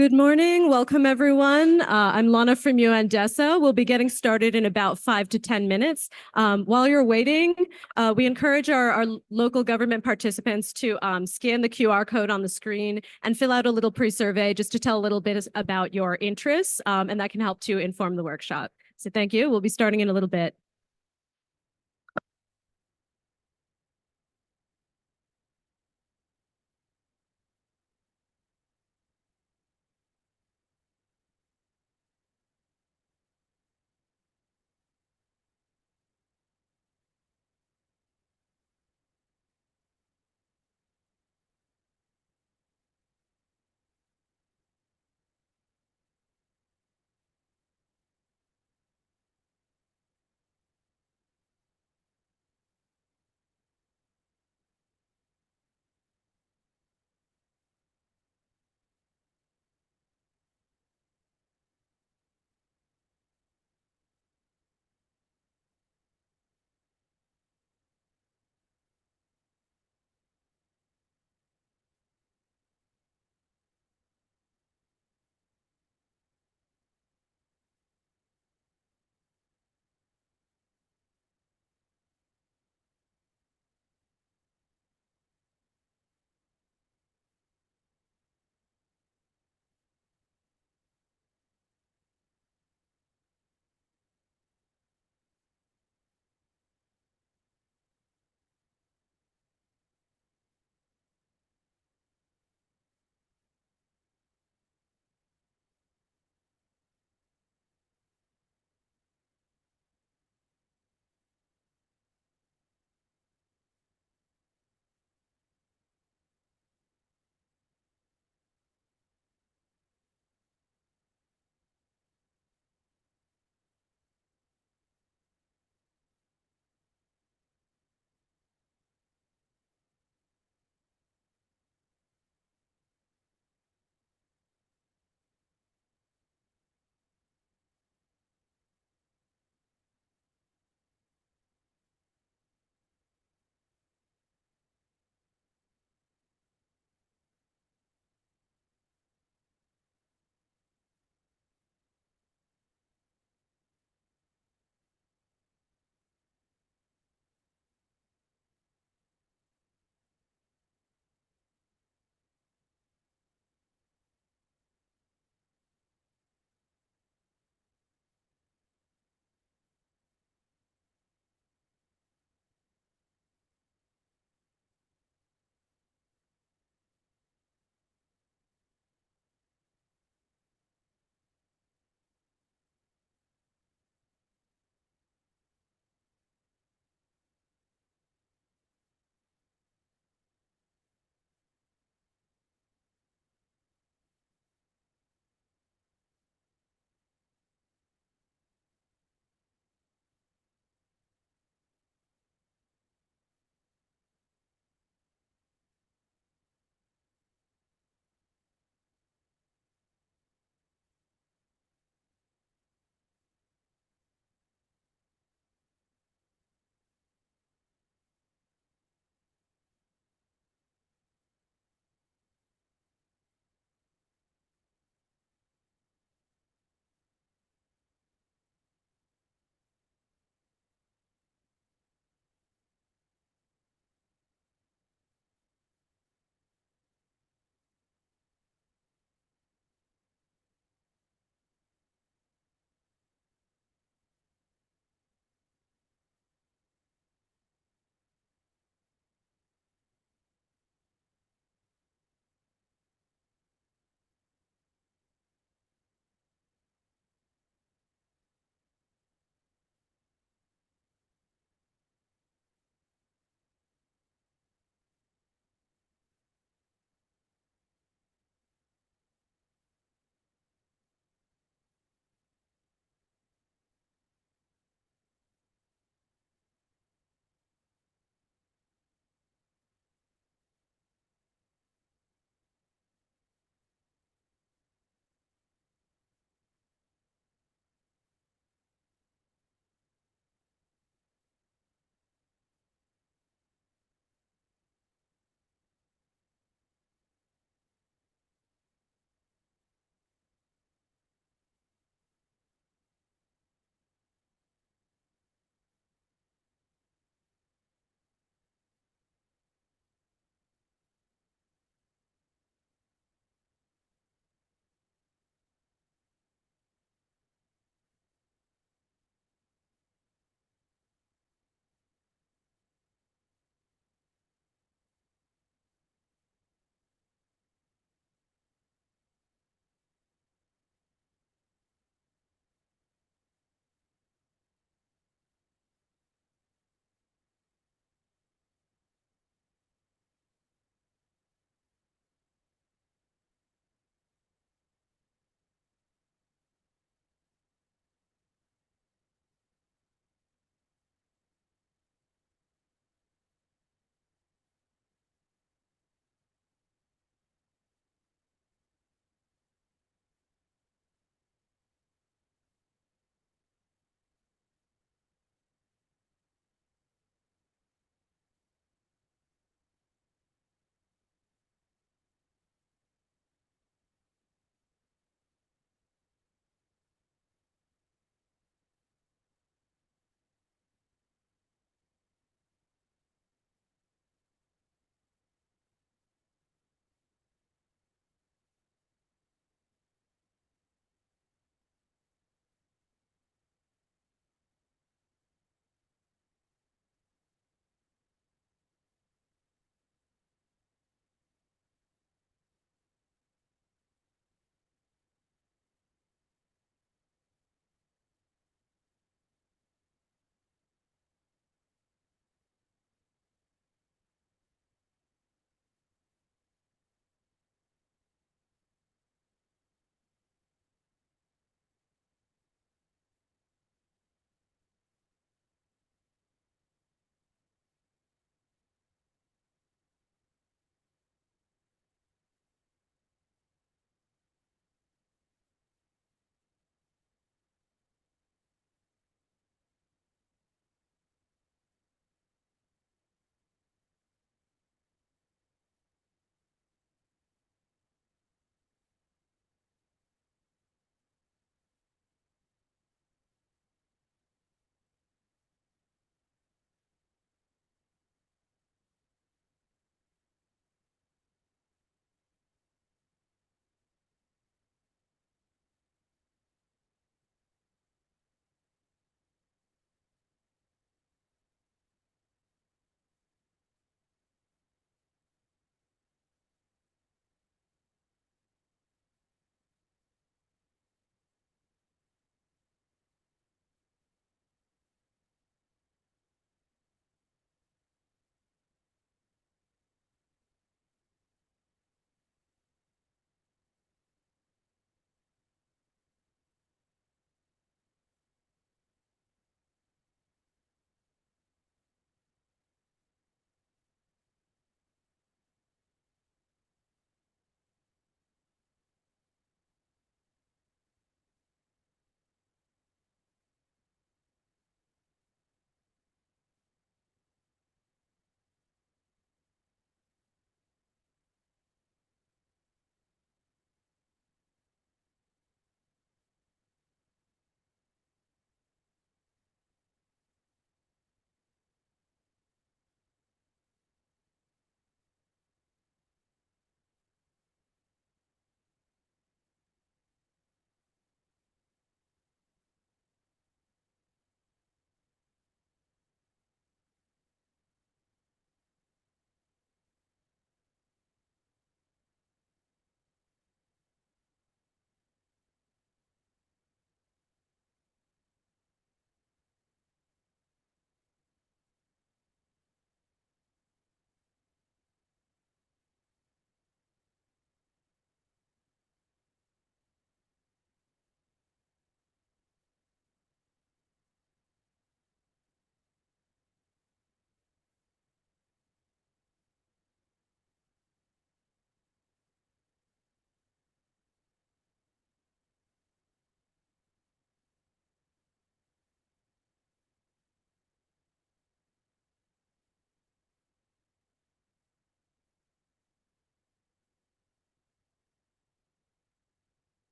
Good morning. Welcome, everyone. I'm Lana from UNDESA. We'll be getting started in about 5 to 10 minutes. While you're waiting, we encourage our local government participants to scan the QR code on the screen and fill out a little pre-survey just to tell a little bit about your interests, and that can help to inform the workshop. So thank you. We'll be starting in a little bit.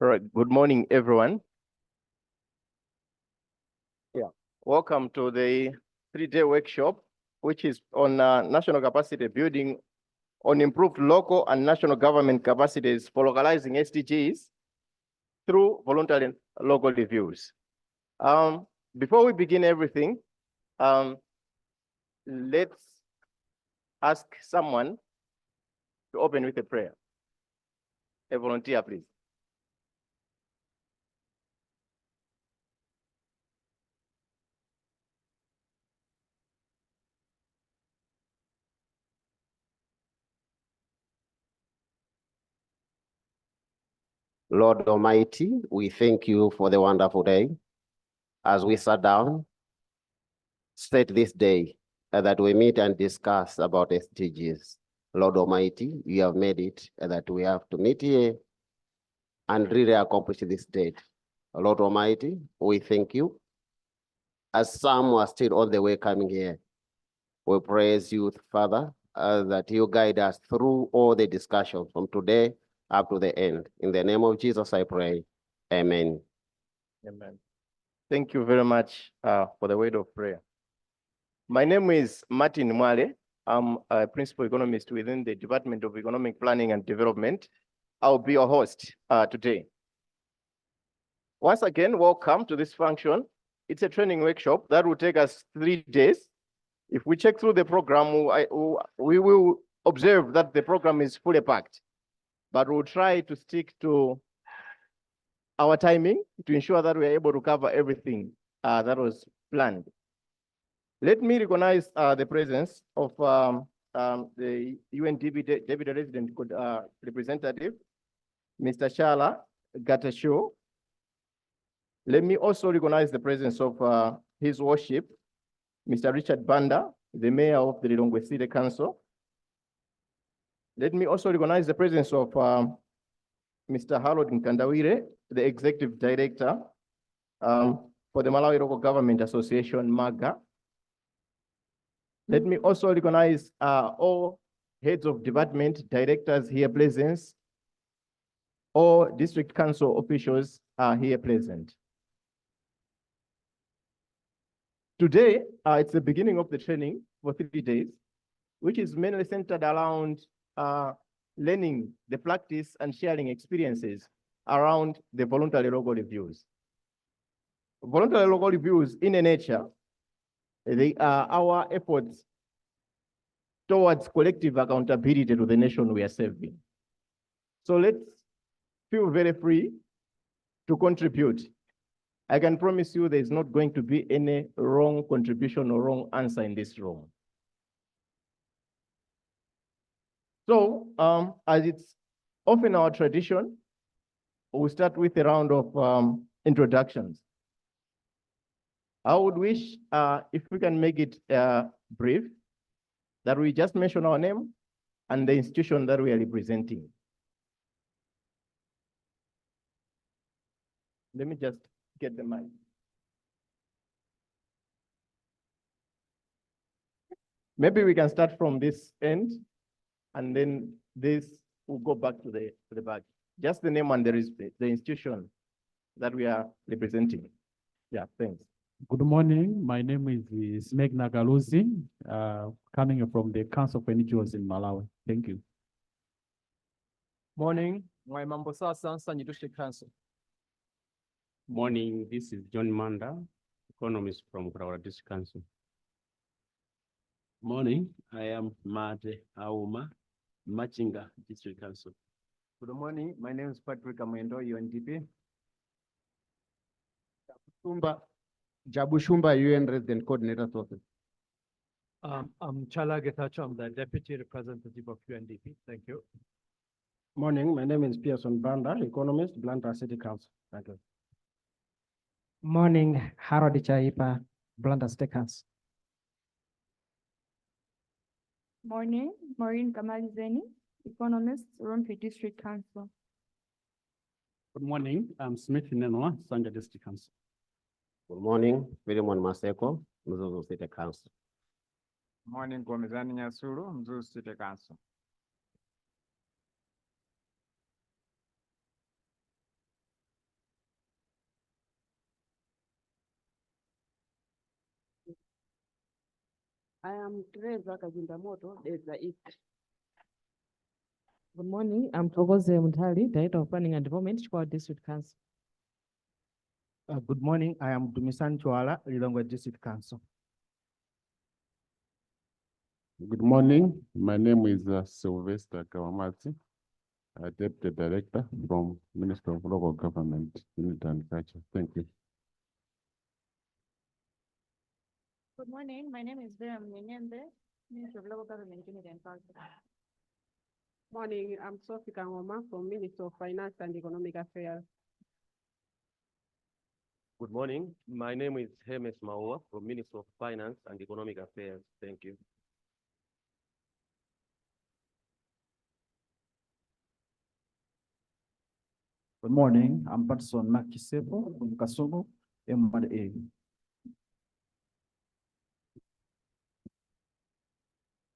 All right, good morning, everyone. Yeah, welcome to the 3-day workshop, which is on national capacity building on improved local and national government capacities for localizing SDGs through voluntary local reviews. Before we begin everything, let's ask someone to open with a prayer. A volunteer, please. Lord Almighty, we thank you for the wonderful day. As we sat down, set this day that we meet and discuss about SDGs. Lord Almighty, you have made it that we have to meet here and really accomplish this date. Lord Almighty, we thank you. As some are still on the way coming here, we praise you, Father, that you guide us through all the discussions from today up to the end. In the name of Jesus, I pray. Amen. Amen. Thank you very much for the word of prayer. My name is Martin Mwale. I'm a principal economist within the Department of Economic Planning and Development. I'll be your host today. Once again, welcome to this function. It's a training workshop that will take us 3 days. If we check through the program, we will observe that the program is fully packed, but we'll try to stick to our timing to ensure that we are able to cover everything that was planned. Let me recognize the presence of the UNDP Deputy Resident Representative, Mr. Shala Gatasho. Let me also recognize the presence of His Worship, Mr. Richard Banda, the Mayor of the Lilongwe City Council. Let me also recognize the presence of Mr. Harold Nkandawire, the Executive Director for the Malawi Local Government Association, MAGA. Let me also recognize all heads of department, directors here present. All district council officials are here present. Today, it's the beginning of the training for 3 days, which is mainly centered around learning the practice and sharing experiences around the voluntary local reviews. Voluntary local reviews, in a nature, they are our efforts towards collective accountability to the nation we are serving. So let's feel very free to contribute. I can promise you there's not going to be any wrong contribution or wrong answer in this room. So, as it's often our tradition, we'll start with a round of introductions. I would wish, if we can make it brief, that we just mention our name and the institution that we are representing. Let me just get the mic. Maybe we can start from this end, and then this will go back to the back. Just the name and the institution that we are representing. Yeah, thanks. Good morning. My name is Smegna Galuzi, coming from the Council of NGOs in Malawi. Thank you. Morning, Mambo Sasa, Sanyido District Council. Morning, this is John Manda, economist from Kurawa District Council. Morning, I am Mate Auma, Machinga District Council. Good morning, my name is Patrick Amendo, UNDP. Jabushumba, UN Resident Coordinator's Office. I'm Chala Getacho, I'm the Deputy Representative of UNDP. Thank you. Morning, my name is Pearson Banda, economist, Blantyre City Council. Thank you. Morning, Harold Chaipa, Blantyre State Council. Morning, Maureen Kamalizeni, economist, Rompi District Council. Good morning. I'm Smith Nenwa, Sanja District Council. Good morning, William Maseko, Mzuzu City Council. Morning, Gomezani Nyasuru, Mzuzu City Council. I am Teresa Kajindamoto, Deza East. Good morning, I'm Togoze Mutali, Director of Planning and Development, Chikwa District Council. Good morning, I am Dumisan Chwala, Lilongwe District Council. Good morning. My name is Sylvester Kawamati, Deputy Director from Ministry of Local Government, Unity and Culture. Thank you. Good morning, my name is Vera Mwenyembe, Minister of Local Government, Unity and Culture. Morning, I'm Sophie Kangoma from Ministry of Finance and Economic Affairs. Good morning. My name is Hermes Maua from Ministry of Finance and Economic Affairs. Thank you. Good morning, I'm Patson Makisepo from Kasugu, M1A.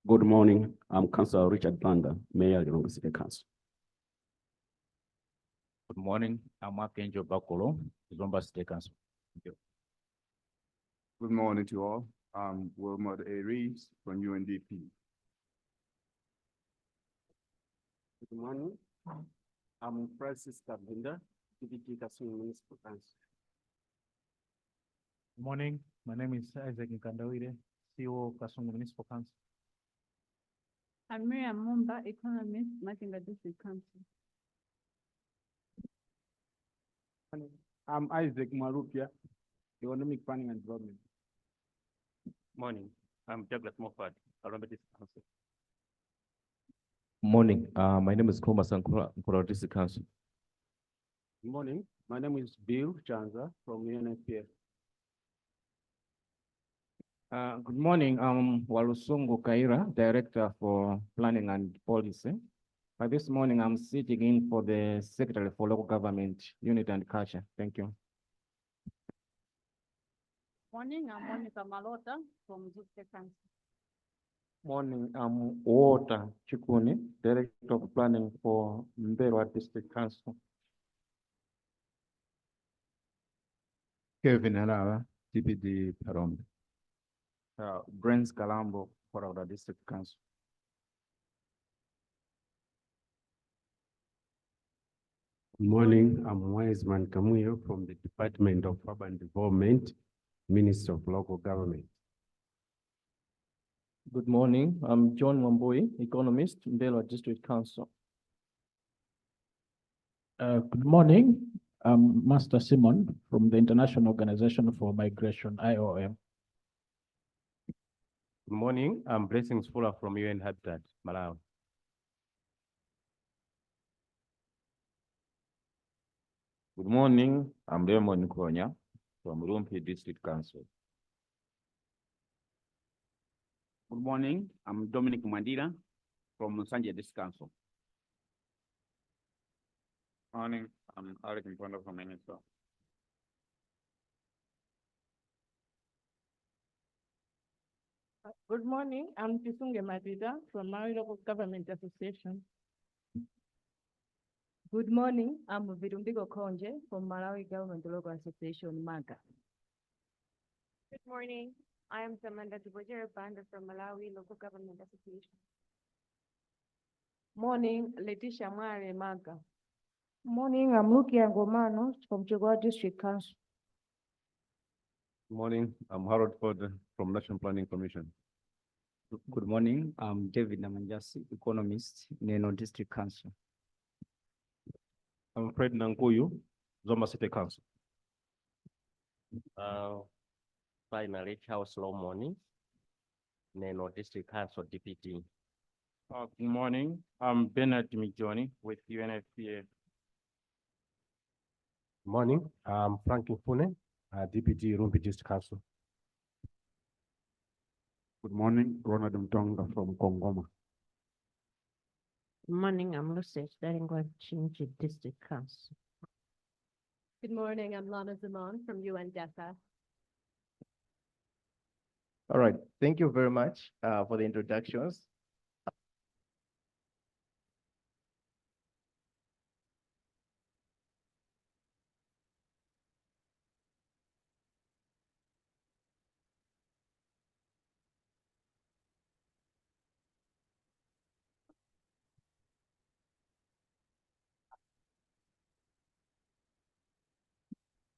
Good morning, I'm Councillor Richard Blanda, Mayor of Lilongwe City Council. Good morning, I'm Archangel Bakolo, Zomba State Council. Thank you. Good morning to all. I'm Wilmot A. Reeves from UNDP. Good morning. I'm Francis Kabinda, DPT Kasumu Municipal Council. Good morning, my name is Isaac Nkandawire, CEO Kasumu Municipal Council. I'm Miriam Mumba, Economist, Machinga District Council. I'm Isaac Marupia, Economic Planning and Development. Morning. I'm Douglas Moffat, Arambia District Council. Morning, my name is Koma Sankura, Nkora District Council. Good morning, my name is Bill Chanza from UNFPA. Good morning, I'm Walusungu Kaira, Director for Planning and Policy. This morning, I'm sitting in for the Secretary for Local Government, Unity and Culture. Thank you. Morning, I'm Monica Malota from District Council. Morning, I'm Walter Chikuni, Director of Planning for Mberwa District Council. Kevin Alawa, TPD Parom. Brent Kalambo, for our District Council. Good morning. I'm Wiseman Kamuyo from the Department of Urban Development, Ministry of Local Government. Good morning, I'm John Wambui, Economist, Mberwa District Council. Good morning, I'm Master Simon from the International Organization for Migration, IOM. Good morning. I'm Blessings Fuller from UN Habitat, Malawi. Good morning, I'm Raymond Konya from Rumpi District Council. Good morning, I'm Dominic Mandira from Sanje District Council. Morning, I'm Eric Mpondo from Minister. Good morning, I'm Kisunge Matida from Malawi Local Government Association. Good morning, I'm Virumbigo Konje from Malawi Government Local Association, MAGA. Good morning, I am Samantha Tibojere Banda from Malawi Local Government Association. Morning, Letitia Mware, MAGA. Morning, I'm Lukia Ngomano from Chigwa District Council. Good morning. I'm Harold Ford from National Planning Commission. Good morning. I'm David Namanjasi, Economist, Neno District Council. I'm Fred Nankuyu, Zomba City Council. Finally, Charles Lomoni, Neno District Council DPT. Good morning. I'm Bernard Mijoni with UNFPA. Morning. I'm Franklin Fune, DPT Rumpi District Council. Good morning, Ronald Mtonga from Kongoma. Good morning, I'm Lucy Daringwa Chinchi District Council. Good morning, I'm Lana Zaman from UNDESA. All right, thank you very much for the introductions.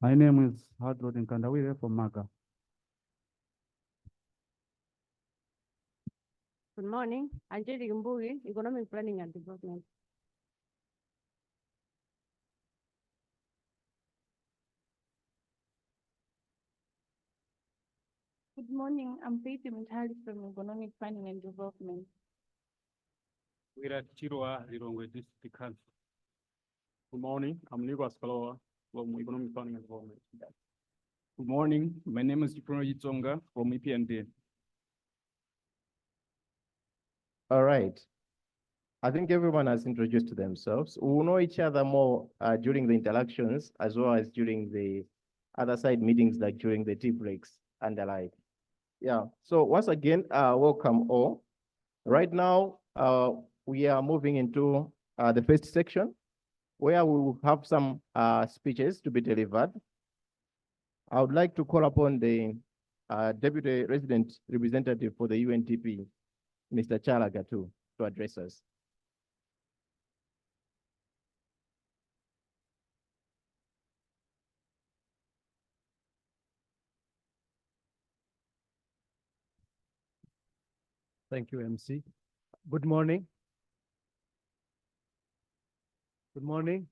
My name is Hadrod Nkandawire from Maga. Good morning, Angelique Mbugi, Economic Planning and Development. Good morning, I'm Faith Mutali from Economic Planning and Development. We're at Chirwa, Lilongwe District Council. Good morning, I'm Nicholas Kalowa from Economic Planning and Development. Good morning, my name is Iprono Yitonga from EPND. All right. I think everyone has introduced themselves. We will know each other more during the interactions as well as during the other side meetings, like during the tea breaks and the like. Yeah, so once again, welcome all. Right now, we are moving into the first section where we will have some speeches to be delivered. I would like to call upon the Deputy Resident Representative for the UNDP, Mr. Chala Gatu, to address us. Thank you, MC. Good morning. Good morning.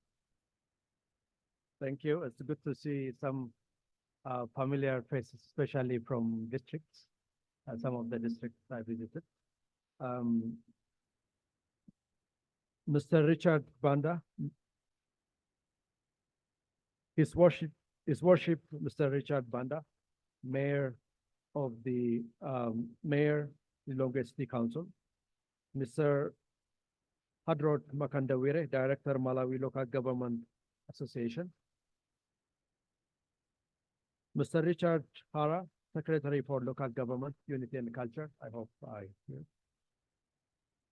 Thank you. It's good to see some familiar faces, especially from districts, some of the districts I visited. Mr. Richard Banda, His Worship, Mr. Richard Banda, Mayor of the Mayor Lilongwe City Council, Mr. Hadrod Makandawire, Director Malawi Local Government Association, Mr. Richard Hara, Secretary for Local Government, Unity and Culture. I hope I hear.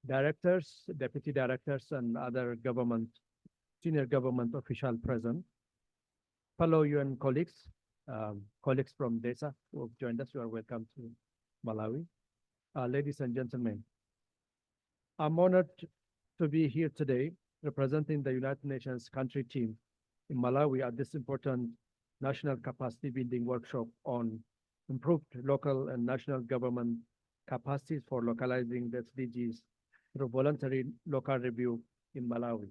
Directors, deputy directors, and other government, senior government official present, fellow UN colleagues, colleagues from DESA who have joined us. You are welcome to Malawi. Ladies and gentlemen, I'm honored to be here today representing the United Nations country team in Malawi at this important national capacity building workshop on improved local and national government capacities for localizing the SDGs through voluntary local review in Malawi.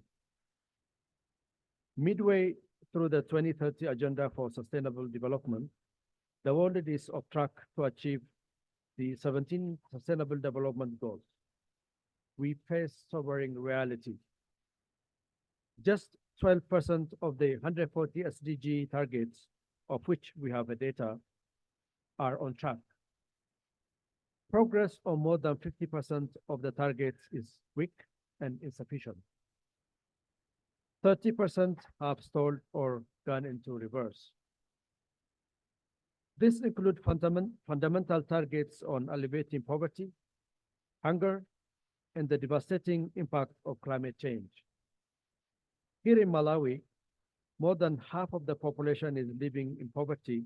Midway through the 2030 Agenda for Sustainable Development, the world is on track to achieve the 17 Sustainable Development Goals. We face sobering reality. Just 12% of the 140 SDG targets, of which we have the data, are on track. Progress on more than 50% of the targets is weak and insufficient. 30% have stalled or gone into reverse. This includes fundamental targets on alleviating poverty, hunger, and the devastating impact of climate change. Here in Malawi, more than half of the population is living in poverty,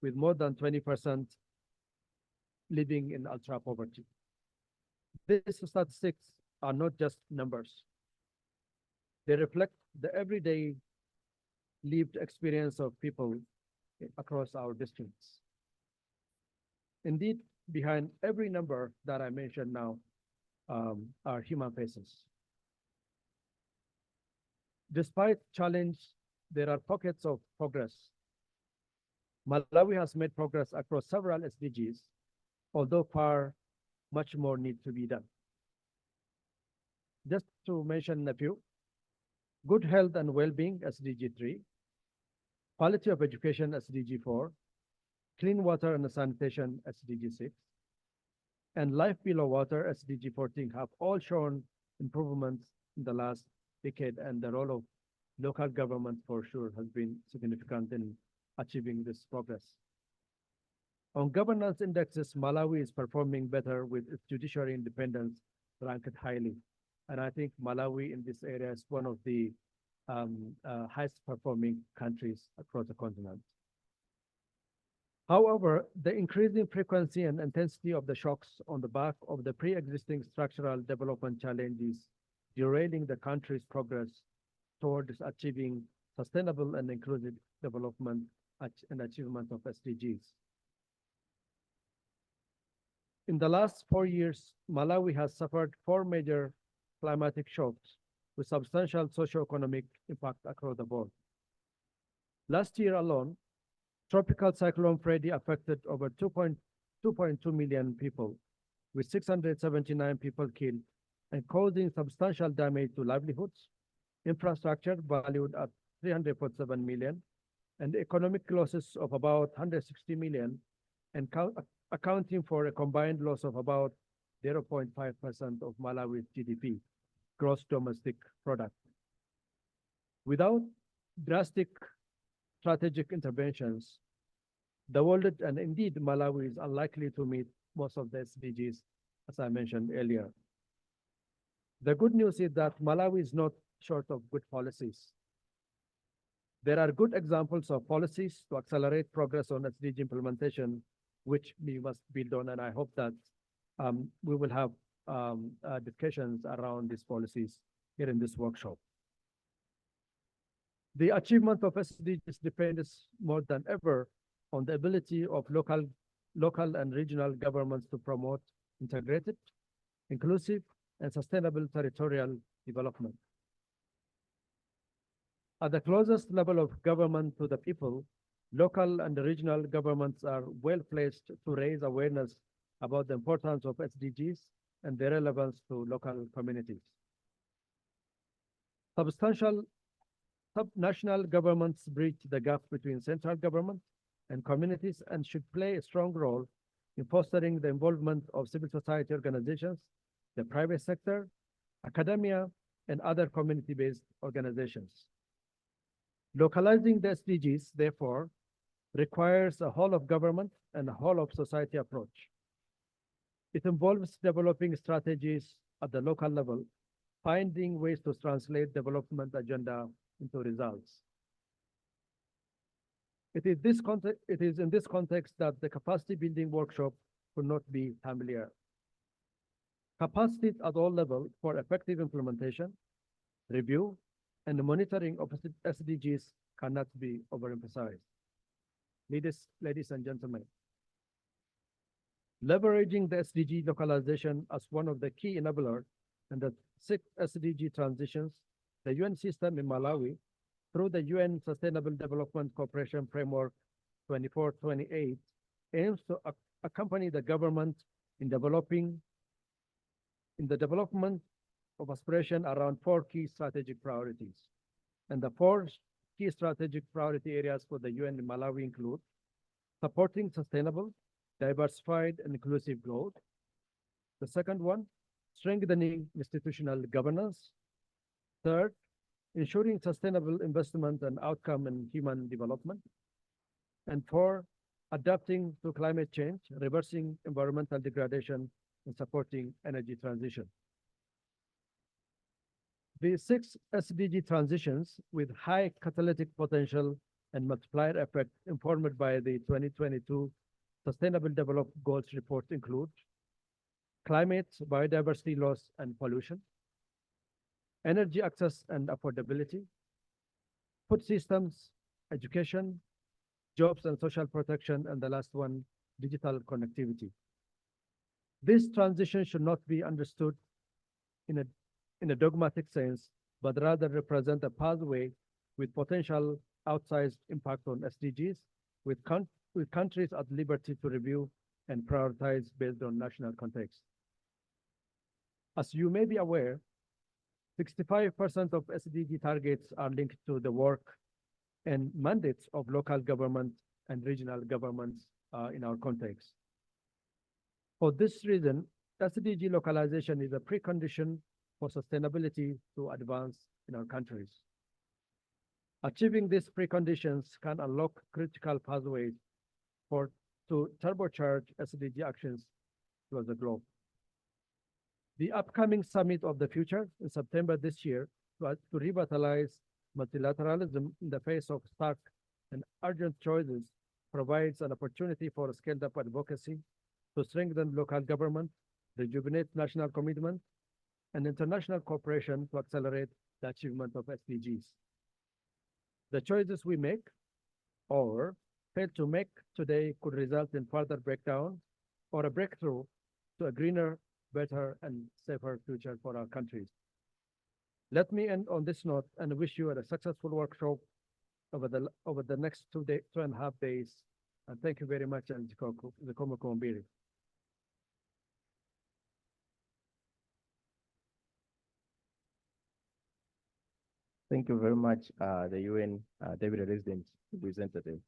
with more than 20% living in ultra poverty. These statistics are not just numbers. They reflect the everyday lived experience of people across our districts. Indeed, behind every number that I mentioned now are human faces. Despite challenge, there are pockets of progress. Malawi has made progress across several SDGs, although much more needs to be done. Just to mention a few: good health and well-being, SDG 3, quality of education, SDG 4, clean water and sanitation, SDG 6, and life below water, SDG 14, have all shown improvements in the last decade, and the role of local government for sure has been significant in achieving this progress. On governance indexes, Malawi is performing better, with its judiciary independence ranked highly. And I think Malawi in this area is one of the highest performing countries across the continent. However, the increasing frequency and intensity of the shocks on the back of the pre-existing structural development challenges derailing the country's progress towards achieving sustainable and inclusive development and achievement of SDGs. In the last 4 years, Malawi has suffered 4 major climatic shocks with substantial socio-economic impact across the board. Last year alone, Tropical Cyclone Freddy affected over 2.2 million people, with 679 people killed and causing substantial damage to livelihoods, infrastructure valued at 347 million, and economic losses of about 160 million, and accounting for a combined loss of about 0.5% of Malawi's GDP, gross domestic product. Without drastic strategic interventions, the world and indeed Malawi is unlikely to meet most of the SDGs, as I mentioned earlier. The good news is that Malawi is not short of good policies. There are good examples of policies to accelerate progress on SDG implementation, which we must build on, and I hope that we will have discussions around these policies here in this workshop. The achievement of SDGs depends more than ever on the ability of local and regional governments to promote integrated, inclusive, and sustainable territorial development. At the closest level of government to the people, local and regional governments are well placed to raise awareness about the importance of SDGs and their relevance to local communities. Subnational governments bridge the gap between central government and communities and should play a strong role in fostering the involvement of civil society organizations, the private sector, academia, and other community-based organizations. Localizing the SDGs, therefore, requires a whole of government and a whole of society approach. It involves developing strategies at the local level, finding ways to translate development agenda into results. It is in this context that the capacity building workshop could not be familiar. Capacities at all levels for effective implementation, review, and monitoring of SDGs cannot be overemphasized. Ladies and gentlemen, leveraging the SDG localization as one of the key enablers in the 6 SDG transitions, the UN system in Malawi, through the UN Sustainable Development Cooperation Framework 24-28, aims to accompany the government in the development of aspiration around 4 key strategic priorities. And the 4 key strategic priority areas for the UN in Malawi include supporting sustainable, diversified, and inclusive growth. The second one, strengthening institutional governance. Third, ensuring sustainable investment and outcome in human development. And 4, adapting to climate change, reversing environmental degradation, and supporting energy transition. The 6 SDG transitions with high catalytic potential and multiplier effect informed by the 2022 Sustainable Development Goals report include climate, biodiversity loss and pollution, energy access and affordability, food systems, education, jobs and social protection, and the last one, digital connectivity. This transition should not be understood in a dogmatic sense, but rather represent a pathway with potential outsized impact on SDGs, with countries at liberty to review and prioritize based on national context. As you may be aware, 65% of SDG targets are linked to the work and mandates of local government and regional governments in our context. For this reason, SDG localization is a precondition for sustainability to advance in our countries. Achieving these preconditions can unlock critical pathways to turbocharge SDG actions across the globe. The upcoming Summit of the Future in September this year to revitalize multilateralism in the face of stark and urgent choices provides an opportunity for scaled-up advocacy to strengthen local government, rejuvenate national commitment, and international cooperation to accelerate the achievement of SDGs. The choices we make or fail to make today could result in further breakdown or a breakthrough to a greener, better, and safer future for our countries. Let me end on this note and wish you a successful workshop over the next 2.5 days. And thank you very much, and Zikomo Kumbiri. Thank you very much, the UN Deputy Resident Representative.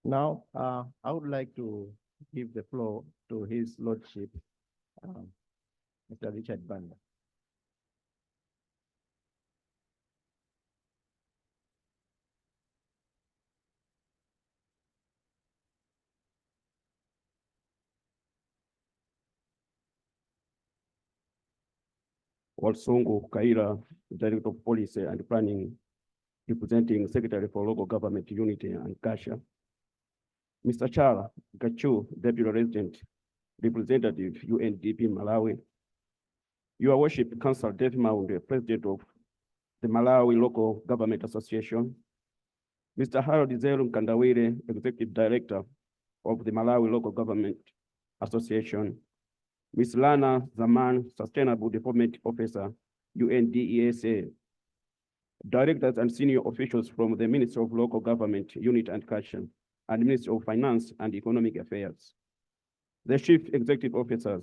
Now, I would like to give the floor to His Lordship, Mr. Richard Banda. Walsungu Kaira, Director of Policy and Planning, representing Secretary for Local Government Unity and Kasha. Mr. Chala Gachu, Deputy Resident, Representative UNDP Malawi. Your Worship, Council David Maunde, President of the Malawi Local Government Association. Mr. Harold Zelum Kandawire, Executive Director of the Malawi Local Government Association. Ms. Lana Zaman, Sustainable Development Officer, UNDESA. Directors and senior officials from the Ministry of Local Government, Unit and Culture, and Ministry of Finance and Economic Affairs. The Chief Executive Officers,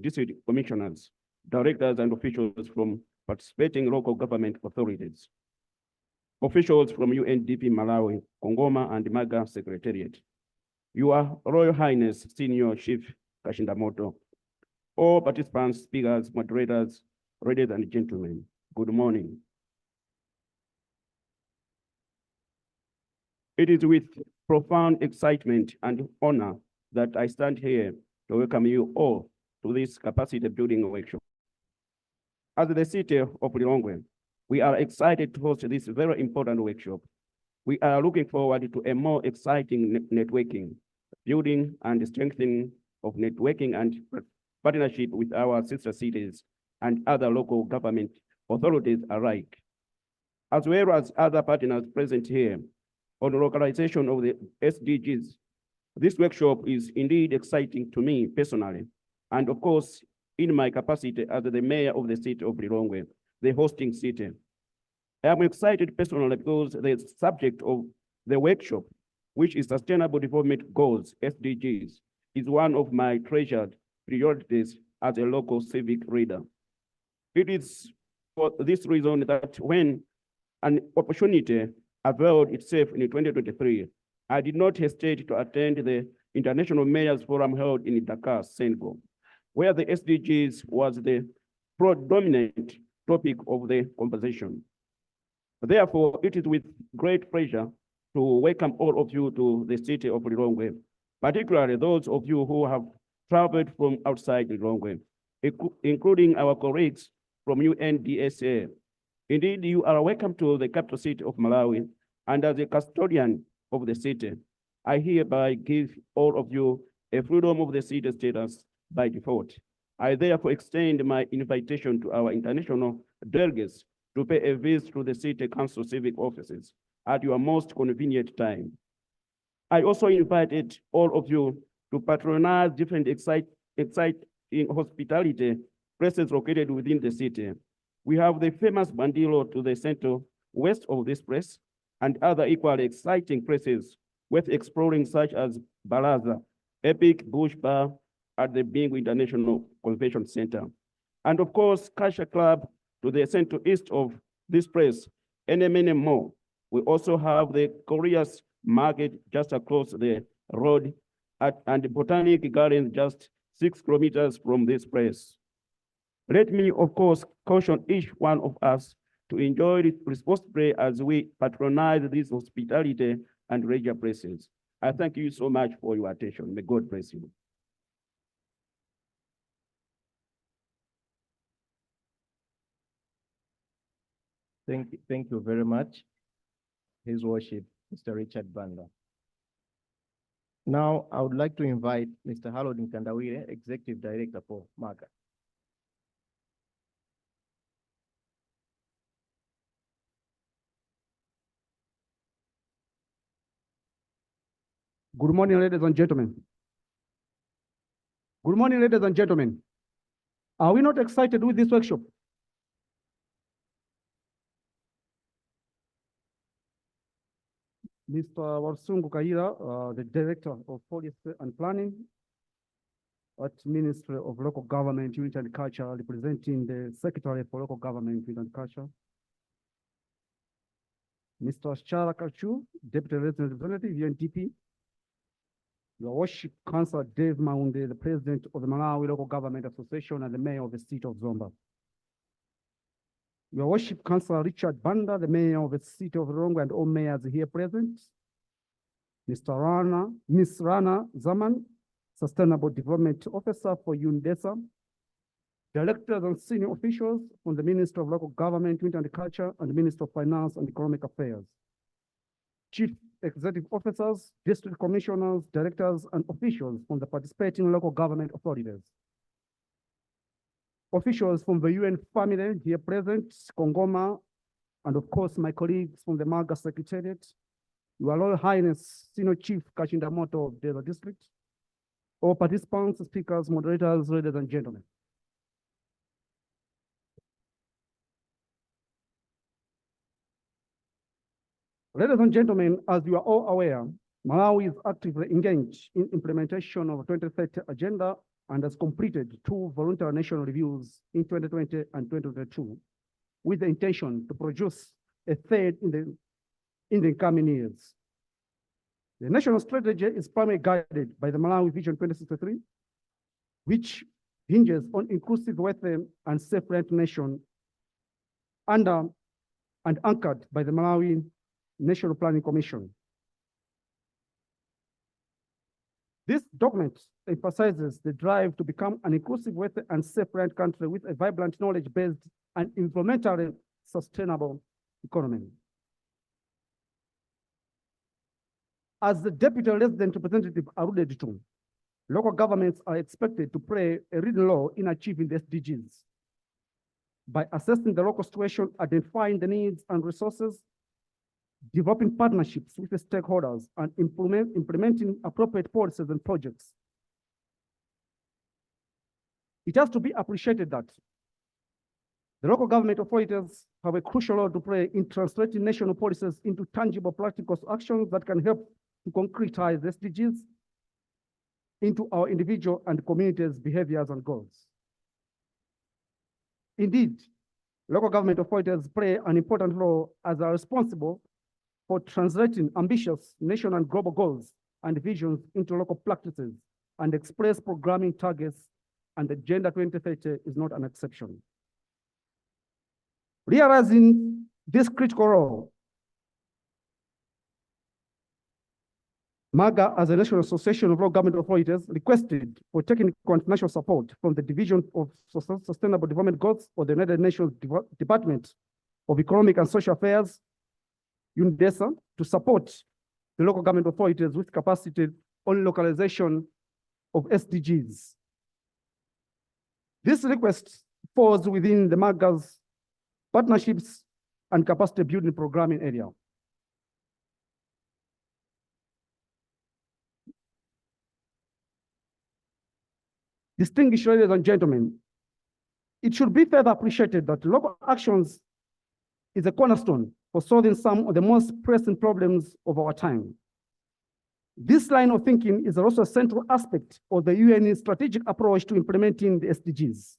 District Commissioners, Directors and officials from participating local government authorities. Officials from UNDP Malawi, Kongoma and Maga Secretariat. Your Royal Highness, Senior Chief Kashindamoto. All participants, speakers, moderators, ladies and gentlemen, good morning. It is with profound excitement and honor that I stand here to welcome you all to this capacity building workshop. As the city of Lilongwe, we are excited to host this very important workshop. We are looking forward to a more exciting networking, building and strengthening of networking and partnership with our sister cities and other local government authorities alike, as well as other partners present here on the localization of the SDGs. This workshop is indeed exciting to me personally, and of course, in my capacity as the mayor of the city of Lilongwe, the hosting city. I am excited personally because the subject of the workshop, which is Sustainable Development Goals, SDGs, is one of my treasured priorities as a local civic leader. It is for this reason that when an opportunity availed itself in 2023, I did not hesitate to attend the International Mayors Forum held in Dakar, Senegal, where the SDGs was the predominant topic of the conversation. Therefore, it is with great pleasure to welcome all of you to the city of Lilongwe, particularly those of you who have traveled from outside Lilongwe, including our colleagues from UNDSA. Indeed, you are welcome to the capital city of Malawi, and as a custodian of the city, I hereby give all of you a freedom of the city status by default. I therefore extend my invitation to our international delegates to pay a visit to the city council civic offices at your most convenient time. I also invited all of you to patronize different exciting hospitality places located within the city. We have the famous Bandilo to the center west of this place, and other equally exciting places worth exploring, such as Balaza, Epic Bush Bar at the Bingu International Convention Center. And of course, Kasha Club to the center east of this place, and many more. We also have the Korea's Market just across the road and the Botanic Gardens just 6 kilometers from this place. Let me, of course, caution each one of us to enjoy it responsibly as we patronize this hospitality and leisure places. I thank you so much for your attention. May God bless you. Thank you very much, His Worship, Mr. Richard Banda. Now, I would like to invite Mr. Harold Nkandawire, Executive Director for MAGA. Good morning, ladies and gentlemen. Good morning, ladies and gentlemen. Are we not excited with this workshop? Mr. Walusungu Kaira, the Director of Policy and Planning at Ministry of Local Government, Unity and Culture, representing the Secretary for Local Government, Unity and Culture. Mr. Shara Kachu, Deputy Representative, UNDP. Your Worship, Councillor Dave Maunde, the President of the Malawi Local Government Association and the Mayor of the City of Zomba. Your Worship, Councillor Richard Banda, the Mayor of the City of Lilongwe and all mayors here present. Miss Rana Zaman, Sustainable Development Officer for UNDESA. Directors and senior officials from the Ministry of Local Government, Unity and Culture, and the Ministry of Finance and Economic Affairs. Chief Executive Officers, District Commissioners, Directors, and officials from the participating local government authorities. Officials from the UN family here present, Kongoma, and of course, my colleagues from the Maga Secretariat, Your Royal Highness, Senior Chief Kachindamoto of Desert District, all participants, speakers, moderators, ladies and gentlemen. Ladies and gentlemen, as you are all aware, Malawi is actively engaged in implementation of a 2030 agenda and has completed 2 voluntary national reviews in 2020 and 2022, with the intention to produce a third in the coming years. The national strategy is primarily guided by the Malawi Vision 2063, which hinges on inclusive, wealthy, and safe-rent nation under and anchored by the Malawi National Planning Commission. This document emphasizes the drive to become an inclusive, wealthy, and safe-rent country with a vibrant, knowledge-based, and environmentally sustainable economy. As the Deputy Resident Representative alluded to, local governments are expected to play a leading role in achieving the SDGs by assessing the local situation, identifying the needs and resources, developing partnerships with the stakeholders, and implementing appropriate policies and projects. It has to be appreciated that the local government authorities have a crucial role to play in translating national policies into tangible practical actions that can help to concretize the SDGs into our individual and communities' behaviors and goals. Indeed, local government authorities play an important role as are responsible for translating ambitious national and global goals and visions into local practices and express programming targets, and the Agenda 2030 is not an exception. Realizing this critical role, MAGA, as a National Association of Local Government Authorities, requested for technical and financial support from the Division of Sustainable Development Goals or the United Nations Department of Economic and Social Affairs, UNDESA, to support the local government authorities with capacity on localization of SDGs. This request falls within the MAGA's partnerships and capacity building programming area. Distinguished ladies and gentlemen, it should be further appreciated that local actions is a cornerstone for solving some of the most pressing problems of our time. This line of thinking is also a central aspect of the UN's strategic approach to implementing the SDGs.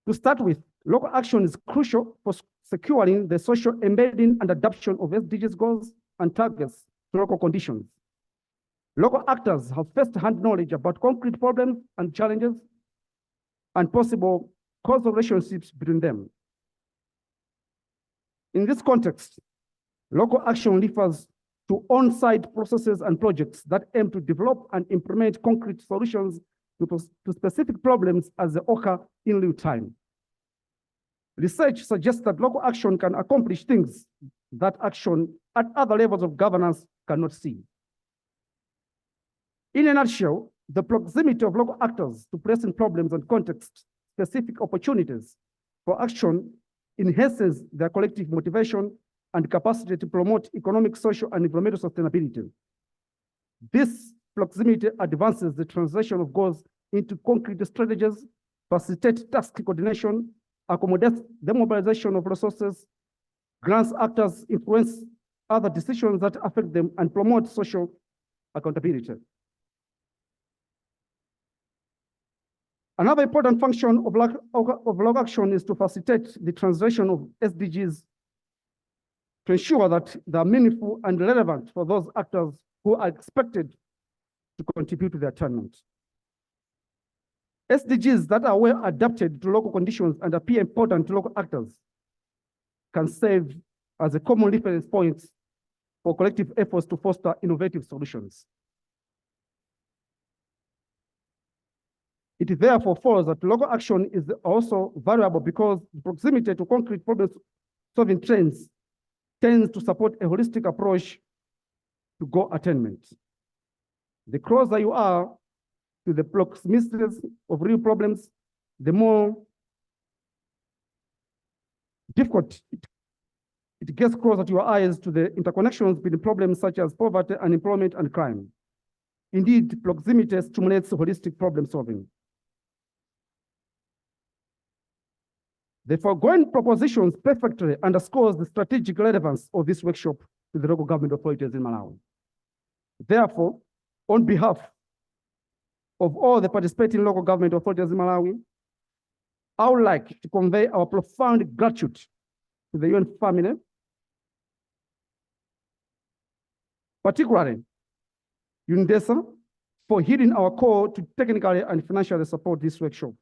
To start with, local action is crucial for securing the social embedding and adoption of SDGs goals and targets to local conditions. Local actors have first-hand knowledge about concrete problems and challenges and possible causal relationships between them. In this context, local action refers to on-site processes and projects that aim to develop and implement concrete solutions to specific problems as they occur in real time. Research suggests that local action can accomplish things that action at other levels of governance cannot see. In a nutshell, the proximity of local actors to pressing problems and context-specific opportunities for action enhances their collective motivation and capacity to promote economic, social, and environmental sustainability This proximity advances the translation of goals into concrete strategies, facilitates task coordination, accommodates the mobilization of resources, grants actors influence other decisions that affect them, and promotes social accountability. Another important function of local action is to facilitate the translation of SDGs to ensure that they are meaningful and relevant for those actors who are expected to contribute to the attainment. SDGs that are well adapted to local conditions and appear important to local actors can serve as a common reference point for collective efforts to foster innovative solutions. It therefore follows that local action is also valuable because proximity to concrete problem-solving trends tends to support a holistic approach to goal attainment. The closer you are to the proximities of real problems, the more difficult it gets closer to your eyes to the interconnections between problems such as poverty, unemployment, and crime. Indeed, proximity stimulates holistic problem solving. The foregoing propositions perfectly underscores the strategic relevance of this workshop to the local government authorities in Malawi. Therefore, on behalf of all the participating local government authorities in Malawi, I would like to convey our profound gratitude to the UN family, particularly UNDESA, for heeding our call to technically and financially support this workshop.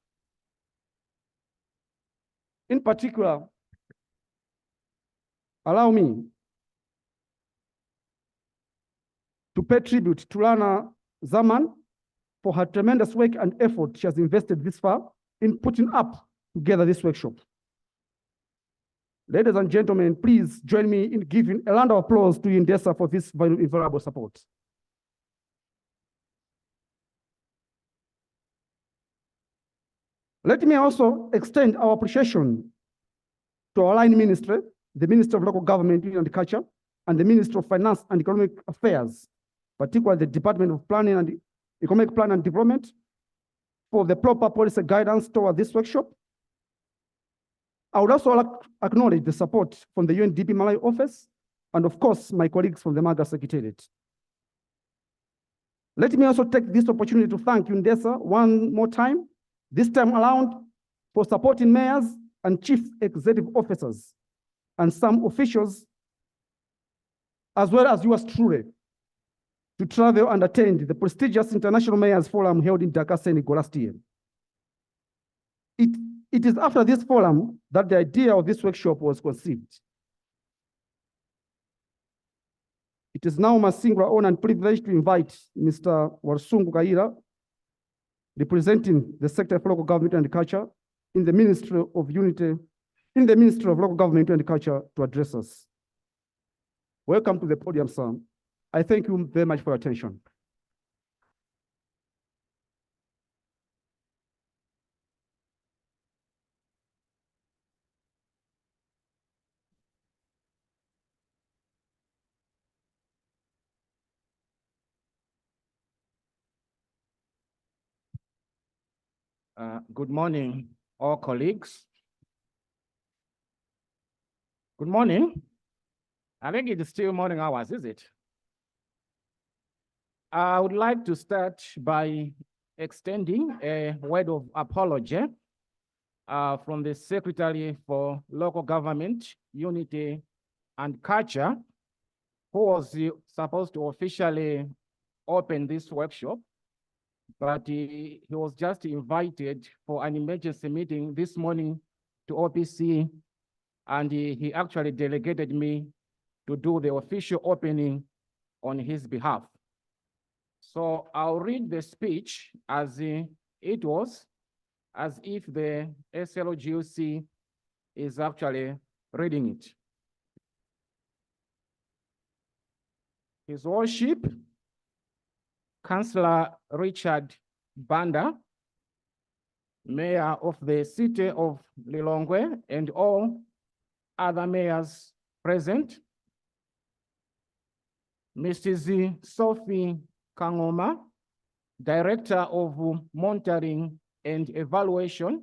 In particular, allow me to pay tribute to Lana Zaman for her tremendous work and effort she has invested this far in putting up together this workshop. Ladies and gentlemen, please join me in giving a round of applause to UNDESA for this invaluable support. Let me also extend our appreciation to our line ministry, the Minister of Local Government and Culture, and the Minister of Finance and Economic Affairs, particularly the Department of Planning and Economic Planning and Development, for the proper policy guidance toward this workshop. I would also acknowledge the support from the UNDP Malawi office, and of course, my colleagues from the MAGA Secretariat. Let me also take this opportunity to thank UNDESA one more time, this time around, for supporting mayors and chief executive officers and some officials, as well as yours truly, to travel and attend the prestigious International Mayors Forum held in Dakar, Senegal last year. It is after this forum that the idea of this workshop was conceived. It is now my singular honor and privilege to invite Mr. Olusungu Kaira, representing the Secretary for Local Government and Culture in the Ministry of Local Government and Culture, to address us. Welcome to the podium, sir. I thank you very much for your attention. Good morning, all colleagues. Good morning. I think it is still morning hours, is it? I would like to start by extending a word of apology from the Secretary for Local Government, Unity and Culture, who was supposed to officially open this workshop, but he was just invited for an emergency meeting this morning to OPC, and he actually delegated me to do the official opening on his behalf. So I'll read the speech as it was, as if the SLGOC is actually reading it. His Worship, Councillor Richard Banda, Mayor of the City of Lilongwe, and all other mayors present, Mrs. Sophie Kangoma, Director of Monitoring and Evaluation,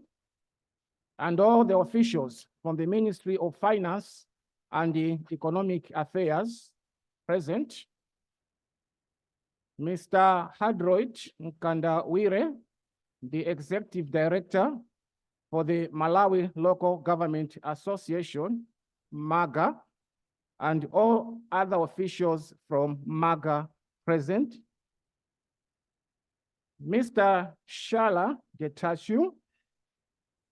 and all the officials from the Ministry of Finance and the Economic Affairs present. Mr. Hadroit Nkandawire, the Executive Director for the Malawi Local Government Association, MAGA, and all other officials from MAGA present. Mr. Shala Getachew,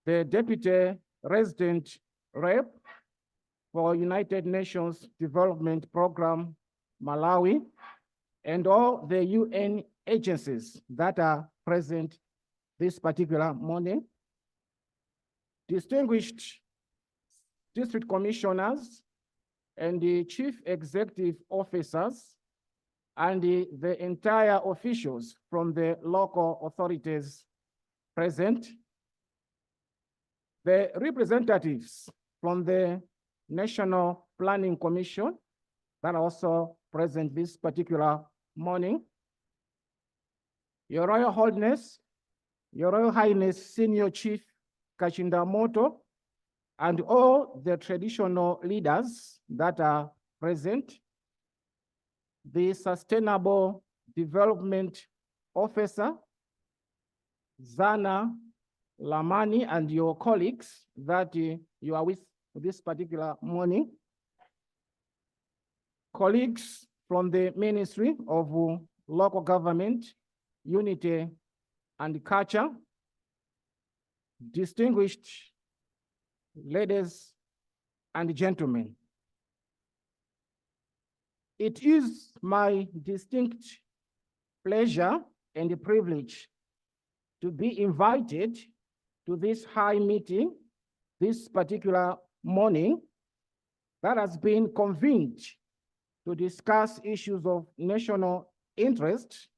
the Deputy Resident Rep for United Nations Development Program, Malawi, and all the UN agencies that are present this particular morning. Distinguished district commissioners and the chief executive officers and the entire officials from the local authorities present, the representatives from the National Planning Commission that are also present this particular morning, Your Royal Highness, Your Royal Highness Senior Chief Kachindamoto, and all the traditional leaders that are present, the Sustainable Development Officer, Zana Lamani, and your colleagues that you are with this particular morning, colleagues from the Ministry of Local Government, Unity and Culture, distinguished ladies and gentlemen. It is my distinct pleasure and privilege to be invited to this high meeting this particular morning that has been convened to discuss issues of national interest,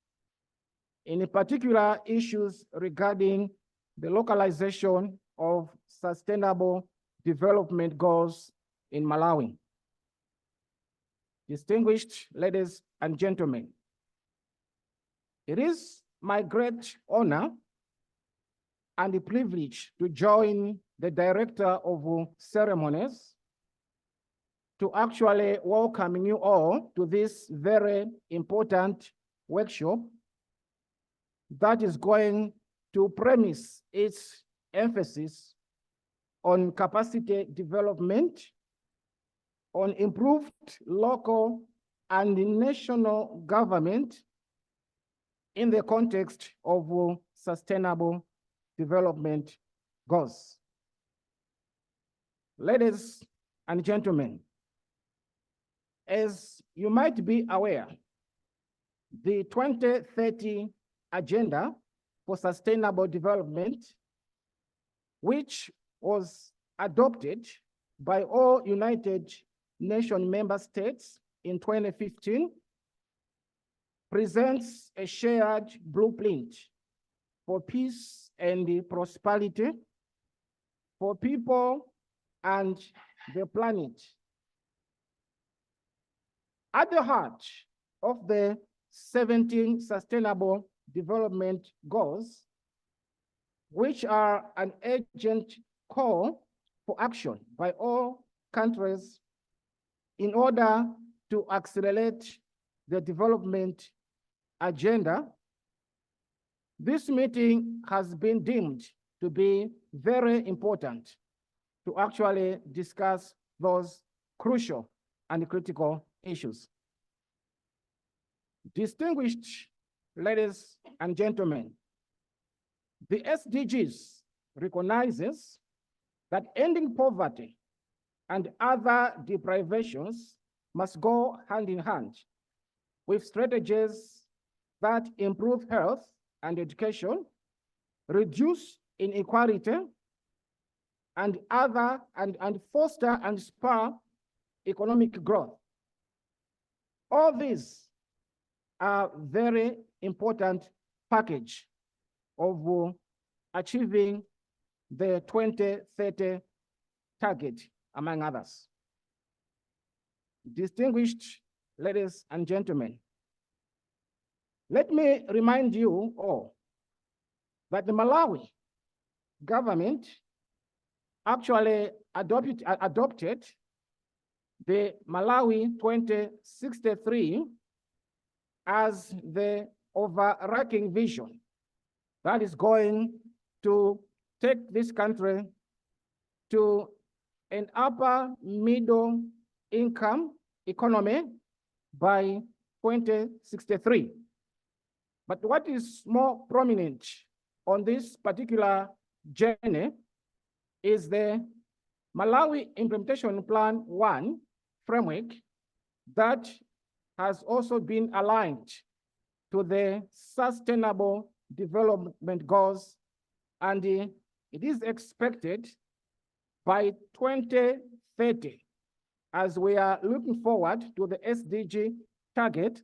in particular issues regarding the localization of sustainable development goals in Malawi. Distinguished ladies and gentlemen, it is my great honor and the privilege to join the Director of Ceremonies to actually welcome you all to this very important workshop that is going to premise its emphasis on capacity development, on improved local and national government in the context of sustainable development goals. Ladies and gentlemen, as you might be aware, the 2030 Agenda for Sustainable Development, which was adopted by all United Nations member states in 2015, presents a shared blueprint for peace and prosperity for people and the planet. At the heart of the 17 Sustainable Development Goals, which are an urgent call for action by all countries in order to accelerate the development agenda, this meeting has been deemed to be very important to actually discuss those crucial and critical issues. Distinguished ladies and gentlemen, the SDGs recognizes that ending poverty and other deprivations must go hand in hand with strategies that improve health and education, reduce inequality, and foster and spur economic growth. All these are very important package of achieving the 2030 target, among others. Distinguished ladies and gentlemen, Let me remind you all that the Malawi government actually adopted the Malawi 2063 as the overarching vision that is going to take this country to an upper middle income economy by 2063. But what is more prominent on this particular journey is the Malawi Implementation Plan 1 framework that has also been aligned to the Sustainable Development Goals, and it is expected by 2030, as we are looking forward to the SDG target,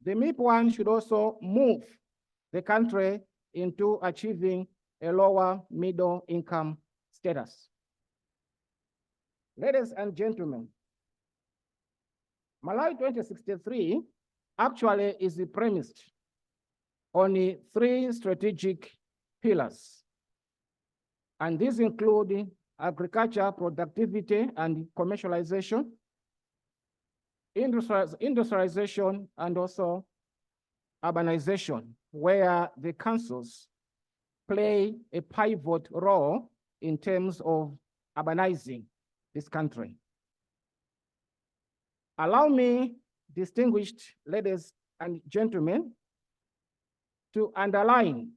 the MIP1 should also move the country into achieving a lower middle income status. Ladies and gentlemen, Malawi 2063 actually is premised on 3 strategic pillars. And these include agriculture, productivity, and commercialization, industrialization, and also urbanization, where the councils play a pivot role in terms of urbanizing this country. Allow me, distinguished ladies and gentlemen, to underline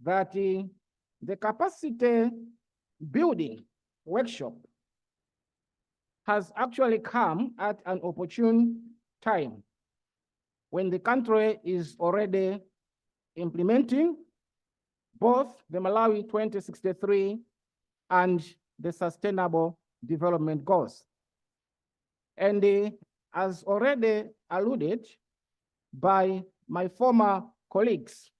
that the capacity building workshop has actually come at an opportune time when the country is already implementing both the Malawi 2063 and the Sustainable Development Goals. And as already alluded by my former colleagues,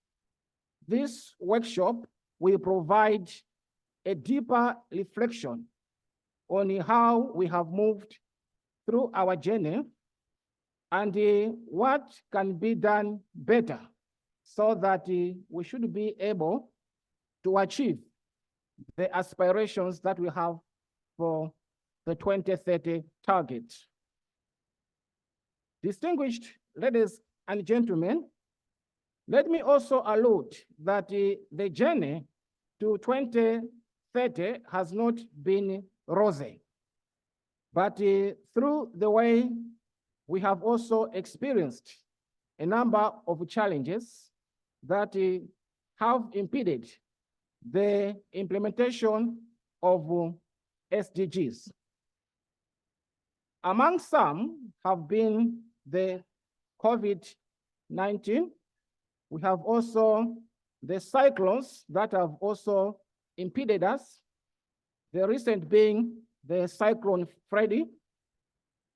this workshop will provide a deeper reflection on how we have moved through our journey and what can be done better so that we should be able to achieve the aspirations that we have for the 2030 target. Distinguished ladies and gentlemen, let me also allude that the journey to 2030 has not been rosy, but through the way we have also experienced a number of challenges that have impeded the implementation of SDGs. Among some have been the COVID-19. We have also the cyclones that have also impeded us, the recent being the Cyclone Freddy,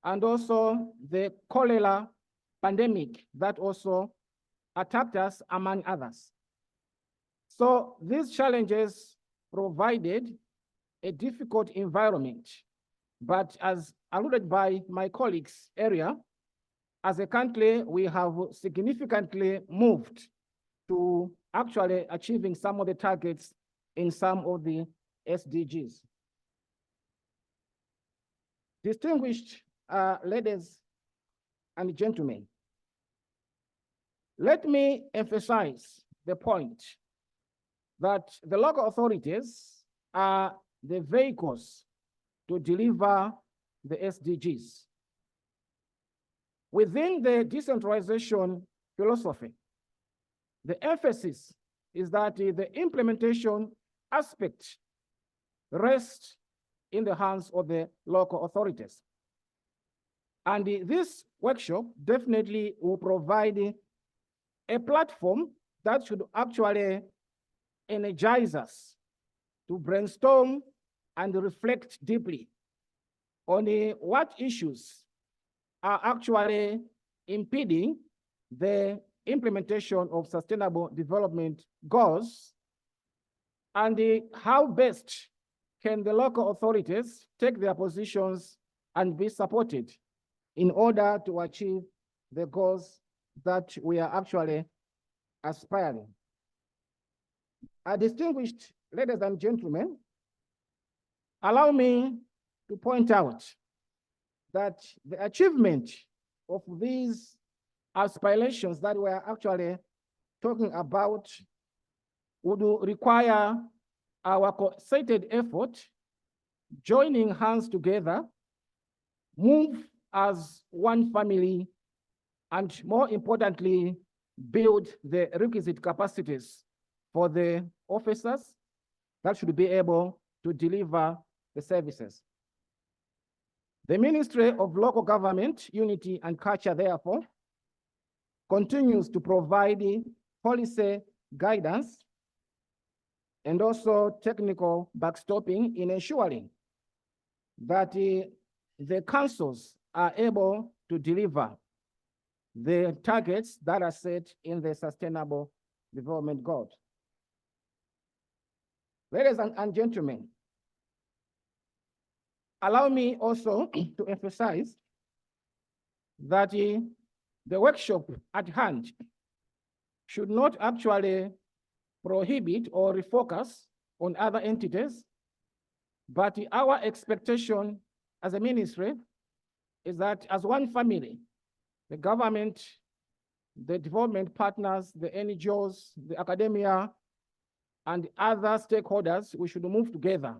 and also the cholera pandemic that also attacked us, among others. So these challenges provided a difficult environment, but as alluded by my colleagues earlier, as a country, we have significantly moved to actually achieving some of the targets in some of the SDGs. Distinguished ladies and gentlemen, let me emphasize the point that the local authorities are the vehicles to deliver the SDGs. Within the decentralization philosophy, the emphasis is that the implementation aspect rests in the hands of the local authorities. And this workshop definitely will provide a platform that should actually energize us to brainstorm and reflect deeply on what issues are actually impeding the implementation of sustainable development goals, and how best can the local authorities take their positions and be supported in order to achieve the goals that we are actually aspiring. Distinguished ladies and gentlemen, allow me to point out that the achievement of these aspirations that we are actually talking about would require our concerted effort, joining hands together, move as one family, and more importantly, build the requisite capacities for the officers that should be able to deliver the services. The Ministry of Local Government, Unity and Culture, therefore, continues to provide policy guidance and also technical backstopping in ensuring that the councils are able to deliver the targets that are set in the Sustainable Development Goals. Ladies and gentlemen, allow me also to emphasize that the workshop at hand should not actually prohibit or refocus on other entities, but our expectation as a ministry is that as one family, the government, the development partners, the NGOs, the academia, and other stakeholders, we should move together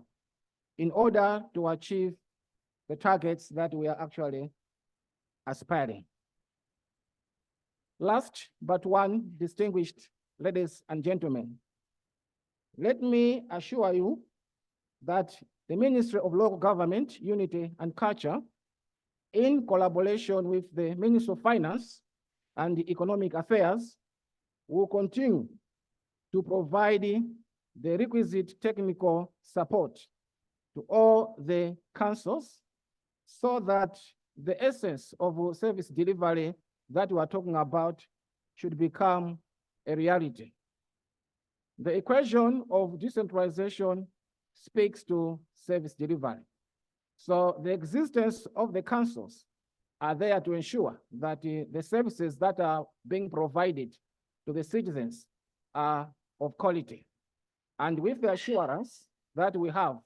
in order to achieve the targets that we are actually aspiring. Last but one, distinguished ladies and gentlemen, let me assure you that the Ministry of Local Government, Unity and Culture, in collaboration with the Ministry of Finance and Economic Affairs, will continue to provide the requisite technical support to all the councils so that the essence of service delivery that we are talking about should become a reality. The equation of decentralization speaks to service delivery. So the existence of the councils are there to ensure that the services that are being provided to the citizens are of quality. And with the assurance that we have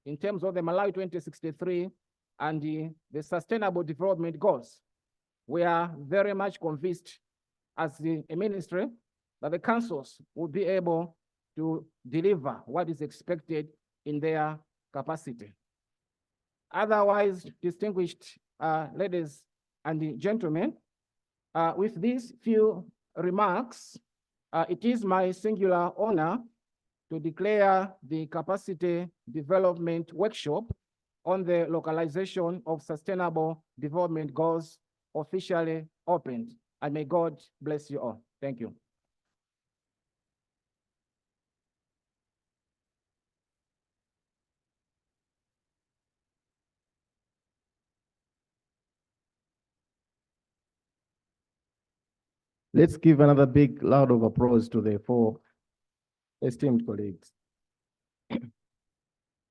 in terms of the Malawi 2063 and the Sustainable Development Goals, we are very much convinced as a ministry that the councils will be able to deliver what is expected in their capacity. Otherwise, distinguished ladies and gentlemen, with these few remarks, it is my singular honor to declare the Capacity Development Workshop on the localization of Sustainable Development Goals officially opened. And may God bless you all. Thank you. Let's give another big round of applause to the four esteemed colleagues.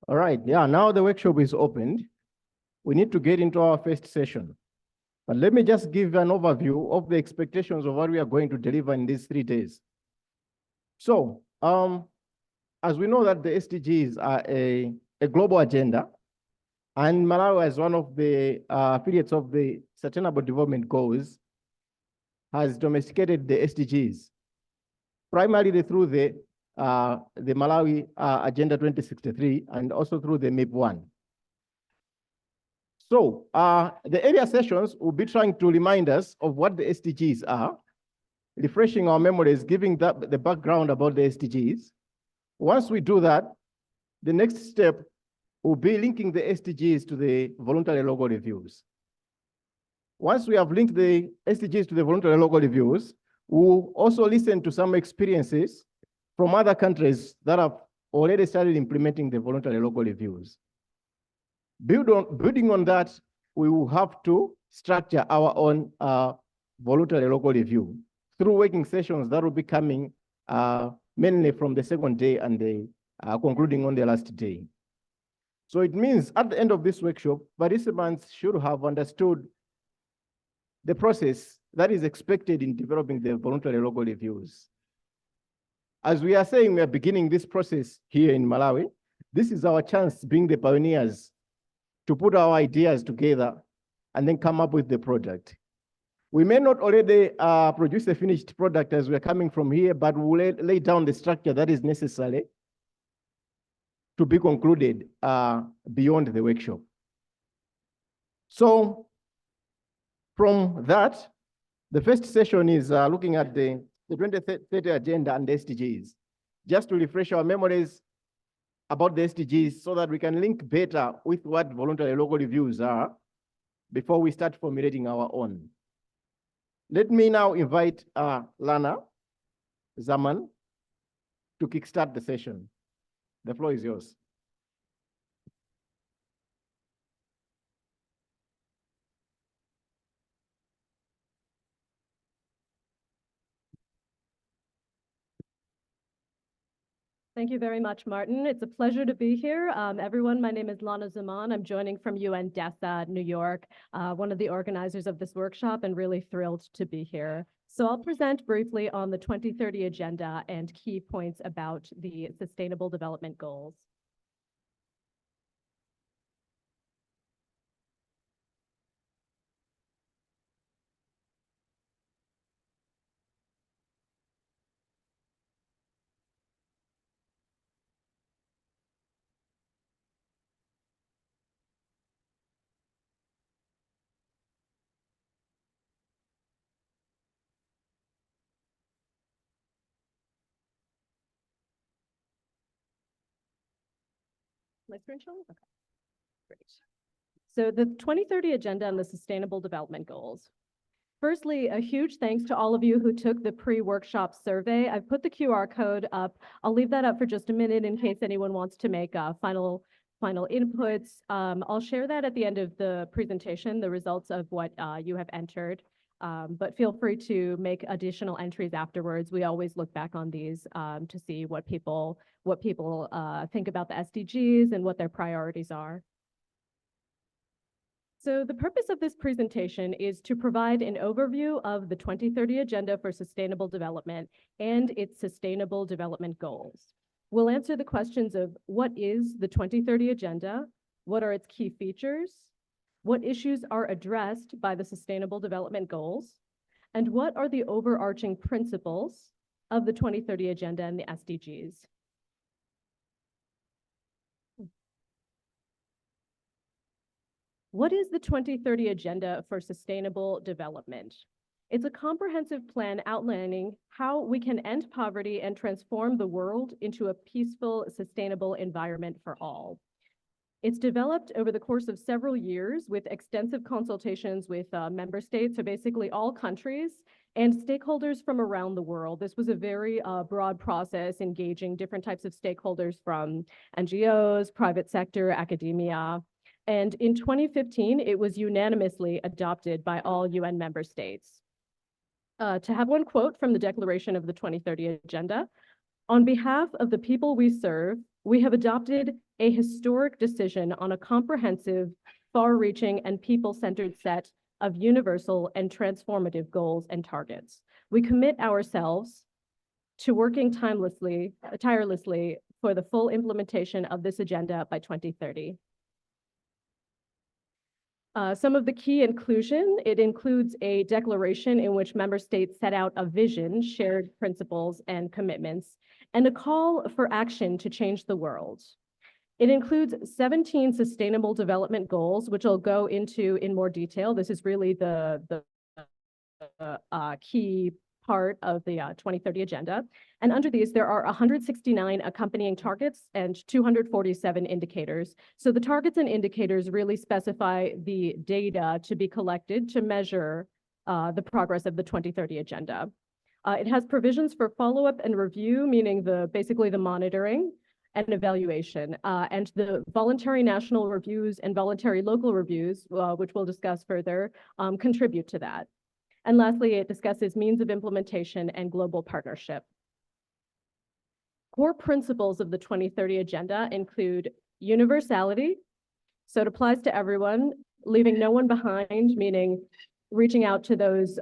All right, yeah, now the workshop is opened. We need to get into our first session. But let me just give an overview of the expectations of what we are going to deliver in these 3 days. So, as we know that the SDGs are a global agenda, and Malawi as one of the affiliates of the Sustainable Development Goals has domesticated the SDGs, primarily through the Malawi Agenda 2063 and also through the MIP1. So the area sessions will be trying to remind us of what the SDGs are, refreshing our memories, giving the background about the SDGs. Once we do that, the next step will be linking the SDGs to the voluntary local reviews. Once we have linked the SDGs to the voluntary local reviews, we'll also listen to some experiences from other countries that have already started implementing the voluntary local reviews. Building on that, we will have to structure our own voluntary local review through working sessions that will be coming mainly from the second day and concluding on the last day. So it means at the end of this workshop, participants should have understood the process that is expected in developing the voluntary local reviews. As we are saying, we are beginning this process here in Malawi. This is our chance, being the pioneers, to put our ideas together and then come up with the project. We may not already produce a finished product as we're coming from here, but we'll lay down the structure that is necessary to be concluded beyond the workshop. So from that, the first session is looking at the 2030 agenda and the SDGs, just to refresh our memories about the SDGs so that we can link better with what voluntary local reviews are before we start formulating our own. Let me now invite Lana Zaman to kickstart the session. The floor is yours. Thank you very much, Martin. It's a pleasure to be here. Everyone, my name is Lana Zaman. I'm joining from UNDESA, New York, one of the organizers of this workshop, and really thrilled to be here. So I'll present briefly on the 2030 agenda and key points about the Sustainable Development Goals. My screen showing? Okay, great. So the 2030 agenda and the Sustainable Development Goals. Firstly, a huge thanks to all of you who took the pre-workshop survey. I've put the QR code up. I'll leave that up for just a minute in case anyone wants to make final inputs. I'll share that at the end of the presentation, the results of what you have entered. But feel free to make additional entries afterwards. We always look back on these to see what people think about the SDGs and what their priorities are. So the purpose of this presentation is to provide an overview of the 2030 Agenda for Sustainable Development and its Sustainable Development Goals. We'll answer the questions of what is the 2030 Agenda, what are its key features, what issues are addressed by the Sustainable Development Goals, and what are the overarching principles of the 2030 Agenda and the SDGs. What is the 2030 Agenda for Sustainable Development? It's a comprehensive plan outlining how we can end poverty and transform the world into a peaceful, sustainable environment for all. It's developed over the course of several years with extensive consultations with member states, so basically all countries, and stakeholders from around the world. This was a very broad process engaging different types of stakeholders from NGOs, private sector, academia. And in 2015, it was unanimously adopted by all UN member states. To have one quote from the declaration of the 2030 Agenda, on behalf of the people we serve, we have adopted a historic decision on a comprehensive, far-reaching, and people-centered set of universal and transformative goals and targets. We commit ourselves to working tirelessly for the full implementation of this agenda by 2030. Some of the key inclusion, it includes a declaration in which member states set out a vision, shared principles and commitments, and a call for action to change the world. It includes 17 sustainable development goals, which I'll go into in more detail. This is really the key part of the 2030 Agenda. And under these, there are 169 accompanying targets and 247 indicators. So the targets and indicators really specify the data to be collected to measure the progress of the 2030 Agenda. It has provisions for follow-up and review, meaning basically the monitoring and evaluation, and the voluntary national reviews and voluntary local reviews, which we'll discuss further, contribute to that. And lastly, it discusses means of implementation and global partnership. Core principles of the 2030 Agenda include universality, so it applies to everyone, leaving no one behind, meaning reaching out to those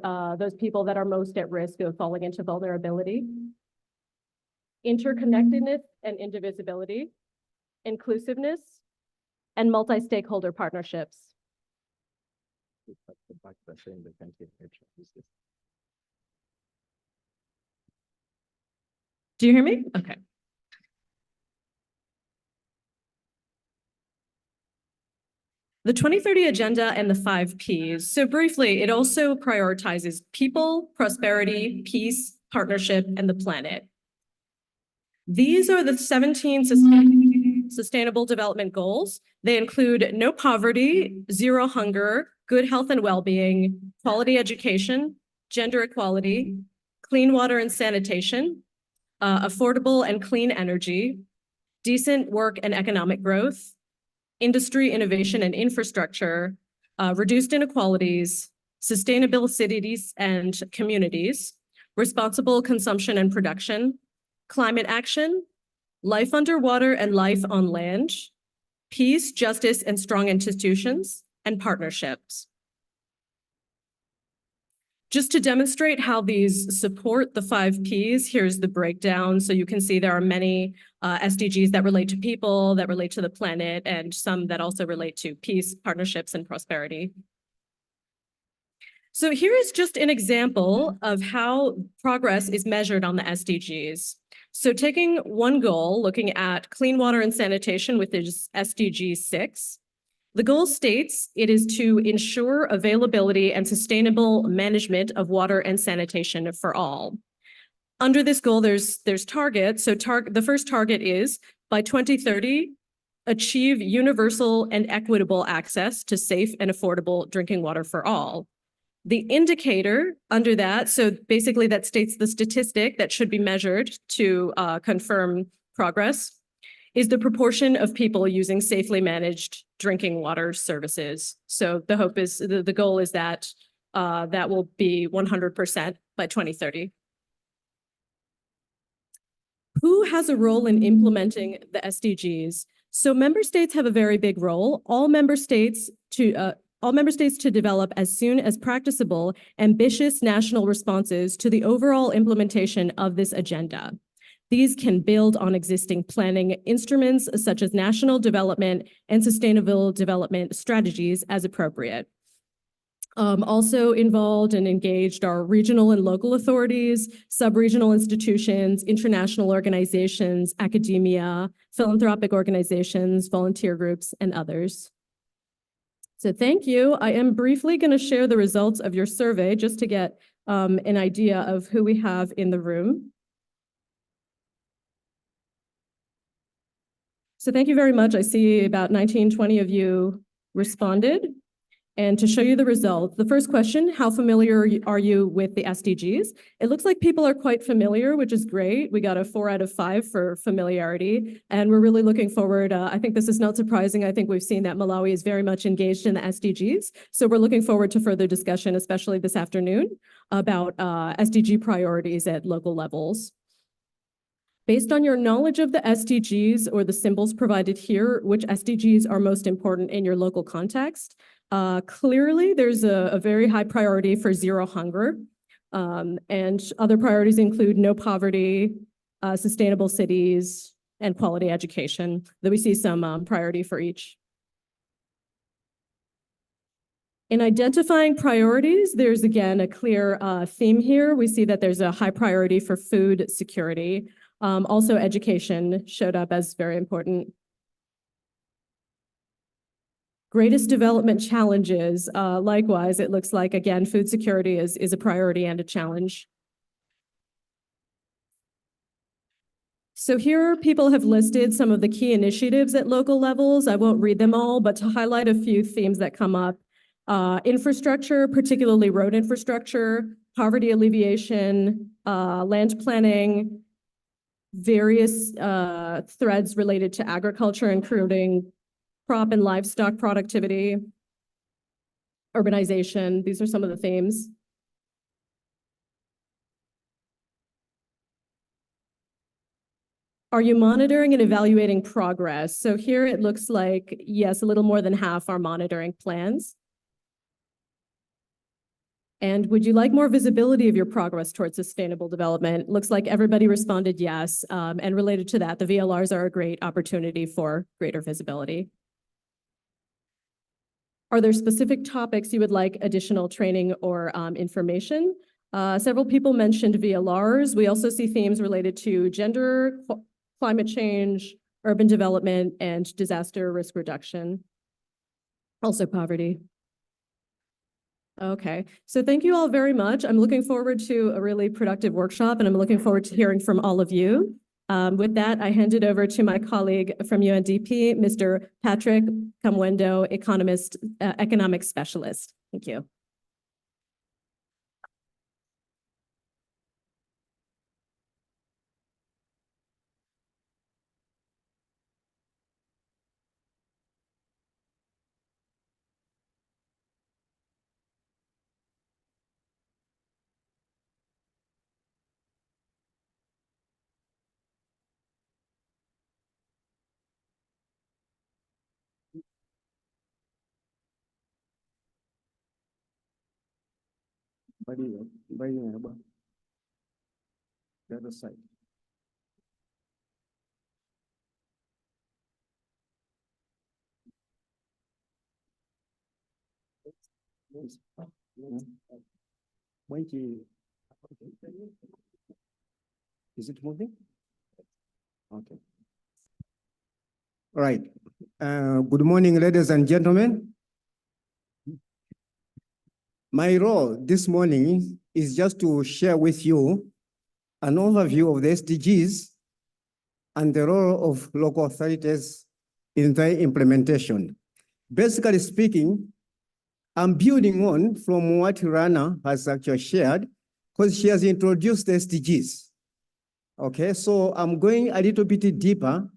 people that are most at risk of falling into vulnerability. Interconnectedness and indivisibility, inclusiveness, and multi-stakeholder partnerships. Do you hear me? Okay. The 2030 agenda and the 5 Ps. So briefly, it also prioritizes people, prosperity, peace, partnership, and the planet. These are the 17 sustainable development goals. They include no poverty, zero hunger, good health and well-being, quality education, gender equality, clean water and sanitation, affordable and clean energy, decent work and economic growth, industry, innovation, and infrastructure, reduced inequalities, sustainable cities and communities, responsible consumption and production, climate action, life underwater and life on land, peace, justice, and strong institutions, and partnerships. Just to demonstrate how these support the 5 Ps, here's the breakdown. So you can see there are many SDGs that relate to people, that relate to the planet, and some that also relate to peace, partnerships, and prosperity. So here is just an example of how progress is measured on the SDGs. So taking one goal, looking at clean water and sanitation, which is SDG 6, the goal states it is to ensure availability and sustainable management of water and sanitation for all. Under this goal, there's targets. So the first target is by 2030, achieve universal and equitable access to safe and affordable drinking water for all. The indicator under that, so basically that states the statistic that should be measured to confirm progress, is the proportion of people using safely managed drinking water services. So the hope is, the goal is that that will be 100% by 2030. Who has a role in implementing the SDGs? So member states have a very big role. All member states to develop as soon as practicable, ambitious national responses to the overall implementation of this agenda. These can build on existing planning instruments such as national development and sustainable development strategies as appropriate. Also involved and engaged are regional and local authorities, sub-regional institutions, international organizations, academia, philanthropic organizations, volunteer groups, and others. So thank you. I am briefly going to share the results of your survey just to get an idea of who we have in the room. So thank you very much. I see about 19, 20 of you responded. And to show you the results, the first question, how familiar are you with the SDGs? It looks like people are quite familiar, which is great. We got a 4 out of 5 for familiarity, and we're really looking forward. I think this is not surprising. I think we've seen that Malawi is very much engaged in the SDGs. So we're looking forward to further discussion, especially this afternoon, about SDG priorities at local levels. Based on your knowledge of the SDGs or the symbols provided here, which SDGs are most important in your local context? Clearly, there's a very high priority for zero hunger, and other priorities include no poverty, sustainable cities, and quality education, though we see some priority for each. In identifying priorities, there's again a clear theme here. We see that there's a high priority for food security. Also, education showed up as very important. Greatest development challenges, likewise, it looks like, again, food security is a priority and a challenge. So here, people have listed some of the key initiatives at local levels. I won't read them all, but to highlight a few themes that come up. Infrastructure, particularly road infrastructure, poverty alleviation, land planning, various threads related to agriculture, including crop and livestock productivity, urbanization. These are some of the themes. Are you monitoring and evaluating progress? So here it looks like, yes, a little more than half are monitoring plans. And would you like more visibility of your progress towards sustainable development? Looks like everybody responded yes. And related to that, the VLRs are a great opportunity for greater visibility. Are there specific topics you would like additional training or information? Several people mentioned VLRs. We also see themes related to gender, climate change, urban development, and disaster risk reduction. Also poverty. Okay, so thank you all very much. I'm looking forward to a really productive workshop, and I'm looking forward to hearing from all of you. With that, I hand it over to my colleague from UNDP, Mr. Patrick Kamwendo, economist, economic specialist. Thank you. The other side. Is it moving? Okay. All right. Good morning, ladies and gentlemen. My role this morning is just to share with you an overview of the SDGs and the role of local authorities in their implementation. Basically speaking, I'm building on from what Rana has actually shared, because she has introduced the SDGs. Okay, so I'm going a little bit deeper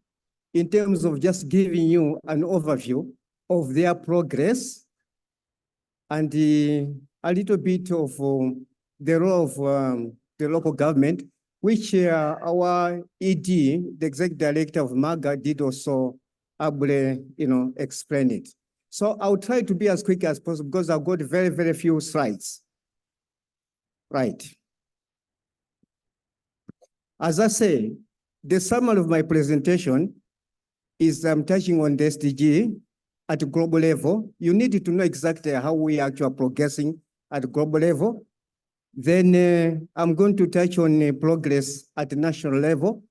in terms of just giving you an overview of their progress and a little bit of the role of the local government, which our ED, the executive director of MAGA, did also ably, explain it. So I'll try to be as quick as possible because I've got very, very few slides. Right. As I say, the summary of my presentation is I'm touching on the SDG at a global level. You need to know exactly how we are actually progressing at a global level. Then I'm going to touch on progress at the national level,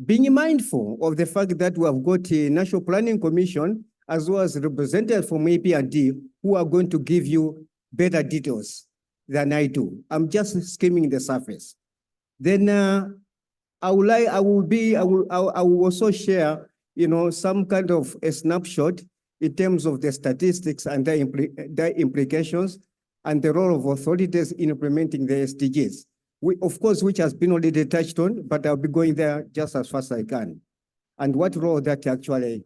being mindful of the fact that we have got a National Planning Commission as well as representatives from AP&D who are going to give you better details than I do. I'm just skimming the surface. Then I will also share, some kind of a snapshot in terms of the statistics and their implications and the role of authorities in implementing the SDGs. Of course, which has been already touched on, but I'll be going there just as fast as I can. And what role that actually,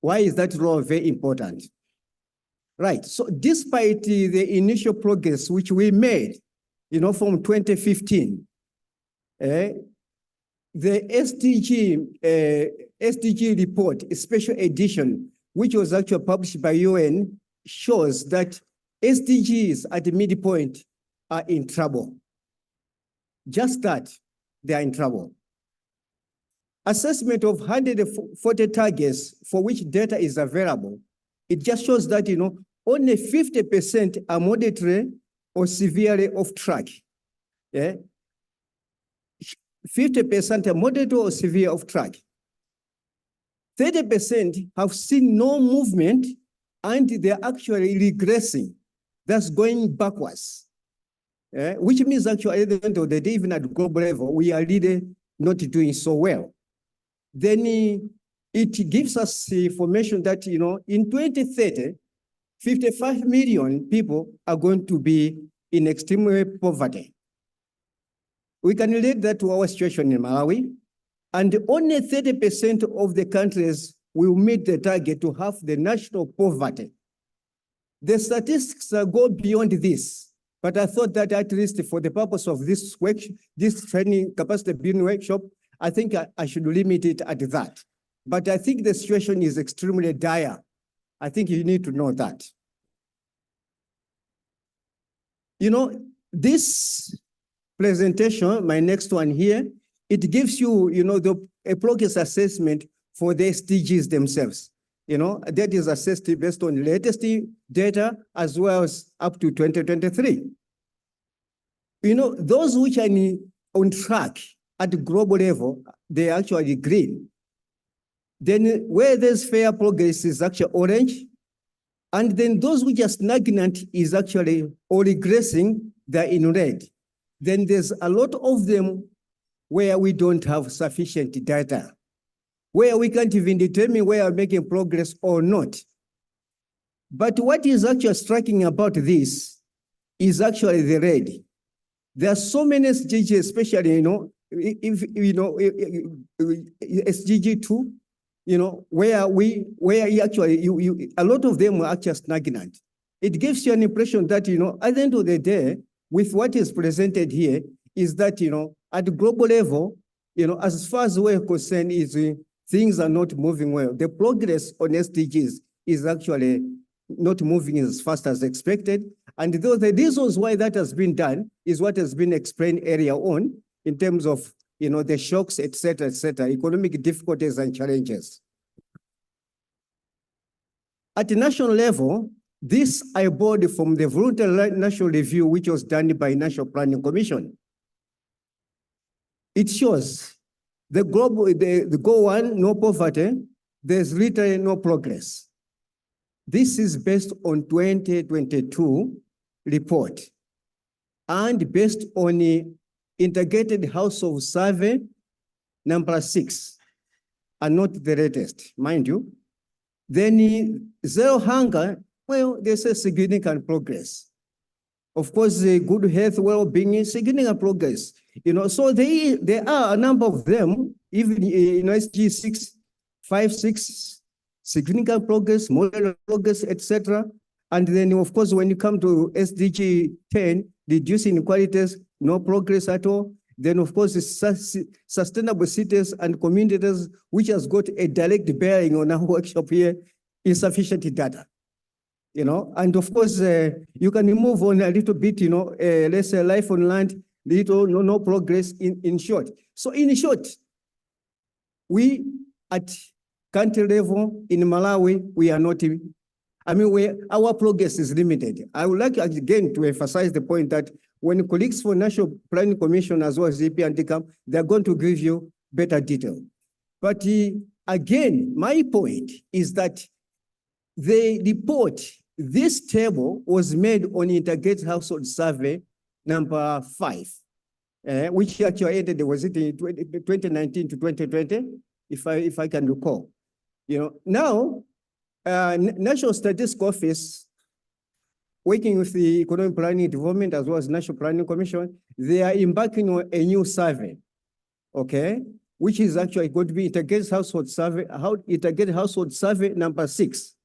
why is that role very important? Right, so despite the initial progress which we made, from 2015, the SDG report, a special edition, which was actually published by UN, shows that SDGs at the midpoint are in trouble. Just that, they are in trouble. Assessment of 140 targets for which data is available, it just shows that, only 50% are moderately or severely off track. Yeah? 50% are moderate or severe off track. 30% have seen no movement and they're actually regressing. That's going backwards. Which means actually at the end of the day, even at global level, we are really not doing so well. Then it gives us information that, in 2030, 55 million people are going to be in extreme poverty. We can relate that to our situation in Malawi, and only 30% of the countries will meet the target to have the national poverty. The statistics go beyond this, but I thought that at least for the purpose of this training capacity building workshop, I think I should limit it at that. But I think the situation is extremely dire. I think you need to know that. This presentation, my next one here, it gives you, a progress assessment for the SDGs themselves. That is assessed based on latest data as well as up to 2023. Those which are on track at the global level, they are actually green. Then where there's fair progress is actually orange. And then those which are stagnant is actually or regressing, they're in red. Then there's a lot of them where we don't have sufficient data, where we can't even determine where we're making progress or not. But what is actually striking about this is actually the red. There are so many SDGs, especially, SDG 2, where a lot of them are actually stagnant. It gives you an impression that, at the end of the day, with what is presented here, is that, at the global level, as far as we're concerned, things are not moving well. The progress on SDGs is actually not moving as fast as expected. And the reasons why that has been done is what has been explained earlier on in terms of, the shocks, et cetera, economic difficulties and challenges. At the national level, this I borrowed from the Voluntary National Review, which was done by National Planning Commission. It shows the goal 1, no poverty, there's literally no progress. This is based on 2022 report and based on the Integrated Household Survey number 6, and not the latest, mind you. Then zero hunger, well, there's a significant progress. Of course, the good health, well-being is significant progress. So there are a number of them, even in SDG 6, 5, 6, significant progress, moderate progress, etc. And then, of course, when you come to SDG 10, reducing inequalities, no progress at all. Then, of course, sustainable cities and communities, which has got a direct bearing on our workshop here, insufficient data. And of course, you can move on a little bit, let's say life on land, no progress in short. So in short, we at country level in Malawi, we are not, our progress is limited. I would like again to emphasize the point that when colleagues for National Planning Commission as well as EP and DCAM, they're going to give you better detail. But again, my point is that the report, this table was made on Integrated Household Survey number 5, which actually ended, was it in 2019 to 2020, if I can recall. Now, National Statistics Office, working with the Economic Planning Development as well as National Planning Commission, they are embarking on a new survey, okay, which is actually going to be Integrated Household Survey number 6.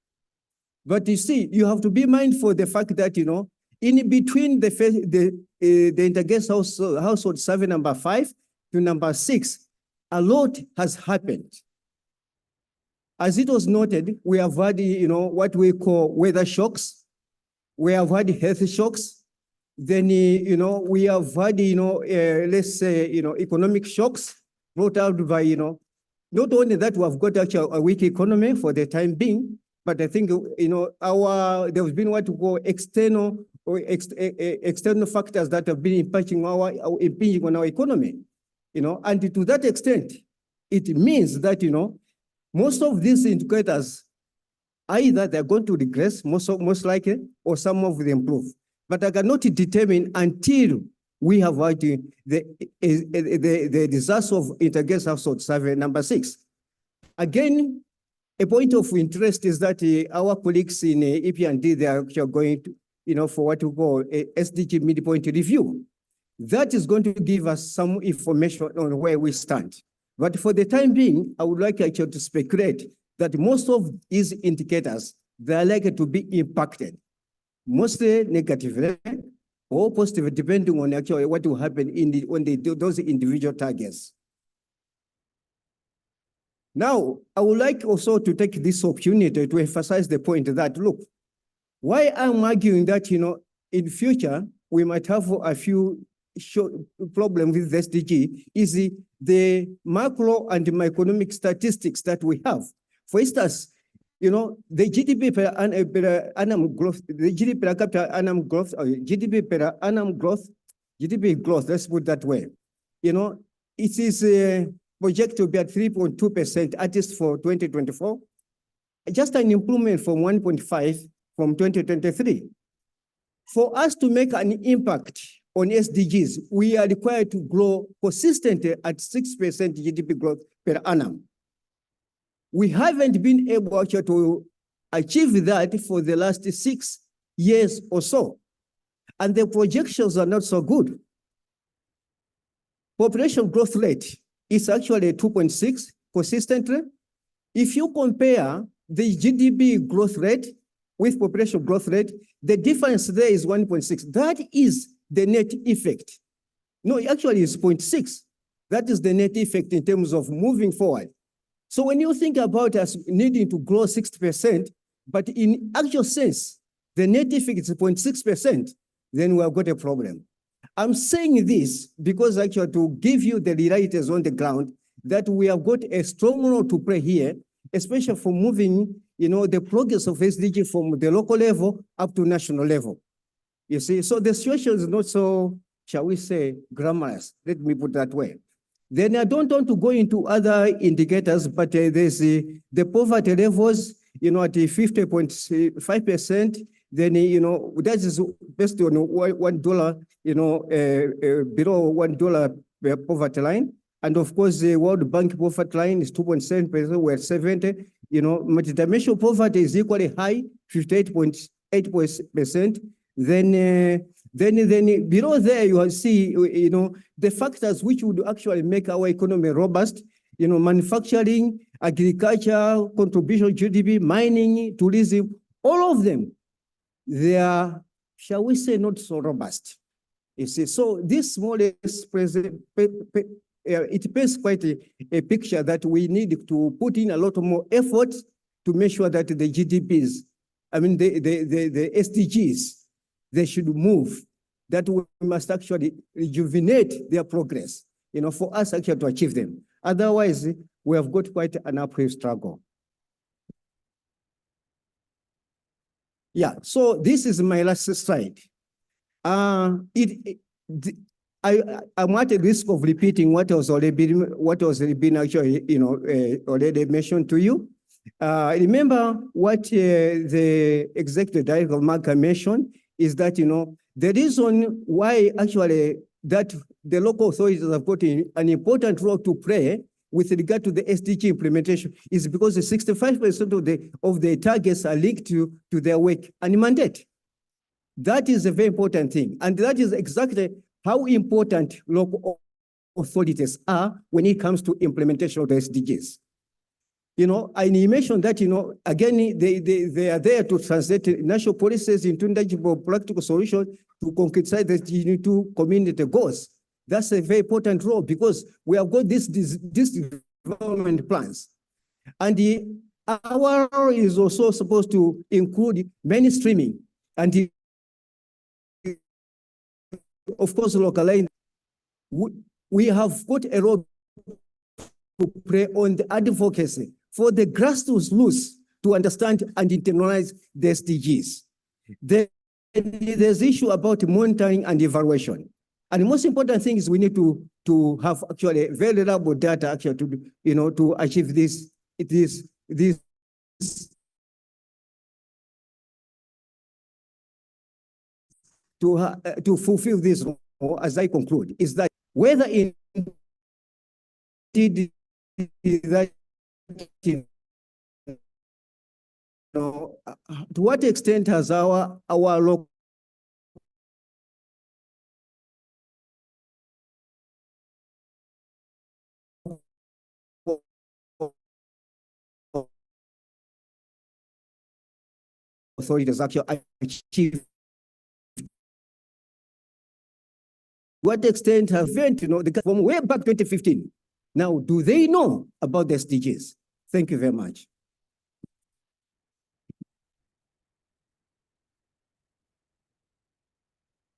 But you see, you have to be mindful of the fact that, in between the Integrated Household Survey number 5 to number 6, a lot has happened. As it was noted, we have had, what we call weather shocks. We have had health shocks. Then, we have had, let's say, economic shocks brought out by, not only that we have got actually a weak economy for the time being, but I think, there's been what we call external factors that have been impinging on our economy, and to that extent, it means that, most of these indicators, either they're going to regress, most likely, or some of them improve. But I cannot determine until we have had the disaster of Integrated Household Survey number 6. Again, a point of interest is that our colleagues in EP&D, they are actually going to, for what we call a SDG midpoint review. That is going to give us some information on where we stand. But for the time being, I would like actually to speculate that most of these indicators, they are likely to be impacted, mostly negatively or positive, depending on actually what will happen when they do those individual targets. Now, I would like also to take this opportunity to emphasize the point that, look, why I'm arguing that, in future, we might have a few problems with the SDG is the macro and microeconomic statistics that we have. For instance, you know, the GDP per annum growth, the GDP per capita annum growth, or GDP per annum growth, GDP growth, let's put it that way. You know, it is projected to be at 3.2%, at least for 2024. Just an improvement from 1.5 from 2023. For us to make an impact on SDGs, we are required to grow consistently at 6% GDP growth per annum. We haven't been able actually to achieve that for the last 6 years or so. And the projections are not so good. Population growth rate is actually 2.6 consistently. If you compare the GDP growth rate with population growth rate, the difference there is 1.6. That is the net effect. No, actually it's 0.6. That is the net effect in terms of moving forward. So when you think about us needing to grow 60%, but in actual sense, the net effect is 0.6%, then we have got a problem. I'm saying this because actually to give you the realities on the ground that we have got a strong role to play here, especially for moving, you know, the progress of SDG from the local level up to national level. You see, so the situation is not so, shall we say, glamorous. Let me put it that way. Then I don't want to go into other indicators, but there's the poverty levels, you know, at 50.5%. Then, you know, that is based on $1, you know, below $1 per poverty line. And of course, the World Bank poverty line is 2.7%, we're 70. You know, multidimensional poverty is equally high, 58.8%. Then below there, you will see, you know, the factors which would actually make our economy robust, you know, manufacturing, agriculture, contribution, GDP, mining, tourism, all of them, they are, shall we say, not so robust. You see, so this more or less it paints quite a picture that we need to put in a lot more effort to make sure that the GDPs, I mean, the SDGs, they should move, that we must actually rejuvenate their progress, you know, for us actually to achieve them. Otherwise, we have got quite an uphill struggle. Yeah, so this is my last slide. I'm at a risk of repeating what was already been actually, you know, already mentioned to you. Remember what the executive director of Mark mentioned is that, you know, the reason why actually that the local authorities have got an important role to play with regard to the SDG implementation is because the 65% of the targets are linked to their work and mandate. That is a very important thing. And that is exactly how important local authorities are when it comes to implementation of the SDGs. You know, I mentioned that, you know, again, they are there to translate national policies into tangible practical solutions to concretize the G2 community goals. That's a very important role because we have got these development plans. And our role is also supposed to include mainstreaming and of course, localizing. We have got a role to play on the advocacy for the grassroots to understand and internalize the SDGs. There's issue about monitoring and evaluation. And the most important thing is we need to have actually very reliable data actually to, you know, to achieve this to fulfill this, as I conclude, is that whether indeed that, you know, to what extent has our local authorities actually achieved? What extent have, you know, from way back 2015? Now, do they know about the SDGs? Thank you very much.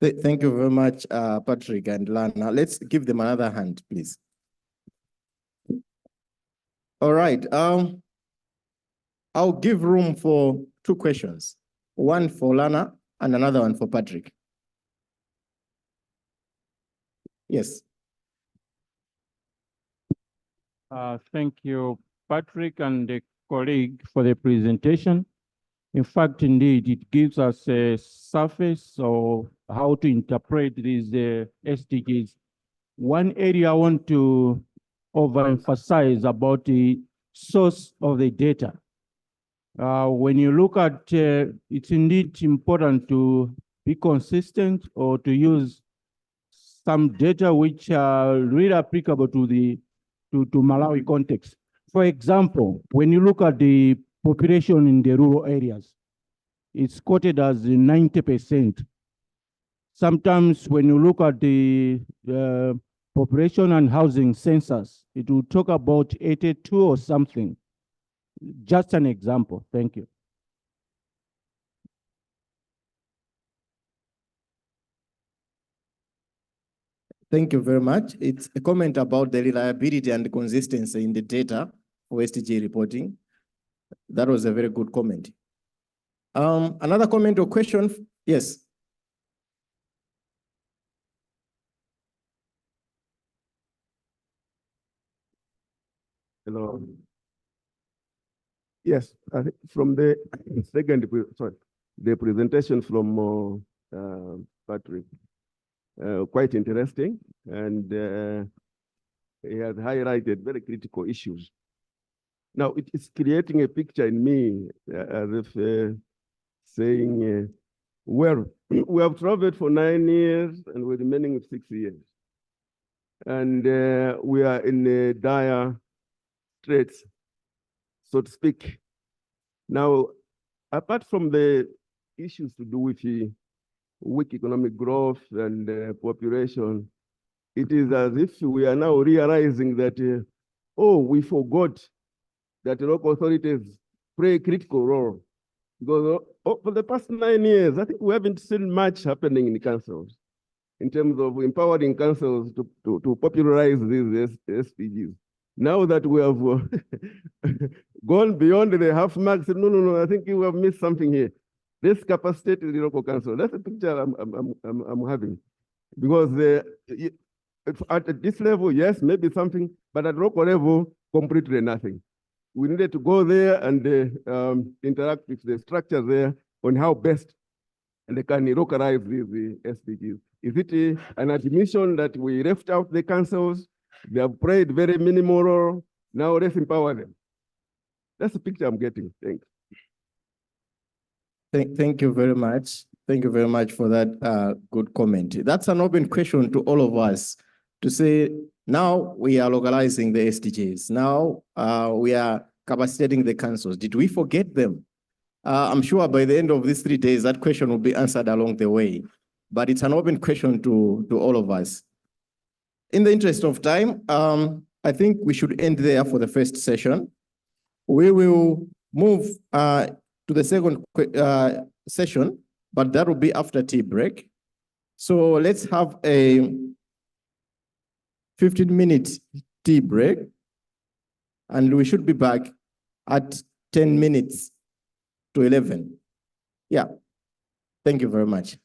Thank you very much, Patrick and Lana. Let's give them another hand, please. All right. I'll give room for two questions, one for Lana and another one for Patrick. Yes. Thank you, Patrick and the colleague for the presentation. In fact, indeed, it gives us a surface of how to interpret these SDGs. One area I want to overemphasize about the source of the data. When you look at, it's indeed important to be consistent or to use some data which are really applicable to the to Malawi context. For example, when you look at the population in the rural areas, it's quoted as 90%. Sometimes when you look at the population and housing census, it will talk about 82 or something. Just an example. Thank you. Thank you very much. It's a comment about the reliability and consistency in the data for SDG reporting. That was a very good comment. Another comment or question? Yes. Hello. Yes, I think from the the presentation from Patrick, quite interesting, and he has highlighted very critical issues. Now, it is creating a picture in me as if saying, well, we have traveled for 9 years and we're remaining with 6 years. And we are in dire straits, so to speak. Now, apart from the issues to do with the weak economic growth and population, it is as if we are now realizing that, oh, we forgot that local authorities play a critical role. Because for the past 9 years, I think we haven't seen much happening in the councils in terms of empowering councils to popularize these SDGs. Now that we have gone beyond the half marks, no, I think we have missed something here. This capacity in the local council, that's the picture I'm having. Because at this level, yes, maybe something, but at local level, completely nothing. We needed to go there and interact with the structure there on how best they can localize the SDGs. Is it an admission that we left out the councils? They have played very minimal role. Now let's empower them. That's the picture I'm getting. Thanks. Thank you very much. Thank you very much for that good comment. That's an open question to all of us to say, now we are localizing the SDGs. Now we are capacitating the councils. Did we forget them? I'm sure by the end of these 3 days, that question will be answered along the way. But it's an open question to all of us. In the interest of time, I think we should end there for the first session. We will move to the second session, but that will be after tea break. So let's have a 15-minute tea break, and we should be back at 10 minutes to 11. Yeah, thank you very much.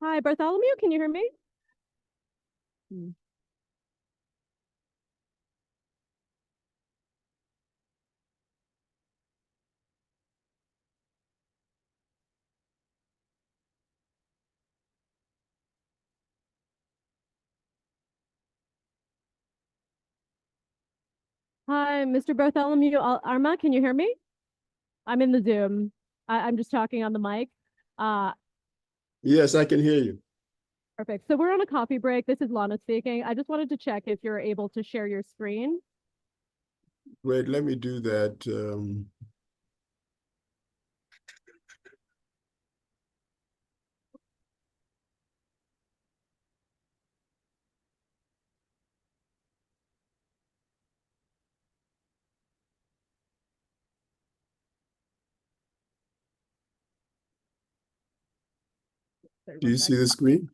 Hi, Bartholomew, can you hear me? Hi, Mr. Bartholomew Arma, can you hear me? I'm in the Zoom. I'm just talking on the mic. Yes, I can hear you. Perfect. So we're on a coffee break. This is Lana speaking. I just wanted to check if you're able to share your screen. Wait, let me do that. Do you see the screen?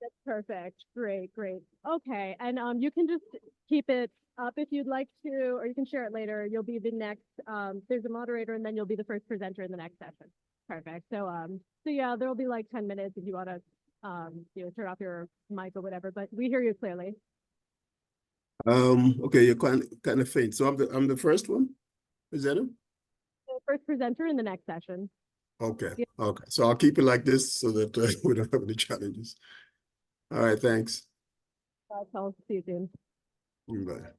That's perfect. Great, great. Okay, and you can just keep it up if you'd like to, or you can share it later. You'll be the next. There's a moderator, and then you'll be the first presenter in the next session. Perfect. So yeah, there'll be like 10 minutes if you want to, turn off your mic or whatever. But we hear you clearly. Okay, you're kind of faint. So I'm the first one. Is that it? The first presenter in the next session. Okay. Yeah. Okay. So I'll keep it like this so that we don't have any challenges. All right. Thanks. I'll see you soon. Bye.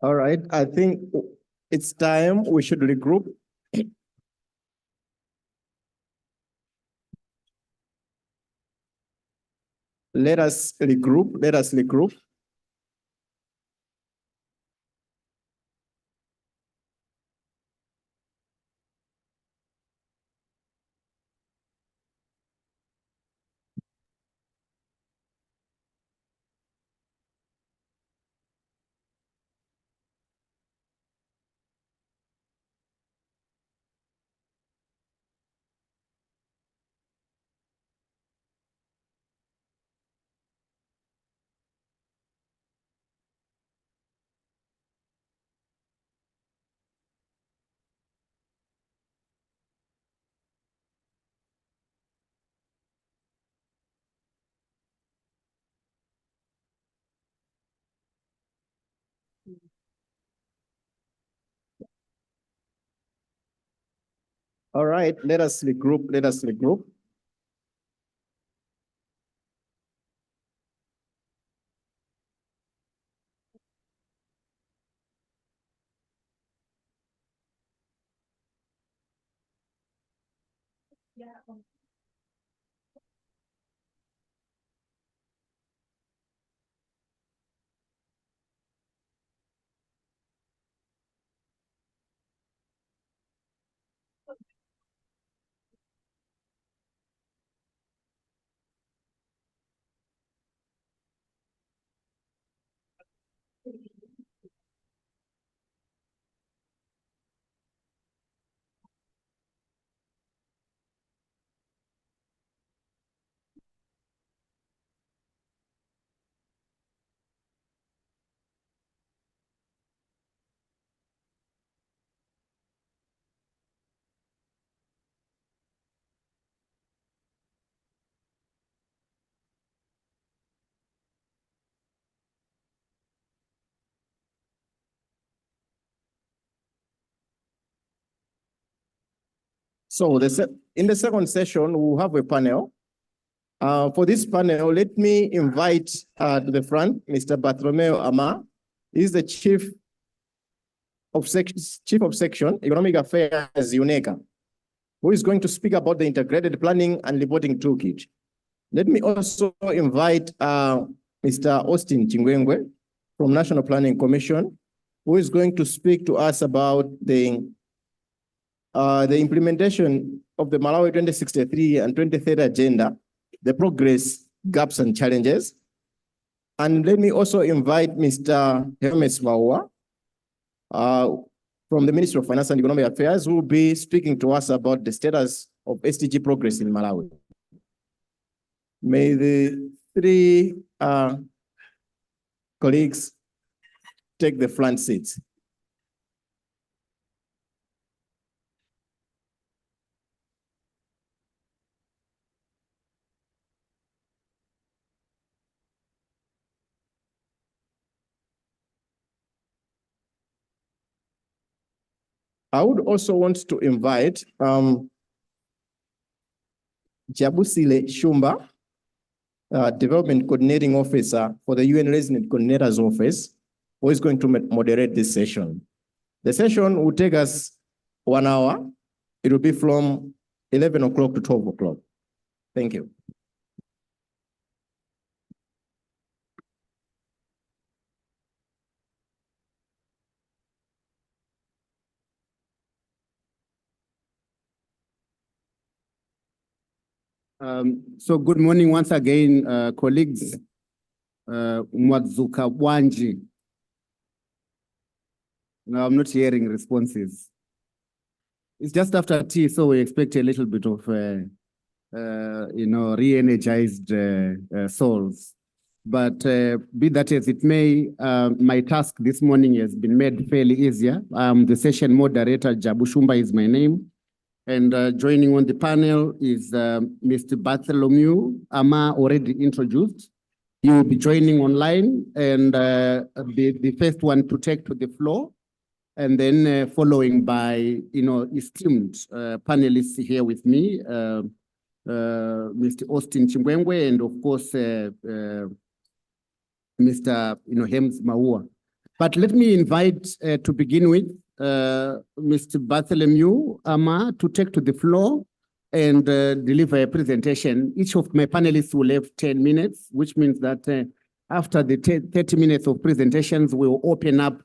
All right, I think it's time we should regroup. Let us regroup. All right, let us regroup. So in the second session, we'll have a panel. For this panel, let me invite to the front, Mr. Bartholomew Amar. He's the Chief of Section, Economic Affairs, UNECA, who is going to speak about the Integrated Planning and Reporting Toolkit. Let me also invite Mr. Austin Chingwengwe from National Planning Commission, who is going to speak to us about the implementation of the Malawi 2063 and 2030 agenda, the progress, gaps, and challenges. And let me also invite Mr. Hermes Maua from the Ministry of Finance and Economic Affairs, who will be speaking to us about the status of SDG progress in Malawi. May the three colleagues take the front seats. I would also want to invite Jabusile Shumba, Development Coordinating Officer for the UN Resident Coordinator's Office, who is going to moderate this session. The session will take us 1 hour. It will be from 11 o'clock to 12 o'clock. Thank you. So good morning once again, colleagues. Mwadzuka Bwanji. No, I'm not hearing responses. It's just after tea, so we expect a little bit of, re-energized souls. But be that as it may, my task this morning has been made fairly easier. The session moderator, Jabu Shumba is my name. And joining on the panel is Mr. Bartholomew Amar, already introduced. He will be joining online and the first one to take to the floor, and then following by, esteemed panelists here with me, Mr. Austin Chingwengwe, and of course, Mr. Hermes Maua. But let me invite to begin with Mr. Bartholomew Ama to take to the floor and deliver a presentation. Each of my panelists will have 10 minutes, which means that after the 30 minutes of presentations, we'll open up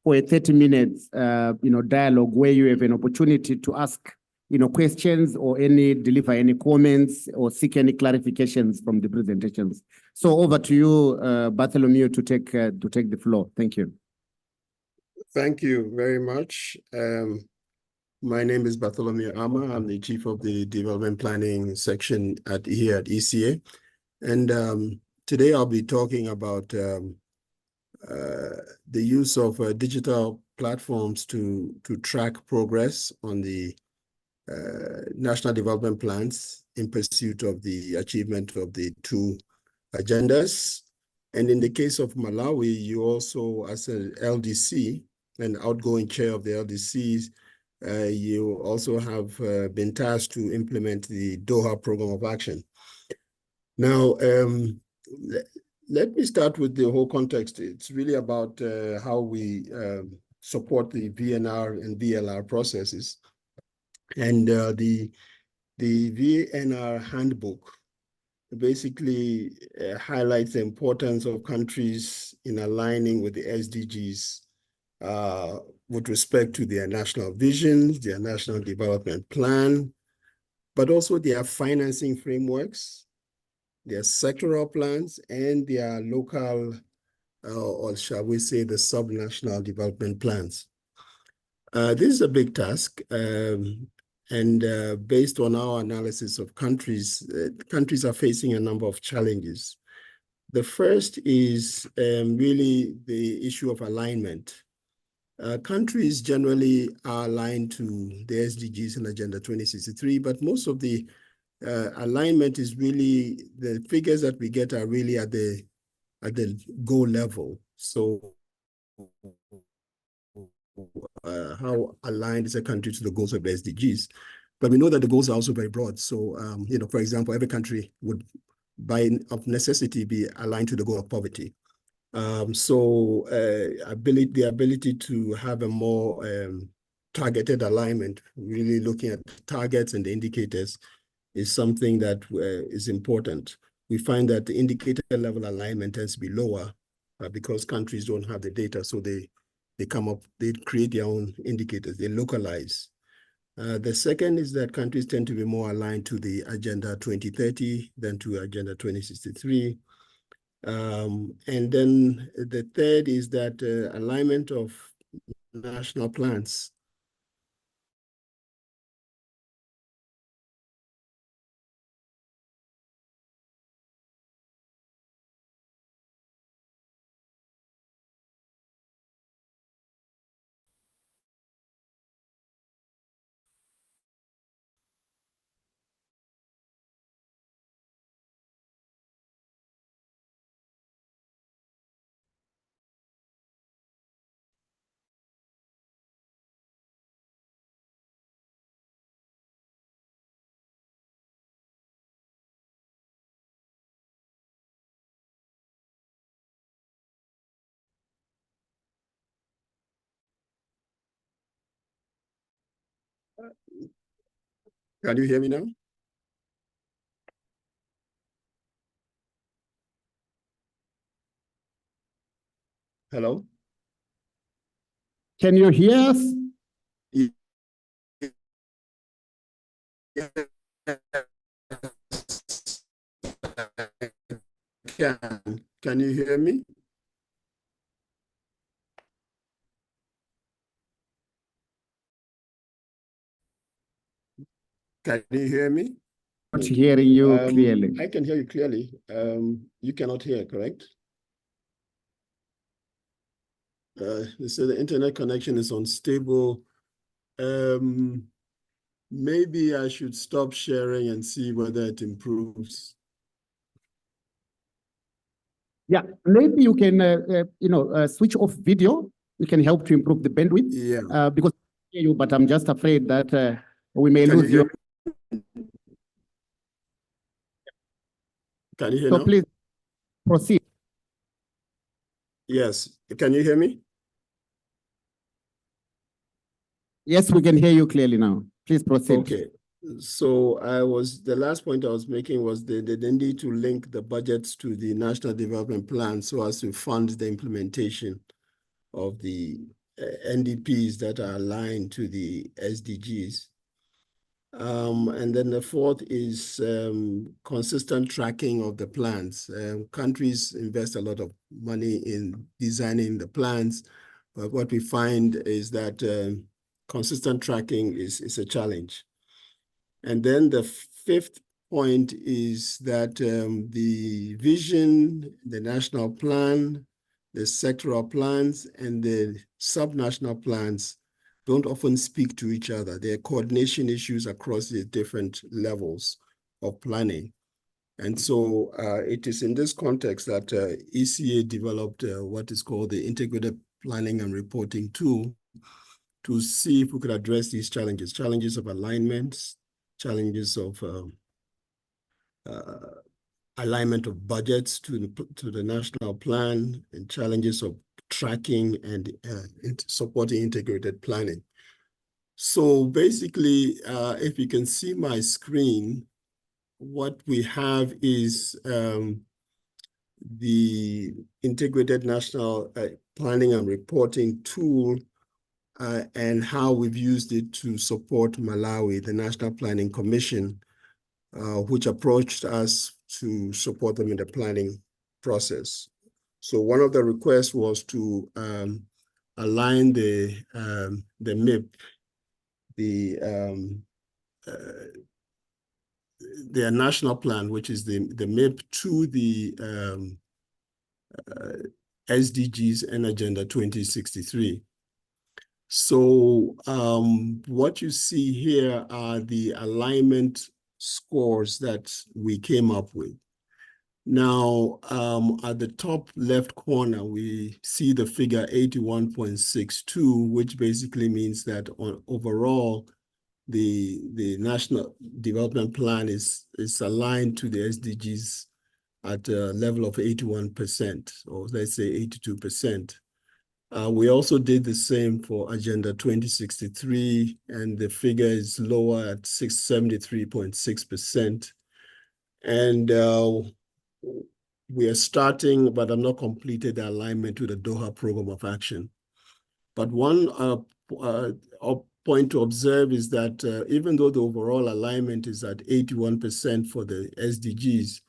for a 30 minutes dialogue where you have an opportunity to ask questions or deliver any comments or seek any clarifications from the presentations. So over to you, Bartholomew, to take the floor. Thank you. Thank you very much. My name is Bartholomew Ama. I'm the chief of the development planning section here at ECA. And today I'll be talking about the use of digital platforms to track progress on the national development plans in pursuit of the achievement of the 2 agendas. And in the case of Malawi, you also, as an LDC, an outgoing chair of the LDCs, you also have been tasked to implement the Doha Program of Action. Now, let me start with the whole context. It's really about how we support the VNR and VLR processes. And the VNR handbook basically highlights the importance of countries in aligning with the SDGs with respect to their national visions, their national development plan, but also their financing frameworks, their sectoral plans, and their local, or shall we say, the subnational development plans. This is a big task. And based on our analysis of countries, countries are facing a number of challenges. The first is really the issue of alignment. Countries generally are aligned to the SDGs and Agenda 2063, but most of the alignment is really, the figures that we get are really at the goal level. So how aligned is a country to the goals of the SDGs? But we know that the goals are also very broad. So, for example, every country would, of necessity, be aligned to the goal of poverty. The ability to have a more targeted alignment, really looking at targets and the indicators, is something that is important. We find that the indicator level alignment tends to be lower because countries don't have the data, so they create their own indicators, they localize. The second is that countries tend to be more aligned to the Agenda 2030 than to Agenda 2063. And then the third is that alignment of national plans. Can you hear me now? Hello? Can you hear us? Can you hear me? Can you hear me? Not hearing you clearly. I can hear you clearly. You cannot hear, correct? So the internet connection is unstable. Maybe I should stop sharing and see whether it improves. Yeah, maybe you can, switch off video. We can help to improve the bandwidth. Yeah. Because I hear you, but I'm just afraid that we may lose you. Can you hear So now? please proceed. Yes. Can you hear me? Yes, we can hear you clearly now. Please proceed. Okay. So the last point I was making was the need to link the budgets to the National Development Plan so as to fund the implementation of the NDPs that are aligned to the SDGs. And then the fourth is consistent tracking of the plans. Countries invest a lot of money in designing the plans, but what we find is that consistent tracking is a challenge. And then the fifth point is that the vision, the national plan, the sectoral plans, and the subnational plans don't often speak to each other. There are coordination issues across the different levels of planning. And so it is in this context that ECA developed what is called the Integrated Planning and Reporting Tool to see if we could address these challenges of alignments, challenges of alignment of budgets to the national plan, and challenges of tracking and supporting integrated planning. So basically, if you can see my screen, what we have is the Integrated National Planning and Reporting Tool and how we've used it to support Malawi, the National Planning Commission, which approached us to support them in the planning process. So one of the requests was to align the MIP, their national plan, which is the MIP, to the SDGs and Agenda 2063. So what you see here are the alignment scores that we came up with. Now, at the top left corner, we see the figure 81.62, which basically means that overall, the National Development Plan is aligned to the SDGs at a level of 81%, or let's say 82%. We also did the same for Agenda 2063, and the figure is lower at 73.6%. And we are starting, but have not completed the alignment to the Doha Program of Action. But one point to observe is that even though the overall alignment is at 81% for the SDGs,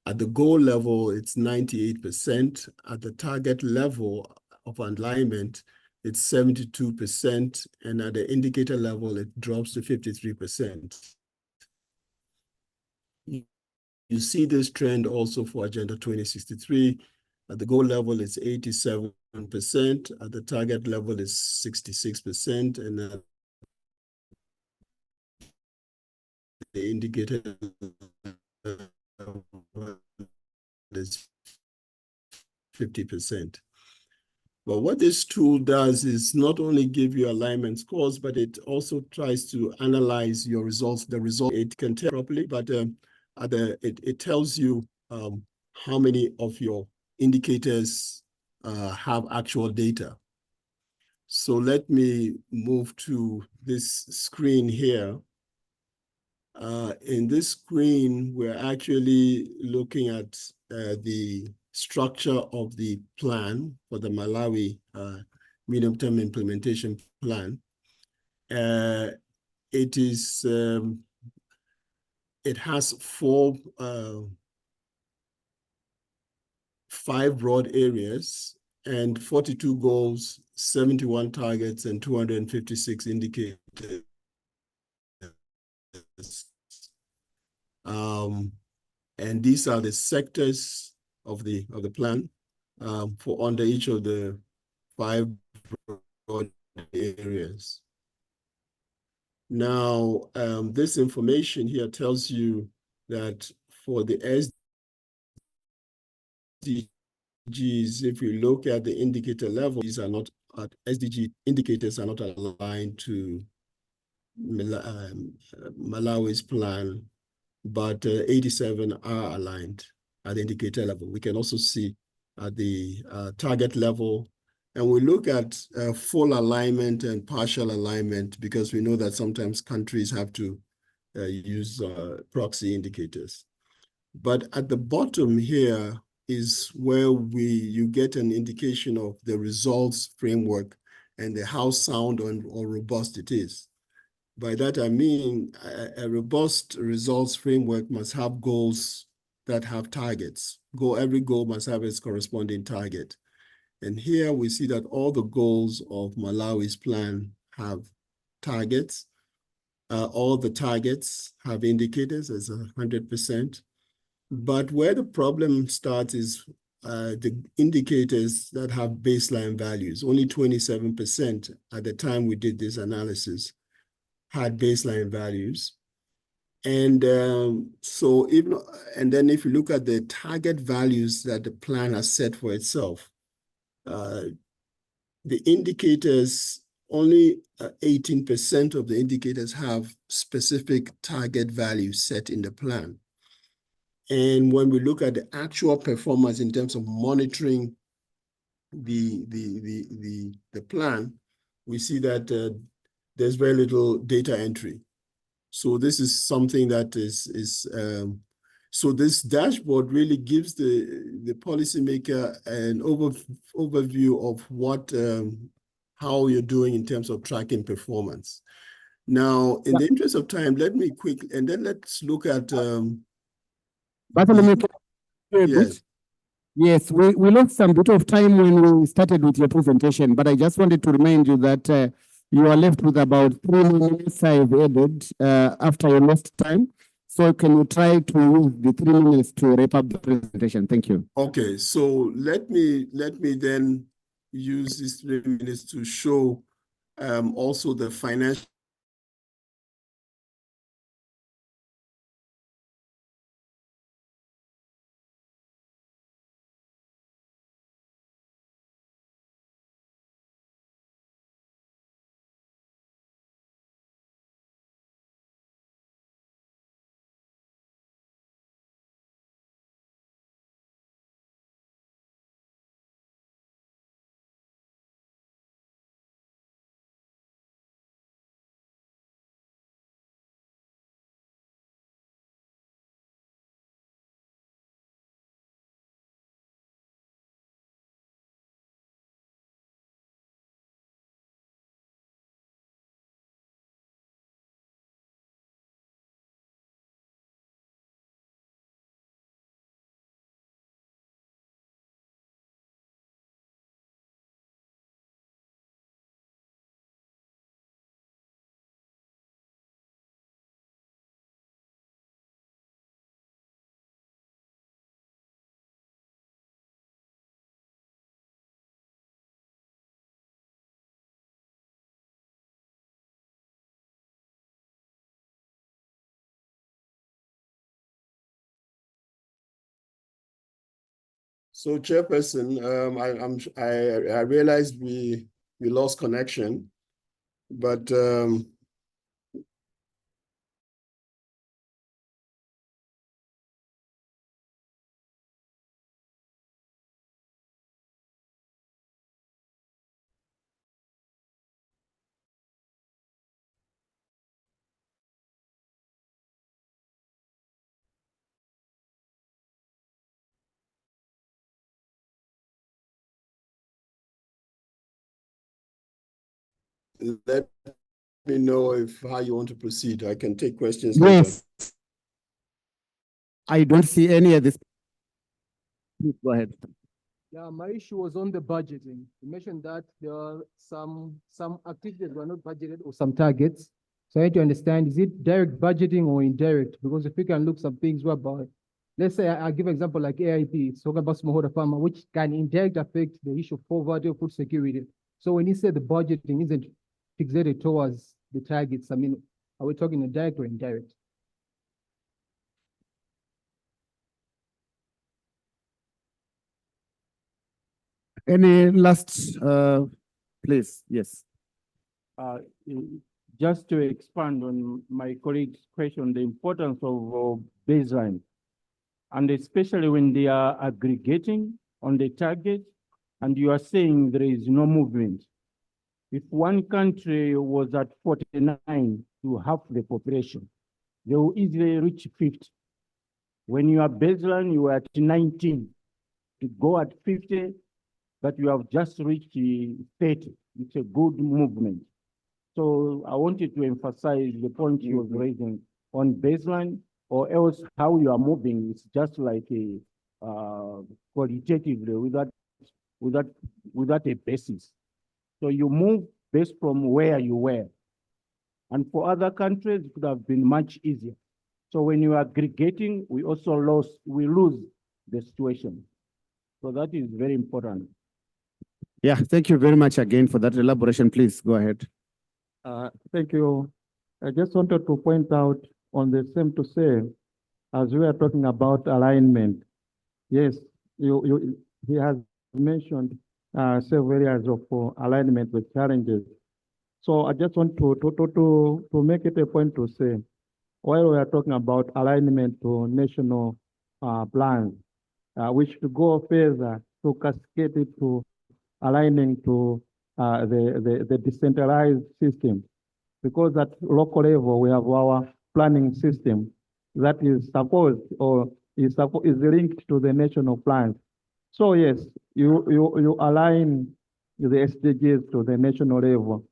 at the goal level, it's 98%. At the target level of alignment, it's 72%, and at the indicator level, it drops to 53%. You see this trend also for Agenda 2063. At the goal level, it's 87%. At the target level, is 66%, and the indicator is 50%. But what this tool does is not only give you alignment scores, but it also tries to analyze your results. The result it can tell properly, but it tells you how many of your indicators have actual data. So let me move to this screen here. In this screen, we're actually looking at the structure of the plan for the Malawi medium-term implementation plan. It has five broad areas and 42 goals, 71 targets, and 256 indicators. And these are the sectors of the plan for under each of the five broad areas. Now, this information here tells you that for the SDGs, if you look at the indicator level, these are not SDG indicators are not aligned to Malawi's plan, but 87 are aligned at the indicator level. We can also see at the target level And we look at full alignment and partial alignment because we know that sometimes countries have to use proxy indicators. But at the bottom here is where you get an indication of the results framework and how sound or robust it is. By that I mean a robust results framework must have goals that have targets. Every goal must have its corresponding target. And here we see that all the goals of Malawi's plan have targets. All the targets have indicators as 100%. But where the problem starts is the indicators that have baseline values. Only 27% at the time we did this analysis had baseline values. And then if you look at the target values that the plan has set for itself, the indicators, only 18% of the indicators have specific target values set in the plan. And when we look at the actual performance in terms of monitoring the plan, we see that there's very little data entry. So this is something that so this dashboard really gives the policymaker an overview of how you're doing in terms of tracking performance. Now, in the interest of time, let's look at yes. Yes, we lost some bit of time when we started with your presentation, but I just wanted to remind you that you are left with about 3 minutes I've added after your lost time. So can you try to use the 3 minutes to wrap up the presentation? Thank you. Okay, so let me then use these 3 minutes to show also the financial. So Chairperson, I realized we lost connection, but let me know how you want to proceed. I can take questions later. Yes. I don't see any of this. Please go ahead. Yeah, my issue was on the budgeting. You mentioned that there are some activities were not budgeted or some targets. So I need to understand, is it direct budgeting or indirect? Because if we can look some things about, let's say I give an example like AIP, it's talking about smallholder farmer, which can indirect affect the issue of poverty or food security. So when you say the budgeting isn't fixated towards the targets, I mean, are we talking indirect or indirect? Any last, please? Yes. Just to expand on my colleague's question, the importance of baseline, and especially when they are aggregating on the target, and you are saying there is no movement. If one country was at 49 to half the population, they will easily reach 50. When you are baseline, you are at 19. To go at 50, but you have just reached 30. It's a good movement. So I wanted to emphasize the point you was raising on baseline, or else how you are moving is just like a qualitatively without a basis. So you move based from where you were. And for other countries, it could have been much easier. So when you are aggregating, we lose the situation. So that is very important. Yeah, thank you very much again for that elaboration. Please go ahead. Thank you. I just wanted to point out on the same to say, as we are talking about alignment, yes, he has mentioned several areas of alignment with challenges. So I just want to make it a point to say, while we are talking about alignment to national plans, we should go further to cascade it to aligning to the decentralized system, because at local level we have our planning system that is supposed or is linked to the national plans. So yes, you align the SDGs to the national level,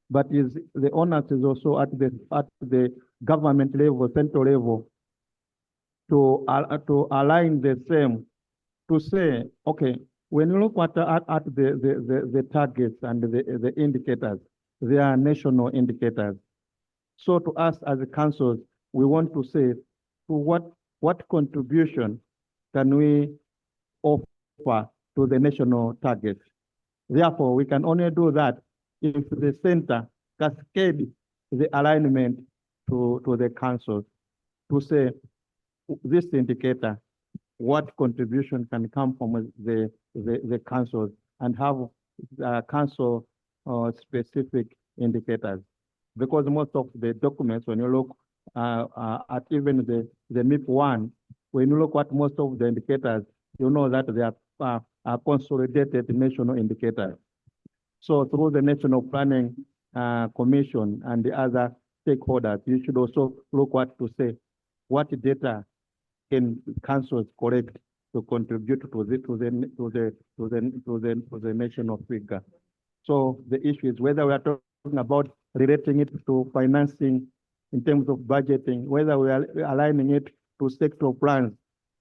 but the onus is also at the government level, central level, to align the same, to say, okay, when you look at the targets and the indicators, they are national indicators. So to us as a council, we want to say, to what contribution can we offer to the national targets? Therefore, we can only do that if the center cascade the alignment to the council to say, this indicator, what contribution can come from the council, and have council specific indicators. Because most of the documents, when you look at even the MIP1, when you look at most of the indicators, you know that they are consolidated national indicators. So through the National Planning Commission and the other stakeholders, you should also look at to say what data can councils collect to contribute to the national figure. So the issue is whether we are talking about relating it to financing in terms of budgeting, whether we are aligning it to sector plans,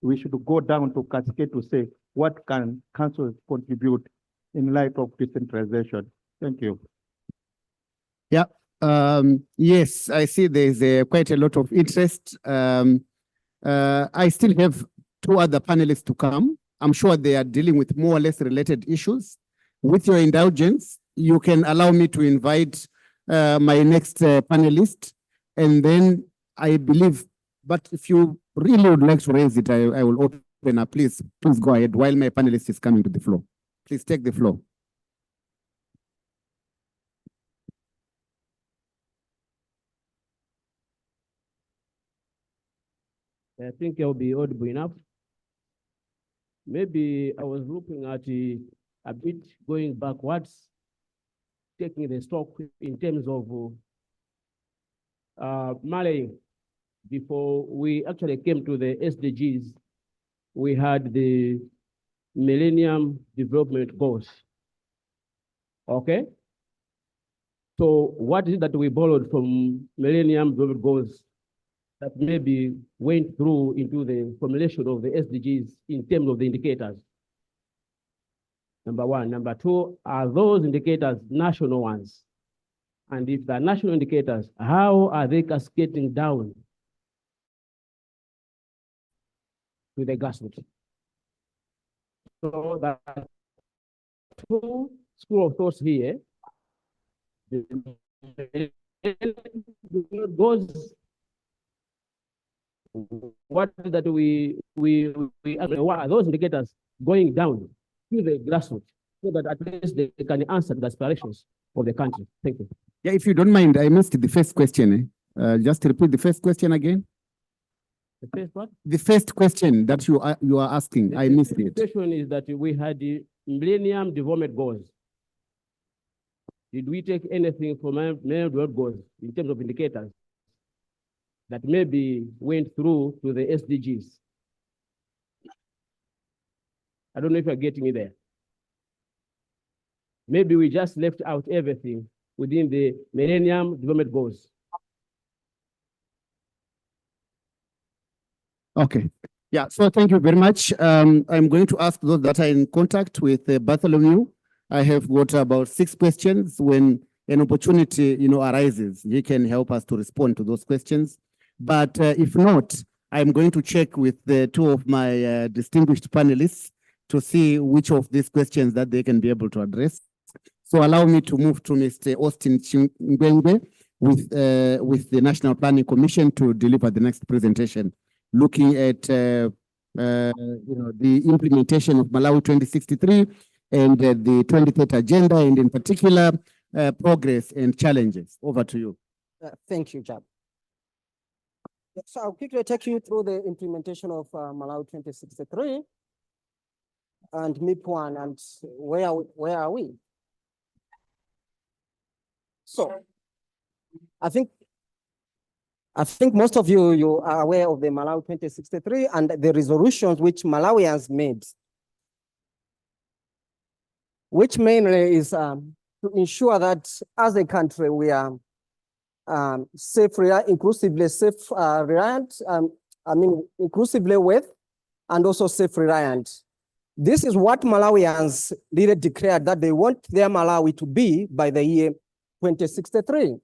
we should go down to cascade to say what can councils contribute in light of decentralization. Thank you. Yeah. Yes, I see there's quite a lot of interest. I still have two other panelists to come. I'm sure they are dealing with more or less related issues. With your indulgence, you can allow me to invite my next panelist, and then I believe, but if you really would like to raise it, I will open up. Please go ahead while my panelist is coming to the floor. Please take the floor. I think I'll be audible enough. Maybe I was looking at a bit going backwards, taking the stock in terms of Malawi. Before we actually came to the SDGs, we had the Millennium Development Goals. Okay? So what is it that we borrowed from Millennium Development Goals that maybe went through into the formulation of the SDGs in terms of the indicators? Number one. Number two, are those indicators national ones? And if they're national indicators, how are they cascading down to the grassroots? So that two school of thoughts here. Goes what that we what are those indicators going down to the grassroots so that at least they can answer the aspirations of the country. Thank you. Yeah, if you don't mind, I missed the first question. Just repeat the first question again. The first one? The first question that you are asking, I missed The it. question is that we had the Millennium Development Goals. Did we take anything from Millennium Development Goals in terms of indicators that maybe went through to the SDGs? I don't know if you're getting me there. Maybe we just left out everything within the Millennium Development Goals. Okay. Yeah, so thank you very much. I'm going to ask those that are in contact with Bartholomew. I have got about 6 questions. When an opportunity, arises, he can help us to respond to those questions. But if not, I'm going to check with the 2 of my distinguished panelists to see which of these questions that they can be able to address. So allow me to move to Mr. Austin Chingwengwe with the National Planning Commission to deliver the next presentation, looking at the implementation of Malawi 2063 and the 2030 agenda, and in particular, progress and challenges. Over to you. Thank you, Jab. So I'll quickly take you through the implementation of Malawi 2063 and MIP1 and where are we? So I think most of you are aware of the Malawi 2063 and the resolutions which Malawians made, which mainly is to ensure that as a country we are inclusively safe, reliant, inclusively with, and also self-reliant. This is what Malawians really declared that they want their Malawi to be by the year 2063.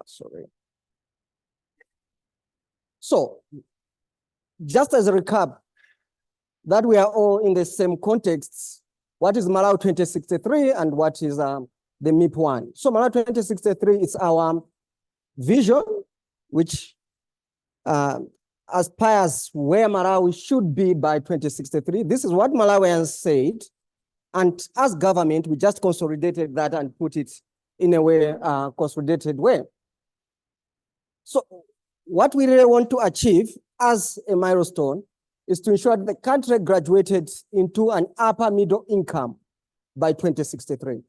Sorry. So, just as a recap, that we are all in the same context. What is Malawi 2063 and what is the MIP1? So Malawi 2063 is our vision, which aspires where Malawi should be by 2063. This is what Malawians said. And as government, we just consolidated that and put it in a way, consolidated way. So what we really want to achieve as a milestone is to ensure that the country graduated into an upper middle income by 2063.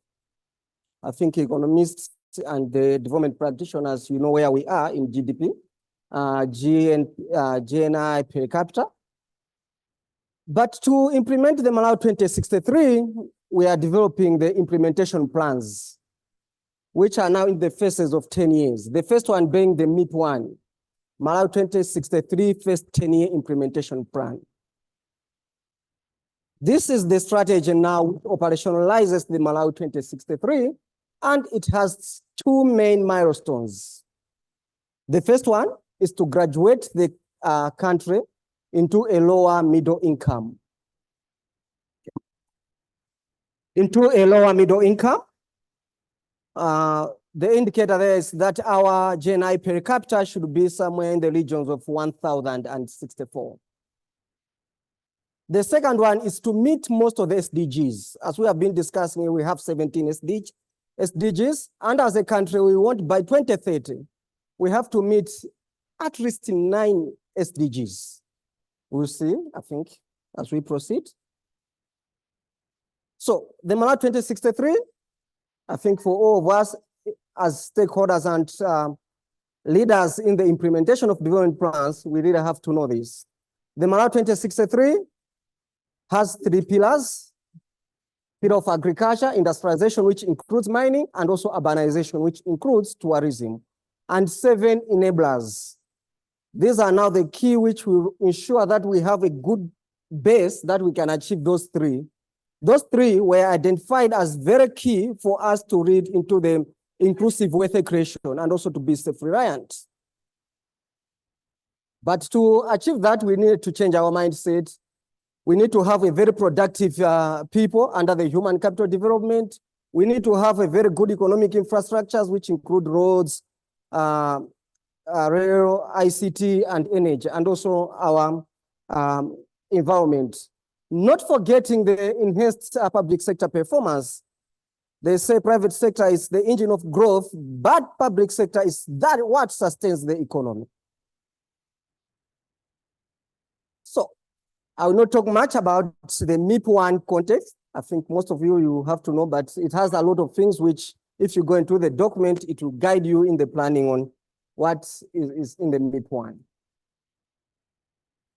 I think economists and the development practitioners, you know where we are in GDP, GNI per capita. But to implement the Malawi 2063, we are developing the implementation plans, which are now in the phases of 10 years. The first one being the MIP1, Malawi 2063 first 10-year implementation plan. This is the strategy now which operationalizes the Malawi 2063, and it has 2 main milestones. The first one is to graduate the country into a lower middle income. Into a lower middle income, the indicator there is that our GNI per capita should be somewhere in the regions of 1,064. The second one is to meet most of the SDGs. As we have been discussing, we have 17 SDGs, and as a country, we want by 2030, we have to meet at least 9 SDGs. We'll see, I think, as we proceed. So the Malawi 2063, I think for all of us as stakeholders and leaders in the implementation of development plans, we really have to know this. The Malawi 2063 has 3 pillars: pillar of agriculture, industrialization, which includes mining, and also urbanization, which includes tourism, and 7 enablers. These are now the key which will ensure that we have a good base that we can achieve those 3. Those 3 were identified as very key for us to read into the inclusive wealth creation and also to be self-reliant. But to achieve that, we need to change our mindset. We need to have a very productive people under the human capital development. We need to have a very good economic infrastructures, which include roads, rail, ICT, and energy, and also our environment. Not forgetting the enhanced public sector performance. They say private sector is the engine of growth, but public sector is that what sustains the economy. So I will not talk much about the MIP1 context. I think most of you have to know, but it has a lot of things which, if you go into the document, it will guide you in the planning on what is in the MIP1.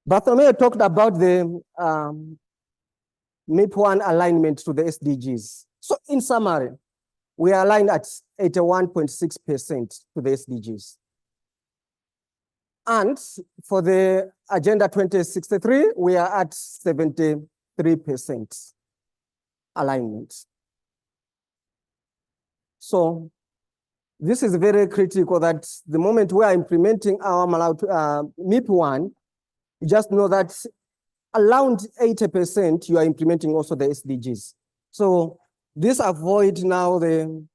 Bartholomew talked about the MIP1 alignment to the SDGs. So in summary, we are aligned at 81.6% to the SDGs. And for the Agenda 2063, we are at 73% alignment. So this is very critical that the moment we are implementing our MIP1, you just know that around 80% you are implementing also the SDGs. So this avoid now the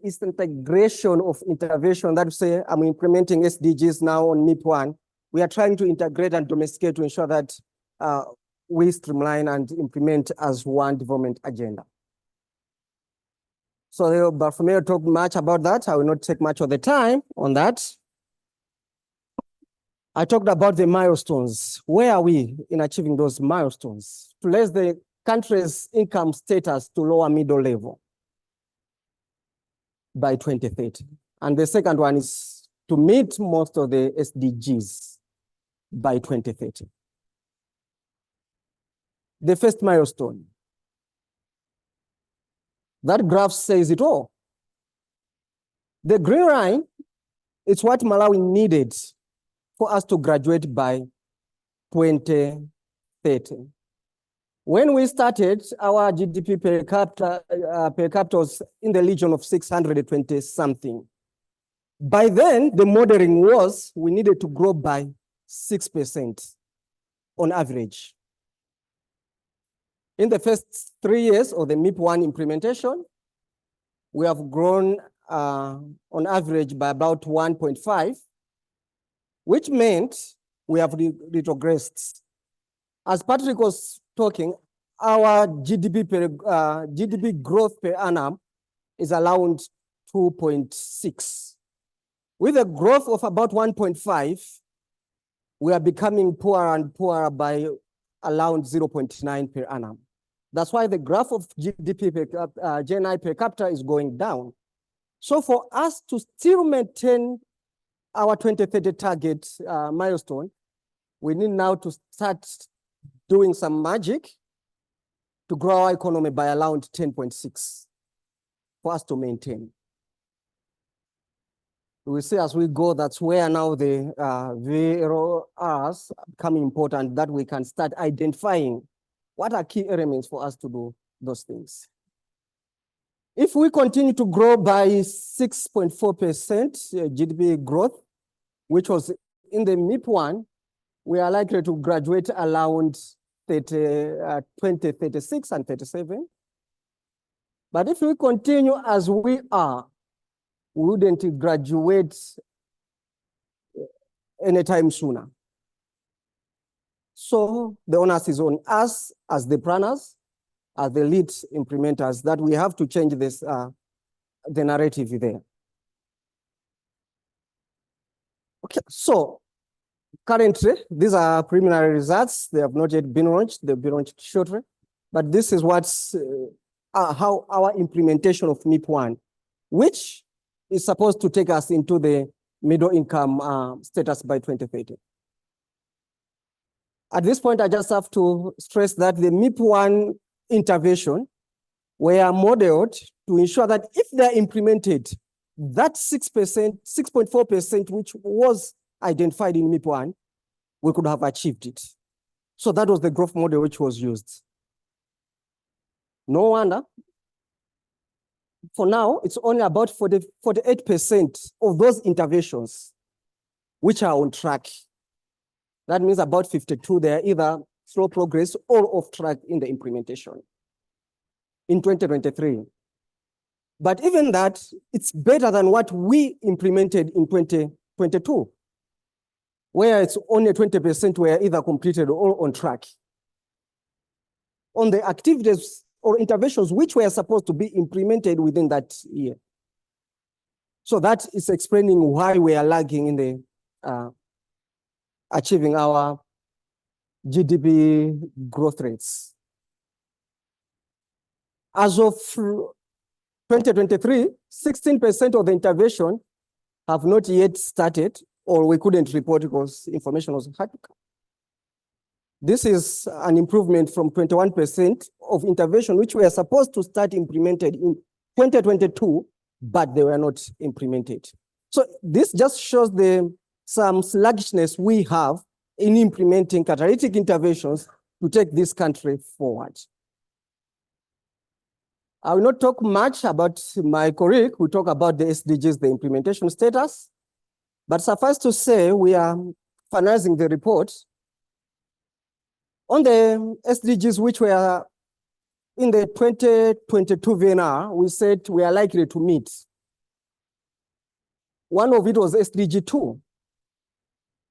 integration of intervention that say I'm implementing SDGs now on MIP1. We are trying to integrate and domesticate to ensure that we streamline and implement as one development agenda. So Bartholomew talked much about that. I will not take much of the time on that. I talked about the milestones. Where are we in achieving those milestones? To raise the country's income status to lower middle level by 2030. And the second one is to meet most of the SDGs by 2030. The first milestone. That graph says it all. The green line is what Malawi needed for us to graduate by 2030. When we started, our GDP per capita was in the region of 620 something. By then, the modeling was we needed to grow by 6% on average. In the first 3 years of the MIP1 implementation, we have grown on average by about 1.5, which meant we have retrogressed. As Patrick was talking, our GDP growth per annum is around 2.6. With a growth of about 1.5, we are becoming poorer and poorer by around 0.9 per annum. That's why the graph of GDP GNI per capita is going down. So for us to still maintain our 2030 target milestone, we need now to start doing some magic to grow our economy by around 10.6 for us to maintain. We see as we go, that's where now the VRORs become important, that we can start identifying what are key elements for us to do those things. If we continue to grow by 6.4% GDP growth, which was in the MIP1, we are likely to graduate around 2036 and 37. But if we continue as we are, we wouldn't graduate anytime sooner. So the onus is on us as the planners, as the lead implementers, that we have to change this, the narrative there. Okay, so currently, these are preliminary results. They have not yet been launched. They'll be launched shortly. But this is what's how our implementation of MIP1, which is supposed to take us into the middle income status by 2030. At this point, I just have to stress that the MIP1 intervention were modeled to ensure that if they're implemented, that 6%, 6.4%, which was identified in MIP1, we could have achieved it. So that was the growth model which was used. No wonder. For now, it's only about 48% of those interventions which are on track. That means about 52, they're either slow progress or off track in the implementation in 2023. But even that, it's better than what we implemented in 2022, where it's only 20% were either completed or on track. On the activities or interventions which were supposed to be implemented within that year. So that is explaining why we are lagging in the achieving our GDP growth rates. As of 2023, 16% of the intervention have not yet started, or we couldn't report because information was hard to come. This is an improvement from 21% of intervention which were supposed to start implemented in 2022, but they were not implemented. So this just shows some sluggishness we have in implementing catalytic interventions to take this country forward. I will not talk much about my colleague who talk about the SDGs, the implementation status, but suffice to say we are finalizing the report. On the SDGs which were in the 2022 VNR, we said we are likely to meet. One of it was SDG 2.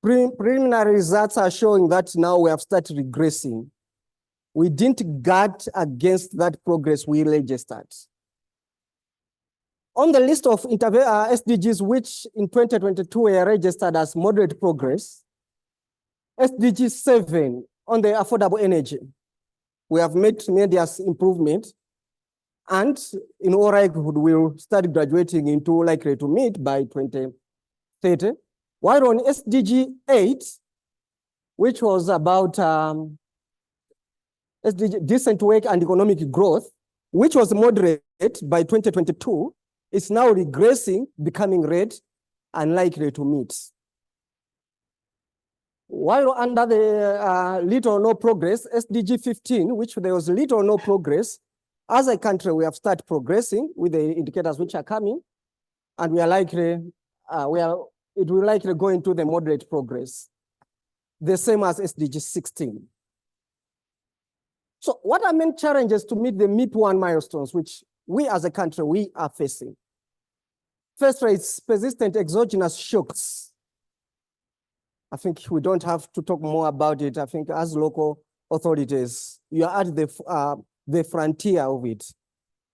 Preliminary results are showing that now we have started regressing. We didn't guard against that progress we registered. On the list of SDGs which in 2022 were registered as moderate progress, SDG 7 on the affordable energy, we have made tremendous improvement, and in all likelihood we will start graduating into likely to meet by 2030. While on SDG 8, which was about SDG, decent work and economic growth, which was moderate by 2022, is now regressing, becoming red, and likely to meet. While under the little or no progress, SDG 15, which there was little or no progress, as a country, we have started progressing with the indicators which are coming, and we are likely, it will likely go into the moderate progress, the same as SDG 16. So what are main challenges to meet the MIP1 milestones, which we as a country, we are facing? First, it's persistent exogenous shocks. I think we don't have to talk more about it. I think as local authorities, you are at the frontier of it.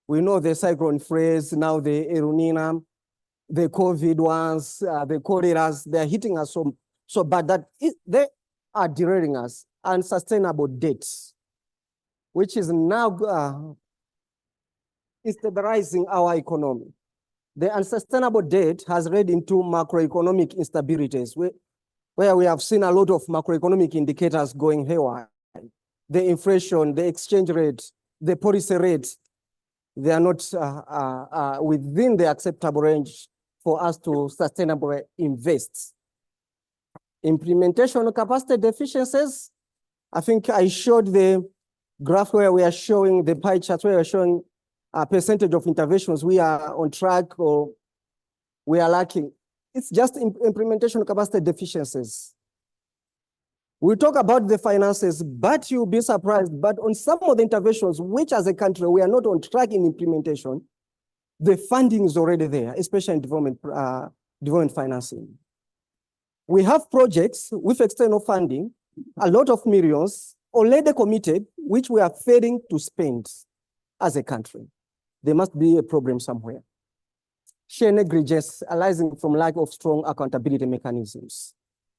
We know the cyclone phrase, now the El Nino, the COVID ones, the choleras, they're hitting us so bad that they are derailing us. Unsustainable debts, which is now stabilizing our economy. The unsustainable debt has led into macroeconomic instabilities, where we have seen a lot of macroeconomic indicators going haywire. The inflation, the exchange rate, the policy rate, they are not within the acceptable range for us to sustainably invest. Implementation capacity deficiencies. I think I showed the graph where we are showing the pie chart where we are showing a percentage of interventions we are on track or we are lacking. It's just implementation capacity deficiencies. We talk about the finances, but you'll be surprised, but on some of the interventions, which as a country, we are not on track in implementation, the funding is already there, especially in development financing. We have projects with external funding, a lot of millions already committed, which we are failing to spend as a country. There must be a problem somewhere. Share negligence arising from lack of strong accountability mechanisms.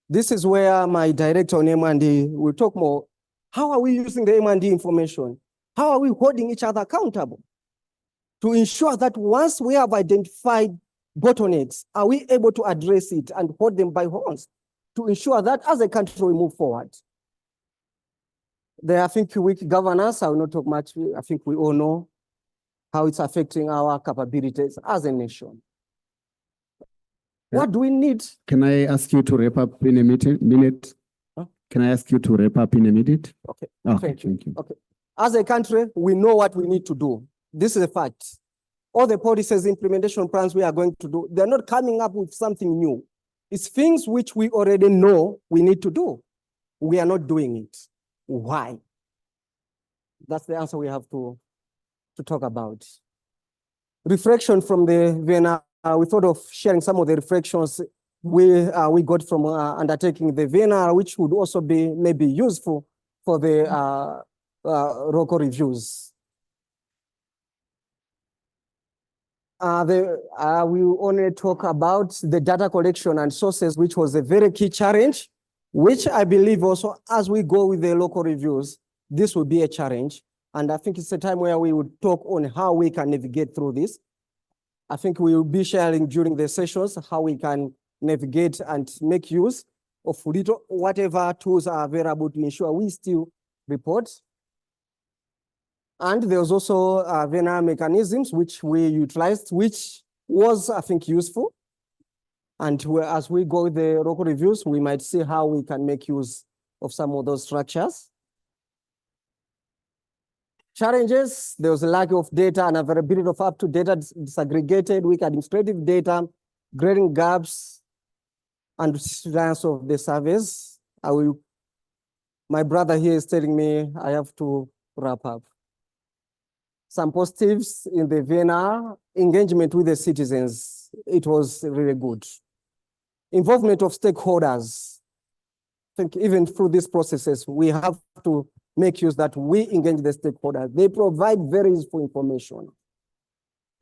This is where my director on M&D will talk more. How are we using the M&D information? How are we holding each other accountable to ensure that once we have identified bottlenecks, are we able to address it and hold them by horns to ensure that as a country we move forward? There, I think, weak governance. I will not talk much. I think we all know how it's affecting our capabilities as a nation. What do we need? Can I ask you to wrap up in a minute? Huh? Can I ask you to wrap up in a minute? Okay. Okay, Thank you. thank you. Okay. As a country, we know what we need to do. This is a fact. All the policies, implementation plans we are going to do, they're not coming up with something new. It's things which we already know we need to do. We are not doing it. Why? That's the answer we have to talk about. Reflection from the VNR. We thought of sharing some of the reflections we got from undertaking the VNR, which would also be maybe useful for the local reviews. We only talk about the data collection and sources, which was a very key challenge, which I believe also as we go with the local reviews, this will be a challenge. And I think it's a time where we would talk on how we can navigate through this. I think we will be sharing during the sessions how we can navigate and make use of whatever tools are available to ensure we still report. And there was also VNR mechanisms which we utilized, which was, I think, useful. And as we go with the local reviews, we might see how we can make use of some of those structures. Challenges, there was a lack of data and availability of up-to-date disaggregated, weak administrative data, grading gaps, and resilience of the surveys. My brother here is telling me I have to wrap up. Some positives in the VNR, engagement with the citizens, it was really good. Involvement of stakeholders. I think even through these processes, we have to make use that we engage the stakeholders. They provide very useful information.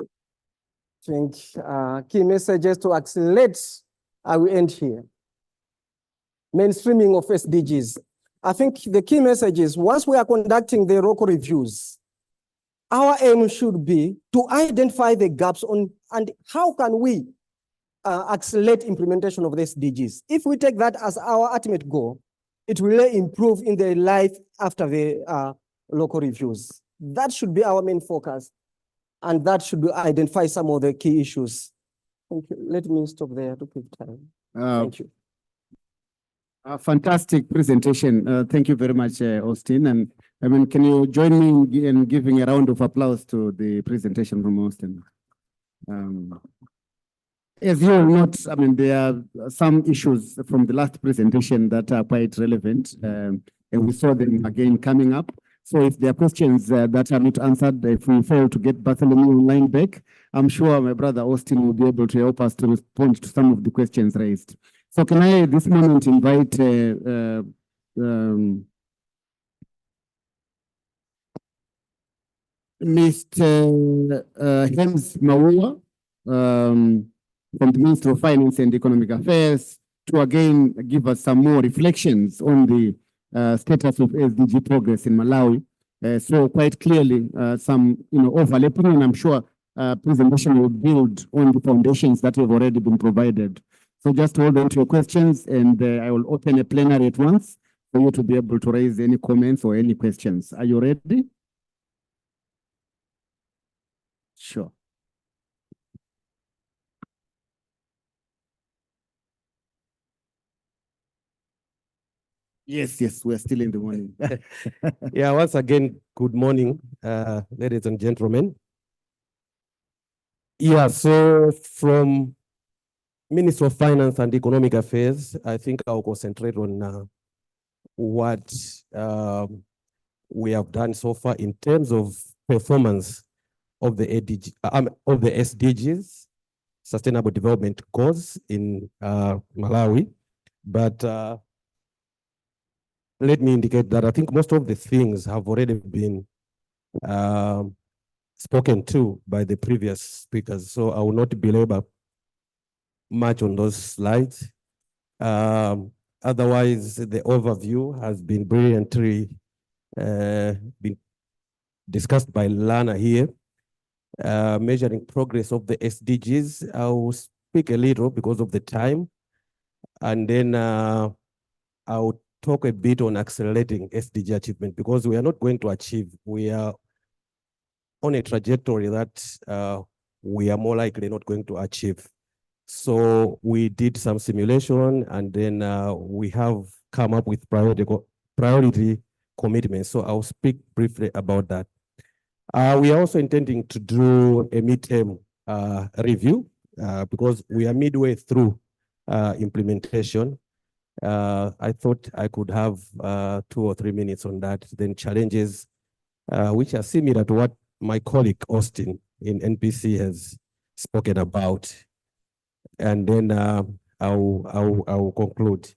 I think key messages to accelerate, I will end here. Mainstreaming of SDGs. I think the key message is once we are conducting the local reviews, our aim should be to identify the gaps on and how can we accelerate implementation of the SDGs. If we take that as our ultimate goal, it will really improve in the life after the local reviews. That should be our main focus, and that should identify some of the key issues. Thank you. Let me stop there to keep time. Thank you. A fantastic presentation. Thank you very much, Austin. And I mean, can you join me in giving a round of applause to the presentation from Austin? As you will note, I mean, there are some issues from the last presentation that are quite relevant, and we saw them again coming up. So if there are questions that are not answered, if we fail to get Bartholomew online back, I'm sure my brother Austin will be able to help us to respond to some of the questions raised. So can I at this moment invite Mr. Hems Maua from the Ministry of Finance and Economic Affairs to again give us some more reflections on the status of SDG progress in Malawi. So quite clearly some overlapping, and I'm sure presentation will build on the foundations that have already been provided. So just hold on to your questions, and I will open a plenary at once for you to be able to raise any comments or any questions. Are you ready? Sure. Yes, we're still in the morning. Yeah, once again, good morning, ladies and gentlemen. Yeah, so from Ministry of Finance and Economic Affairs, I think I'll concentrate on what we have done so far in terms of performance of the SDGs, Sustainable Development Goals in Malawi. But let me indicate that I think most of the things have already been spoken to by the previous speakers, so I will not belabor much on those slides. Otherwise, the overview has been brilliantly been discussed by Lana here. Measuring progress of the SDGs, I will speak a little because of the time, and then I'll talk a bit on accelerating SDG achievement, because we are not going to achieve. We are on a trajectory that we are more likely not going to achieve. So we did some simulation, and then we have come up with priority commitments. So I'll speak briefly about that. We are also intending to do a midterm review because we are midway through implementation. I thought I could have 2 or 3 minutes on that. Then challenges, which are similar to what my colleague Austin in NPC has spoken about. And then I will conclude.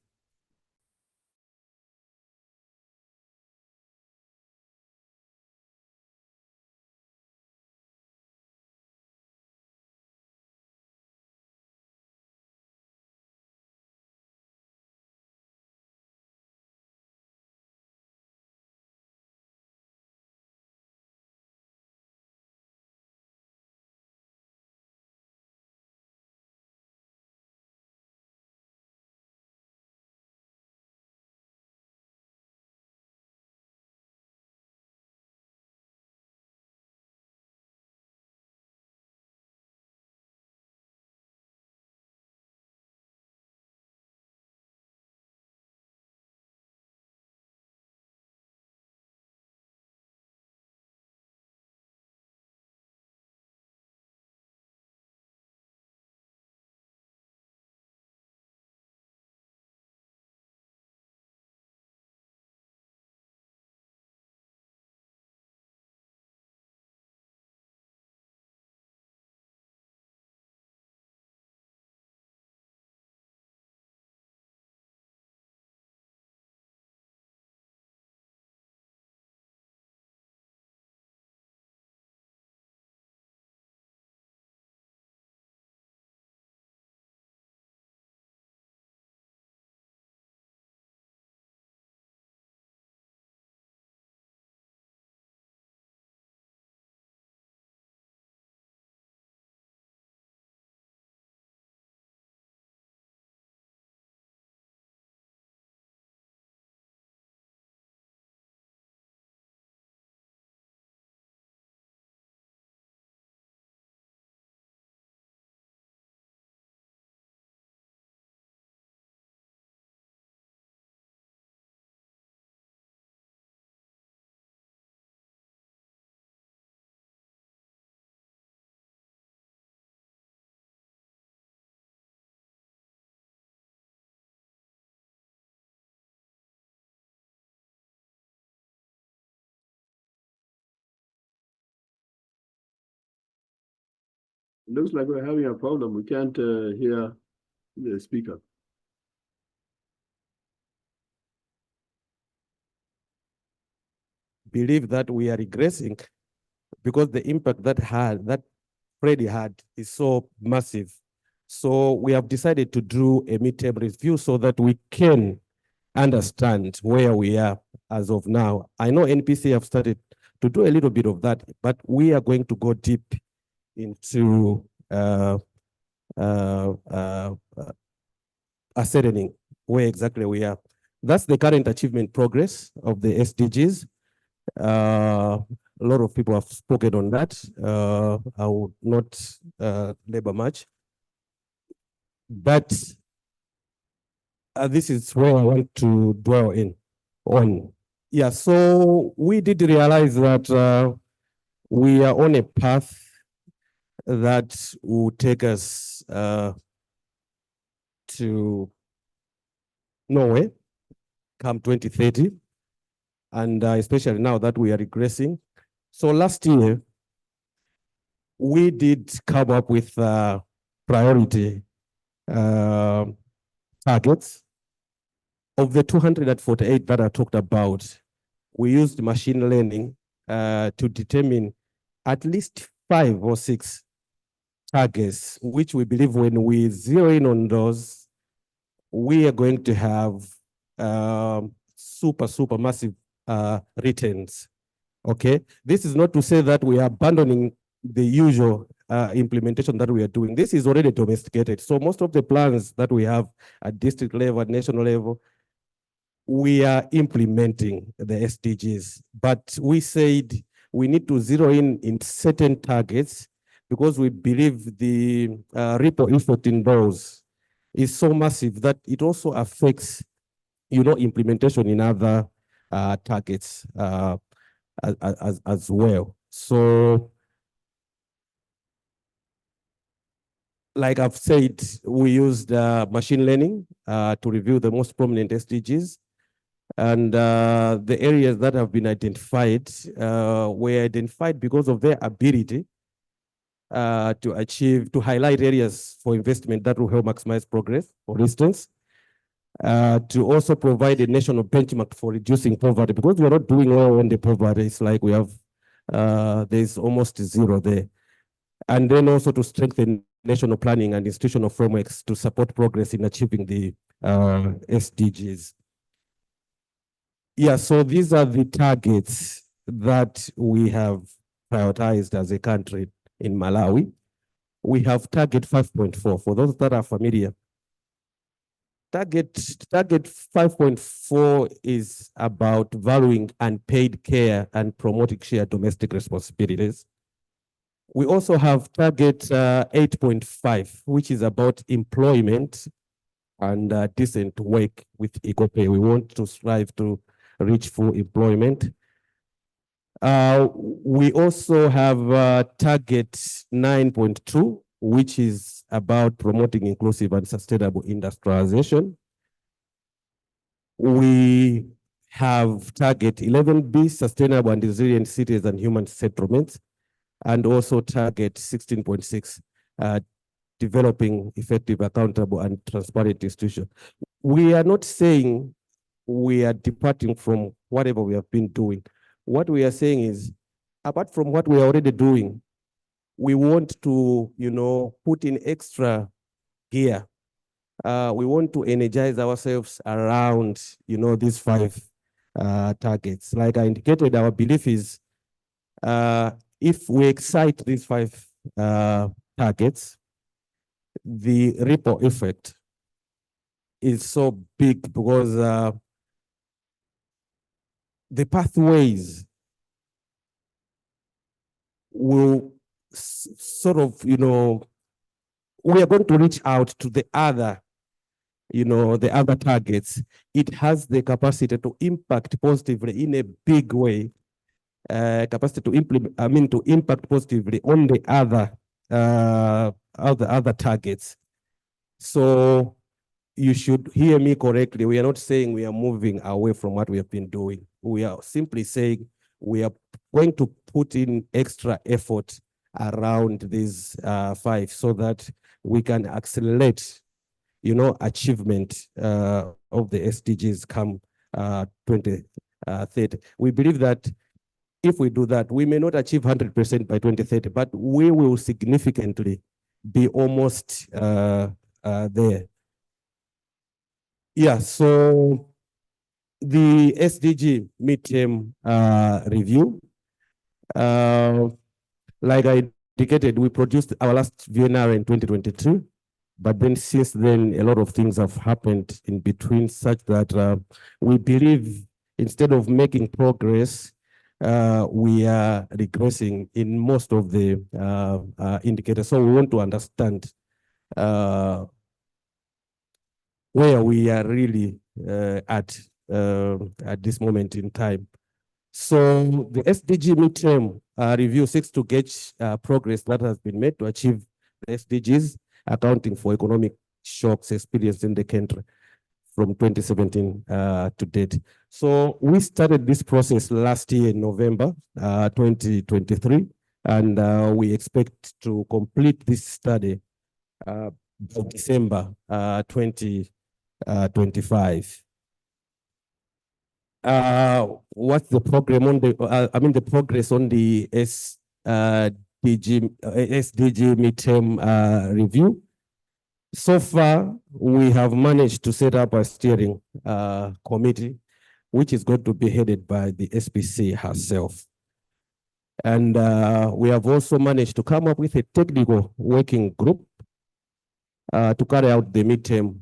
Looks like we're having a problem. We can't hear the speaker. Believe that we are regressing because the impact that Freddie had is so massive. So we have decided to do a midterm review so that we can understand where we are as of now. I know NPC have started to do a little bit of that, but we are going to go deep into ascertaining where exactly we are. That's the current achievement progress of the SDGs. A lot of people have spoken on that. I will not labor much. But this is where I want to dwell on. Yeah, so we did realize that we are on a path that will take us to Norway come 2030. And especially now that we are regressing. So last year, we did come up with priority targets. Of the 248 that I talked about, we used machine learning to determine at least 5 or 6 targets, which we believe when we zero in on those, we are going to have super massive returns. Okay, this is not to say that we are abandoning the usual implementation that we are doing. This is already domesticated. So most of the plans that we have at district level, at national level, we are implementing the SDGs. But we said we need to zero in certain targets because we believe the ripple effect in those is so massive that it also affects, implementation in other targets as well. So, like I've said, we used machine learning to review the most prominent SDGs. And the areas that have been identified were identified because of their ability to highlight areas for investment that will help maximize progress, for instance. To also provide a national benchmark for reducing poverty, because we are not doing well on the poverty. It's like we have, there's almost zero there. And then also to strengthen national planning and institutional frameworks to support progress in achieving the SDGs. Yeah, so these are the targets that we have prioritized as a country in Malawi. We have target 5.4, for those that are familiar. Target 5.4 is about valuing unpaid care and promoting shared domestic responsibilities. We also have target 8.5, which is about employment and decent work with equal pay. We want to strive to reach full employment. We also have target 9.2, which is about promoting inclusive and sustainable industrialization. We have target 11B, sustainable and resilient cities and human settlements, and also target 16.6, developing effective, accountable, and transparent institutions. We are not saying we are departing from whatever we have been doing. What we are saying is, apart from what we are already doing, we want to, put in extra gear. We want to energize ourselves around, these 5 targets. Like I indicated, our belief is if we excite these 5 targets, the ripple effect is so big because the pathways will sort of, we are going to reach out to the other, the other targets. It has the capacity to impact positively in a big way, capacity to implement, to impact positively on the other targets. So you should hear me correctly. We are not saying we are moving away from what we have been doing. We are simply saying we are going to put in extra effort around these five so that we can accelerate, achievement of the SDGs come 2030. We believe that if we do that, we may not achieve 100% by 2030, but we will significantly be almost there. Yeah, so the SDG midterm review, like I indicated, we produced our last VNR in 2022, but then since then, a lot of things have happened in between such that we believe instead of making progress, we are regressing in most of the indicators. So we want to understand where we are really at this moment in time. So the SDG midterm review seeks to gauge progress that has been made to achieve the SDGs, accounting for economic shocks experienced in the country from 2017 to date. So we started this process last year in November 2023, and we expect to complete this study by December 2025. What's the program on the, the progress on the SDG midterm review? So far, we have managed to set up a steering committee, which is going to be headed by the SPC herself. And we have also managed to come up with a technical working group to carry out the midterm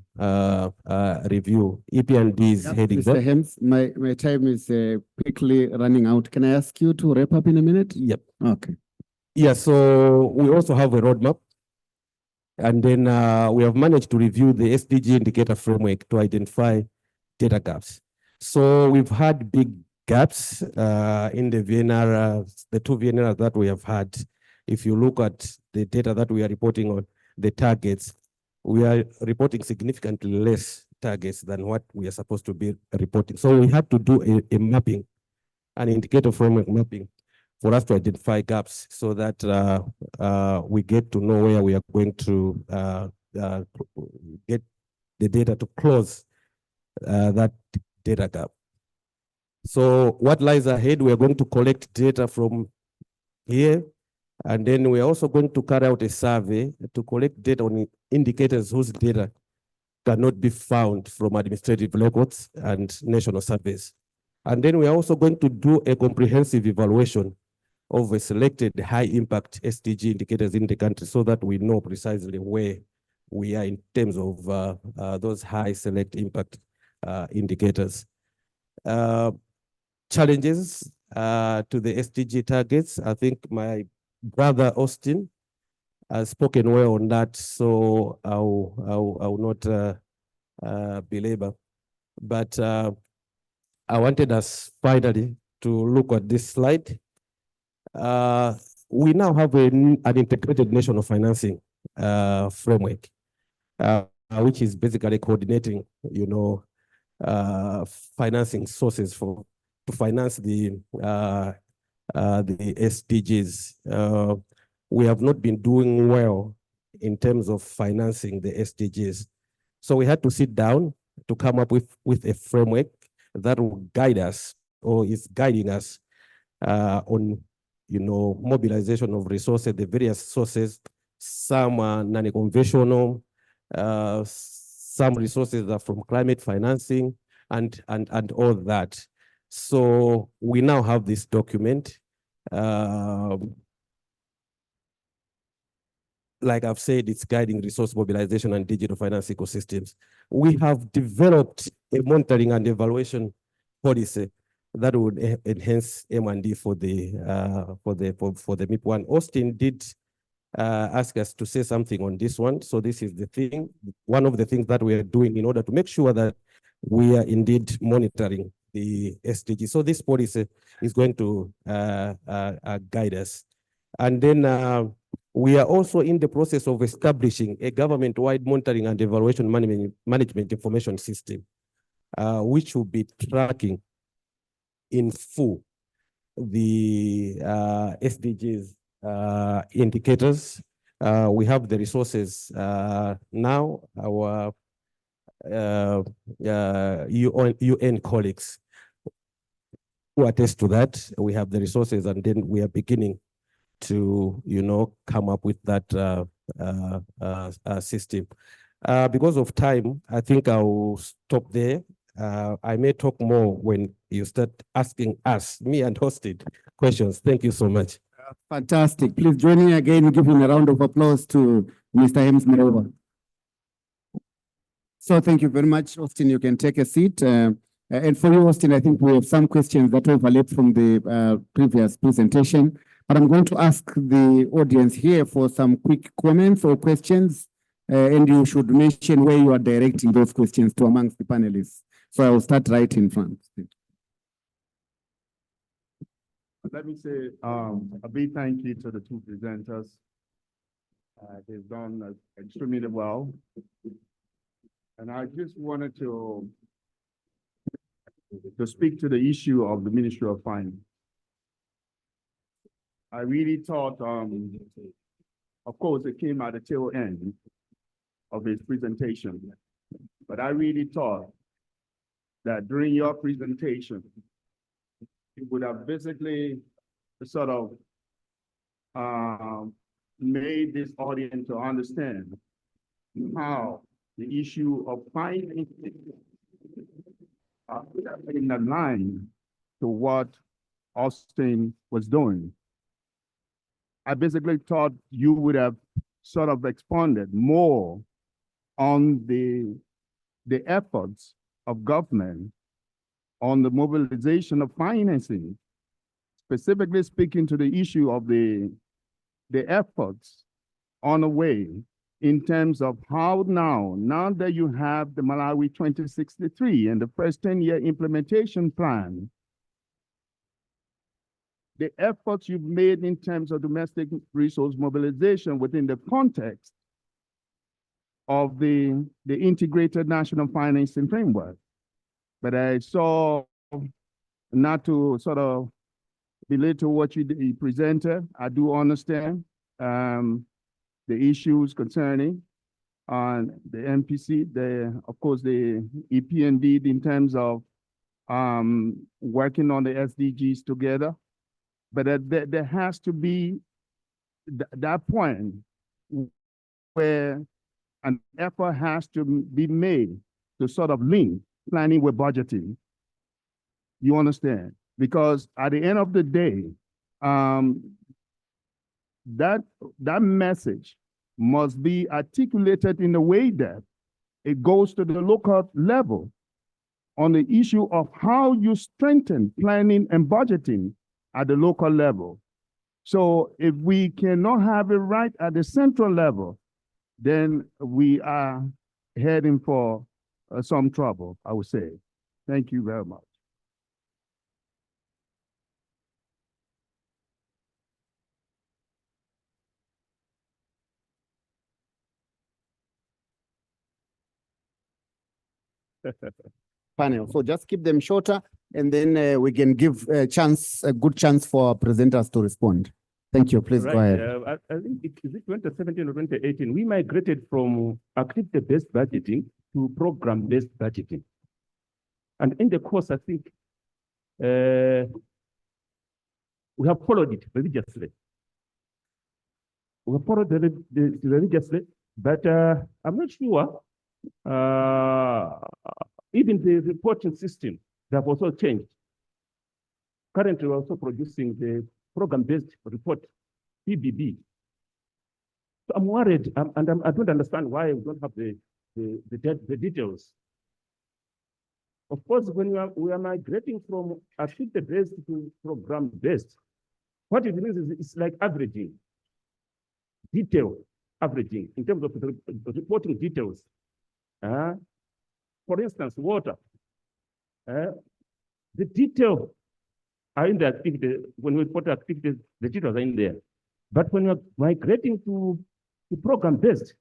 review. EP&D is heading Mr. that. Hems, my time is quickly running out. Can I ask you to wrap up in a minute? Yep. Okay. Yeah, so we also have a roadmap. And then we have managed to review the SDG indicator framework to identify data gaps. So we've had big gaps in the VNR, the two VNRs that we have had. If you look at the data that we are reporting on, the targets, we are reporting significantly less targets than what we are supposed to be reporting. So we have to do a mapping, an indicator framework mapping, for us to identify gaps so that we get to know where we are going to get the data to close that data gap. So what lies ahead, we are going to collect data from here, and then we are also going to carry out a survey to collect data on indicators whose data cannot be found from administrative records and national surveys. And then we are also going to do a comprehensive evaluation of a selected high impact SDG indicators in the country so that we know precisely where we are in terms of those high select impact indicators. Challenges to the SDG targets, I think my brother Austin has spoken well on that, so I will not belabor. But I wanted us finally to look at this slide. We now have an integrated national financing framework, which is basically coordinating, financing sources to finance the SDGs. We have not been doing well in terms of financing the SDGs. So we had to sit down to come up with a framework that will guide us or is guiding us on mobilization of resources, the various sources. Some are non-conventional, some resources are from climate financing and all that. So we now have this document. Like I've said, it's guiding resource mobilization and digital finance ecosystems. We have developed a monitoring and evaluation policy that would enhance M&D for the MIP1. Austin did ask us to say something on this one. So this is the thing, one of the things that we are doing in order to make sure that we are indeed monitoring the SDG. So this policy is going to guide us. And then we are also in the process of establishing a government-wide monitoring and evaluation management information system, which will be tracking in full the SDGs indicators. We have the resources now. Our UN colleagues who attest to that. We have the resources, and then we are beginning to, come up with that system. Because of time, I think I'll stop there. I may talk more when you start asking us, me and hosted, questions. Thank you so much. Fantastic. Please join me again. Give him a round of applause to Mr. Hems Merova. So thank you very much, Austin. You can take a seat. And for you, Austin, I think we have some questions that overlap from the previous presentation. But I'm going to ask the audience here for some quick comments or questions. And you should mention where you are directing those questions to amongst the panelists. So I will start right in front. Let me say a big thank you to the two presenters. They've done extremely well. And I just wanted to speak to the issue of the Ministry of Finance. I really thought, of course, it came at the tail end of his presentation, but I really thought that during your presentation, you would have basically sort of made this audience to understand how the issue of finance in the line to what Austin was doing. I basically thought you would have sort of expounded more on the efforts of government on the mobilization of financing, specifically speaking to the issue of the efforts on the way in terms of how now that you have the Malawi 2063 and the first 10-year implementation plan, the efforts you've made in terms of domestic resource mobilization within the context of the integrated national financing framework. But I saw, not to sort of belittle what you presented, I do understand the issues concerning on the MPC, of course, the EPND in terms of working on the SDGs together. But there has to be that point where an effort has to be made to sort of link planning with budgeting. You understand? Because at the end of the day, that message must be articulated in a way that it goes to the local level on the issue of how you strengthen planning and budgeting at the local level. So if we cannot have it right at the central level, then we are heading for some trouble, I would say. Thank you very much. Panel. So just keep them shorter, and then we can give a good chance for our presenters to respond. Thank you. Please go ahead. I think is it 2017 or 2018, we migrated from activity-based budgeting to program-based budgeting. And in the course, I think we have followed it religiously. We have followed the religiously, but I'm not sure. Even the reporting system, they have also changed. Currently, we're also producing the program-based report, PBB. So I'm worried, and I don't understand why we don't have the details. Of course, when we are migrating from activity-based to program-based, what it means is it's like averaging, detail averaging in terms of the reporting details. For instance, water. The detail are in the activity. When we report activities, the details are in there. But when we're migrating to program-based,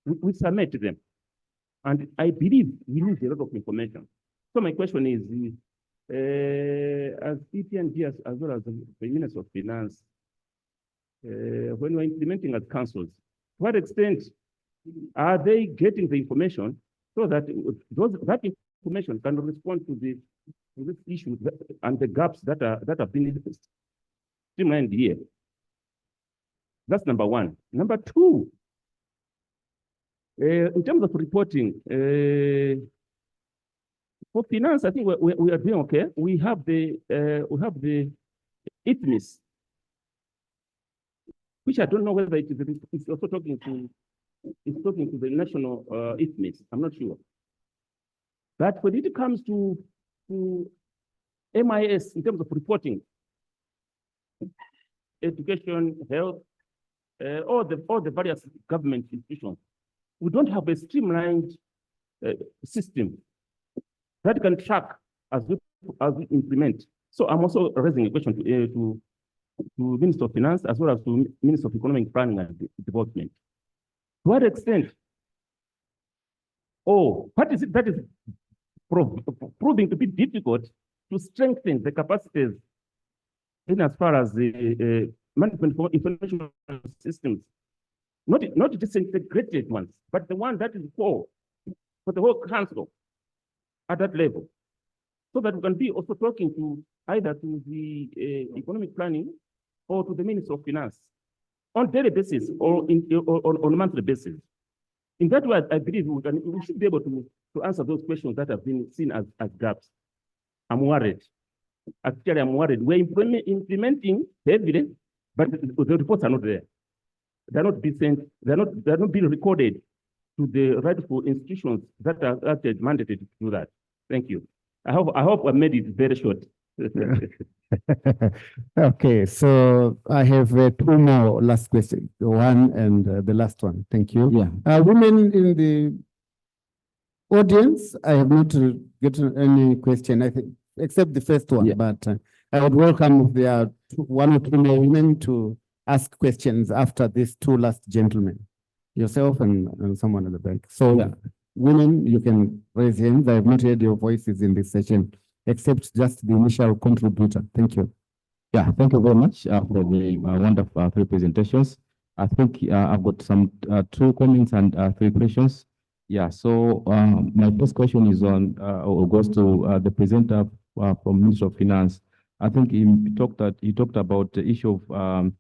we submit them. And I believe we need a lot of information. So my question is, as EPNG as well as the Minister of Finance, when we're implementing as councils, to what extent are they getting the information so that that information can respond to this issue and the gaps that have been streamlined here? That's number one. Number two, in terms of reporting, for finance, I think we are doing okay. We have the ITMIS, which I don't know whether it's also talking to the national ITMIS. I'm not sure. But when it comes to MIS in terms of reporting, education, health, all the various government institutions, we don't have a streamlined system that can track as we implement. So I'm also raising a question to Minister of Finance as well as to Minister of Economic Planning and Development. To what extent, what is it that is proving to be difficult to strengthen the capacities in as far as the management for information systems, not just integrated ones, but the one that is for the whole council at that level, so that we can be also talking to either to the economic planning or to the Minister of Finance on daily basis or on a monthly basis. In that way, I believe we should be able to answer those questions that have been seen as gaps. I'm worried. Actually, I'm worried. We're implementing heavily, but the reports are not there. They're not being sent. They're not being recorded to the rightful institutions that are actually mandated to do that. Thank you. I hope I made it very short. Okay, so I have two more last questions, one and the last one. Thank you. Yeah. Women in the audience, I have not gotten any question, I think, except the first one, but I would welcome if there are one or two more women to ask questions after these two last gentlemen, yourself and someone at the back. So women, you can raise hands. I have not heard your voices in this session, except just the initial contributor. Thank you. Yeah, thank you very much for the wonderful three presentations. I think I've got some two comments and three questions. Yeah, so my first question is on or goes to the presenter from Minister of Finance. I think he talked about the issue of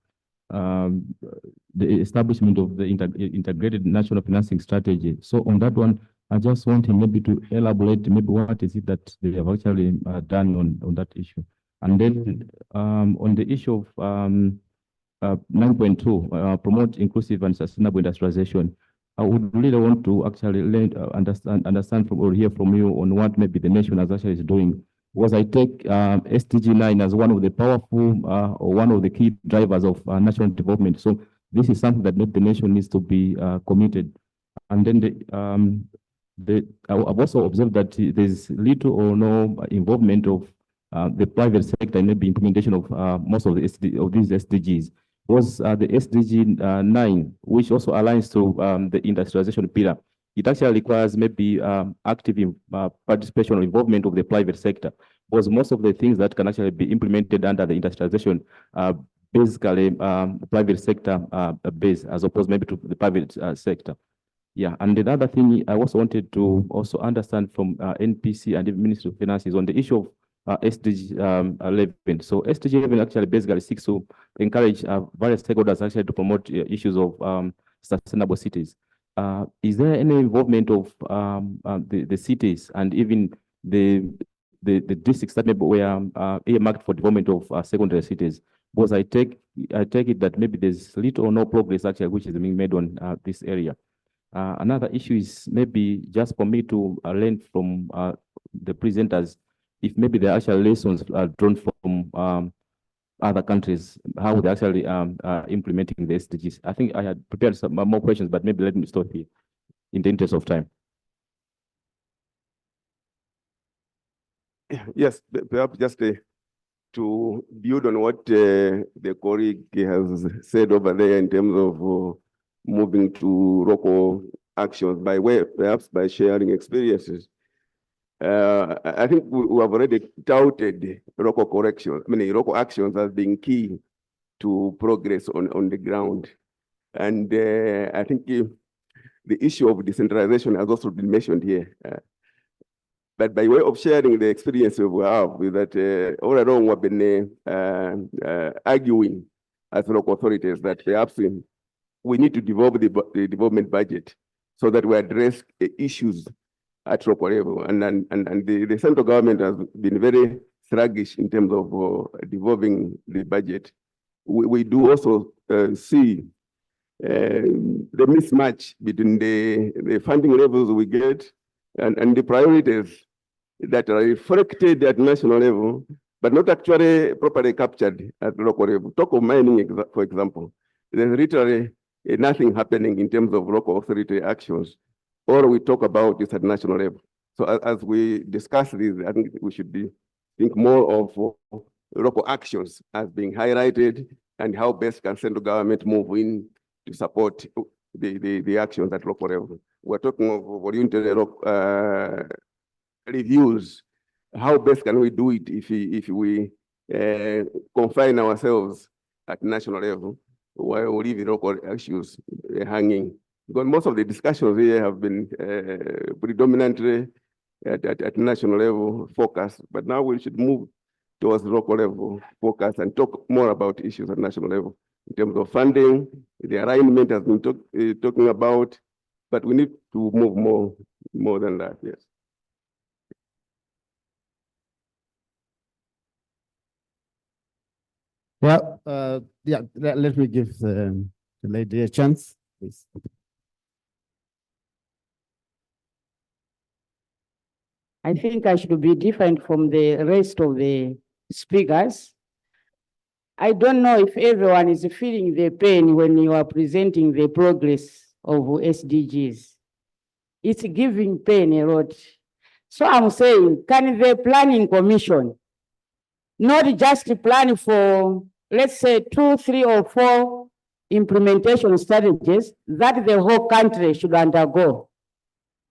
the establishment of the integrated national financing strategy. So on that one, I just want him maybe to elaborate maybe what is it that they have actually done on that issue. And then on the issue of 9.2, promote inclusive and sustainable industrialization, I would really want to actually understand from or hear from you on what maybe the nation as actually is doing. Because I take SDG 9 as one of the powerful or one of the key drivers of national development. So this is something that the nation needs to be committed. And then I've also observed that there's little or no involvement of the private sector in maybe implementation of most of these SDGs. Was the SDG 9, which also aligns to the industrialization pillar, it actually requires maybe active participation or involvement of the private sector, because most of the things that can actually be implemented under the industrialization basically private sector base as opposed maybe to the private sector. Yeah, and the other thing I also wanted to also understand from NPC and the Ministry of Finance is on the issue of SDG 11. So SDG 11 actually basically seeks to encourage various stakeholders actually to promote issues of sustainable cities. Is there any involvement of the cities and even the districts that maybe were earmarked for development of secondary cities? Because I take it that maybe there's little or no progress actually which is being made on this area. Another issue is maybe just for me to learn from the presenters if maybe there are actual lessons drawn from other countries, how they actually implementing the SDGs. I think I had prepared some more questions, but maybe let me stop here in the interest of time. Yes, perhaps just to build on what the colleague has said over there in terms of moving to local actions by way, perhaps by sharing experiences. I think we have already touted local corrections, local actions as being key to progress on the ground. And I think the issue of decentralization has also been mentioned here. But by way of sharing the experience we have with that, all along we've been arguing as local authorities that perhaps we need to develop the development budget so that we address issues at local level. And the central government has been very sluggish in terms of developing the budget. We do also see the mismatch between the funding levels we get and the priorities that are reflected at national level, but not actually properly captured at local level. Talk of mining, for example. There's literally nothing happening in terms of local authority actions. All we talk about is at national level. So as we discuss this, I think we should think more of local actions as being highlighted and how best can central government move in to support the actions at local level. We're talking of voluntary reviews. How best can we do it if we confine ourselves at national level while we leave the local issues hanging? Because most of the discussions here have been predominantly at national level focus, but now we should move towards local level focus and talk more about issues at national level in terms of funding. The alignment has been talking about, but we need to move more than that. Yes. Let me give the lady a chance, please. I think I should be different from the rest of the speakers. I don't know if everyone is feeling the pain when you are presenting the progress of SDGs. It's giving pain a lot. So I'm saying, can the planning commission not just plan for, let's say, 2, 3, or 4 implementation strategies that the whole country should undergo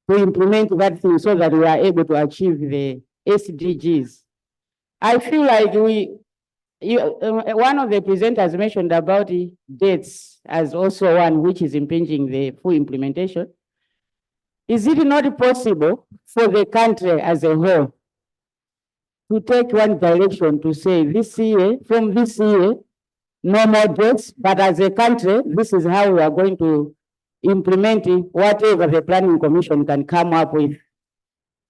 to implement that thing so that we are able to achieve the SDGs? I feel like one of the presenters mentioned about the dates as also one which is impinging the full implementation. Is it not possible for the country as a whole to take one direction to say this year, from this year, no more dates, but as a country, this is how we are going to implement whatever the planning commission can come up with?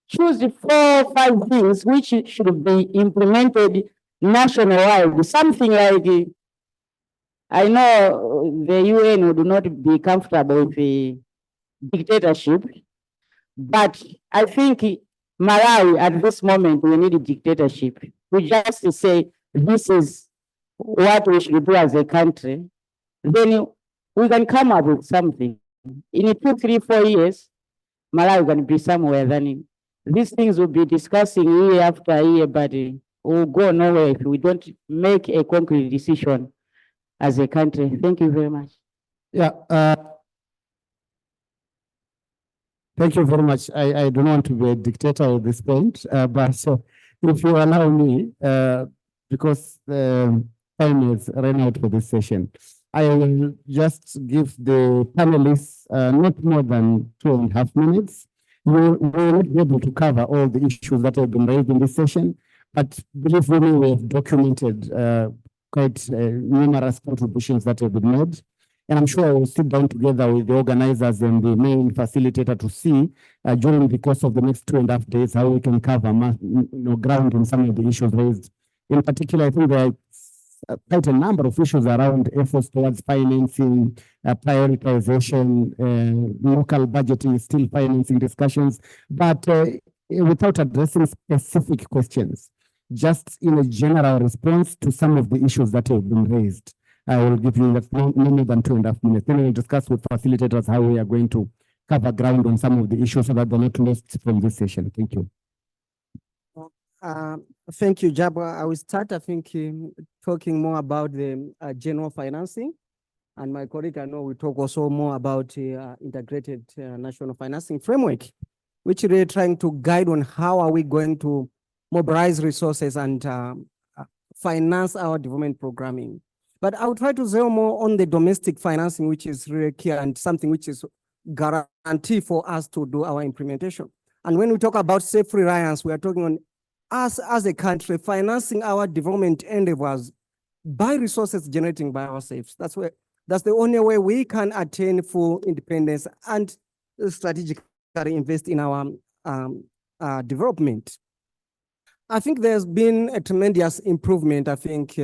Choose the 4 or 5 things which should be implemented nationwide. Something like, I know the UN would not be comfortable with the dictatorship, but I think Malawi at this moment, we need a dictatorship. We just say, this is what we should do as a country. Then we can come up with something. In 2, 3, 4 years, Malawi can be somewhere. Then these things will be discussing year after year, but we'll go nowhere if we don't make a concrete decision as a country. Thank you very much. Thank you very much. I don't want to be a dictator at this point, but if you allow me, because time is running out for this session, I will just give the panelists not more than 2.5 minutes. We will not be able to cover all the issues that have been raised in this session, but believe me, we have documented quite numerous contributions that have been made. And I'm sure we'll sit down together with the organizers and the main facilitator to see during the course of the next 2.5 days how we can cover ground on some of the issues raised. In particular, I think there are quite a number of issues around efforts towards financing, prioritization, local budgeting, still financing discussions, but without addressing specific questions, just in a general response to some of the issues that have been raised. I will give you no more than 2.5 minutes. Then we'll discuss with facilitators how we are going to cover ground on some of the issues so that they're not lost from this session. Thank you. Thank you, Jabra. I will start, I think, talking more about the general financing. And my colleague, I know, will talk also more about integrated national financing framework, which really trying to guide on how are we going to mobilize resources and finance our development programming. But I would try to zero more on the domestic financing, which is really key and something which is guarantee for us to do our implementation. And when we talk about self-reliance, we are talking on us as a country financing our development endeavors by resources generating by ourselves. That's the only way we can attain full independence and strategically invest in our development. I think there's been a tremendous improvement, I think,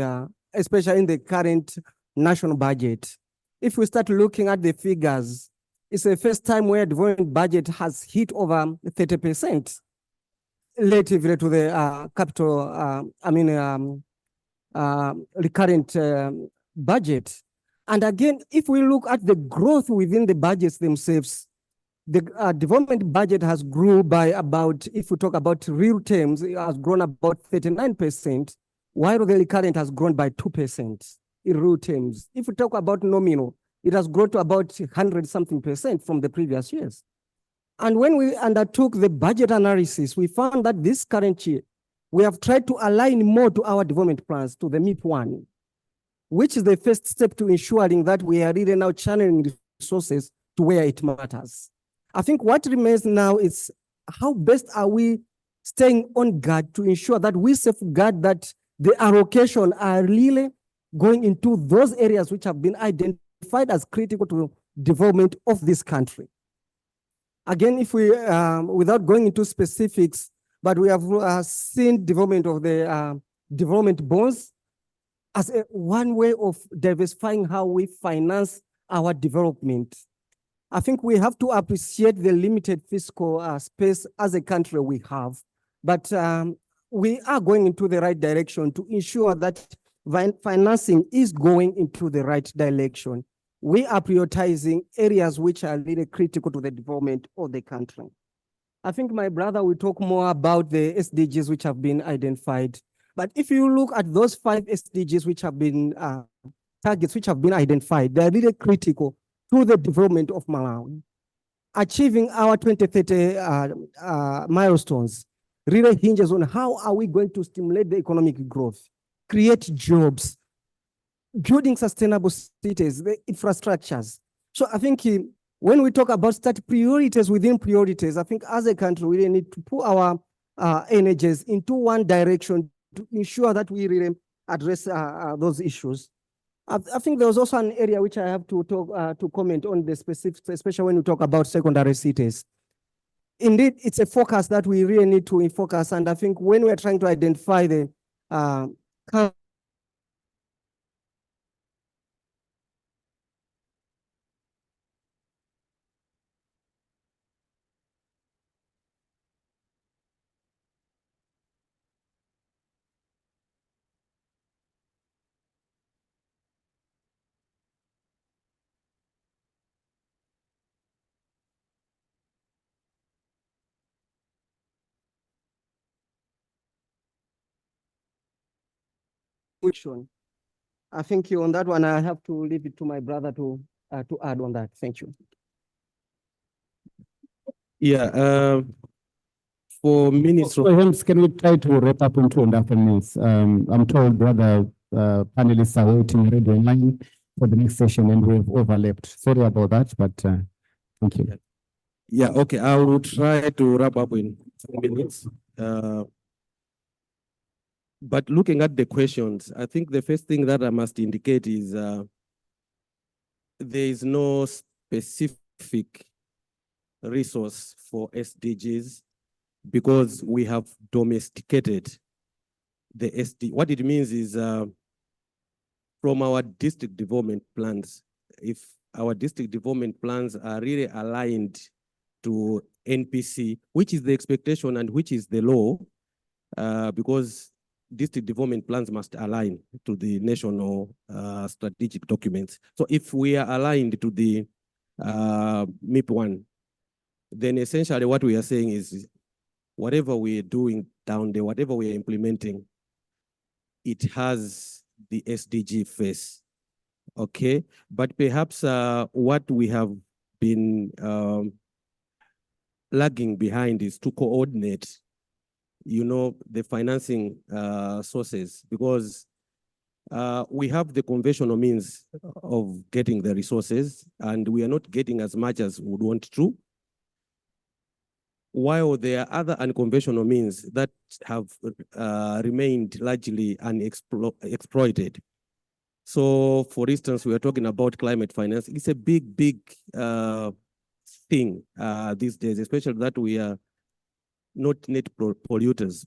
especially in the current national budget. If we start looking at the figures, it's the first time where development budget has hit over 30% relatively to the capital, recurrent budget. And again, if we look at the growth within the budgets themselves, the development budget has grew by about, if we talk about real terms, it has grown about 39%, while the recurrent has grown by 2% in real terms. If we talk about nominal, it has grown to about 100-something% from the previous years. And when we undertook the budget analysis, we found that this current year, we have tried to align more to our development plans, to the MIP1, which is the first step to ensuring that we are really now channeling resources to where it matters. I think what remains now is how best are we staying on guard to ensure that we safeguard that the allocation are really going into those areas which have been identified as critical to development of this country. Again, if we, without going into specifics, but we have seen development of the development bonds as one way of diversifying how we finance our development. I think we have to appreciate the limited fiscal space as a country we have, but we are going into the right direction to ensure that financing is going into the right direction. We are prioritizing areas which are really critical to the development of the country. I think my brother will talk more about the SDGs which have been identified. But if you look at those 5 SDGs which have been targets which have been identified, they're really critical to the development of Malawi. Achieving our 2030 milestones really hinges on how are we going to stimulate the economic growth, create jobs, building sustainable cities, the infrastructures. So I think when we talk about start priorities within priorities, I think as a country, we really need to put our energies into one direction to ensure that we really address those issues. I think there was also an area which I have to talk to comment on the specifics, especially when we talk about secondary cities. Indeed, it's a focus that we really need to focus, and I think when we're trying to identify the question. I think on that one, I have to leave it to my brother to add on that. Thank you. Yeah, for minutes. Can we try to wrap up in 2.5 minutes? I'm told brother panelists are waiting already online for the next session and we've overlapped. Sorry about that, but thank you. Yeah, okay, I will try to wrap up in 4 minutes. But looking at the questions, I think the first thing that I must indicate is there is no specific resource for SDGs because we have domesticated the SD. What it means is from our district development plans, if our district development plans are really aligned to NPC, which is the expectation and which is the law, because district development plans must align to the national strategic documents. So if we are aligned to the MIP1, then essentially what we are saying is whatever we are doing down there, whatever we are implementing, it has the SDG face, okay? But perhaps what we have been lagging behind is to coordinate, you know, the financing sources, because we have the conventional means of getting the resources, and we are not getting as much as we would want to, while there are other unconventional means that have remained largely unexploited. So, for instance, we are talking about climate finance. It's a big, big thing these days, especially that we are not net polluters.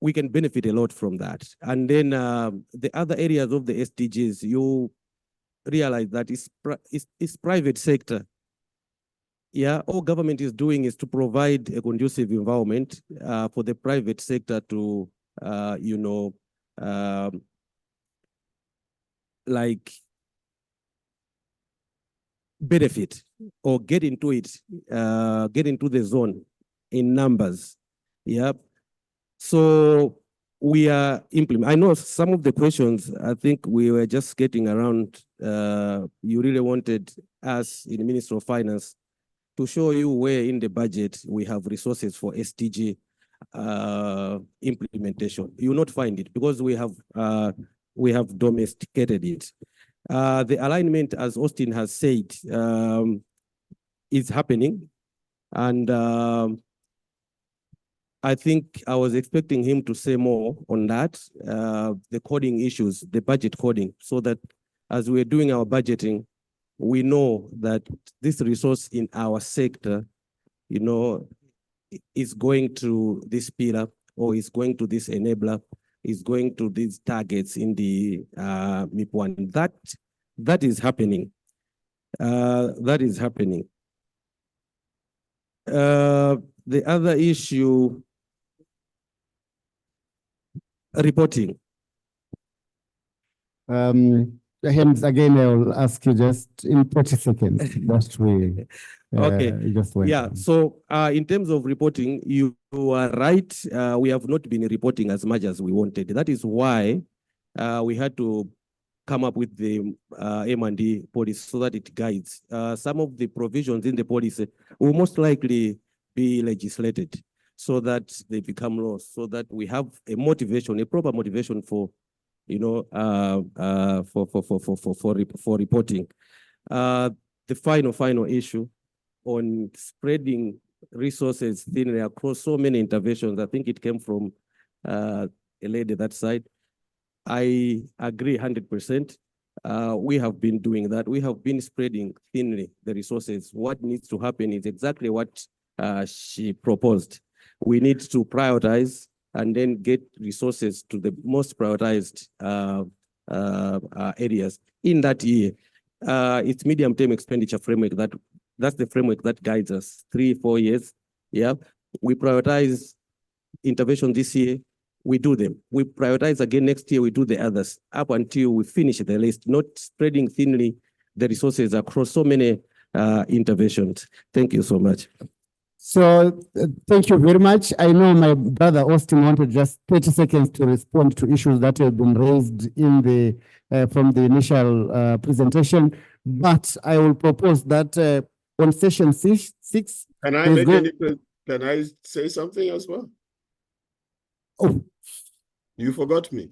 We can benefit a lot from that. And then the other areas of the SDGs, you realize that it's private sector. Yeah, all government is doing is to provide a conducive environment for the private sector to, like benefit or get into it, get into the zone in numbers. Yeah. So we are implementing. I know some of the questions, I think we were just getting around, you really wanted us in the Ministry of Finance to show you where in the budget we have resources for SDG implementation. You will not find it because we have domesticated it. The alignment, as Austin has said, is happening. And I think I was expecting him to say more on that, the coding issues, the budget coding, so that as we're doing our budgeting, we know that this resource in our sector, is going to this pillar or is going to this enabler, is going to these targets in the MIP1. That is happening. That is happening. The other issue, reporting. Hence, again, I will ask you just in 30 seconds. Just we. Okay. Just wait. Yeah. So, in terms of reporting, you are right. We have not been reporting as much as we wanted. That is why we had to come up with the M&D policy so that it guides. Some of the provisions in the policy will most likely be legislated so that they become laws, so that we have a motivation, a proper motivation for, for reporting. The final issue on spreading resources thinly across so many interventions. I think it came from a lady that side. I agree 100%. We have been doing that. We have been spreading thinly the resources. What needs to happen is exactly what she proposed. We need to prioritize and then get resources to the most prioritized areas in that year. It's medium-term expenditure framework that's the framework that guides us 3-4 years. Yeah, we prioritize intervention this year, we do them. We prioritize again next year, we do the others up until we finish the list, not spreading thinly the resources across so many interventions. Thank you so much. So thank you very much. I know my brother Austin wanted just 30 seconds to respond to issues that have been raised in the from the initial presentation, but I will propose that on session six. Can I say something as well? Oh, you forgot me.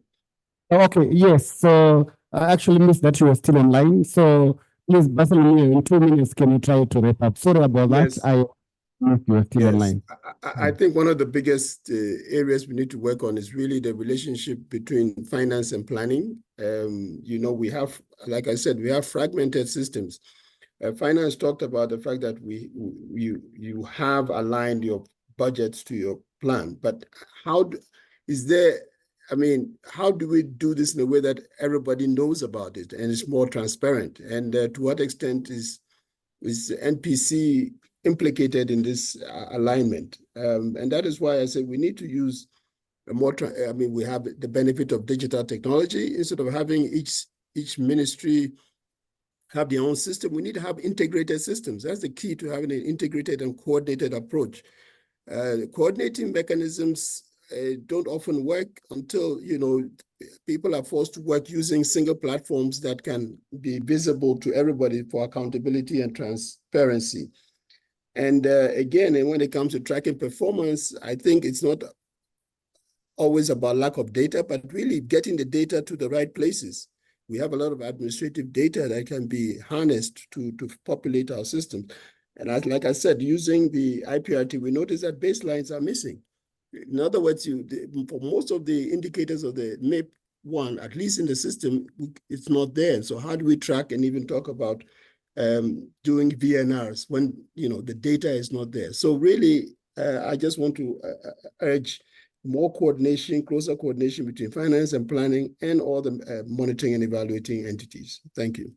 Okay, yes. So I actually missed that you were still online. So please, Bartholomew, in 2 minutes, can you try to wrap up? Sorry about Yes. that. You are still online. I think one of the biggest areas we need to work on is really the relationship between finance and planning. We have, like I said, we have fragmented systems. Finance talked about the fact that you have aligned your budgets to your plan, but how do we do this in a way that everybody knows about it and it's more transparent? And to what extent is NPC implicated in this alignment? And that is why I said we need to use a more, we have the benefit of digital technology. Instead of having each ministry have their own system, we need to have integrated systems. That's the key to having an integrated and coordinated approach. Coordinating mechanisms don't often work until, people are forced to work using single platforms that can be visible to everybody for accountability and transparency. And again, when it comes to tracking performance, I think it's not always about lack of data, but really getting the data to the right places. We have a lot of administrative data that can be harnessed to populate our systems. And like I said, using the IPRT, we notice that baselines are missing. In other words, for most of the indicators of the MAP one, at least in the system, it's not there. So how do we track and even talk about doing VNRs when the data is not there? So really, I just want to urge more coordination, closer coordination between finance and planning and all the monitoring and evaluating entities. Thank you.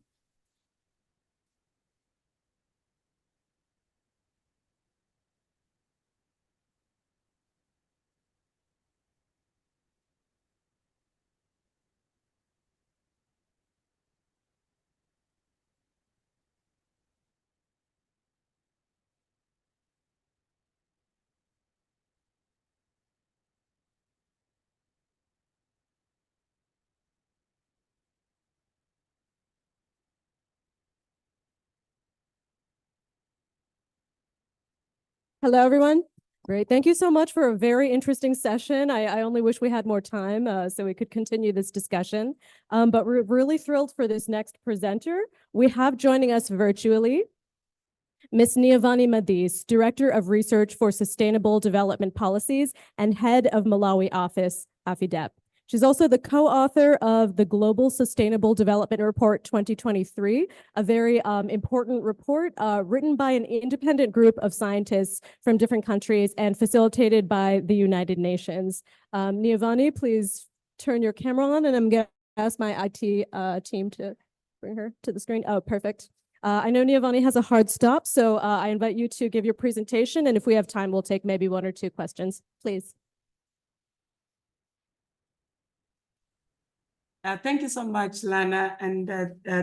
Hello, everyone. Great. Thank you so much for a very interesting session. I only wish we had more time so we could continue this discussion. But we're really thrilled for this next presenter. We have joining us virtually Ms. Niavani Madis, Director of Research for Sustainable Development Policies and Head of Malawi Office, AFIDEP. She's also the co-author of the Global Sustainable Development Report 2023, a very important report written by an independent group of scientists from different countries and facilitated by the United Nations. Niavani, please turn your camera on, and I'm going to ask my IT team to bring her to the screen. Oh, perfect. I know Niavani has a hard stop, so I invite you to give your presentation, and if we have time, we'll take maybe 1 or 2 questions, please. Thank you so much, Lana, and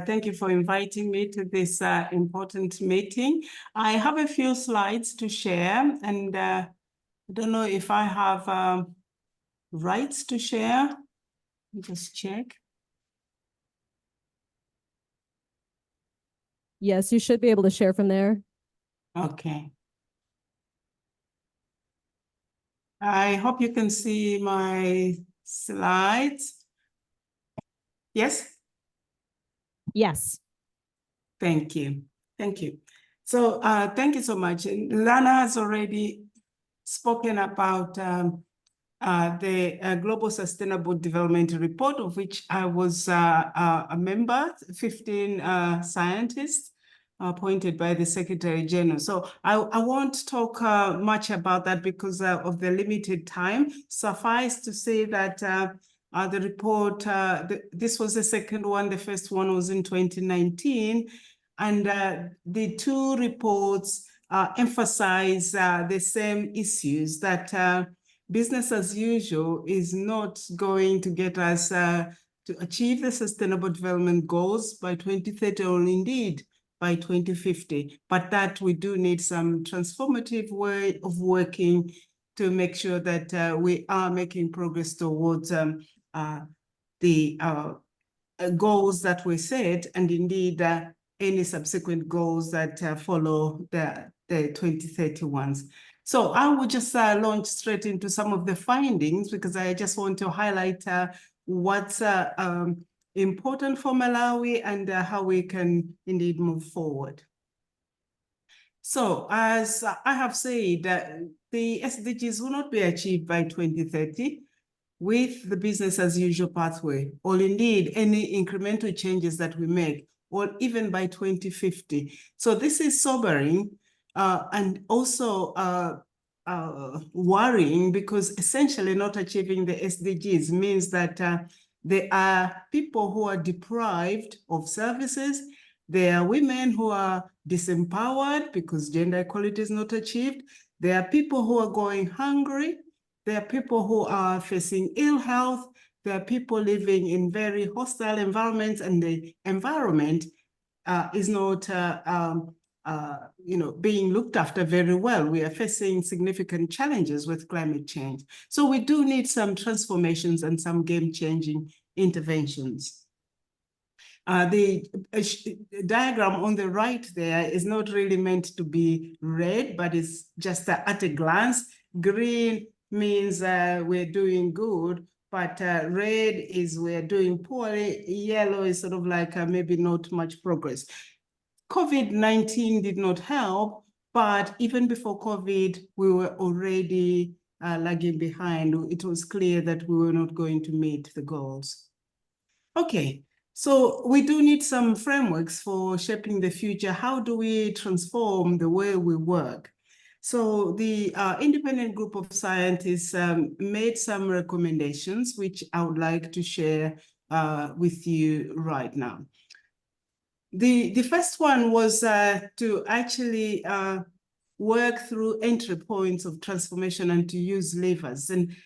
thank you for inviting me to this important meeting. I have a few slides to share, and I don't know if I have rights to share. Let me just check. Yes, you should be able to share from there. Okay. I hope you can see my slides. Yes? Yes. Thank you. Thank you. So thank you so much. And Lana has already spoken about the Global Sustainable Development Report, of which I was a member, 15 scientists appointed by the Secretary General. So I won't talk much about that because of the limited time. Suffice to say that the report, this was the second one. The first one was in 2019. And the 2 reports emphasize the same issues, that business as usual is not going to get us to achieve the Sustainable Development Goals by 2030, or indeed by 2050, but that we do need some transformative way of working to make sure that we are making progress towards the goals that we set, and indeed any subsequent goals that follow the 2030 ones. So I will just launch straight into some of the findings, because I just want to highlight what's important for Malawi and how we can indeed move forward. So as I have said, the SDGs will not be achieved by 2030 with the business as usual pathway, or indeed any incremental changes that we make, or even by 2050. So this is sobering and also worrying, because essentially not achieving the SDGs means that there are people who are deprived of services. There are women who are disempowered because gender equality is not achieved. There are people who are going hungry. There are people who are facing ill health. There are people living in very hostile environments, and the environment is not being looked after very well. We are facing significant challenges with climate change. So we do need some transformations and some game-changing interventions. The diagram on the right there is not really meant to be read, but it's just at a glance. Green means we're doing good, but red is we're doing poorly, yellow is sort of like maybe not much progress. COVID-19 did not help, but even before COVID, we were already lagging behind. It was clear that we were not going to meet the goals. Okay, so we do need some frameworks for shaping the future. How do we transform the way we work? So the independent group of scientists made some recommendations, which I would like to share with you right now. The first one was to actually work through entry points of transformation and to use levers. And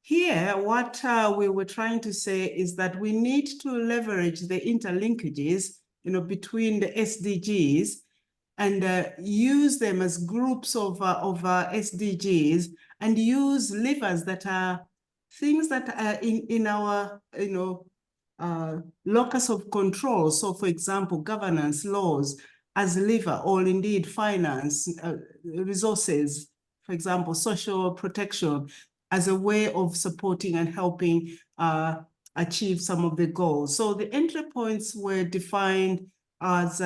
here, what we were trying to say is that we need to leverage the interlinkages, between the SDGs and use them as groups of SDGs and use levers that are things that are in our, locus of control. So for example, governance, laws as lever, or indeed finance, resources, for example, social protection as a way of supporting and helping achieve some of the goals. So the entry points were defined as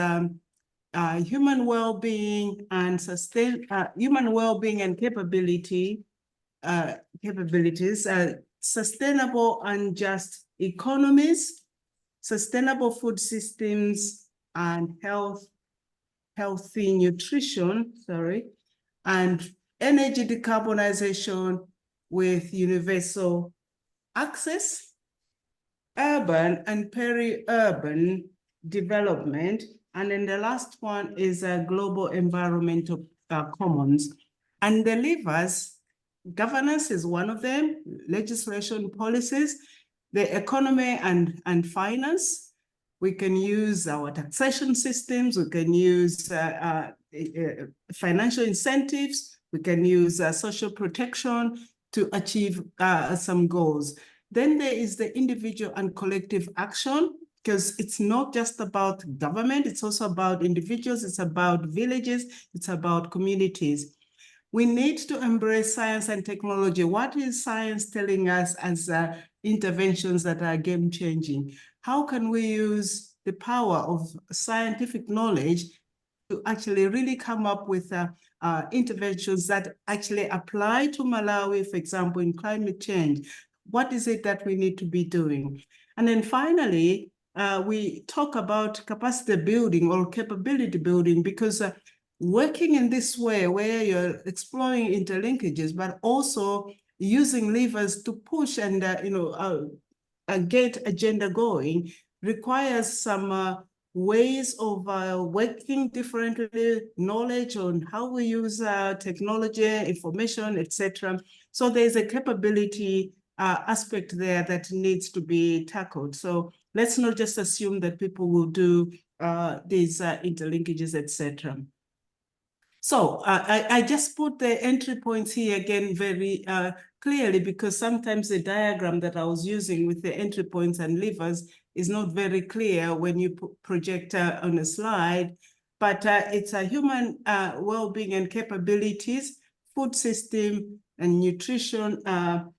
human well-being and human well-being and capabilities, sustainable and just economies, sustainable food systems, and healthy nutrition, and energy decarbonization with universal access, urban and peri-urban development, and then the last one is a global environmental commons. And the levers, governance is one of them, legislation, policies, the economy and finance. We can use our taxation systems, we can use financial incentives, we can use social protection to achieve some goals. Then there is the individual and collective action, because it's not just about government, it's also about individuals, it's about villages, it's about communities. We need to embrace science and technology. What is science telling us as interventions that are game-changing? How can we use the power of scientific knowledge to actually really come up with interventions that actually apply to Malawi, for example, in climate change? What is it that we need to be doing? And then finally, we talk about capacity building or capability building, because working in this way where you're exploring interlinkages, but also using levers to push and get agenda going requires some ways of working differently, knowledge on how we use technology, information, etc. So there's a capability aspect there that needs to be tackled. So let's not just assume that people will do these interlinkages, etc. So I just put the entry points here again very clearly, because sometimes the diagram that I was using with the entry points and levers is not very clear when you project on a slide, but it's a human well-being and capabilities, food system and nutrition, let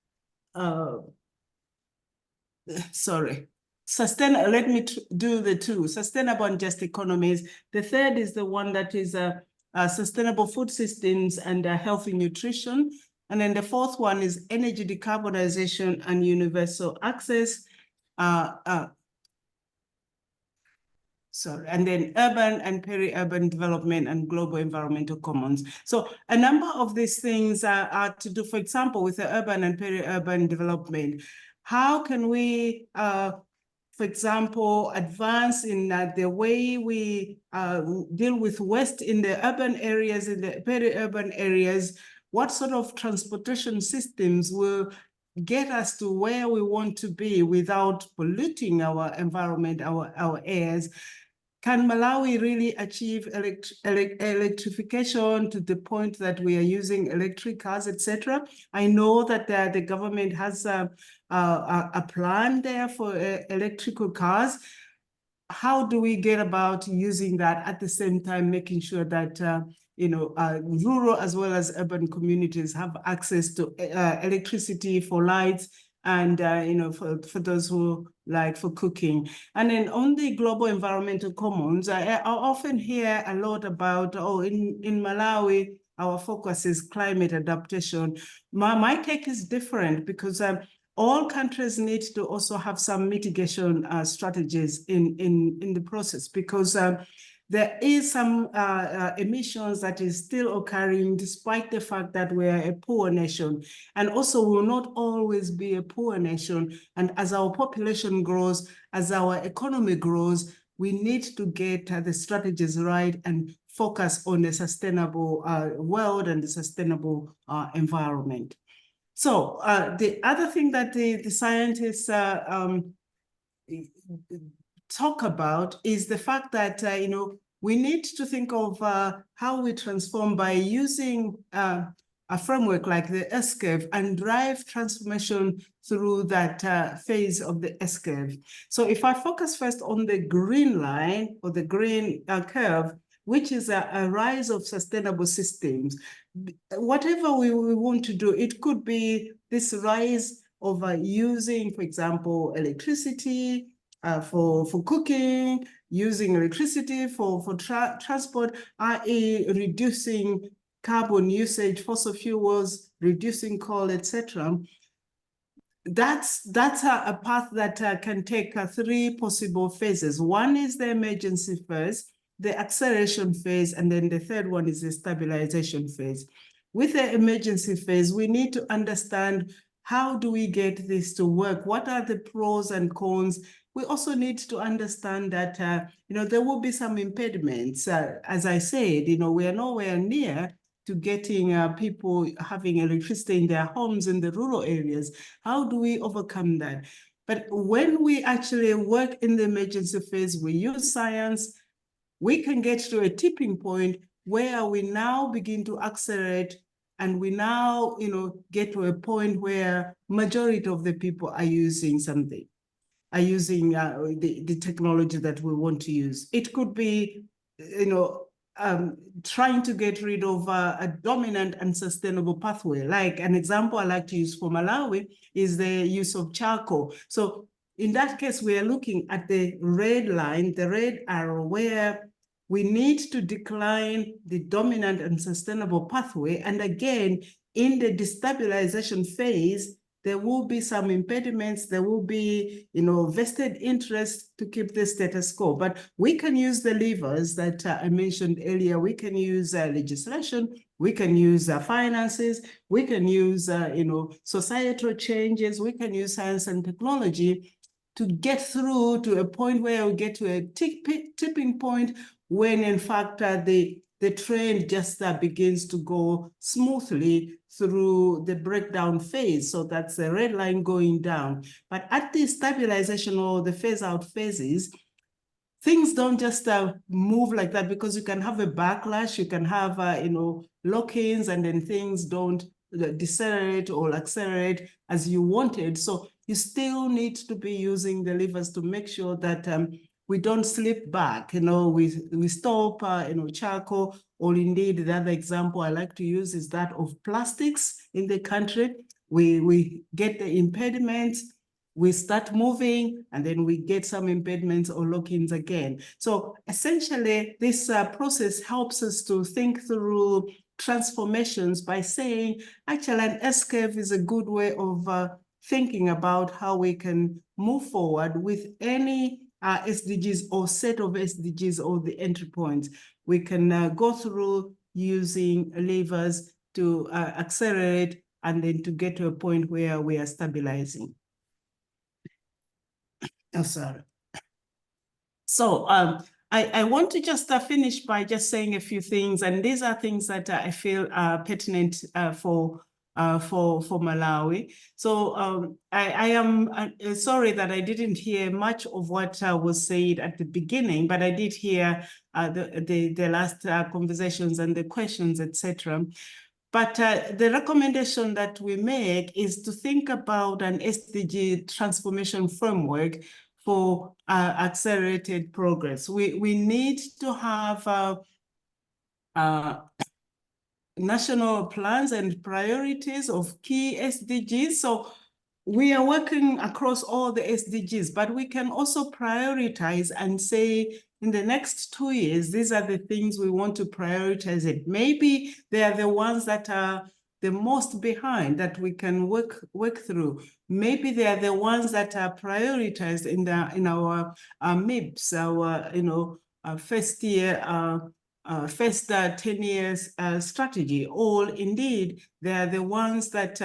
me do the two, sustainable and just economies. The third is the one that is sustainable food systems and healthy nutrition. And then the fourth one is energy decarbonization and universal access. And then urban and peri-urban development and global environmental commons. So a number of these things are to do, for example, with the urban and peri-urban development. How can we, for example, advance in the way we deal with waste in the urban areas, in the peri-urban areas? What sort of transportation systems will get us to where we want to be without polluting our environment, our airs? Can Malawi really achieve electrification to the point that we are using electric cars, etc.? I know that the government has a plan there for electrical cars. How do we get about using that at the same time, making sure that rural as well as urban communities have access to electricity for lights and, for those who like for cooking. And then on the global environmental commons, I often hear a lot about, in Malawi, our focus is climate adaptation. My take is different because all countries need to also have some mitigation strategies in the process, because there is some emissions that is still occurring despite the fact that we are a poor nation, and also will not always be a poor nation. And as our population grows, as our economy grows, we need to get the strategies right and focus on a sustainable world and a sustainable environment. So the other thing that the scientists talk about is the fact that, we need to think of how we transform by using a framework like the S-curve and drive transformation through that phase of the S-curve. So if I focus first on the green line or the green curve, which is a rise of sustainable systems, whatever we want to do, it could be this rise of using, for example, electricity for cooking, using electricity for transport, i.e. reducing carbon usage, fossil fuels, reducing coal, etc. That's a path that can take three possible phases. One is the emergency phase, the acceleration phase, and then the third one is the stabilization phase. With the emergency phase, we need to understand, how do we get this to work? What are the pros and cons? We also need to understand that there will be some impediments. As I said, we are nowhere near to getting people having electricity in their homes in the rural areas. How do we overcome that? But when we actually work in the emergency phase, we use science, we can get to a tipping point where we now begin to accelerate, and we now, get to a point where majority of the people are using something, are using the technology that we want to use. It could be, trying to get rid of a dominant and sustainable pathway. Like an example I like to use for Malawi is the use of charcoal. So in that case, we are looking at the red line, the red arrow, where we need to decline the dominant and sustainable pathway. And again, in the destabilization phase, there will be some impediments, there will be, vested interest to keep the status quo. But we can use the levers that I mentioned earlier. We can use legislation, we can use finances, we can use, societal changes, we can use science and technology to get through to a point where we get to a tipping point when in fact the trend just begins to go smoothly through the breakdown phase. So that's the red line going down. But at the stabilization or the phase out phases, things don't just move like that, because you can have a backlash, you can have, lock-ins, and then things don't decelerate or accelerate as you wanted. So you still need to be using the levers to make sure that we don't slip back. We stop, charcoal, or indeed the other example I like to use is that of plastics in the country. We get the impediments, we start moving, and then we get some impediments or lock-ins again. So essentially, this process helps us to think through transformations by saying, actually, an S-curve is a good way of thinking about how we can move forward with any SDGs or set of SDGs or the entry points. We can go through using levers to accelerate and then to get to a point where we are stabilizing. Oh, sorry. So I want to just finish by just saying a few things, and these are things that I feel are pertinent for Malawi. So I am sorry that I didn't hear much of what was said at the beginning, but I did hear the last conversations and the questions, etc. But the recommendation that we make is to think about an SDG transformation framework for accelerated progress. We need to have national plans and priorities of key SDGs. So we are working across all the SDGs, but we can also prioritize and say, in the next 2 years, these are the things we want to prioritize it. Maybe they are the ones that are the most behind that we can work through. Maybe they are the ones that are prioritized in our MIPS, our first year, first 10 years strategy, or indeed they are the ones that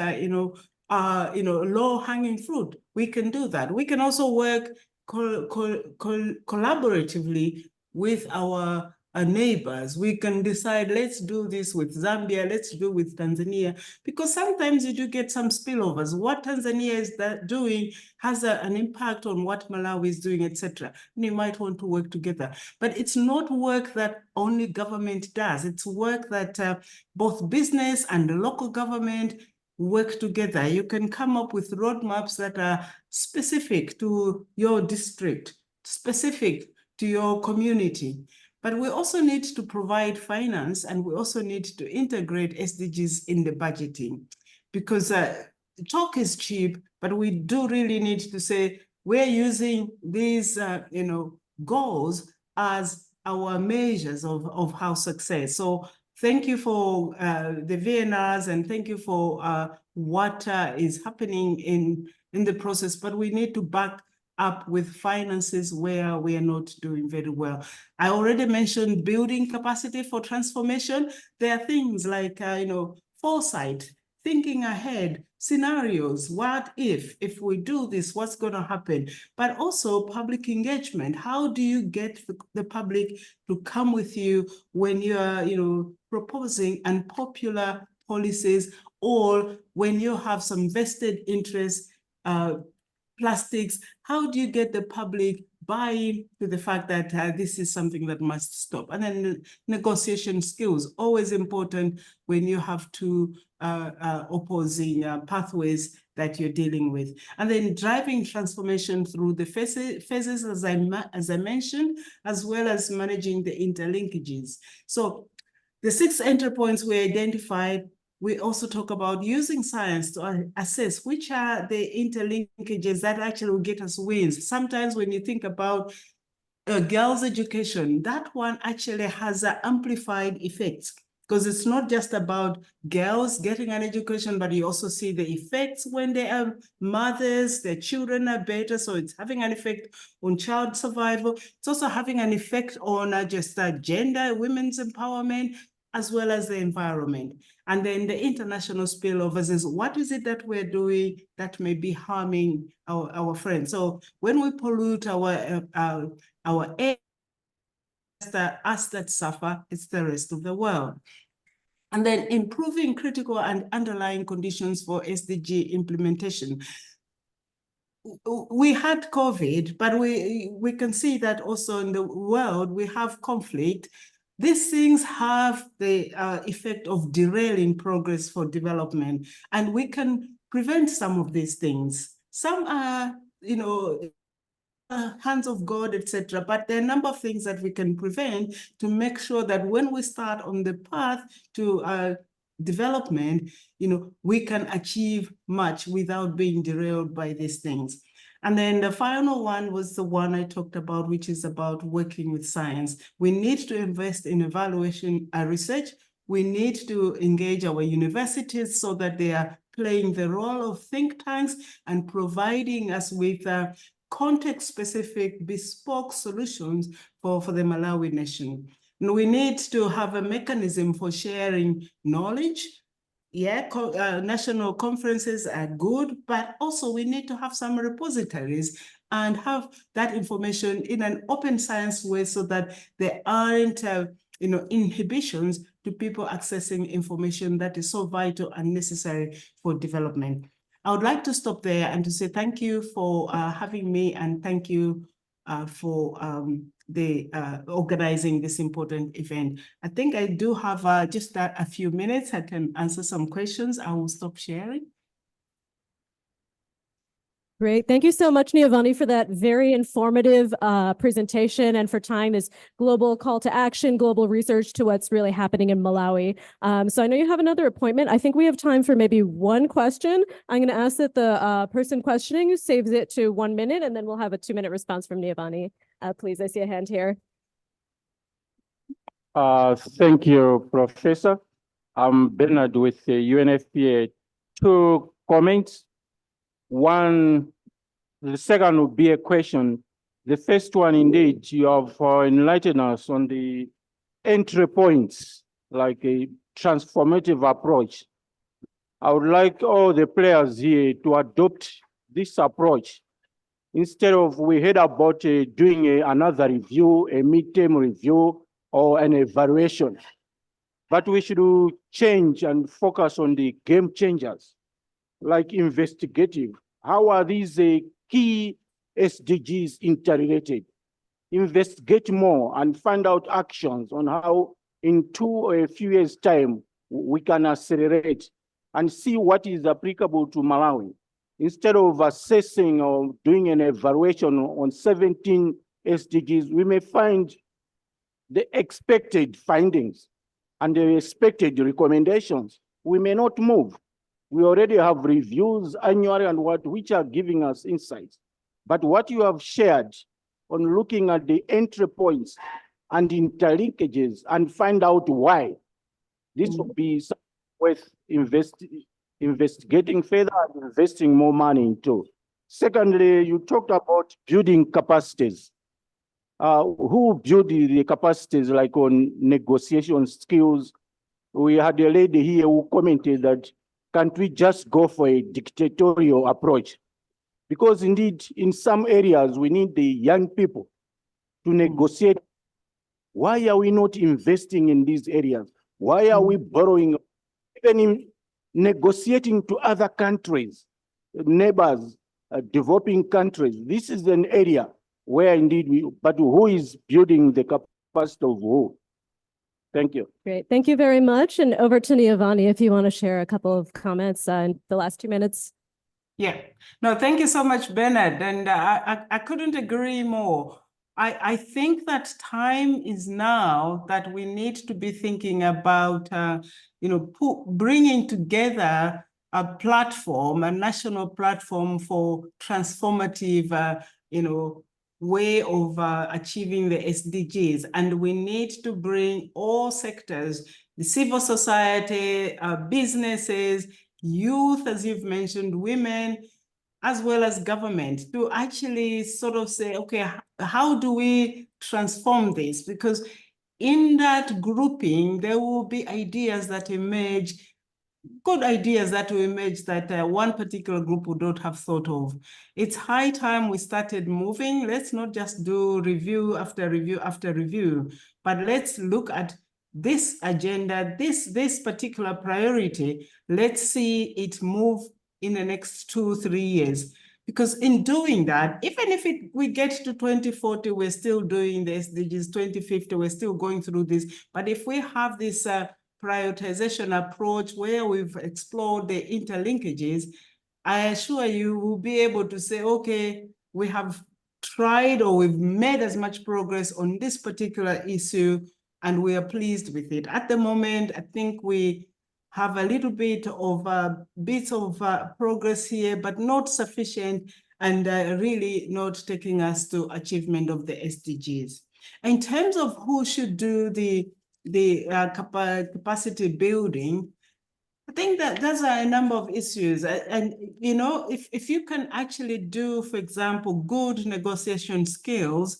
low-hanging fruit. We can do that. We can also work collaboratively with our neighbors. We can decide, let's do this with Zambia, let's do with Tanzania, because sometimes you do get some spillovers. What Tanzania is doing has an impact on what Malawi is doing, etc. And you might want to work together. But it's not work that only government does. It's work that both business and the local government work together. You can come up with roadmaps that are specific to your district, specific to your community. But we also need to provide finance, and we also need to integrate SDGs in the budgeting, because talk is cheap, but we do really need to say we're using these goals as our measures of how success. So thank you for the VNRs, and thank you for what is happening in the process, but we need to back up with finances where we are not doing very well. I already mentioned building capacity for transformation. There are things like, foresight, thinking ahead, scenarios, what if we do this, what's going to happen? But also public engagement. How do you get the public to come with you when you are, proposing unpopular policies, or when you have some vested interests, plastics? How do you get the public buy-in to the fact that this is something that must stop? And then negotiation skills, always important when you have two opposing pathways that you're dealing with. And then driving transformation through the phases as I mentioned, as well as managing the interlinkages. So the 6 entry points we identified. We also talk about using science to assess which are the interlinkages that actually will get us wins. Sometimes when you think about girls' education, that one actually has an amplified effect, because it's not just about girls getting an education, but you also see the effects when they are mothers, their children are better. So it's having an effect on child survival. It's also having an effect on just gender, women's empowerment, as well as the environment. And then the international spillovers is, what is it that we're doing that may be harming our friends? So when we pollute our air, us that suffer, it's the rest of the world. And then improving critical and underlying conditions for SDG implementation. We had COVID, but we can see that also in the world, we have conflict. These things have the effect of derailing progress for development, and we can prevent some of these things. Some are, hands of God, etc. But there are a number of things that we can prevent to make sure that when we start on the path to development, we can achieve much without being derailed by these things. And then the final one was the one I talked about, which is about working with science. We need to invest in evaluation and research. We need to engage our universities so that they are playing the role of think tanks and providing us with context-specific bespoke solutions for the Malawi nation. And we need to have a mechanism for sharing knowledge. National conferences are good, but also we need to have some repositories and have that information in an open science way so that there aren't inhibitions to people accessing information that is so vital and necessary for development. I would like to stop there and to say thank you for having me, and thank you for organizing this important event. I think I do have just a few minutes. I can answer some questions. I will stop sharing. Great. Thank you so much, Niavani, for that very informative presentation and for tying this global call to action, global research to what's really happening in Malawi. So I know you have another appointment. I think we have time for maybe one question. I'm going to ask that the person questioning saves it to 1 minute, and then we'll have a 2-minute response from Niavani. Please, I see a hand here. Thank you, Professor. I'm Bernard with the UNFPA. 2 comments. One, the second would be a question. The first one, indeed, you have enlightened us on the entry points, like a transformative approach. I would like all the players here to adopt this approach. Instead of we heard about doing another review, a midterm review, or an evaluation. But we should change and focus on the game changers, like investigative. How are these key SDGs interrelated? Investigate more and find out actions on how in 2 or a few years' time we can accelerate and see what is applicable to Malawi. Instead of assessing or doing an evaluation on 17 SDGs, we may find the expected findings and the expected recommendations. We may not move. We already have reviews annually and which are giving us insights. But what you have shared on looking at the entry points and interlinkages and find out why, this would be worth investigating further and investing more money into. Secondly, you talked about building capacities. Who build the capacities, like on negotiation skills? We had a lady here who commented that can't we just go for a dictatorial approach? Because indeed, in some areas, we need the young people to negotiate. Why are we not investing in these areas? Why are we borrowing, even in negotiating to other countries, neighbors, developing countries? This is an area where indeed but who is building the capacity of who? Thank you. Great. Thank you very much. And over to Niavani, if you want to share a couple of comments in the last 2 minutes. Yeah, no, thank you so much, Bernard. And I couldn't agree more. I think that time is now that we need to be thinking about, bringing together a platform, a national platform for transformative, way of achieving the SDGs. And we need to bring all sectors, the civil society, businesses, youth, as you've mentioned, women, as well as government, to actually sort of say, okay, how do we transform this? Because in that grouping, there will be ideas that emerge, good ideas that will emerge that one particular group would not have thought of. It's high time we started moving. Let's not just do review after review after review, but let's look at this agenda, this particular priority. Let's see it move in the next 2-3 years. Because in doing that, even if we get to 2040, we're still doing the SDGs, 2050, we're still going through this. But if we have this prioritization approach where we've explored the interlinkages, I assure you we'll be able to say, okay, we have tried or we've made as much progress on this particular issue and we are pleased with it. At the moment, I think we have a little bit of progress here, but not sufficient and really not taking us to achievement of the SDGs. In terms of who should do the capacity building, I think that there's a number of issues. And if you can actually do, for example, good negotiation skills,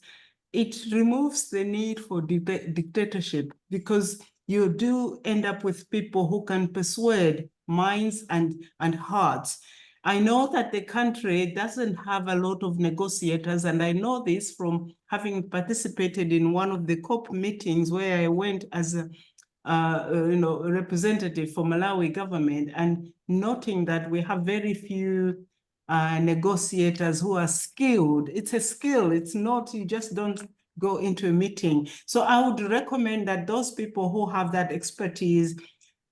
it removes the need for dictatorship, because you do end up with people who can persuade minds and hearts. I know that the country doesn't have a lot of negotiators, and I know this from having participated in one of the COP meetings where I went as a representative for Malawi government, and noting that we have very few negotiators who are skilled. It's a skill. It's not, you just don't go into a meeting. So I would recommend that those people who have that expertise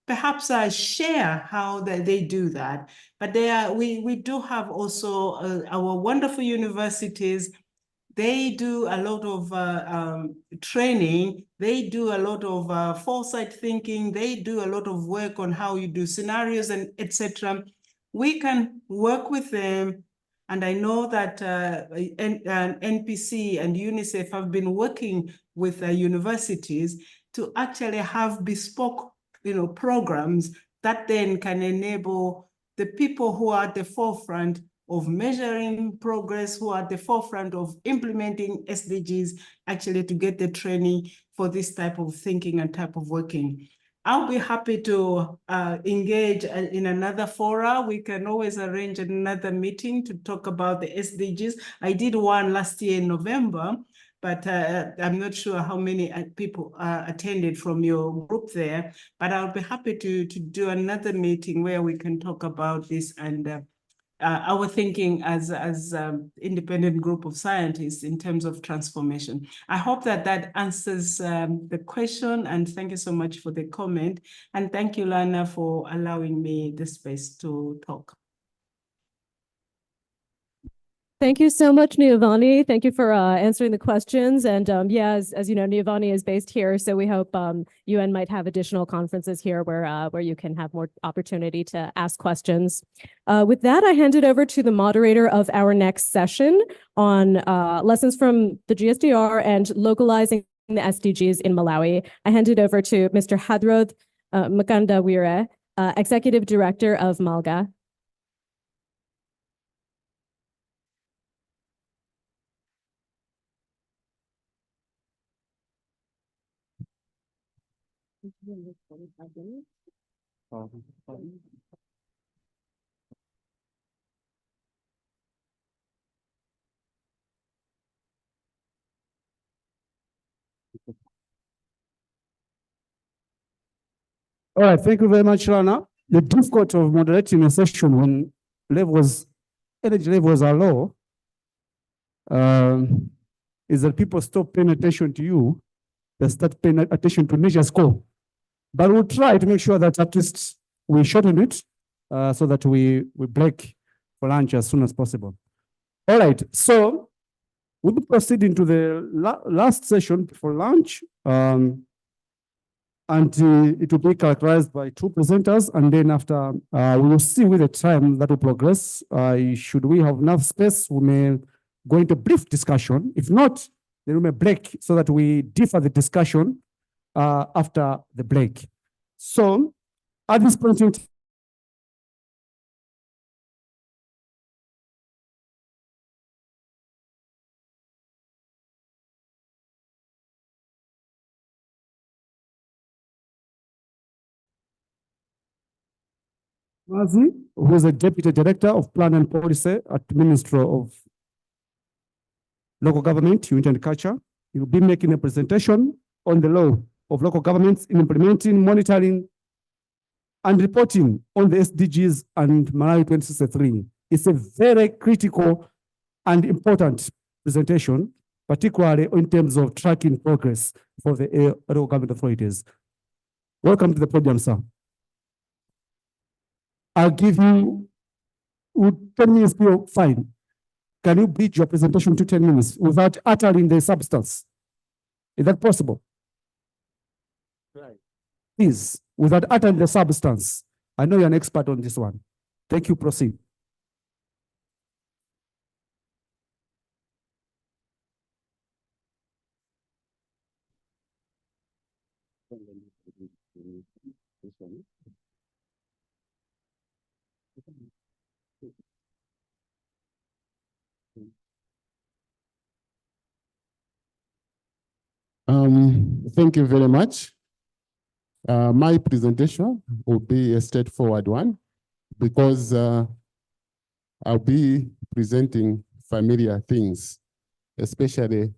perhaps share how they do that. But we do have also our wonderful universities. They do a lot of training. They do a lot of foresight thinking. They do a lot of work on how you do scenarios and etc. We can work with them. And I know that NPC and UNICEF have been working with universities to actually have bespoke, programs that then can enable the people who are at the forefront of measuring progress, who are at the forefront of implementing SDGs, actually to get the training for this type of thinking and type of working. I'll be happy to engage in another fora. We can always arrange another meeting to talk about the SDGs. I did one last year in November, but I'm not sure how many people attended from your group there, but I'll be happy to do another meeting where we can talk about this and our thinking as independent group of scientists in terms of transformation. I hope that answers the question, and thank you so much for the comment. And thank you, Lana, for allowing me the space to talk. Thank you so much, Niavani. Thank you for answering the questions. And yeah, as you know, Niavani is based here, so we hope UN might have additional conferences here where you can have more opportunity to ask questions. With that, I hand it over to the moderator of our next session on lessons from the GSDR and localizing the SDGs in Malawi. I hand it over to Mr. Hadrod Makandawire, Executive Director of MALGA. All right, thank you very much, Lana. The difficulty of moderating a session when energy levels are low is that people stop paying attention to you. They start paying attention to nature's score. But we'll try to make sure that at least we shorten it so that we break for lunch as soon as possible. All right, so we'll be proceeding to the last session for lunch. And it will be characterized by two presenters, and then after we will see with the time that will progress. Should we have enough space, we may go into brief discussion. If not, then we may break so that we differ the discussion after the break. So at this point in time, Mazi, who is a Deputy Director of Plan and Policy at Ministry of Local Government, Unity and Culture. He will be making a presentation on the law of local governments in implementing, monitoring, and reporting on the SDGs and Malawi 2063. It's a very critical and important presentation, particularly in terms of tracking progress for the local government authorities. Welcome to the podium, sir. I'll give you 10 minutes, fine. Can you bridge your presentation to 10 minutes without uttering the substance? Is that possible? Right. Please, without uttering the substance. I know you're an expert on this one. Thank you, proceed. Thank you very much. My presentation will be a straightforward one because I'll be presenting familiar things, especially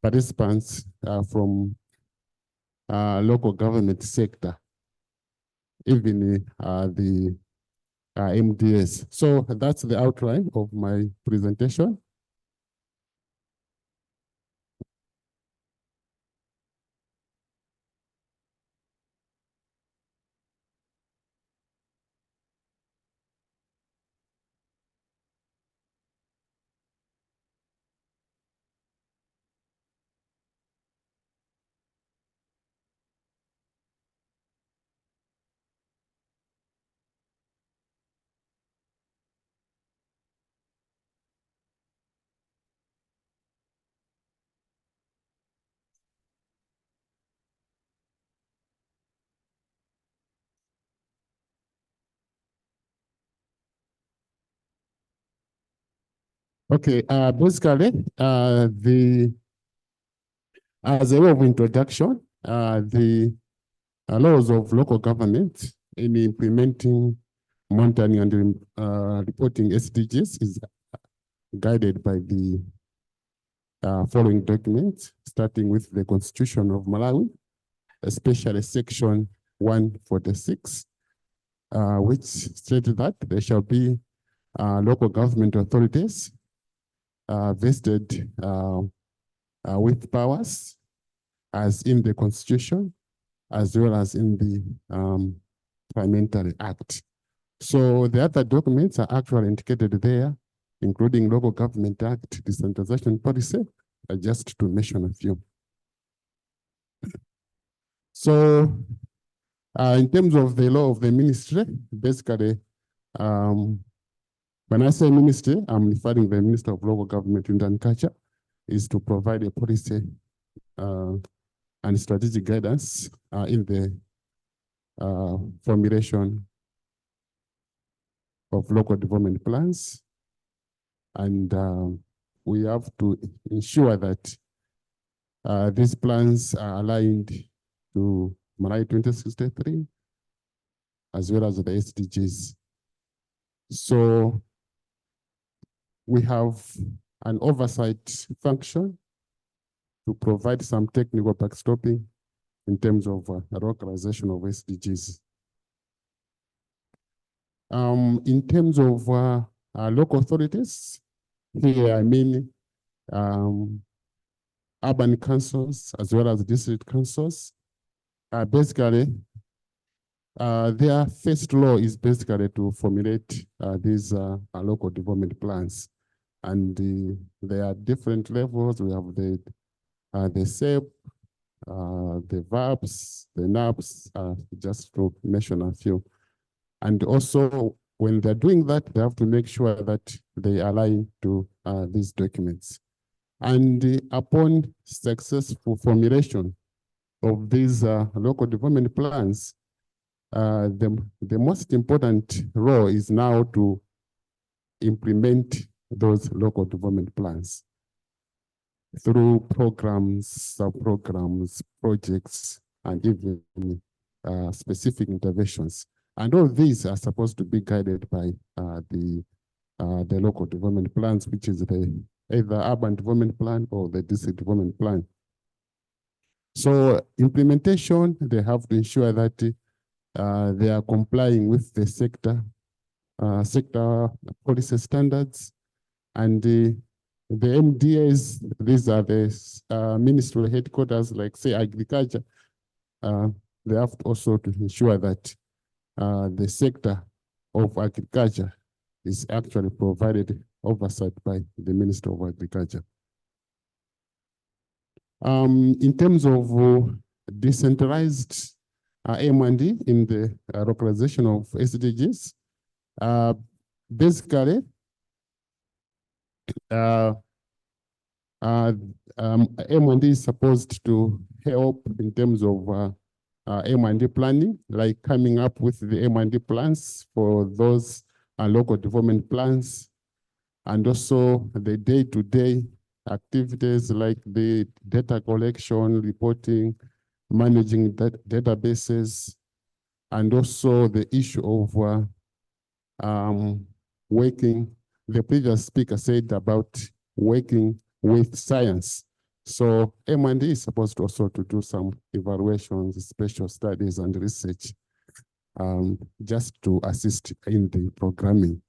participants from local government sector, even the MDS. So that's the outline of my presentation. Okay, basically, as a way of introduction, the laws of local government in implementing, monitoring, and reporting SDGs is guided by the following documents, starting with the Constitution of Malawi, especially Section 146, which states that there shall be local government authorities vested with powers as in the Constitution, as well as in the Parliamentary Act. So the other documents are actually indicated there, including Local Government Act, Decentralization Policy, just to mention a few. So in terms of the law of the ministry, basically, when I say ministry, I'm referring to the Minister of Local Government and Culture, is to provide a policy and strategic guidance in the formulation of local development plans. And we have to ensure that these plans are aligned to Malawi 2063, as well as the SDGs. So we have an oversight function to provide some technical backstopping in terms of localization of SDGs. In terms of local authorities, here I mean urban councils as well as district councils. Basically, their first law is basically to formulate these local development plans. And there are different levels. We have the SEP, the VAPs, the NAPs, just to mention a few. And also, when they're doing that, they have to make sure that they align to these documents. And upon successful formulation of these local development plans, the most important role is now to implement those local development plans through programs, sub-programs, projects, and even specific interventions. And all these are supposed to be guided by the local development plans, which is either urban development plan or the district development plan. So implementation, they have to ensure that they are complying with the sector policy standards, and the MDAs. These are the ministry headquarters, like say agriculture. They have to also to ensure that the sector of agriculture is actually provided oversight by the Minister of Agriculture. In terms of decentralized M&D in the localization of SDGs, basically, M&D is supposed to help in terms of M&D planning, like coming up with the M&D plans for those local development plans, and also the day-to-day activities like the data collection, reporting, managing databases, and also the issue of working. The previous speaker said about working with science. So M&D is supposed also to do some evaluations, special studies, and research just to assist in the programming.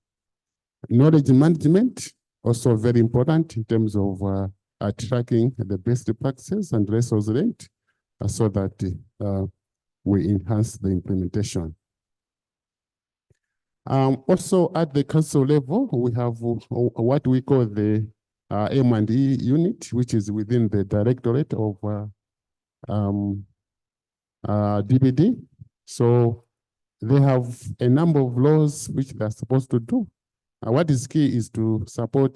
Knowledge management, also very important in terms of tracking the best practices and resource rate so that we enhance the implementation. Also at the council level, we have what we call the M&E unit, which is within the directorate of DBD. So they have a number of laws which they're supposed to do. What is key is to support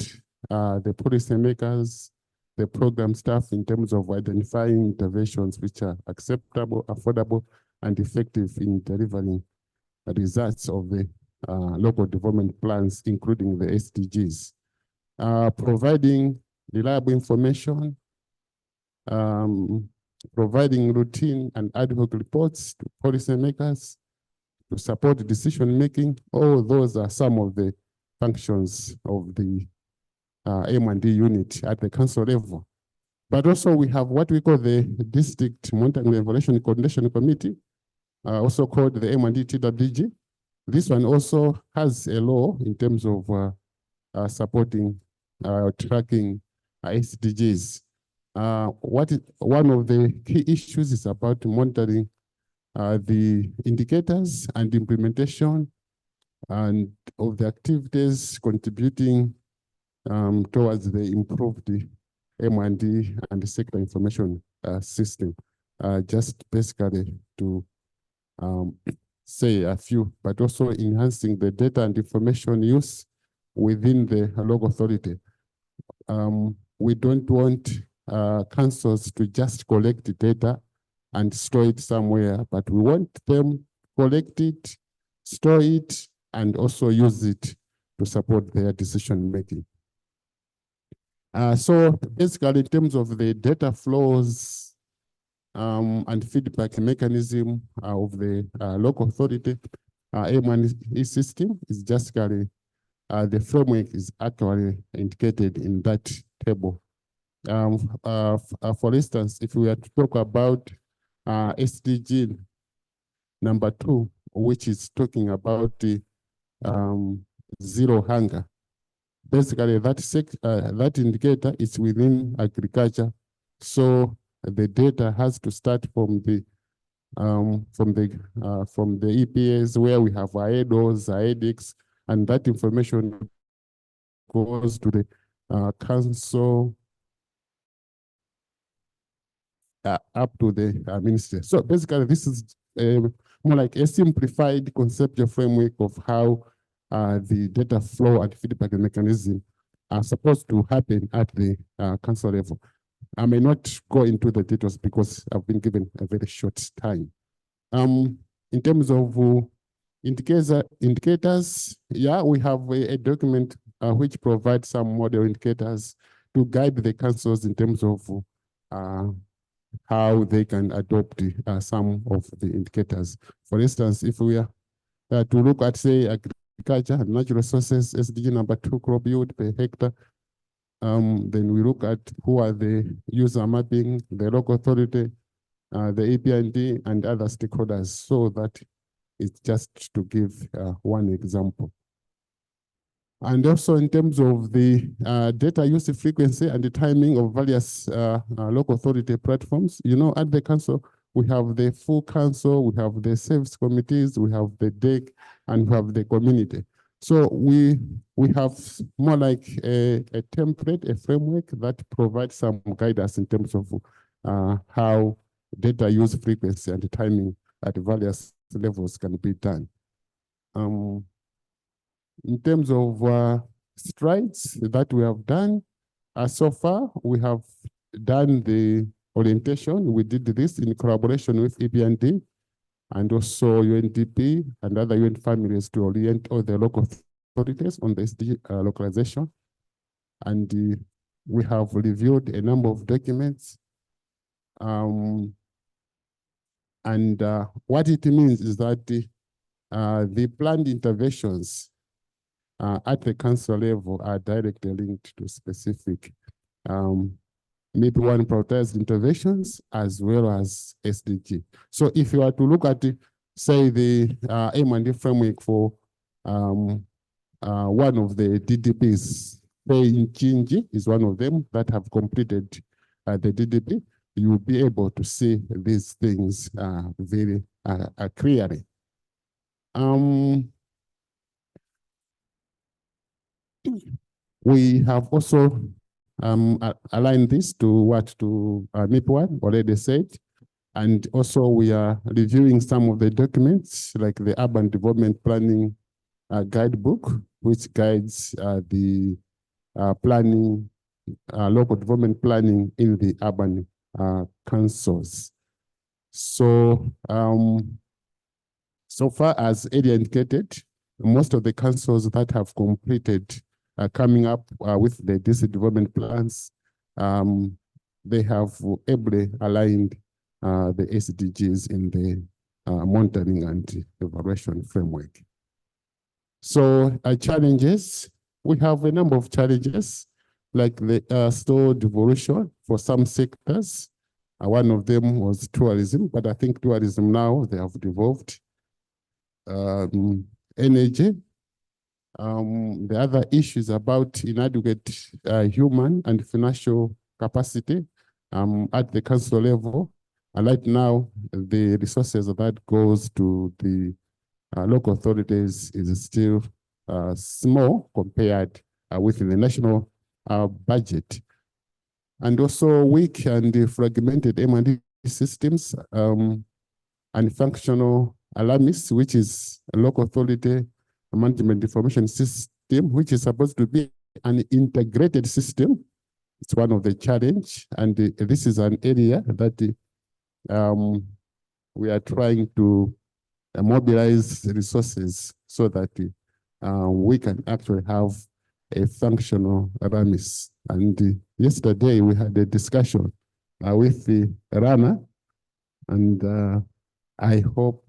the policymakers, the program staff in terms of identifying interventions which are acceptable, affordable, and effective in delivering results of the local development plans, including the SDGs. providing reliable information, providing routine and ad hoc reports to policymakers to support decision-making. All those are some of the functions of the M&D unit at the council level. But also we have what we call the District Monitoring and Evaluation Coordination Committee, also called the M&D TWG. This one also has a law in terms of supporting tracking SDGs. One of the key issues is about monitoring the indicators and implementation and of the activities contributing towards the improved M&D and the sector information system. Just basically to say a few, but also enhancing the data and information use within the local authority. We don't want councils to just collect the data and store it somewhere, but we want them to collect it, store it, and also use it to support their decision making. So basically, in terms of the data flows and feedback mechanism of the local authority, M&E system is just the framework is actually indicated in that table. For instance, if we are to talk about SDG number 2, which is talking about the zero hunger. Basically, that indicator is within agriculture, so the data has to start from the EPAs where we have AEDOS, AEDICs, and that information goes to the council up to the ministry. So basically, this is more like a simplified conceptual framework of how the data flow and feedback mechanism are supposed to happen at the council level. I may not go into the details because I've been given a very short time. In terms of indicators, yeah, we have a document which provides some model indicators to guide the councils in terms of how they can adopt some of the indicators. For instance, if we are to look at, say, agriculture and natural resources, SDG number 2, crop yield per hectare, then we look at who are the user mapping, the local authority, the APND, and other stakeholders, so that it's just to give one example. And also in terms of the data use frequency and the timing of various local authority platforms, you know, at the council, we have the full council, we have the service committees, we have the DEC, and we have the community. So we have more like a template, a framework that provides some guidance in terms of how data use frequency and the timing at various levels can be done. In terms of strides that we have done, so far we have done the orientation. We did this in collaboration with EPND and also UNDP and other UN families to orient all the local authorities on the SDG localization. And we have reviewed a number of documents. And what it means is that the planned interventions at the council level are directly linked to specific maybe one prioritized interventions as well as SDG. So if you are to look at, say, the M&D framework for one of the DDPs, say in Chinji is one of them that have completed the DDP, you will be able to see these things very clearly. We have also aligned this to what NIP1 already said, and also we are reviewing some of the documents like the Urban Development Planning Guidebook, which guides the planning, local development planning in the urban councils. So, so far as earlier indicated, most of the councils that have completed coming up with the district development plans, they have ably aligned the SDGs in the monitoring and evaluation framework. So challenges, we have a number of challenges, like the slow devolution for some sectors. One of them was tourism, but I think tourism now, they have devolved. Energy. The other issues about inadequate human and financial capacity at the council level. And right now, the resources that goes to the local authorities is still small compared with the national budget. And also weak and fragmented M&E systems and functional alarmists, which is a local authority management information system, which is supposed to be an integrated system. It's one of the challenge, and this is an area that we are trying to mobilize resources so that we can actually have a functional RAMIS. And yesterday we had a discussion with the runner, and I hope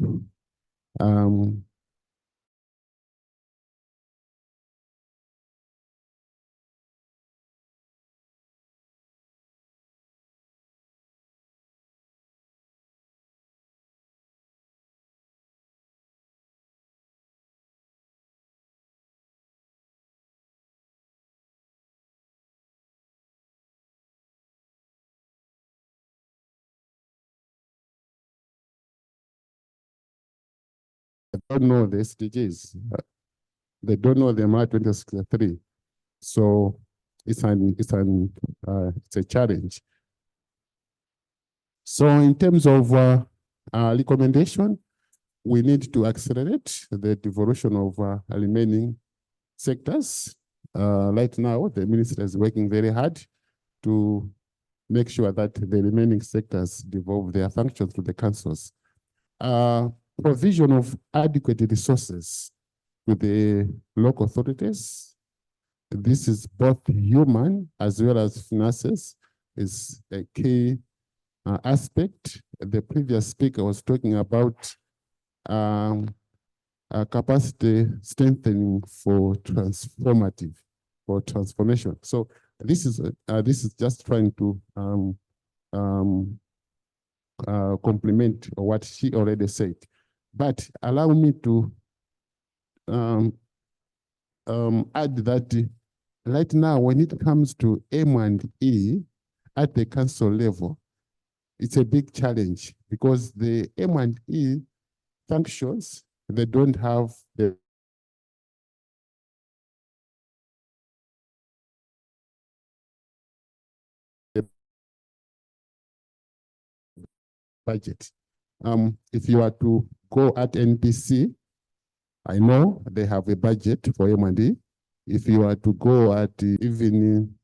don't know the SDGs. They don't know the Malawi 2063. So it's a challenge. So in terms of recommendation, we need to accelerate the devolution of remaining sectors. Right now, the minister is working very hard to make sure that the remaining sectors devolve their functions to the councils. Provision of adequate resources to the local authorities. This is both human as well as finances, is a key aspect. The previous speaker was talking about capacity strengthening for transformation. So this is just trying to complement what she already said. But allow me to add that right now, when it comes to M&E at the council level, it's a big challenge because the M&E functions, they don't have the budget. If you are to go at NPC, I know they have a budget for M&E. If you are to go at even,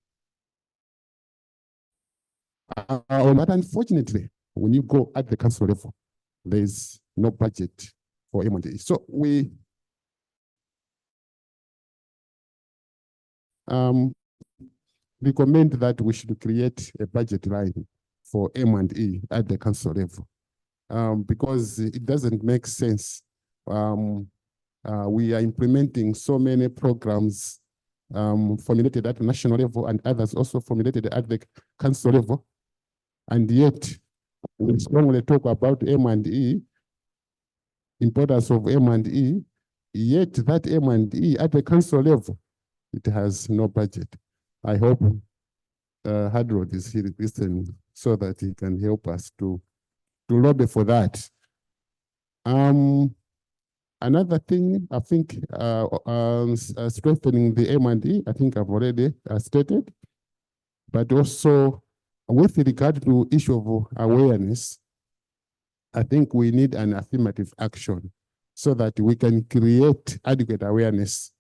but unfortunately, when you go at the council level, there is no budget for M&E. So we recommend that we should create a budget line for M&E at the council level because it doesn't make sense. We are implementing so many programs formulated at the national level and others also formulated at the council level. And yet, we strongly talk about M&E, importance of M&E, yet that M&E at the council level, it has no budget. I hope Hadrod is here listening so that he can help us to lobby for that. Another thing, I think, strengthening the M&E, I think I've already stated, but also with regard to issue of awareness, I think we need an affirmative action so that we can create adequate awareness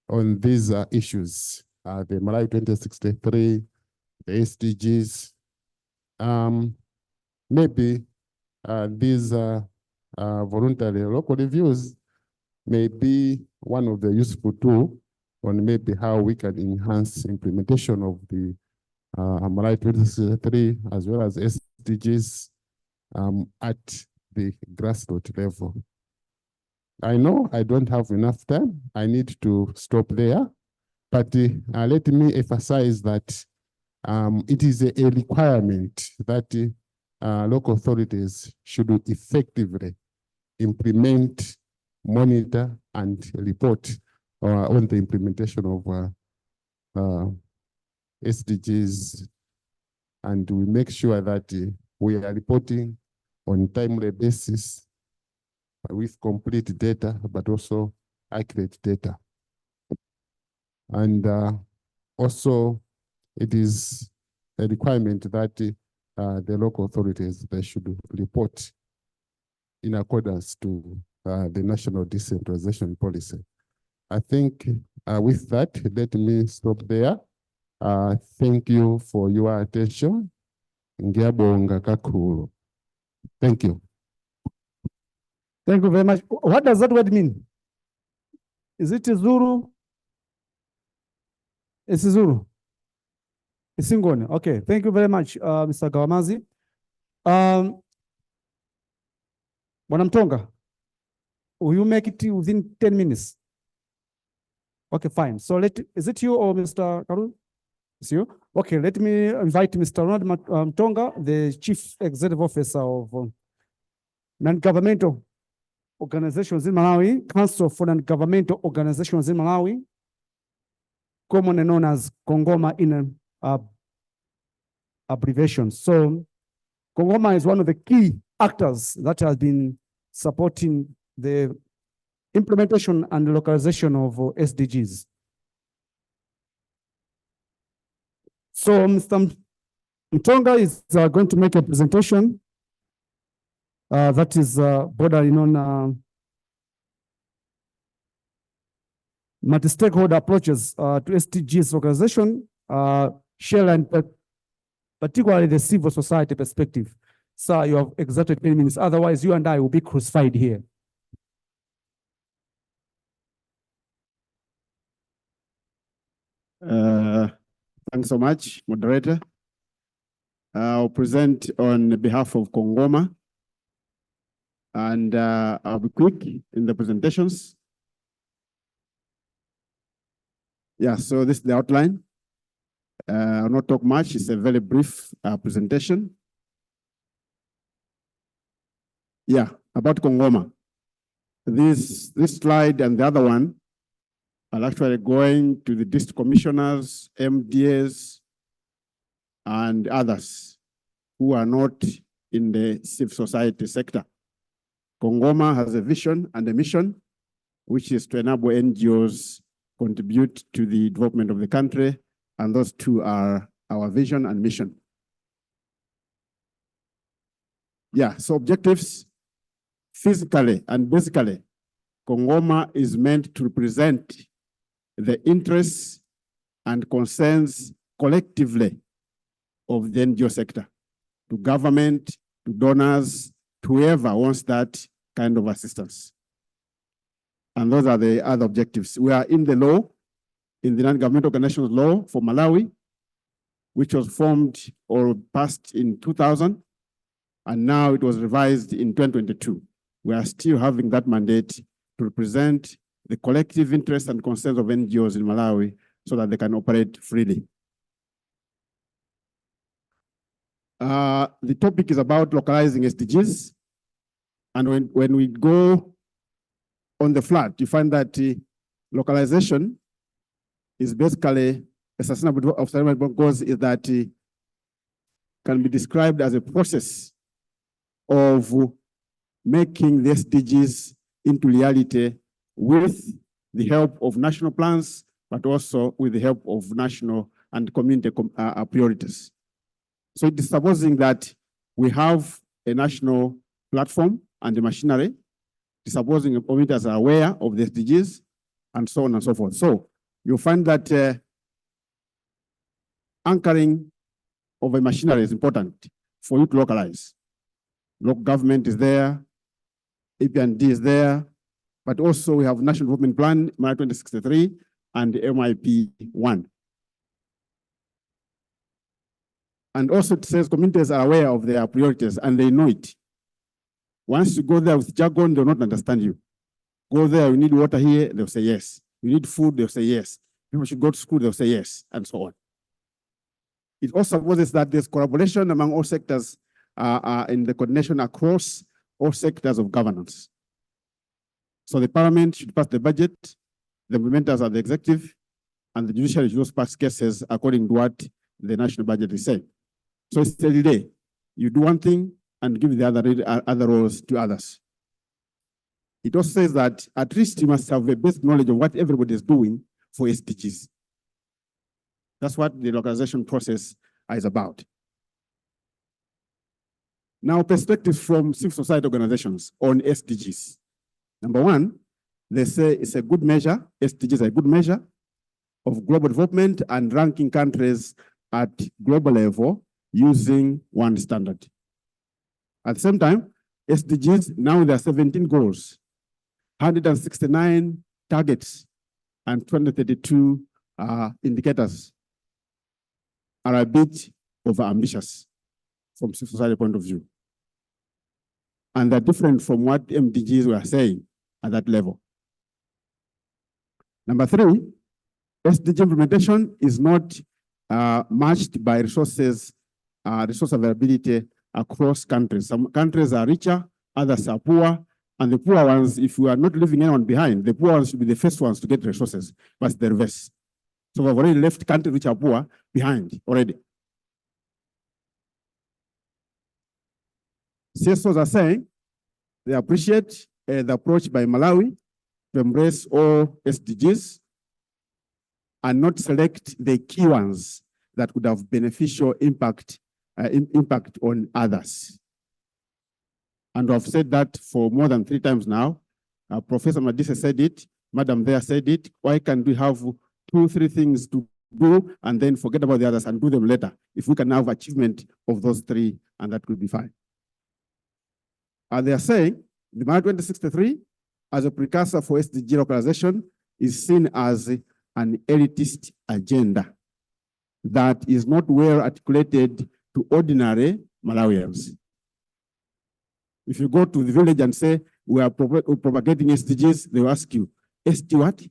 on these issues, the Malawi 2063, the SDGs. Maybe these voluntary local reviews may be one of the useful tools on maybe how we can enhance implementation of the Malawi 2063 as well as SDGs at the grassroots level. I know I don't have enough time. I need to stop there, but let me emphasize that it is a requirement that local authorities should effectively implement, monitor, and report on the implementation of SDGs, and we make sure that we are reporting on timely basis with complete data, but also accurate data. And also, it is a requirement that the local authorities, they should report in accordance to the national decentralization policy. I think with that, let me stop there. Thank you for your attention. Ngiyabonga kakhulu. Thank you. Thank you very much. What does that word mean? Is it Zulu? It's Zulu. It's Ingoni. Okay, thank you very much, Mr. Gawamazi. Mwanamtonga, will you make it within 10 minutes? Okay, fine. So is it you or Mr. Karu? It's you? Okay, let me invite Mr. Ronald Mtonga, the Chief Executive Officer of Non-Governmental Organizations in Malawi, Council for Non-Governmental Organizations in Malawi, commonly known as Kongoma in abbreviation. So Kongoma is one of the key actors that has been supporting the implementation and localization of SDGs. So Mr. Mtonga is going to make a presentation that is bordering on multi-stakeholder approaches to SDGs localization, share and particularly the civil society perspective. Sir, you have exactly 10 minutes. Otherwise, you and I will be crucified here. Thanks so much, moderator. I'll present on behalf of Kongoma, and I'll be quick in the presentations. Yeah, so this is the outline. I'll not talk much. It's a very brief presentation. Yeah, about Kongoma. This slide and the other one are actually going to the district commissioners, MDAs, and others who are not in the civil society sector. Kongoma has a vision and a mission, which is to enable NGOs contribute to the development of the country, and those two are our vision and mission. Yeah, so objectives, physically and basically, Kongoma is meant to represent the interests and concerns collectively of the NGO sector, to government, to donors, to whoever wants that kind of assistance. And those are the other objectives. We are in the law, in the non-governmental organizations law for Malawi, which was formed or passed in 2000, and now it was revised in 2022. We are still having that mandate to represent the collective interests and concerns of NGOs in Malawi so that they can operate freely. The topic is about localizing SDGs. And when we go on the flat, you find that localization is basically a sustainable goals is that can be described as a process of making the SDGs into reality with the help of national plans, but also with the help of national and community priorities. So it is supposing that we have a national platform and the machinery, supposing communities are aware of the SDGs, and so on and so forth. So you'll find that anchoring of a machinery is important for you to localize. Local government is there, AP&D is there, but also we have National Development Plan, Malawi 2063, and MIP 1. And also it says communities are aware of their priorities and they know it. Once you go there with jargon, they'll not understand you. Go there, you need water here, they'll say yes. You need food, they'll say yes. People should go to school, they'll say yes, and so on. It also supposes that there's collaboration among all sectors in the coordination across all sectors of governance. So the parliament should pass the budget, the implementers are the executive, and the judiciary should also pass cases according to what the national budget is saying. So it's a delay. You do one thing and give the other roles to others. It also says that at least you must have the best knowledge of what everybody is doing for SDGs. That's what the localization process is about. Now, perspectives from civil society organizations on SDGs. Number one, they say it's a good measure, SDGs are a good measure of global development and ranking countries at global level using one standard. At the same time, SDGs, now there are 17 goals, 169 targets, and 232 indicators are a bit over-ambitious from civil society point of view. And they're different from what MDGs were saying at that level. Number three, SDG implementation is not matched by resource availability across countries. Some countries are richer, others are poor, and the poor ones, if we are not leaving anyone behind, the poor ones should be the first ones to get resources, but it's the reverse. So we've already left countries which are poor behind already. CSOs are saying they appreciate the approach by Malawi to embrace all SDGs and not select the key ones that could have beneficial impact on others. And I've said that for more than 3 times now. Professor Madisa said it, Madam there said it. Why can't we have 2, 3 things to do and then forget about the others and do them later? If we can have achievement of those 3, and that could be fine. They are saying the Malawi 2063 as a precursor for SDG localization is seen as an elitist agenda that is not well articulated to ordinary Malawians. If you go to the village and say, we are propagating SDGs, they will ask you, SDG what?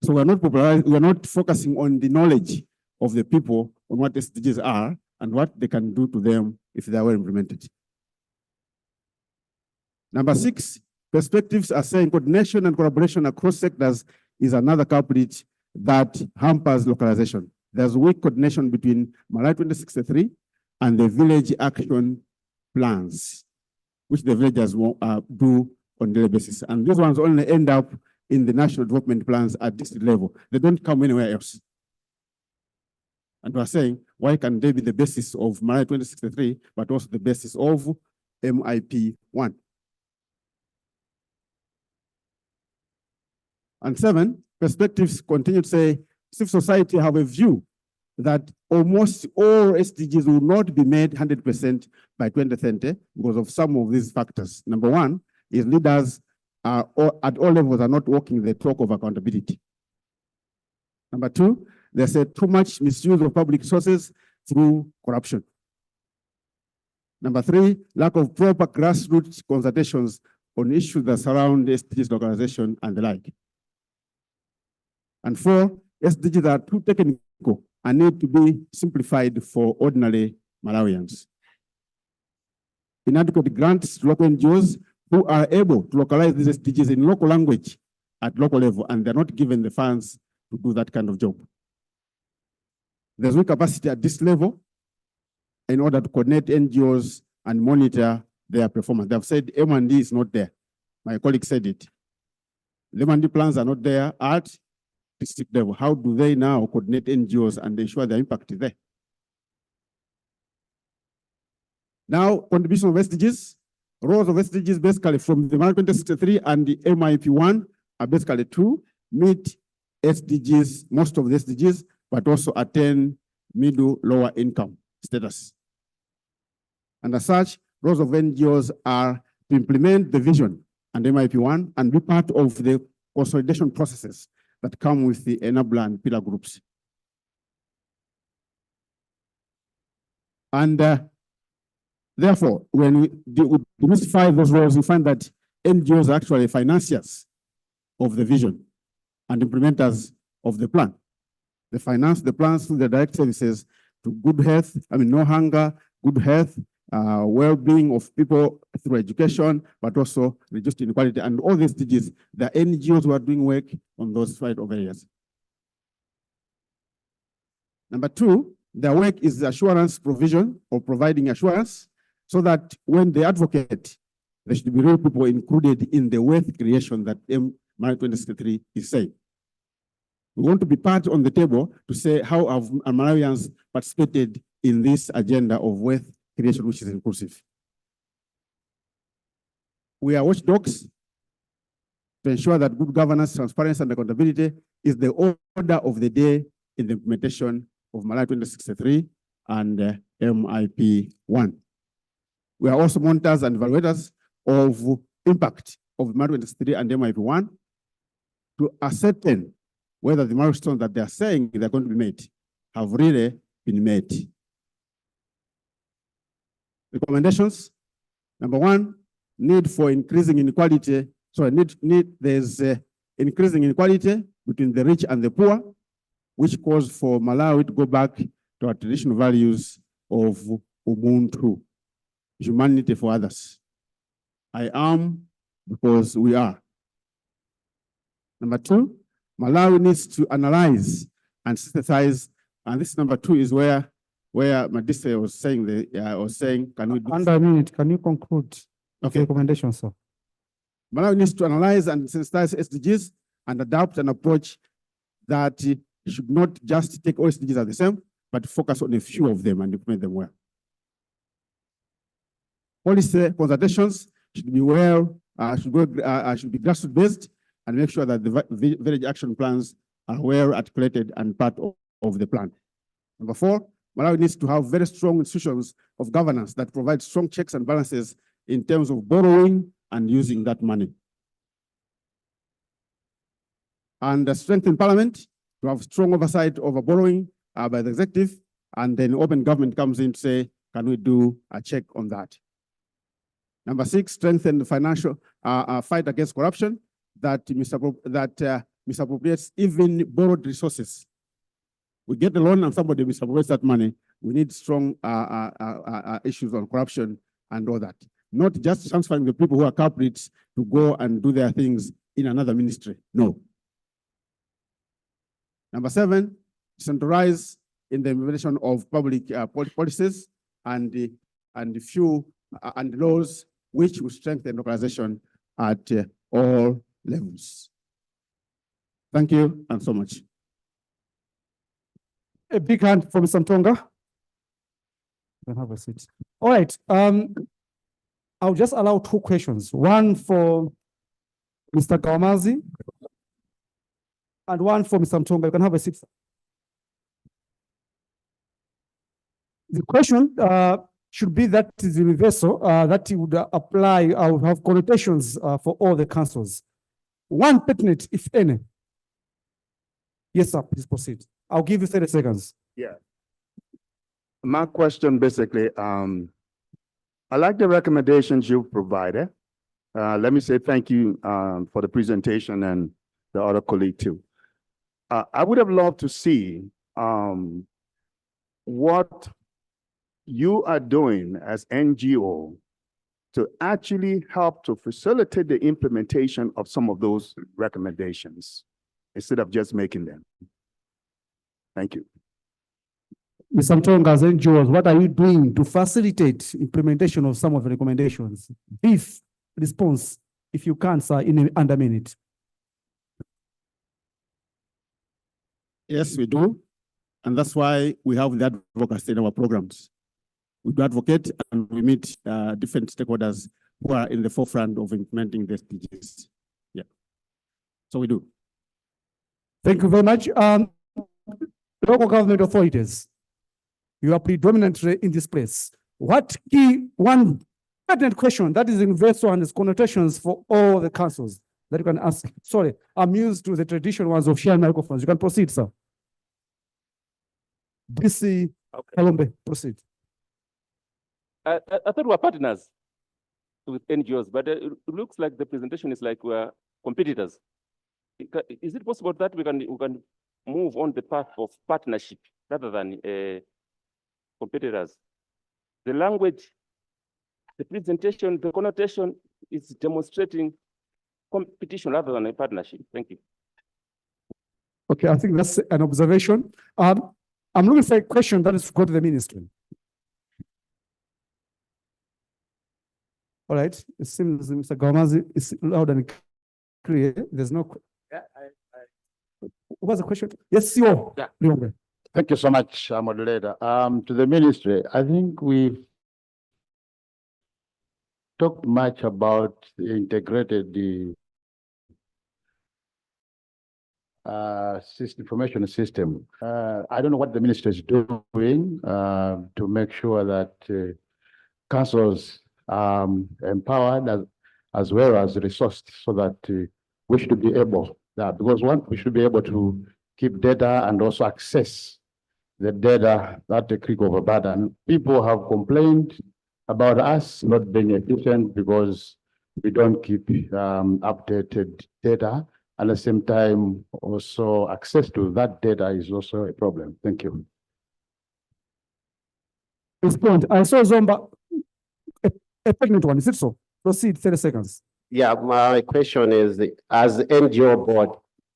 So we are not focusing on the knowledge of the people on what SDGs are and what they can do to them if they are well implemented. Number 6, perspectives are saying coordination and collaboration across sectors is another culprit that hampers localization. There's weak coordination between Malawi 2063 and the village action plans, which the villagers do on a daily basis. And these ones only end up in the national development plans at district level. They don't come anywhere else. And we're saying, why can they be the basis of Malawi 2063, but also the basis of MIP 1? And 7, perspectives continue to say, civil society have a view that almost all SDGs will not be made 100% by 2030 because of some of these factors. Number 1 is leaders at all levels are not walking the talk of accountability. Number 2, there's a too much misuse of public resources through corruption. Number 3, lack of proper grassroots consultations on issues that surround SDGs localization and the like. And 4, SDGs are too technical and need to be simplified for ordinary Malawians. Inadequate grants to local NGOs who are able to localize these SDGs in local language at local level, and they're not given the funds to do that kind of job. There's no capacity at this level in order to coordinate NGOs and monitor their performance. They've said M&D is not there. My colleague said it. The M&D plans are not there at district level. How do they now coordinate NGOs and ensure their impact is there? Now, contribution of SDGs, roles of SDGs basically from the Malawi 2063 and the MIP 1 are basically to meet SDGs, most of the SDGs, but also attain middle lower income status. And as such, roles of NGOs are to implement the vision and MIP 1 and be part of the consolidation processes that come with the enabler and pillar groups. And therefore, when we demystify those roles, we find that NGOs are actually financiers of the vision and implementers of the plan. They finance the plans through the direct services to good health, no hunger, good health, well-being of people through education, but also reduced inequality. And all these SDGs, the NGOs who are doing work on those 5 areas. Number 2, their work is assurance provision or providing assurance so that when they advocate, there should be real people included in the wealth creation that Malawi 2063 is saying. We want to be part on the table to say how have Malawians participated in this agenda of wealth creation, which is inclusive. We are watchdogs to ensure that good governance, transparency, and accountability is the order of the day in the implementation of Malawi 2063 and MIP1. We are also monitors and evaluators of impact of Malawi 2063 and MIP1 to ascertain whether the milestones that they are saying they're going to be made have really been met. Recommendations. Number 1, need for increasing inequality. So there's increasing inequality between the rich and the poor, which calls for Malawi to go back to our traditional values of Ubuntu, humanity for others. I am because we are. Number 2, Malawi needs to analyze and synthesize, and this number 2 is where Madise was saying, can we do under a minute, can you conclude the recommendation, sir? Malawi needs to analyze and synthesize SDGs and adopt an approach that should not just take all SDGs as the same, but focus on a few of them and implement them well. Policy consultations should be should be grassroots based and make sure that the village action plans are well articulated and part of the plan. Number 4, Malawi needs to have very strong institutions of governance that provide strong checks and balances in terms of borrowing and using that money. And strengthen parliament to have strong oversight over borrowing by the executive, and then open government comes in to say, can we do a check on that? Number 6, strengthen the financial fight against corruption that misappropriates even borrowed resources. We get the loan and somebody misappropriates that money. We need strong issues on corruption and all that. Not just transferring the people who are culprits to go and do their things in another ministry. No. Number 7, centralize in the implementation of public policies and laws which will strengthen localization at all levels. Thank you and so much. A big hand from Santonga. You can have a seat. All right. I'll just allow 2 questions. One for Mr. Gaumazi and one for Mr. Mtonga. You can have a seat. The question should be that is universal, that it would apply, would have connotations for all the councils. One pertinent, if any. Yes, sir, please proceed. I'll give you 30 seconds. Yeah. My question basically, I like the recommendations you've provided. Let me say thank you for the presentation and the other colleague too. I would have loved to see what you are doing as NGO to actually help to facilitate the implementation of some of those recommendations instead of just making them. Thank you. Mr. Mtonga, as NGOs, what are you doing to facilitate implementation of some of the recommendations? Brief response, if you can, sir, in under a minute. Yes, we do. And that's why we have the advocacy in our programs. We do advocate and we meet different stakeholders who are in the forefront of implementing the SDGs. Yeah. So we do. Thank you very much. Local government authorities, you are predominantly in this place. What key, one pertinent question that is universal and its connotations for all the councils. that you can ask. Sorry, I'm used to the traditional ones of sharing microphones. You can proceed, sir. DC Kalombe, proceed. I thought we were partners with NGOs, but it looks like the presentation is like we're competitors. Is it possible that we can move on the path of partnership rather than competitors? The language, the presentation, the connotation is demonstrating competition rather than a partnership. Thank you. Okay, I think that's an observation. I'm looking for a question that is to go to the ministry. All right, it seems Mr. Gamazi is loud and clear. There's no. What was the question? Yes, CEO. Yeah. Lilongwe. Thank you so much, moderator. To the ministry, I think we've talked much about the integrated information system. I don't know what the minister is doing to make sure that councils empowered as well as resourced so that we should be able, because we should be able to keep data and also access the data at the click of a button. People have complained about us not being efficient because we don't keep updated data. At the same time, also access to that data is also a problem. Thank you. Respond. I saw Zomba, a pregnant one. Is it so? Proceed, 30 seconds. Yeah, my question is, as NGO board,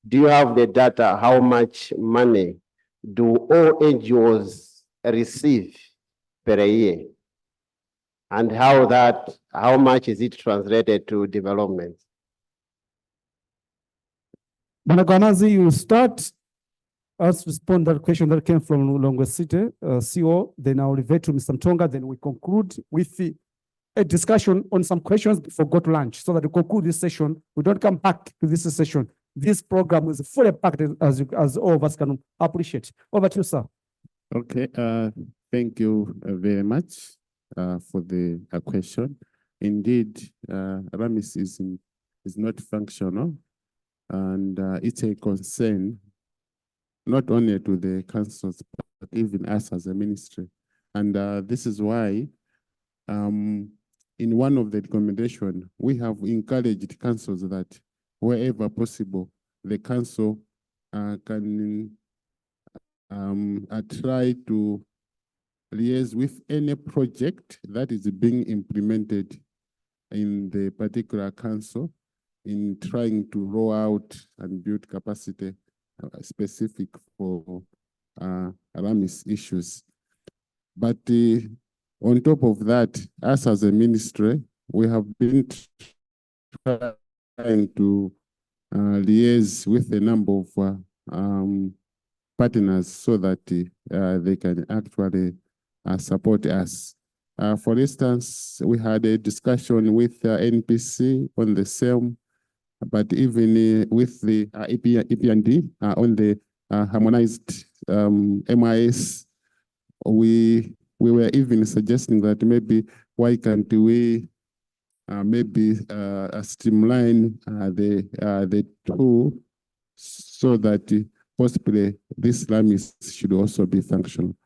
do you have the data? How much money do all NGOs receive per year? And how much is it translated to development? Managanazi, you start us respond that question that came from Lilongwe City, CO, then I'll revert to Mr. Mtonga, then we conclude with a discussion on some questions before go to lunch, so that we conclude this session. We don't come back to this session. This program is fully packed, as all of us can appreciate. Over to you, sir. Okay, thank you very much for the question. Indeed, RAMIS is not functional, and it's a concern not only to the councils, but even us as a ministry. And this is why in one of the recommendations, we have encouraged councils that wherever possible, the council can try to liaise with any project that is being implemented in the particular council in trying to roll out and build capacity specific for RAMIS issues. But on top of that, us as a ministry, we have been trying to liaise with a number of partners so that they can actually support us. For instance, we had a discussion with NPC on the same, but even with the EP&D on the harmonized MIS, we were even suggesting that maybe why can't we maybe streamline the tool so that possibly this RAMIS should also be functional.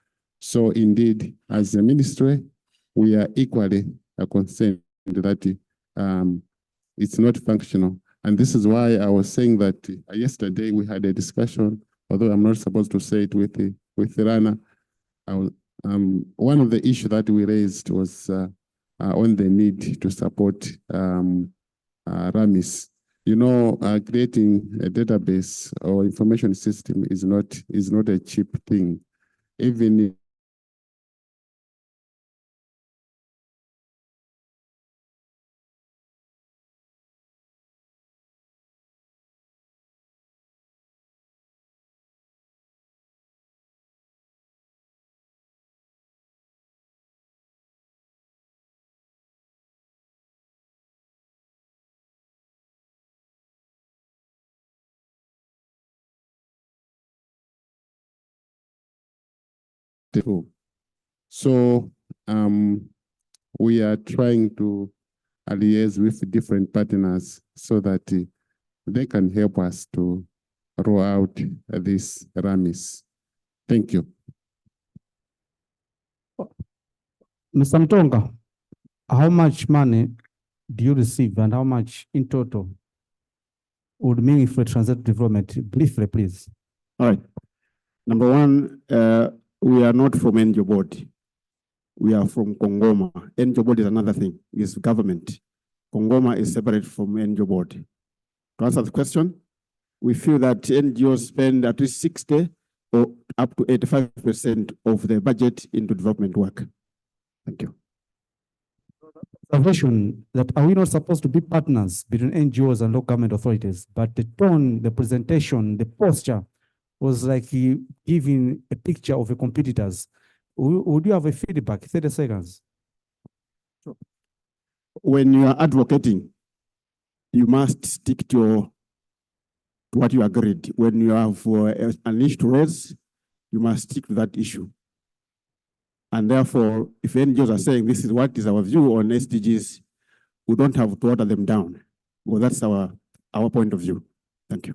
So indeed, as a ministry, we are equally concerned that it's not functional. And this is why I was saying that yesterday we had a discussion, although I'm not supposed to say it with Rana. One of the issues that we raised was on the need to support RAMIS. You know, creating a database or information system is not a cheap thing. Even so we are trying to liaise with different partners so that they can help us to roll out this RAMIS. Thank you. Mr. Mtonga, how much money do you receive and how much in total would mean for transit development? Briefly, please. All right. Number one, we are not from NGO board. We are from Kongoma. NGO board is another thing, it's government. Kongoma is separate from NGO board. To answer the question, we feel that NGOs spend at least 60 or up to 85% of their budget into development work. Thank you. Observation that are we not supposed to be partners between NGOs and local government authorities? But the tone, the presentation, the posture was like giving a picture of the competitors. Would you have a feedback? 30 seconds. When you are advocating, you must stick to what you agreed. When you have an issue to raise, you must stick to that issue. And therefore, if NGOs are saying this is what is our view on SDGs, we don't have to water them down. Well, that's our point of view. Thank you.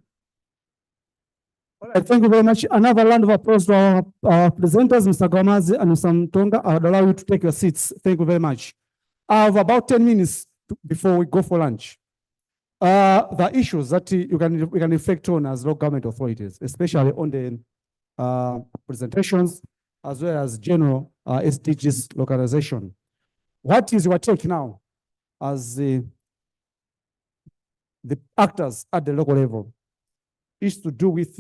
All right, thank you very much. Another round of applause to our presenters, Mr. Gomazi and Mr. Mtonga. I would allow you to take your seats. Thank you very much. I have about 10 minutes before we go for lunch. The issues that we can reflect on as local government authorities, especially on the presentations, as well as general SDGs localization. What is your take now as the actors at the local level? Is to do with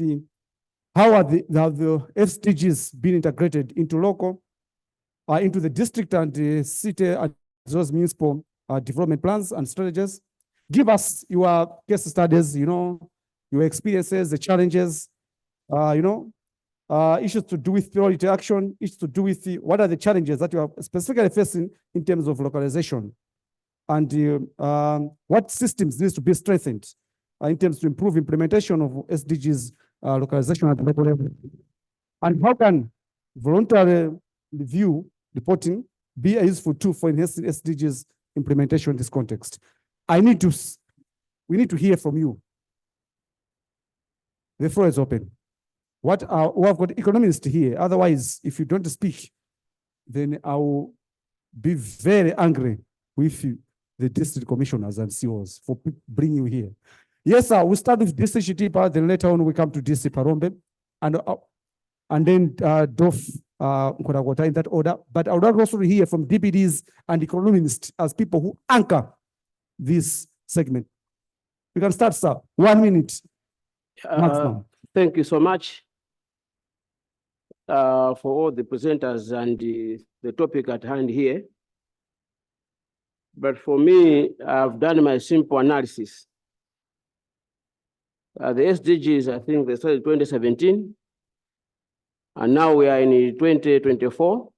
how are the SDGs being integrated into local, into the district and the city as well as municipal development plans and strategies. Give us your case studies, your experiences, the challenges, issues to do with priority action, issues to do with what are the challenges that you are specifically facing in terms of localization, and what systems needs to be strengthened in terms to improve implementation of SDGs localization at the local level, and how can voluntary review reporting be a useful tool for enhancing SDGs implementation in this context? We need to hear from you. The floor is open. We have got economists here. Otherwise, if you don't speak, then I will be very angry with you, the district commissioners and CEOs for bringing you here. Yes, sir, we start with district Chitipa, then later on we come to district Parombe, and then DOF Nkoragota in that order. But I would also hear from DPDs and economists as people who anchor this segment. You can start, sir. 1 minute maximum. Thank you so much for all the presenters and the topic at hand here. But for me, I've done my simple analysis. The SDGs, I think they started in 2017, and now we are in 2024.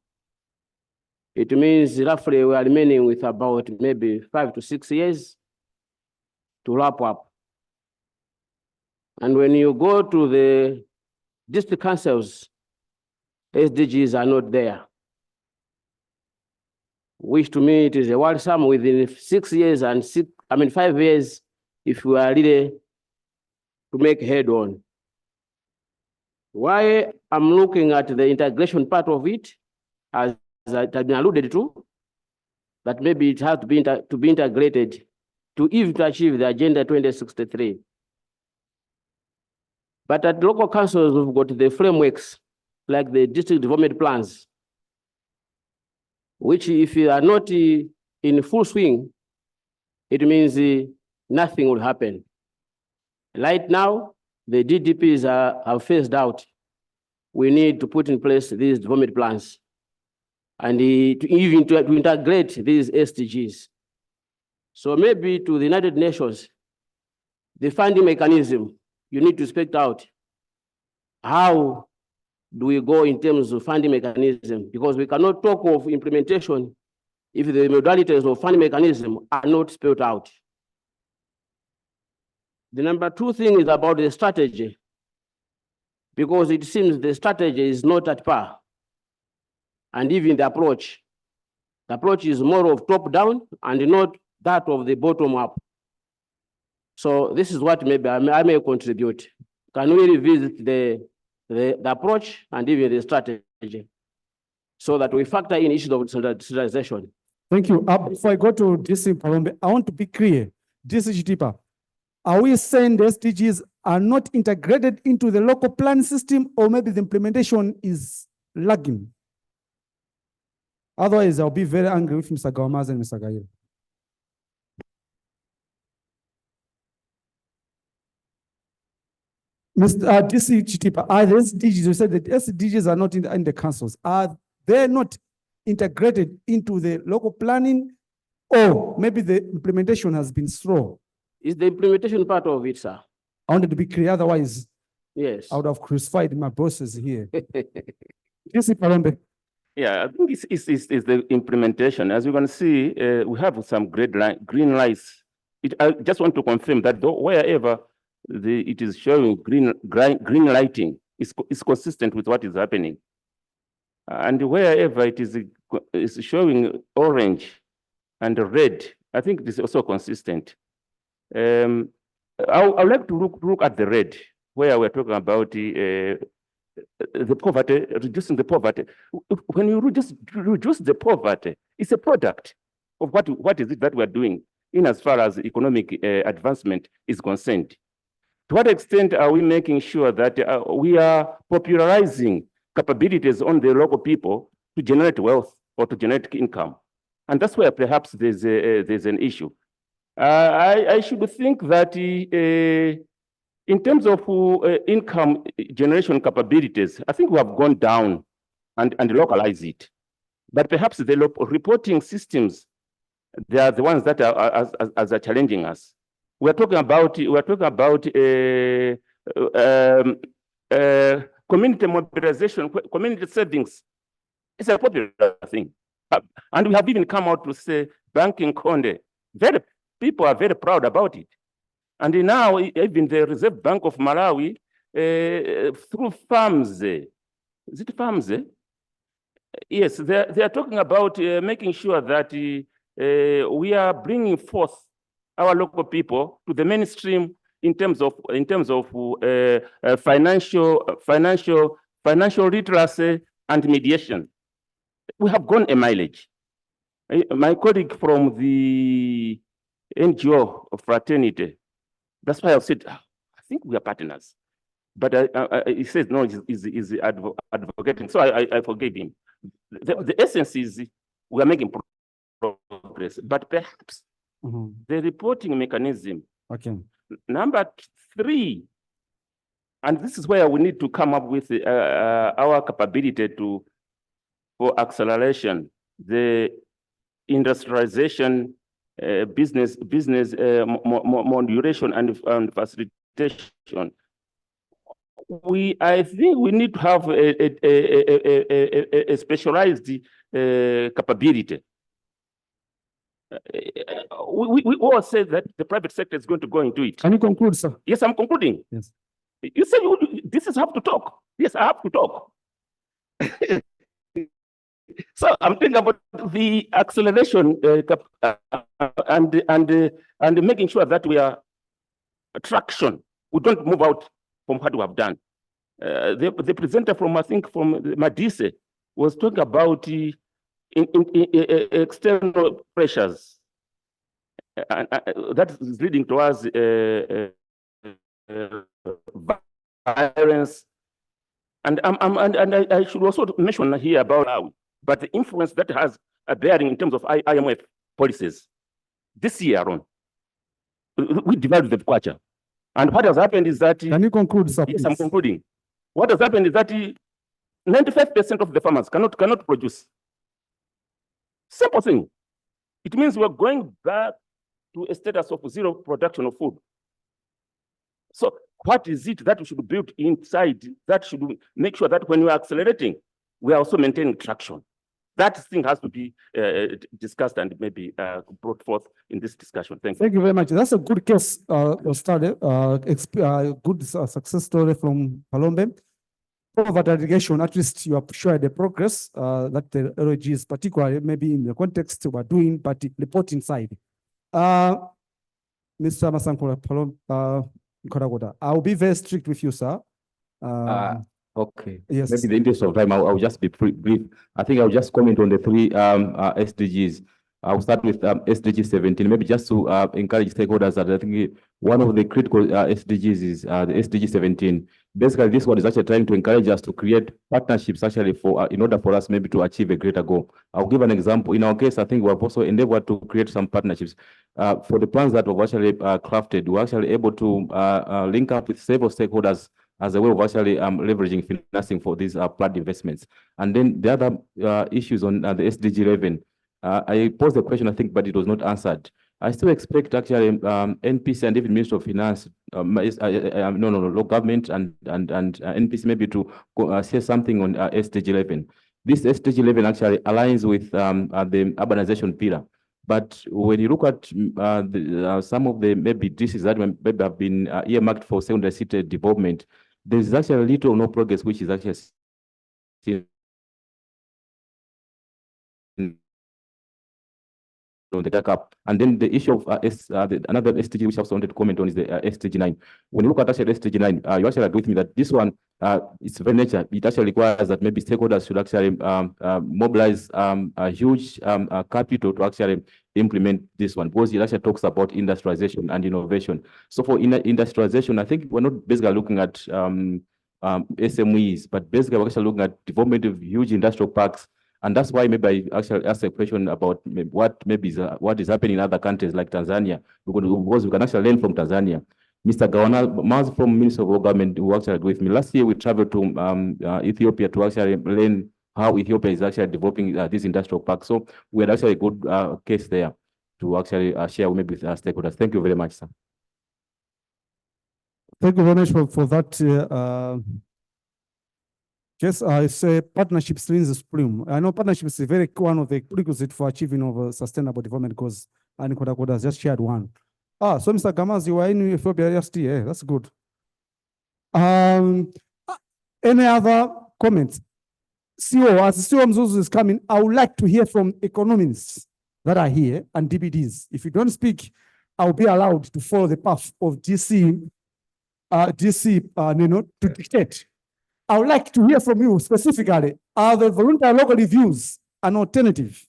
It means roughly we are remaining with about maybe 5 to 6 years to wrap up. And when you go to the district councils, SDGs are not there, which to me it is a worrisome within 6 years and 5 years if we are really to make head on. Why I'm looking at the integration part of it, as it has been alluded to, that maybe it has to be integrated to even to achieve the Agenda 2063. But at local councils, we've got the frameworks like the district development plans, which if you are not in full swing, it means nothing will happen. Right now, the DDPs are phased out. We need to put in place these development plans and to integrate these SDGs. So maybe to the United Nations, the funding mechanism, you need to spec out how do we go in terms of funding mechanism, because we cannot talk of implementation if the modalities of funding mechanism are not spelled out. The number 2 thing is about the strategy, because it seems the strategy is not at par. And even the approach is more of top down and not that of the bottom up. So this is what maybe I may contribute. Can we revisit the approach and even the strategy so that we factor in issues of standardization? Thank you. Before I go to DC Palombe, I want to be clear. DC Chitipa, are we saying the SDGs are not integrated into the local plan system, or maybe the implementation is lagging? Otherwise, I'll be very angry with Mr. Gawamaz and Mr. Gaye. Mr. DC Chitipa, are the SDGs, you said that SDGs are not in the councils. Are they not integrated into the local planning, or maybe the implementation has been slow? Is the implementation part of it, sir? I wanted to be clear, otherwise, yes, I would have crucified my bosses here. DC Palombe. Yeah, I think it's the implementation. As you can see, we have some green lights. I just want to confirm that wherever it is showing green lighting, is consistent with what is happening. And wherever it is showing orange and red, I think it is also consistent. I would like to look at the red, where we're talking about the poverty, reducing the poverty. When you reduce the poverty, it's a product of what is it that we're doing in as far as economic advancement is concerned. To what extent are we making sure that we are popularizing capabilities on the local people to generate wealth or to generate income? And that's where perhaps there's an issue. I should think that in terms of income generation capabilities, I think we have gone down and localize it. But perhaps the reporting systems, they are the ones that are challenging us. We're talking about community mobilization, community savings. It's a popular thing. And we have even come out to say banking Conde. People are very proud about it. And now even the Reserve Bank of Malawi, through farms, is it farms? Yes, they are talking about making sure that we are bringing forth our local people to the mainstream in terms of financial literacy and mediation. We have gone a mileage. My colleague from the NGO fraternity, that's why I said, I think we are partners. But he says, no, he's advocating. So I forgave him. The essence is we are making progress, but perhaps the reporting mechanism. Okay. Number 3, and this is where we need to come up with our capability for acceleration, the industrialization, business modulation and facilitation. I think we need to have a specialized capability. We all say that the private sector is going to go into it. Can you conclude, sir? Yes, I'm concluding. Yes. You said this is have to talk. Yes, I have to talk. So I'm thinking about the acceleration and making sure that we are traction. We don't move out from what we have done. The presenter from, I think, from Madise was talking about external pressures, and that is leading towards violence. And I should also mention here about now, but the influence that has a bearing in terms of IMF policies. This year on, we divided the Kwacha. And what has happened is that— Can you conclude, sir? Yes, I'm concluding. What has happened is that 95% of the farmers cannot produce. Simple thing. It means we're going back to a status of zero production of food. So what is it that we should build inside that should make sure that when we're accelerating, we are also maintaining traction? That thing has to be discussed and maybe brought forth in this discussion. Thank you. Thank you very much. That's a good case study, good success story from Palombe. Poverty eradication, at least you have shared the progress that the LOGs, particularly maybe in the context we're doing, but the reporting side. Mr. Masankula, Nkorakota. I'll be very strict with you, sir. Okay. Yes. Maybe in the interest of time, I'll just be brief. I think I'll just comment on the three SDGs. I'll start with SDG 17, maybe just to encourage stakeholders that I think one of the critical SDGs is the SDG 17. Basically, this one is actually trying to encourage us to create partnerships actually for in order for us maybe to achieve a greater goal. I'll give an example. In our case, I think we have also endeavored to create some partnerships. For the plans that we've actually crafted, we're actually able to link up with several stakeholders as a way of actually leveraging financing for these planned investments. And then the other issues on the SDG 11, I posed the question, I think, but it was not answered. I still expect actually NPC and even Ministry of Finance, local government and NPC maybe to say something on SDG 11. This SDG 11 actually aligns with the urbanization pillar. But when you look at some of the maybe districts that maybe have been earmarked for secondary city development, there is actually little or no progress which is actually seen on the backup. And then the issue of another SDG which I also wanted to comment on is the SDG 9. When you look at actually SDG 9, you actually agree with me that this one, it's very nature. It actually requires that maybe stakeholders should actually mobilize a huge capital to actually implement this one, because it actually talks about industrialization and innovation. So for industrialization, I think we're not basically looking at SMEs, but basically we're actually looking at development of huge industrial parks. And that's why maybe I actually asked a question about what is happening in other countries like Tanzania, because we can actually learn from Tanzania. Mr. Gawana Maz from Ministry of Government who actually agree with me. Last year we traveled to Ethiopia to actually learn how Ethiopia is actually developing this industrial park. So we had actually a good case there to actually share maybe with our stakeholders. Thank you very much, sir. Thank you very much for that. Yes, I say partnerships reigns supreme. I know partnerships is very one of the prerequisites for achieving of sustainable development, because Nkorakota has just shared one. So Mr. Gamaz, you are in Ethiopia last year. That's good. Any other comments? CEO, as CEO Mzuzu is coming, I would like to hear from economists that are here and DPDs. If you don't speak, I'll be allowed to follow the path of DC to dictate. I would like to hear from you specifically. Are the voluntary local reviews an alternative?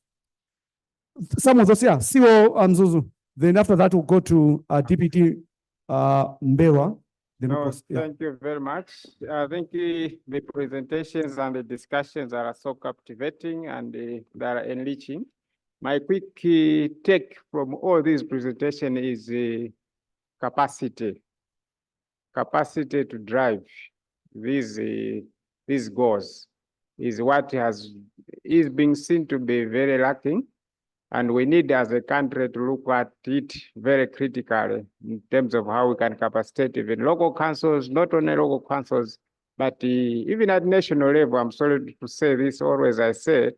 Some of those, yeah, CEO Mzuzu. Then after that, we'll go to DPT Mbewa. No, thank you very much. I think the presentations and the discussions are so captivating and they are enriching. My quick take from all these presentations is capacity. Capacity to drive these goals is what is being seen to be very lacking. And we need as a country to look at it very critically in terms of how we can capacitate even local councils, not only local councils, but even at national level. I'm sorry to say this, always I say,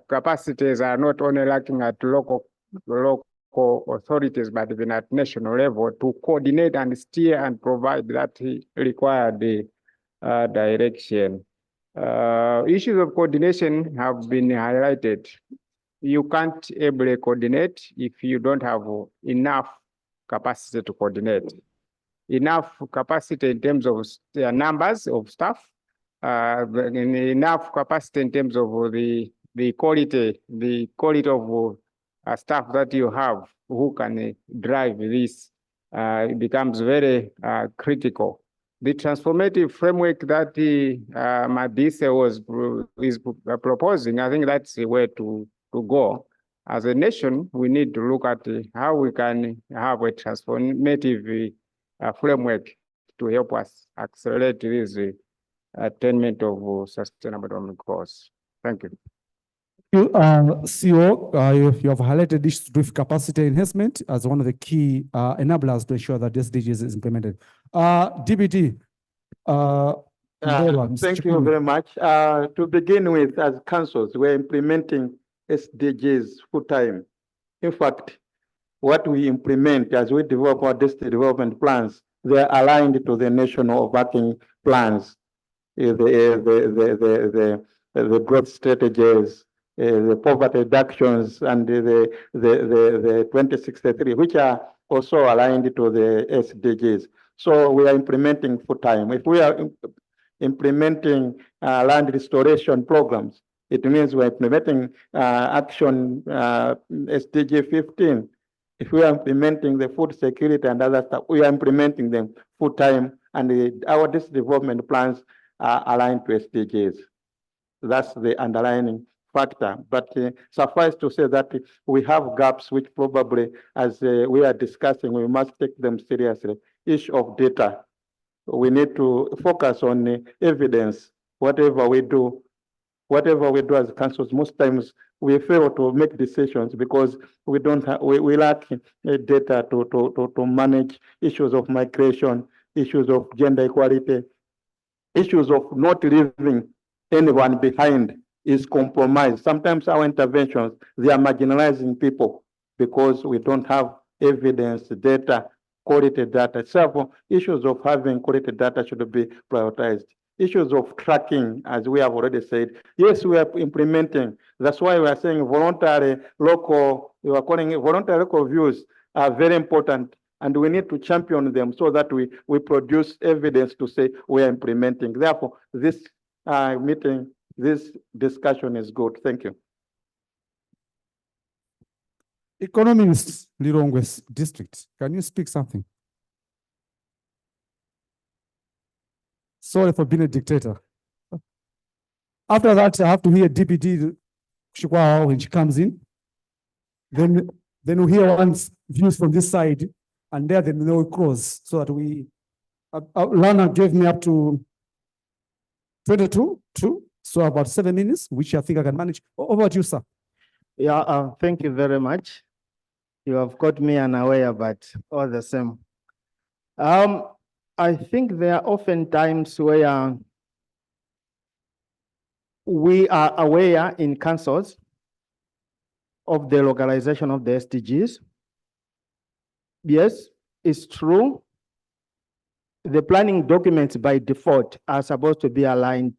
capacities are not only lacking at local authorities, but even at national level to coordinate and steer and provide that required direction. Issues of coordination have been highlighted. You can't able coordinate if you don't have enough capacity to coordinate. Enough capacity in terms of numbers of staff, enough capacity in terms of the quality of staff that you have who can drive this becomes very critical. The transformative framework that Madise is proposing, I think that's the way to go. As a nation, we need to look at how we can have a transformative framework to help us accelerate this attainment of sustainable development goals. Thank you. CEO, you have highlighted this with capacity enhancement as one of the key enablers to ensure that this SDGs is implemented. DBT. Thank you very much. To begin with, as councils, we're implementing SDGs full time. In fact, what we implement as we develop our district development plans, they're aligned to the national working plans, the growth strategies, the poverty reductions, and the 2063, which are also aligned to the SDGs. So we are implementing full time. If we are implementing land restoration programs, it means we're implementing action SDG 15. If we are implementing the food security and other stuff, we are implementing them full time, and our district development plans are aligned to SDGs. That's the underlying factor. But suffice to say that we have gaps which probably, as we are discussing, we must take them seriously. Issue of data. We need to focus on evidence. Whatever we do as councils, most times we fail to make decisions because we don't have, we lack data to manage issues of migration, issues of gender equality, issues of not leaving anyone behind is compromised. Sometimes our interventions, they are marginalizing people because we don't have evidence, data, quality data. Several issues of having quality data should be prioritized. Issues of tracking, as we have already said, yes, we are implementing. That's why we are saying voluntary local, we are calling it voluntary local views are very important, and we need to champion them so that we produce evidence to say we are implementing. Therefore, this meeting, this discussion is good. Thank you. Economist, Lilongwe district, can you speak something? Sorry for being a dictator. After that, I have to hear DPD when she comes in. Then we hear one's views from this side, and then we cross so that we. Lana gave me up to 22, so about 7 minutes, which I think I can manage. Over to you, sir. Yeah, thank you very much. You have got me unaware, but all the same. I think there are often times where we are aware in councils of the localization of the SDGs. Yes, it's true. The planning documents by default are supposed to be aligned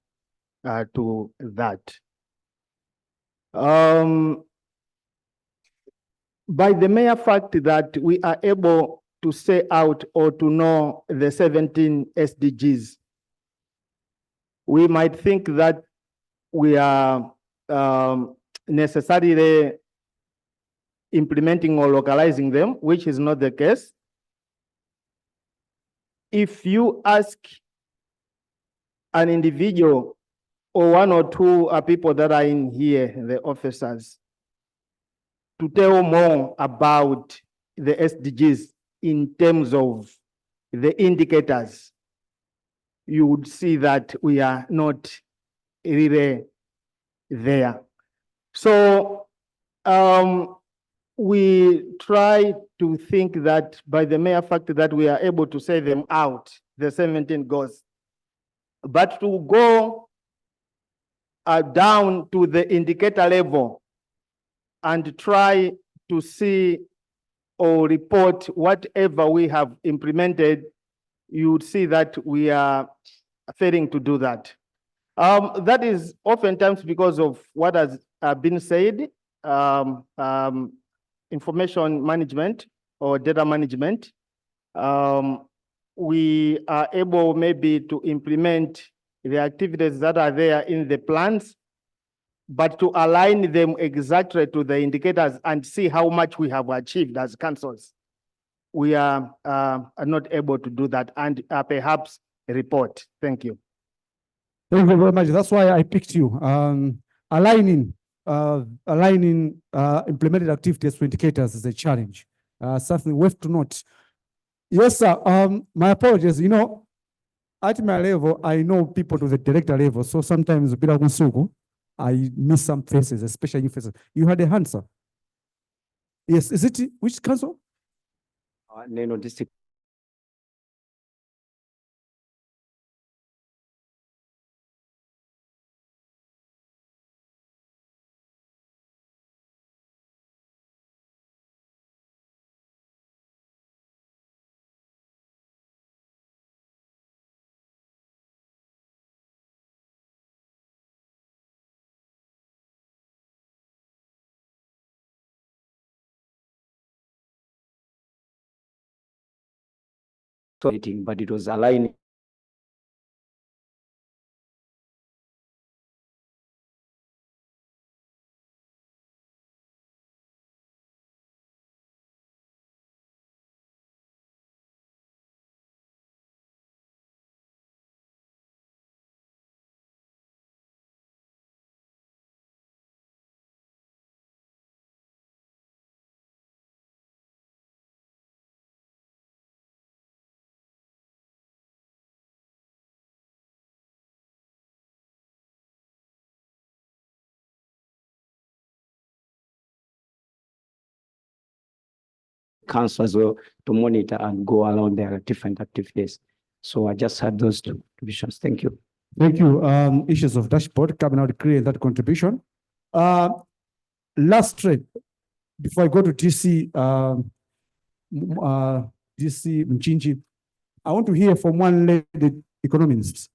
to that. By the mere fact that we are able to say out or to know the 17 SDGs, we might think that we are necessarily implementing or localizing them, which is not the case. If you ask an individual or one or two people that are in here, the officers, to tell more about the SDGs in terms of the indicators, you would see that we are not really there. So we try to think that by the mere fact that we are able to say them out, the 17 goals, but to go down to the indicator level and try to see or report whatever we have implemented, you would see that we are failing to do that. That is oftentimes because of what has been said, information management or data management. We are able maybe to implement the activities that are there in the plans, but to align them exactly to the indicators and see how much we have achieved as councils. We are not able to do that and perhaps report. Thank you. Thank you very much. That's why I picked you. Aligning implemented activities to indicators is a challenge. Something we have to note. Yes, sir. My apologies. You know, at my level, I know people to the director level. So sometimes I miss some faces, especially new faces. You had a hand, sir. Yes, is it which council? Neno district. but it was aligning. Council as well to monitor and go around their different activities. So I just had those two divisions. Thank you. Thank you. Issues of dashboard, coming out create that contribution. Last trip, before I go to DC, DC Mchinji, I want to hear from one lady economist.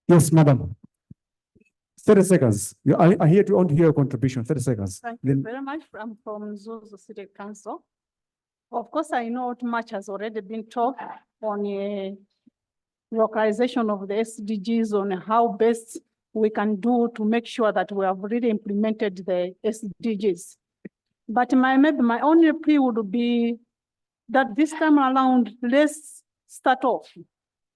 Yes, madam. 30 seconds. I hear to want to hear a contribution. 30 seconds. Thank you very much. I'm from Zuzu City Council. Of course, I know much has already been talked on localization of the SDGs, on how best we can do to make sure that we have really implemented the SDGs. But maybe my only plea would be that this time around, let's start off.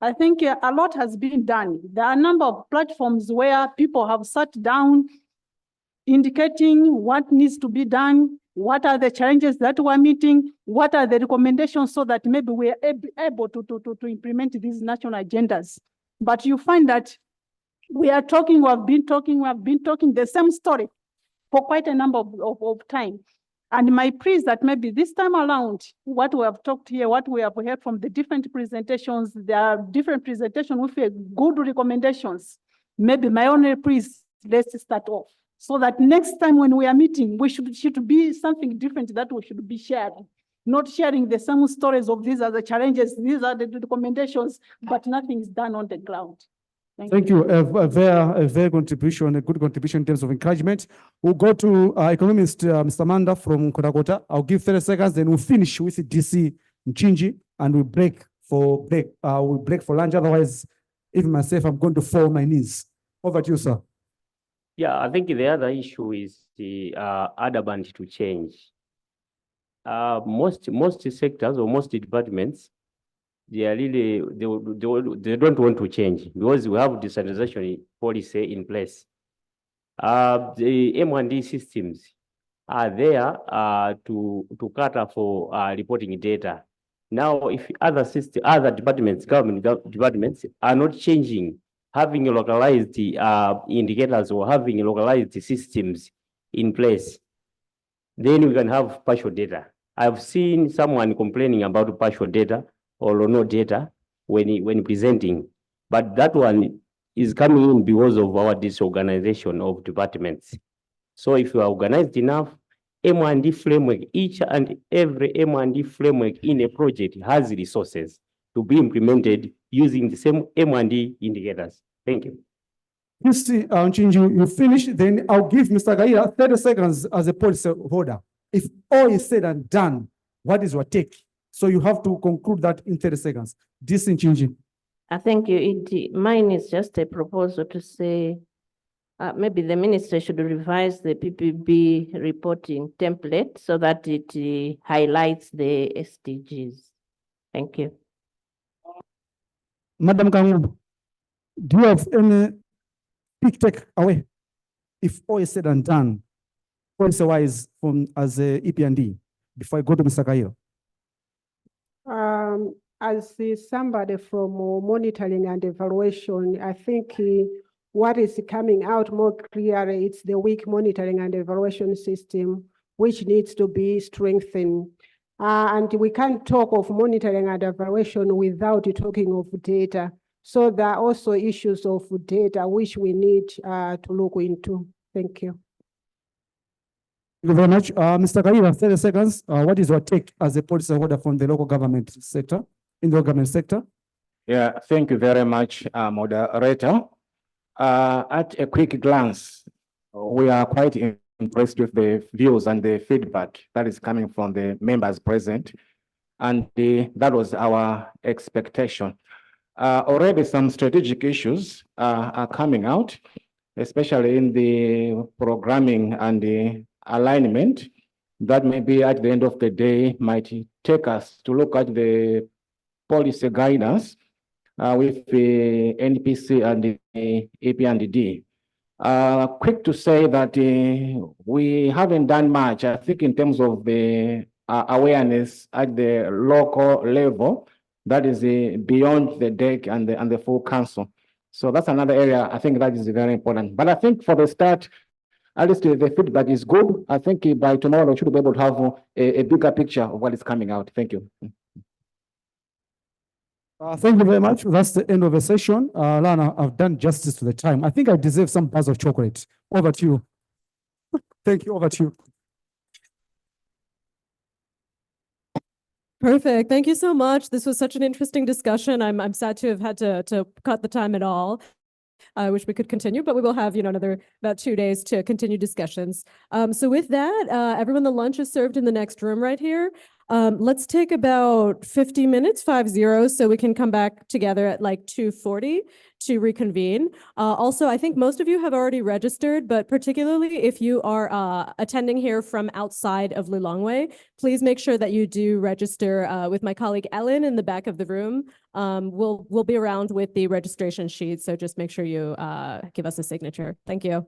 I think a lot has been done. There are a number of platforms where people have sat down indicating what needs to be done, what are the challenges that we're meeting, what are the recommendations, so that maybe we're able to implement these national agendas. But you find that we have been talking the same story for quite a number of time. And my plea is that maybe this time around, what we have talked here, what we have heard from the different presentations, there are different presentations with good recommendations. Maybe my only plea is let's start off, so that next time when we are meeting, we should be something different that we should be sharing, not sharing the same stories of these are the challenges, these are the recommendations, but nothing is done on the ground. Thank you. A very contribution, a good contribution in terms of encouragement. We'll go to economist Mr. Manda from Kodakota. I'll give 30 seconds, then we'll finish with DC Mchinji, and we'll break for lunch. Otherwise, even myself, I'm going to fall on my knees. Over to you, sir. Yeah, I think the other issue is the other band to change. Most sectors or most departments, they are really, they don't want to change because we have decentralization policy in place. The M1D systems are there to cater for reporting data. Now, if other departments, government departments are not changing, having localized indicators or having localized systems in place, then we can have partial data. I've seen someone complaining about partial data or no data when presenting, but that one is coming in because of our disorganization of departments. So if you are organized enough, M1D framework, each and every M1D framework in a project has resources to be implemented using the same M1D indicators. Thank you. You see, you finish, then I'll give Mr. Gaira 30 seconds as a policy holder. If all is said and done, what is your take? So you have to conclude that in 30 seconds. This in changing. I think mine is just a proposal to say maybe the minister should revise the PPB reporting template so that it highlights the SDGs. Thank you. Madam Kangubu, do you have any big take away? If all is said and done, policy-wise from as a EP&D, before I go to Mr. Kairo. As somebody from monitoring and evaluation, I think what is coming out more clearly, it's the weak monitoring and evaluation system, which needs to be strengthened. And we can't talk of monitoring and evaluation without talking of data. So there are also issues of data which we need to look into. Thank you. Thank you very much. Mr. Kariba, 30 seconds. What is your take as a policy holder from the local government sector, in the government sector? Yeah, thank you very much, moderator. At a quick glance, we are quite impressed with the views and the feedback that is coming from the members present. And that was our expectation. Already some strategic issues are coming out, especially in the programming and the alignment. That maybe at the end of the day might take us to look at the policy guidance with the NPC and the AP&D. Quick to say that we haven't done much, I think, in terms of the awareness at the local level, that is beyond the deck and the full council. So that's another area I think that is very important. But I think for the start, at least the feedback is good. I think by tomorrow we should be able to have a bigger picture of what is coming out. Thank you. Thank you very much. That's the end of the session. Lana, I've done justice to the time. I think I deserve some bars of chocolate. Over to you. Thank you. Over to you. Perfect. Thank you so much. This was such an interesting discussion. I'm sad to have had to cut the time at all. I wish we could continue, but we will have, another about 2 days to continue discussions. So with that, everyone, the lunch is served in the next room right here. Let's take about 50 minutes, 50, so we can come back together at like 2:40 to reconvene. Also, I think most of you have already registered, but particularly if you are attending here from outside of Lilongwe, please make sure that you do register with my colleague Ellen in the back of the room. We'll be around with the registration sheet, so just make sure you give us a signature. Thank you.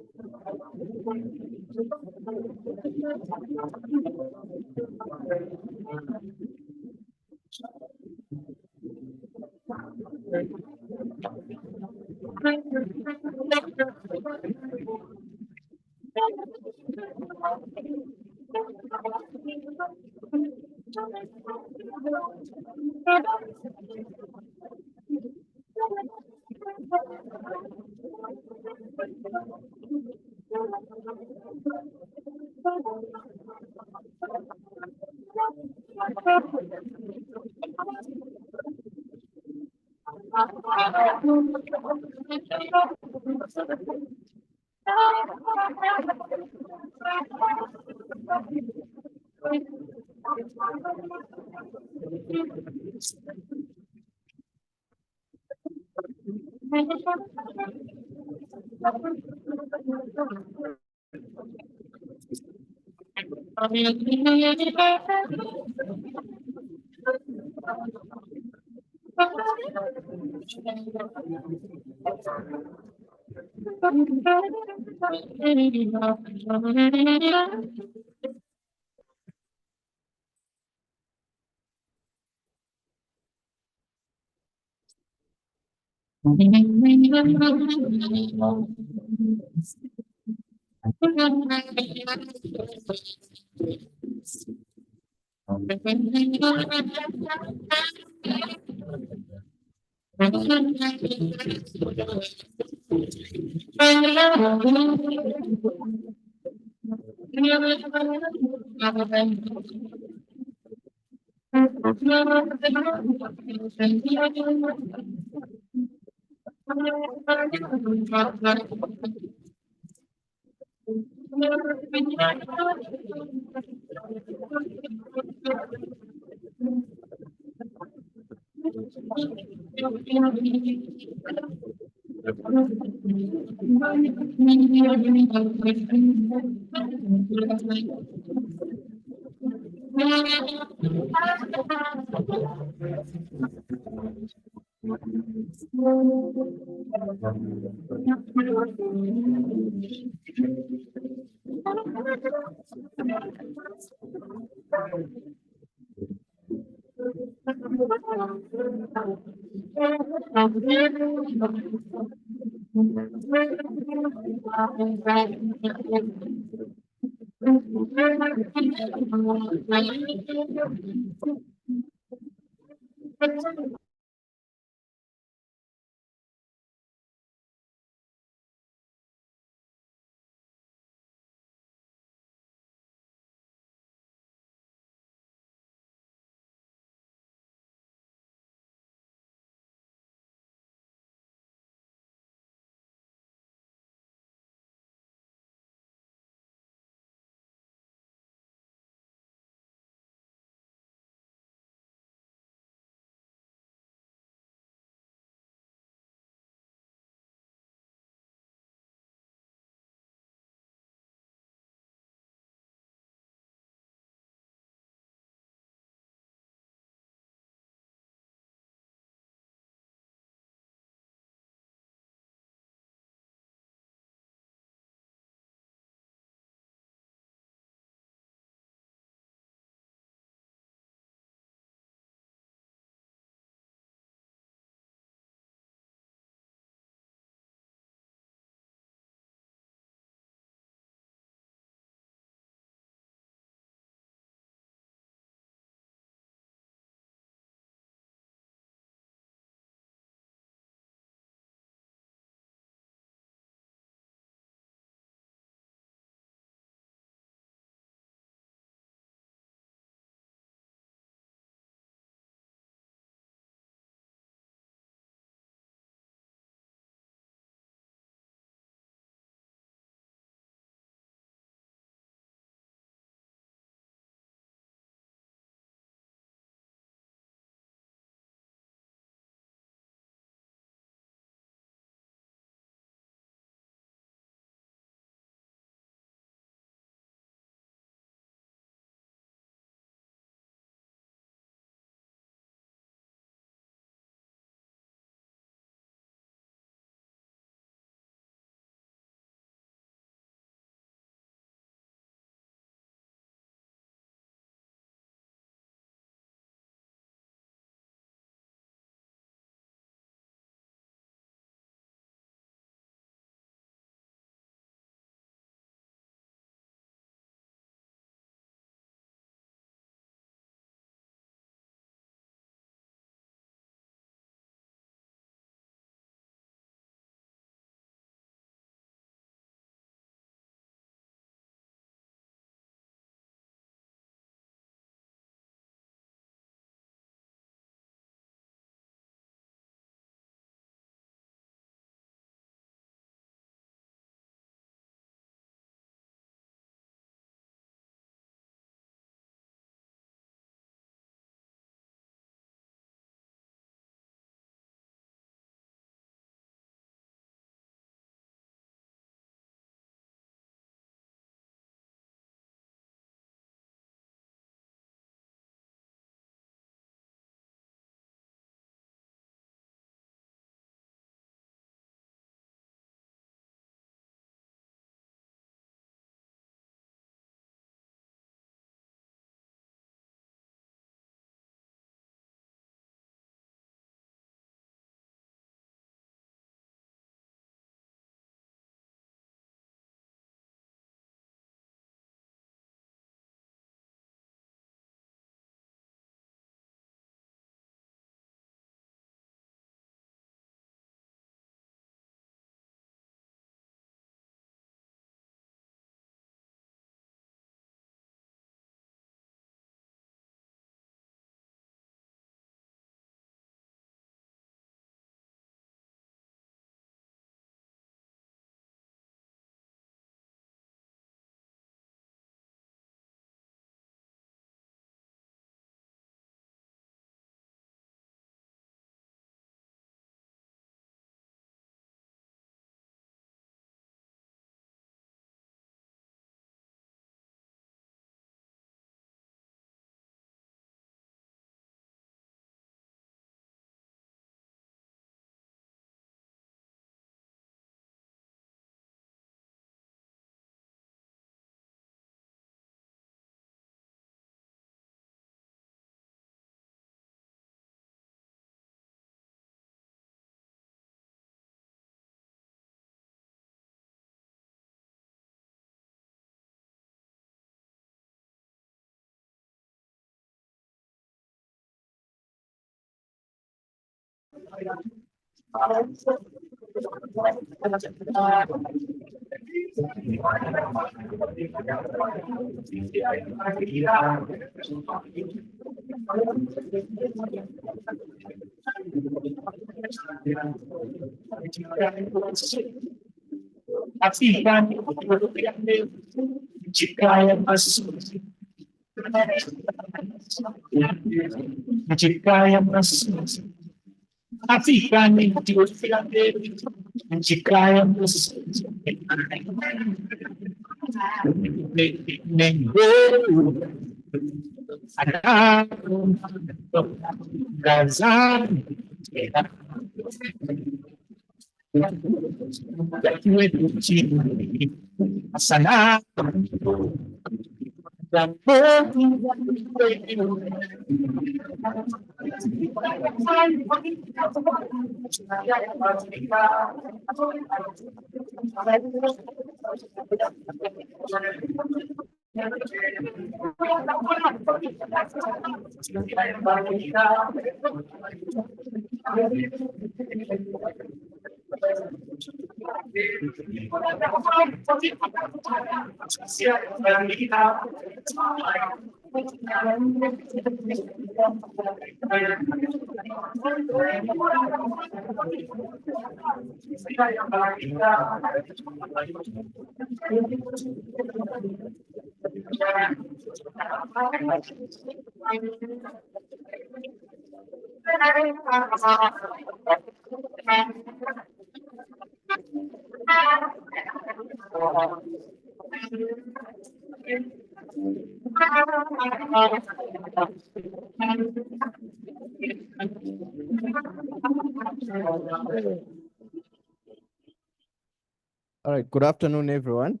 All right, good afternoon, everyone.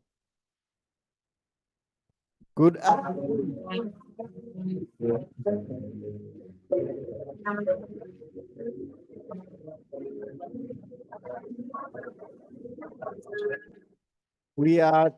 Good afternoon. We are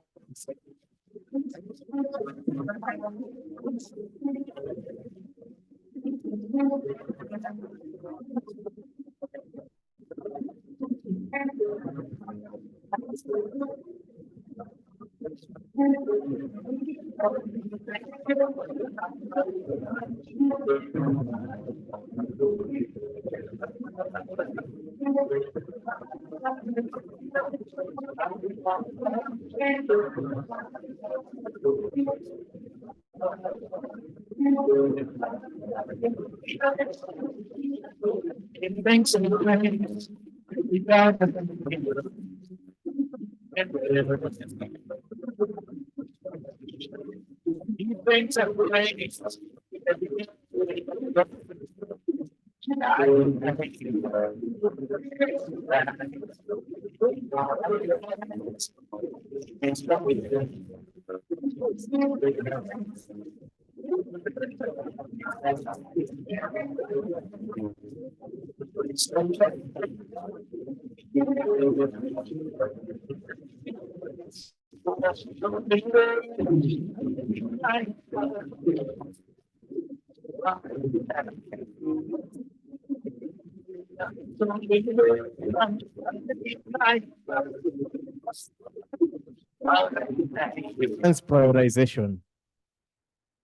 prioritization.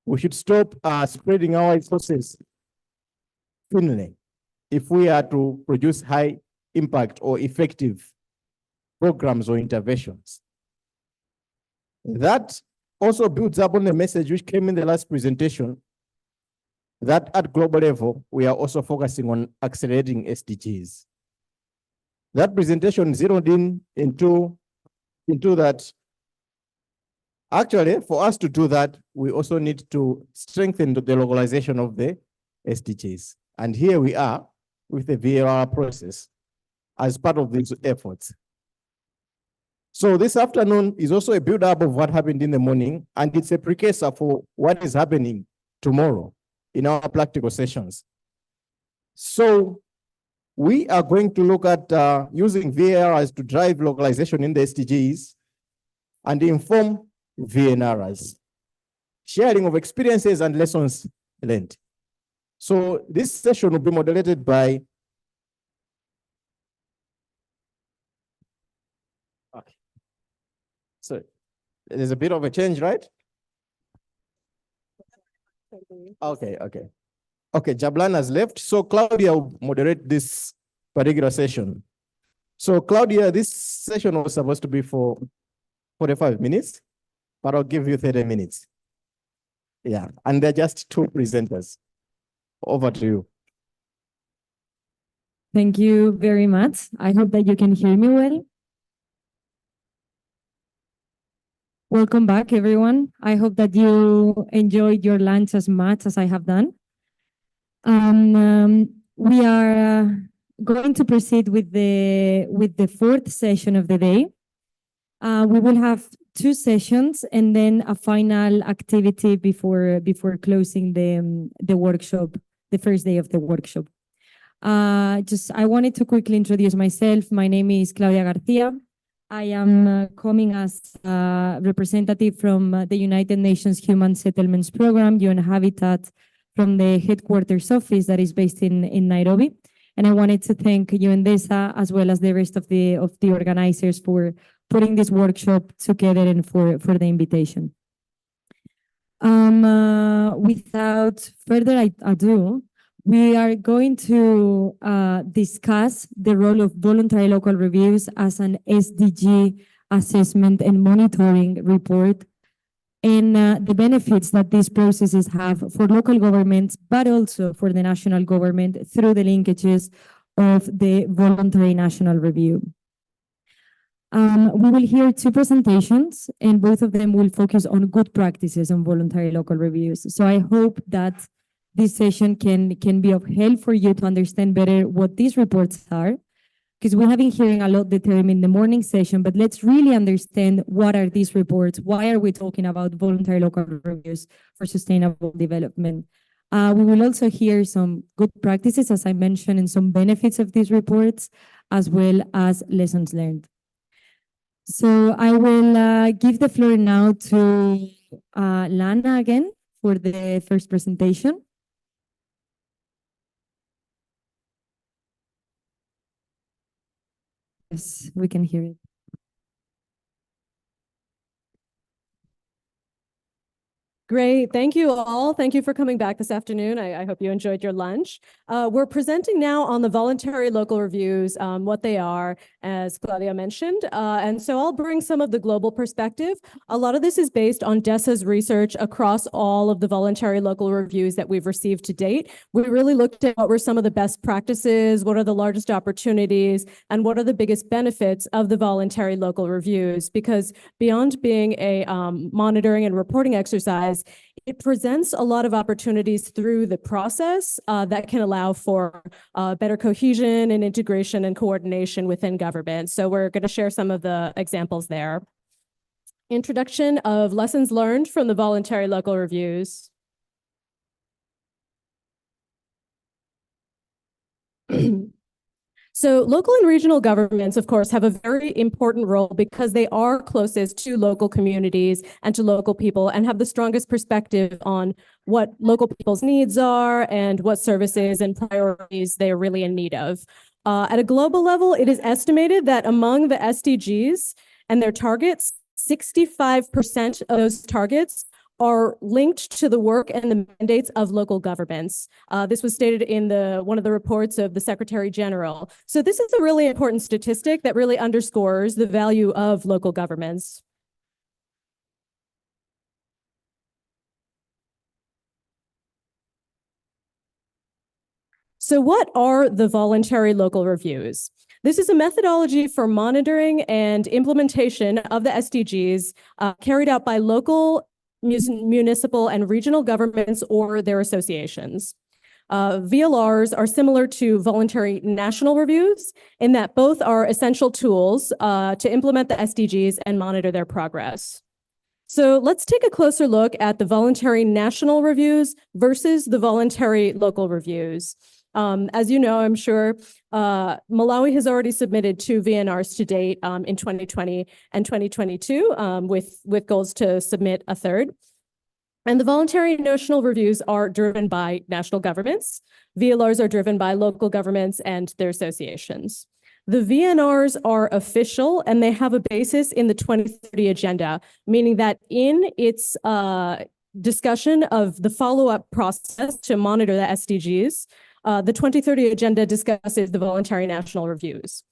We should stop spreading our resources thinly if we are to produce high impact or effective programs or interventions. That also builds up on the message which came in the last presentation, that at global level, we are also focusing on accelerating SDGs. That presentation zeroed into that. Actually, for us to do that, we also need to strengthen the localization of the SDGs. And here we are with the VAR process as part of these efforts. So this afternoon is also a build-up of what happened in the morning, and it's a precursor for what is happening tomorrow in our practical sessions. So we are going to look at using VARs to drive localization in the SDGs and inform VNRs, sharing of experiences and lessons learned. So this session will be moderated by Okay. So there's a bit of a change, right? Okay, okay. Okay, Jablan has left. So Claudia will moderate this particular session. So Claudia, this session was supposed to be for 45 minutes, but I'll give you 30 minutes. Yeah, and they're just two presenters. Over to you. Thank you very much. I hope that you can hear me well. Welcome back, everyone. I hope that you enjoyed your lunch as much as I have done. We are going to proceed with the fourth session of the day. We will have two sessions and then a final activity before closing the workshop, the first day of the workshop. I wanted to quickly introduce myself. My name is Claudia Garcia. I am coming as a representative from the United Nations Human Settlements Program, UN Habitat, from the headquarters office that is based in Nairobi. And I wanted to thank UNDESA as well as the rest of the organizers for putting this workshop together and for the invitation. Without further ado, we are going to discuss the role of voluntary local reviews as an SDG assessment and monitoring report, and the benefits that these processes have for local governments, but also for the national government through the linkages of the voluntary national review. We will hear two presentations, and both of them will focus on good practices on voluntary local reviews. So I hope that this session can be of help for you to understand better what these reports are, because we have been hearing a lot the term in the morning session, but let's really understand what are these reports, why are we talking about voluntary local reviews for sustainable development. We will also hear some good practices, as I mentioned, and some benefits of these reports, as well as lessons learned. So I will give the floor now to Lana again for the first presentation. Yes, we can hear it. Great. Thank you all. Thank you for coming back this afternoon. I hope you enjoyed your lunch. We're presenting now on the voluntary local reviews, what they are, as Claudia mentioned. And so I'll bring some of the global perspective. A lot of this is based on DESA's research across all of the voluntary local reviews that we've received to date. We really looked at what were some of the best practices, what are the largest opportunities, and what are the biggest benefits of the voluntary local reviews, because beyond being a monitoring and reporting exercise, it presents a lot of opportunities through the process that can allow for better cohesion and integration and coordination within government. So we're going to share some of the examples there. Introduction of lessons learned from the voluntary local reviews. So local and regional governments, of course, have a very important role because they are closest to local communities and to local people and have the strongest perspective on what local people's needs are and what services and priorities they are really in need of. At a global level, it is estimated that among the SDGs and their targets, 65% of those targets are linked to the work and the mandates of local governments. This was stated in one of the reports of the Secretary General. So this is a really important statistic that really underscores the value of local governments. So what are the voluntary local reviews? This is a methodology for monitoring and implementation of the SDGs carried out by local, municipal, and regional governments or their associations. VLRs are similar to voluntary national reviews in that both are essential tools to implement the SDGs and monitor their progress. So let's take a closer look at the voluntary national reviews versus the voluntary local reviews. As you know, I'm sure Malawi has already submitted 2 VNRs to date in 2020 and 2022 with goals to submit a third. And the voluntary national reviews are driven by national governments. VLRs are driven by local governments and their associations. The VNRs are official and they have a basis in the 2030 agenda, meaning that in its discussion of the follow-up process to monitor the SDGs, the 2030 agenda discusses the voluntary national reviews.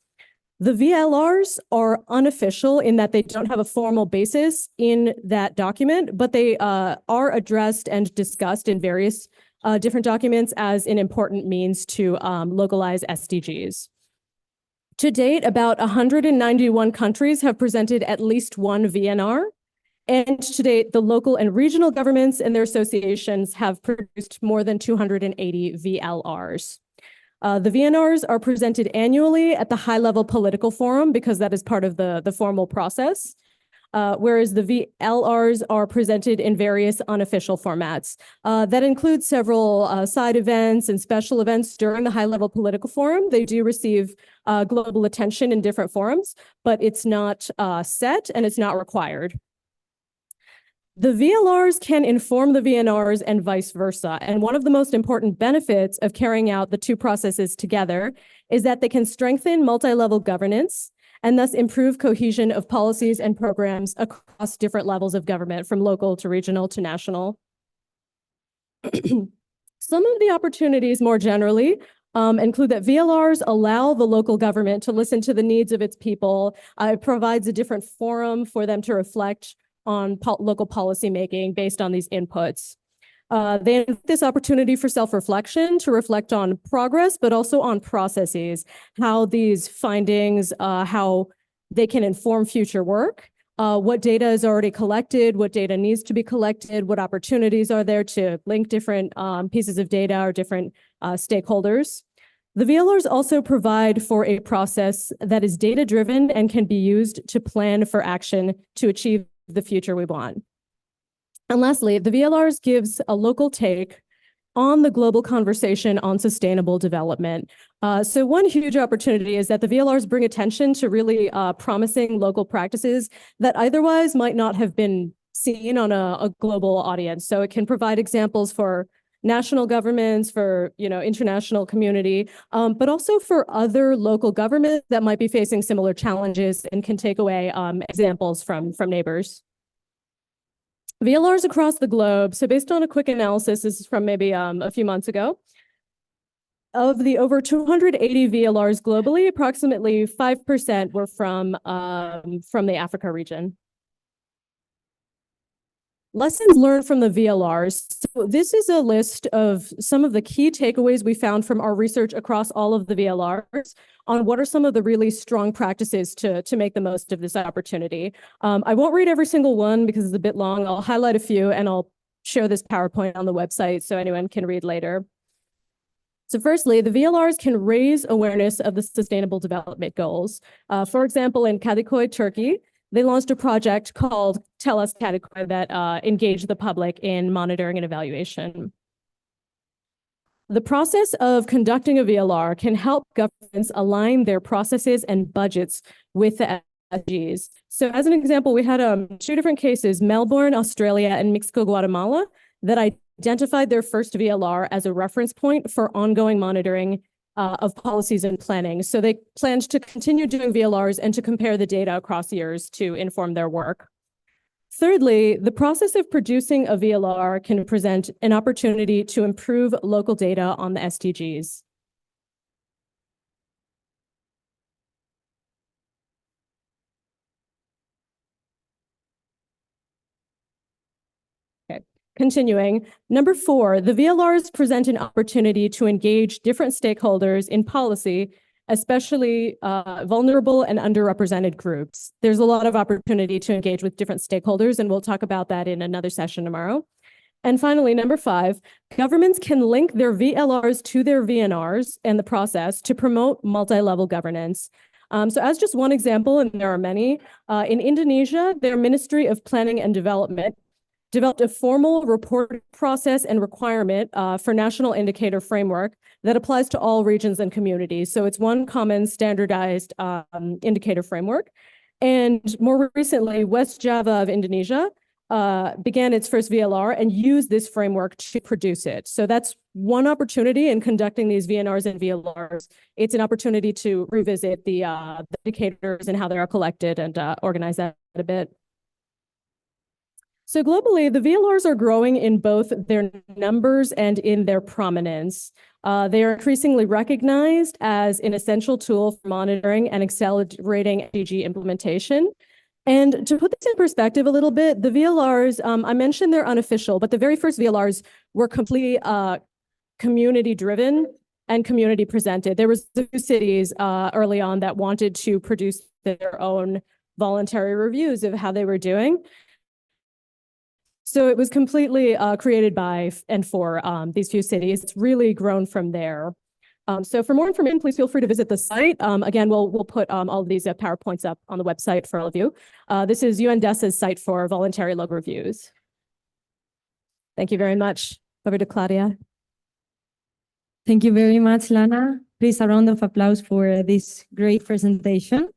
The VLRs are unofficial in that they don't have a formal basis in that document, but they are addressed and discussed in various different documents as an important means to localize SDGs. To date, about 191 countries have presented at least one VNR. And to date, the local and regional governments and their associations have produced more than 280 VLRs. The VNRs are presented annually at the high-level political forum because that is part of the formal process, whereas the VLRs are presented in various unofficial formats. That includes several side events and special events during the high-level political forum. They do receive global attention in different forums, but it's not set and it's not required. The VLRs can inform the VNRs and vice versa. And one of the most important benefits of carrying out the two processes together is that they can strengthen multi-level governance and thus improve cohesion of policies and programs across different levels of government, from local to regional to national. Some of the opportunities more generally include that VLRs allow the local government to listen to the needs of its people. It provides a different forum for them to reflect on local policymaking based on these inputs. They have this opportunity for self-reflection to reflect on progress, but also on processes, how these findings, how they can inform future work, what data is already collected, what data needs to be collected, what opportunities are there to link different pieces of data or different stakeholders. The VLRs also provide for a process that is data-driven and can be used to plan for action to achieve the future we want. And lastly, the VLRs gives a local take on the global conversation on sustainable development. So one huge opportunity is that the VLRs bring attention to really promising local practices that otherwise might not have been seen on a global audience. So it can provide examples for national governments, for international community, but also for other local governments that might be facing similar challenges and can take away examples from neighbors. VLRs across the globe. So based on a quick analysis, this is from maybe a few months ago. Of the over 280 VLRs globally, approximately 5% were from the Africa region. Lessons learned from the VLRs. So this is a list of some of the key takeaways we found from our research across all of the VLRs on what are some of the really strong practices to make the most of this opportunity. I won't read every single one because it's a bit long. I'll highlight a few and I'll share this PowerPoint on the website so anyone can read later. So firstly, the VLRs can raise awareness of the Sustainable Development Goals. For example, in Kadıköy, Turkey, they launched a project called Tell Us Kadıköy that engaged the public in monitoring and evaluation. The process of conducting a VLR can help governments align their processes and budgets with the SDGs. So as an example, we had two different cases, Melbourne, Australia, and Mexico, Guatemala, that identified their first VLR as a reference point for ongoing monitoring of policies and planning. So they planned to continue doing VLRs and to compare the data across years to inform their work. Thirdly, the process of producing a VLR can present an opportunity to improve local data on the SDGs. Continuing, number 4, the VLRs present an opportunity to engage different stakeholders in policy, especially vulnerable and underrepresented groups. There's a lot of opportunity to engage with different stakeholders, and we'll talk about that in another session tomorrow. And finally, number 5, governments can link their VLRs to their VNRs and the process to promote multi-level governance. So as just one example, and there are many, in Indonesia, their Ministry of Planning and Development developed a formal report process and requirement for national indicator framework that applies to all regions and communities. So it's one common standardized indicator framework. And more recently, West Java of Indonesia began its first VLR and used this framework to produce it. So that's one opportunity in conducting these VNRs and VLRs. It's an opportunity to revisit the indicators and how they are collected and organize that a bit. So globally, the VLRs are growing in both their numbers and in their prominence. They are increasingly recognized as an essential tool for monitoring and accelerating SDG implementation. And to put this in perspective a little bit, the VLRs, I mentioned they're unofficial, but the very first VLRs were completely community-driven and community presented. There was a few cities early on that wanted to produce their own voluntary reviews of how they were doing. So it was completely created by and for these few cities. It's really grown from there. So for more information, please feel free to visit the site. Again, we'll put all of these PowerPoints up on the website for all of you. This is UNDESA's site for voluntary local reviews. Thank you very much. Over to Claudia. Thank you very much, Lana. Please, a round of applause for this great presentation.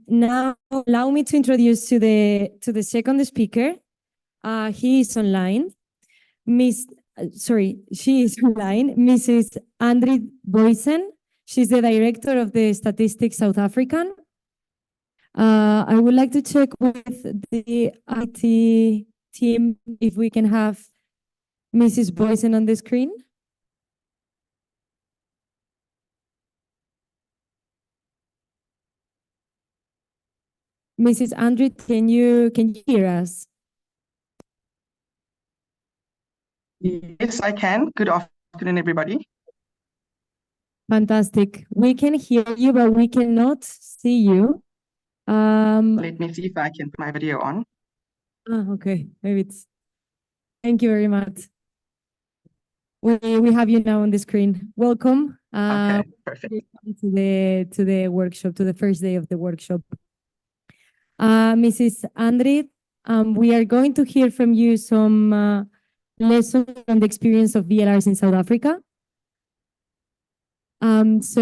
Now, allow me to introduce to the second speaker. He is online. She is online, Mrs. Andrit Boysen. She's the director of the Statistics South African. I would like to check with the IT team if we can have Mrs. Boysen on the screen. Mrs. Andrit, can you hear us? Yes, I can. Good afternoon, everybody. Fantastic. We can hear you, but we cannot see you. Let me see if I can put my video on. Okay. Maybe it's. Thank you very much. We have you now on the screen. Welcome. Okay, perfect. To the workshop, to the first day of the workshop. Mrs. Andrit, we are going to hear from you some lessons from the experience of VLRs in South Africa. Please,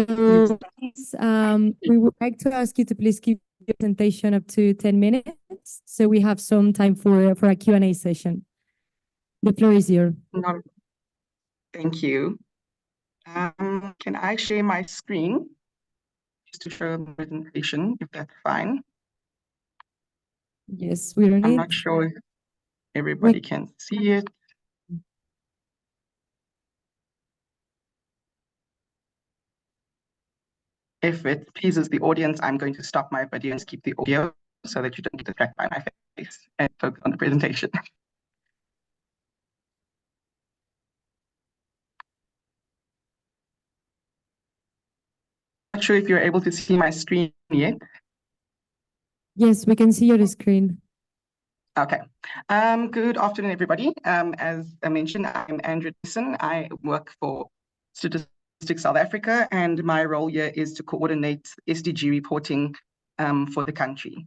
we would like to ask you to please keep your presentation up to 10 minutes, so we have some time for a Q&A session. The floor is yours. Thank you. Can I share my screen just to show the presentation, if that's fine? Yes, we don't I'm not sure if everybody can see it. If it pleases the audience, I'm going to stop my video and keep the audio so that you don't get distracted by my face and focus on the presentation. Not sure if you're able to see my screen yet. Yes, we can see your screen. Okay. Good afternoon, everybody. As I mentioned, I'm Andrit Boysen. I work for Statistics South Africa, and my role here is to coordinate SDG reporting for the country.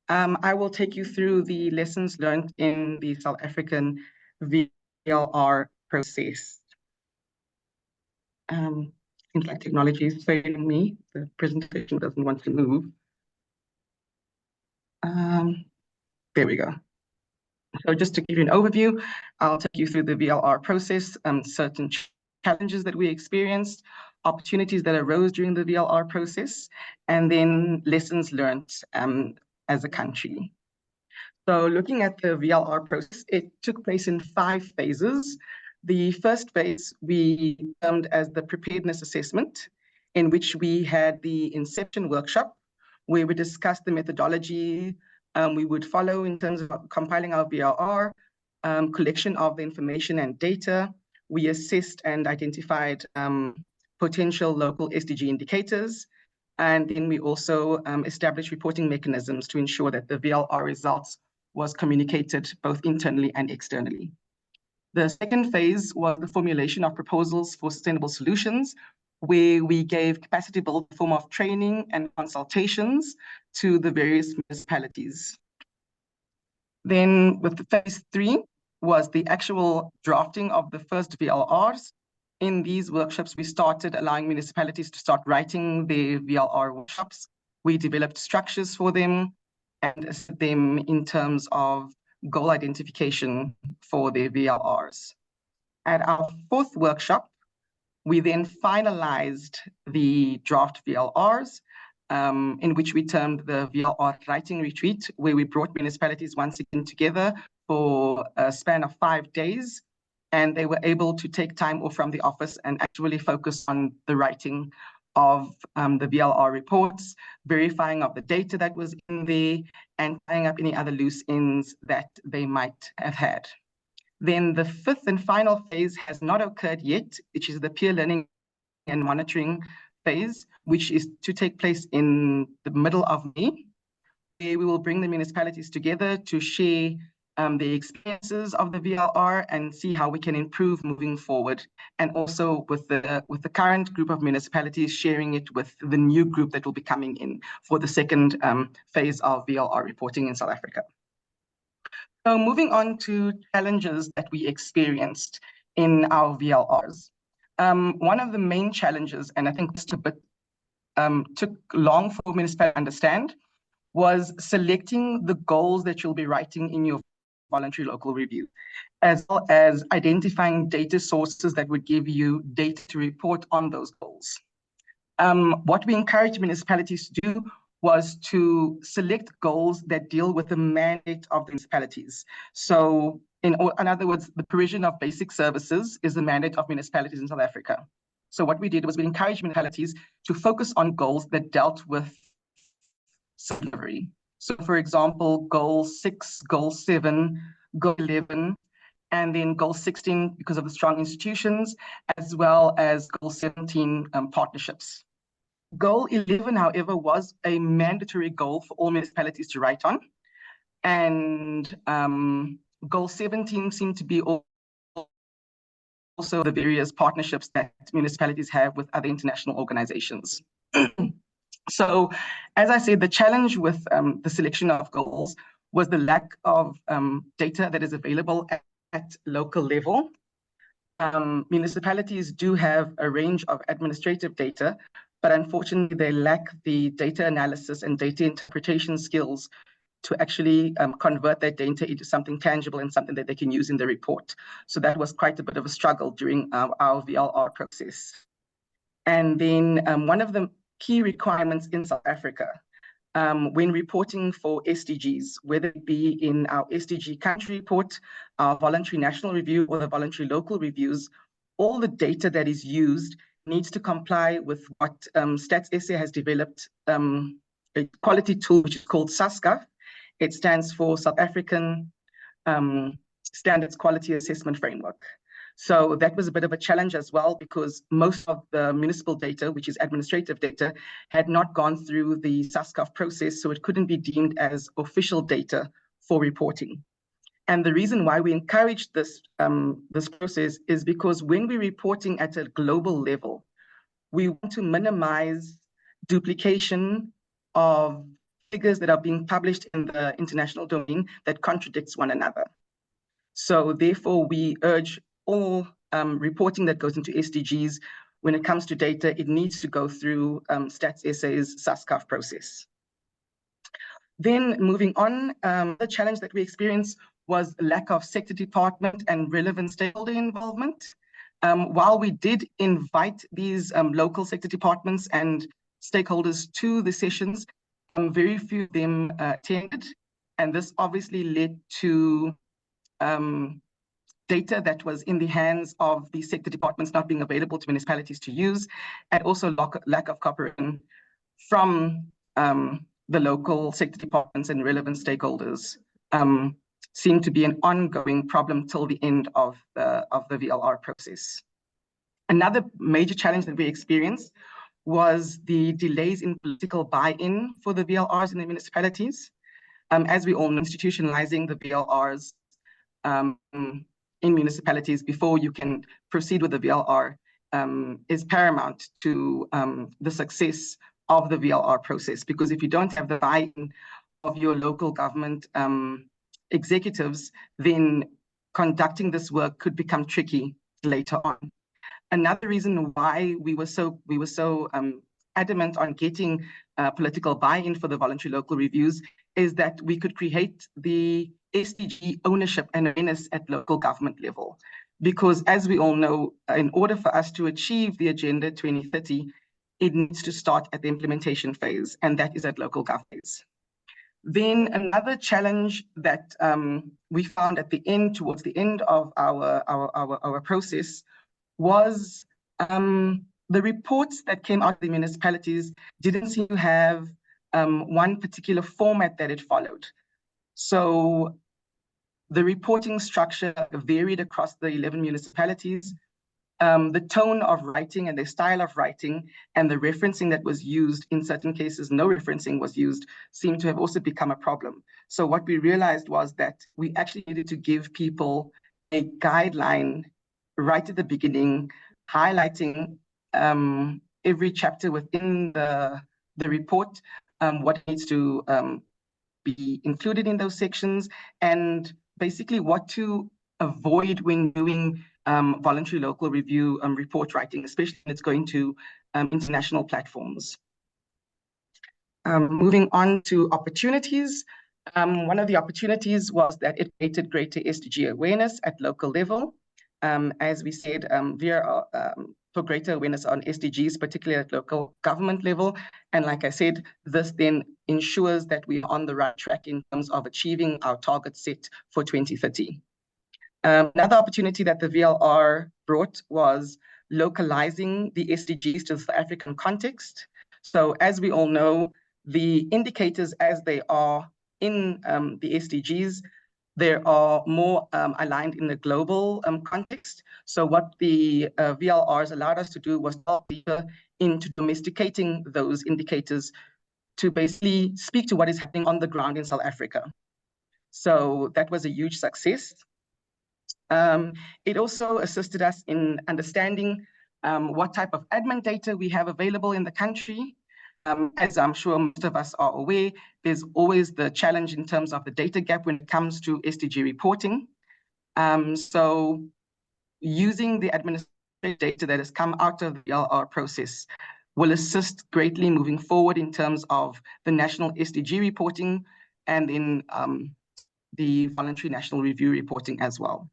I will take you through the lessons learned in the South African VLR process. Seems like technology is failing me. The presentation doesn't want to move. There we go. So just to give you an overview, I'll take you through the VLR process, certain challenges that we experienced, opportunities that arose during the VLR process, and then lessons learned as a country. So looking at the VLR process, it took place in 5 phases. The first phase we termed as the preparedness assessment, in which we had the inception workshop, where we discussed the methodology we would follow in terms of compiling our VLR, collection of the information and data. We assessed and identified potential local SDG indicators, and then we also established reporting mechanisms to ensure that the VLR results was communicated both internally and externally. The second phase was the formulation of proposals for sustainable solutions, where we gave capacity build in the form of training and consultations to the various municipalities. Then with the phase 3 was the actual drafting of the first VLRs. In these workshops, we started allowing municipalities to start writing their VLR workshops. We developed structures for them. and assist them in terms of goal identification for their VLRs. At our fourth workshop, we then finalized the draft VLRs, in which we termed the VLR writing retreat, where we brought municipalities once again together for a span of 5 days, and they were able to take time off from the office and actually focus on the writing of the VLR reports, verifying of the data that was in there, and tying up any other loose ends that they might have had. Then the fifth and final phase has not occurred yet, which is the peer learning and monitoring phase, which is to take place in the middle of May, where we will bring the municipalities together to share the experiences of the VLR and see how we can improve moving forward. And also with the current group of municipalities, sharing it with the new group that will be coming in for the second phase of VLR reporting in South Africa. So moving on to challenges that we experienced in our VLRs. One of the main challenges, and I think this took long for municipalities to understand, was selecting the goals that you'll be writing in your voluntary local review, as well as identifying data sources that would give you data to report on those goals. What we encourage municipalities to do was to select goals that deal with the mandate of the municipalities. So in other words, the provision of basic services is the mandate of municipalities in South Africa. So what we did was we encouraged municipalities to focus on goals that dealt with delivery. So for example, goal 6, goal 7, goal 11, and then goal 16 because of the strong institutions, as well as goal 17 partnerships. Goal 11, however, was a mandatory goal for all municipalities to write on. And goal 17 seemed to be also the various partnerships that municipalities have with other international organizations. So, as I said, the challenge with the selection of goals was the lack of data that is available at local level. Municipalities do have a range of administrative data, but unfortunately they lack the data analysis and data interpretation skills to actually convert that data into something tangible and something that they can use in the report. So that was quite a bit of a struggle during our VLR process. And then one of the key requirements in South Africa when reporting for SDGs, whether it be in our SDG country report, our voluntary national review, or the voluntary local reviews, all the data that is used needs to comply with what Stats SA has developed a quality tool which is called SASCA. It stands for South African Standards Quality Assessment Framework. So that was a bit of a challenge as well, because most of the municipal data, which is administrative data, had not gone through the SASCA process, so it couldn't be deemed as official data for reporting. And the reason why we encourage this, this process is because when we're reporting at a global level, we want to minimize duplication of figures that are being published in the international domain that contradicts one another. So therefore, we urge all reporting that goes into SDGs, when it comes to data, it needs to go through Stats SA's SASCA process. Then moving on, the challenge that we experienced was lack of sector department and relevant stakeholder involvement. While we did invite these local sector departments and stakeholders to the sessions, very few of them attended, and this obviously led to data that was in the hands of the sector departments not being available to municipalities to use, and also lack of cooperation from the local sector departments and relevant stakeholders. Seemed to be an ongoing problem till the end of the VLR process. Another major challenge that we experienced was the delays in political buy-in for the VLRs in the municipalities. As we all know, institutionalizing the VLRs in municipalities before you can proceed with the VLR is paramount to the success of the VLR process, because if you don't have the buy-in of your local government executives, then conducting this work could become tricky later on. Another reason why we were so adamant on getting political buy-in for the voluntary local reviews is that we could create the SDG ownership and awareness at local government level. Because as we all know, in order for us to achieve the Agenda 2030, it needs to start at the implementation phase, and that is at local governments. Then another challenge that we found at the end, towards the end of our process, was the reports that came out of the municipalities didn't seem to have one particular format that it followed. So the reporting structure varied across the 11 municipalities. The tone of writing and the style of writing and the referencing that was used, in certain cases, no referencing was used, seemed to have also become a problem. So what we realized was that we actually needed to give people a guideline right at the beginning, highlighting every chapter within the report, what needs to be included in those sections, and basically what to avoid when doing voluntary local review report writing, especially when it's going to international platforms. Moving on to opportunities. One of the opportunities was that it created greater SDG awareness at local level. As we said, for greater awareness on SDGs, particularly at local government level. And like I said, this then ensures that we are on the right track in terms of achieving our target set for 2030. Another opportunity that the VLR brought was localizing the SDGs to the South African context. So as we all know, the indicators as they are in the SDGs, they are more aligned in the global context. So what the VLRs allowed us to do was delve deeper into domesticating those indicators to basically speak to what is happening on the ground in South Africa. So that was a huge success. It also assisted us in understanding what type of admin data we have available in the country. As I'm sure most of us are aware, there's always the challenge in terms of the data gap when it comes to SDG reporting. So using the administrative data that has come out of the VLR process will assist greatly moving forward in terms of the national SDG reporting and in the voluntary national review reporting as well.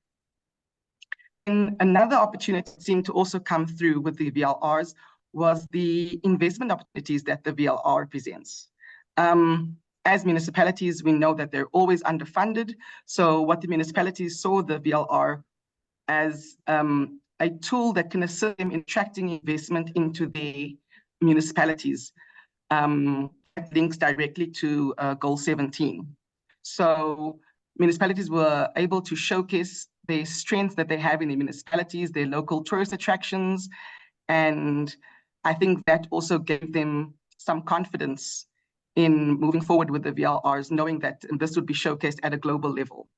And another opportunity seemed to also come through with the VLRs was the investment opportunities that the VLR presents. As municipalities, we know that they're always underfunded. So what the municipalities saw the VLR as a tool that can assist them in attracting investment into their municipalities. That links directly to Goal 17. So municipalities were able to showcase the strengths that they have in the municipalities, their local tourist attractions, and I think that also gave them some confidence in moving forward with the VLRs, knowing that this would be showcased at a global level.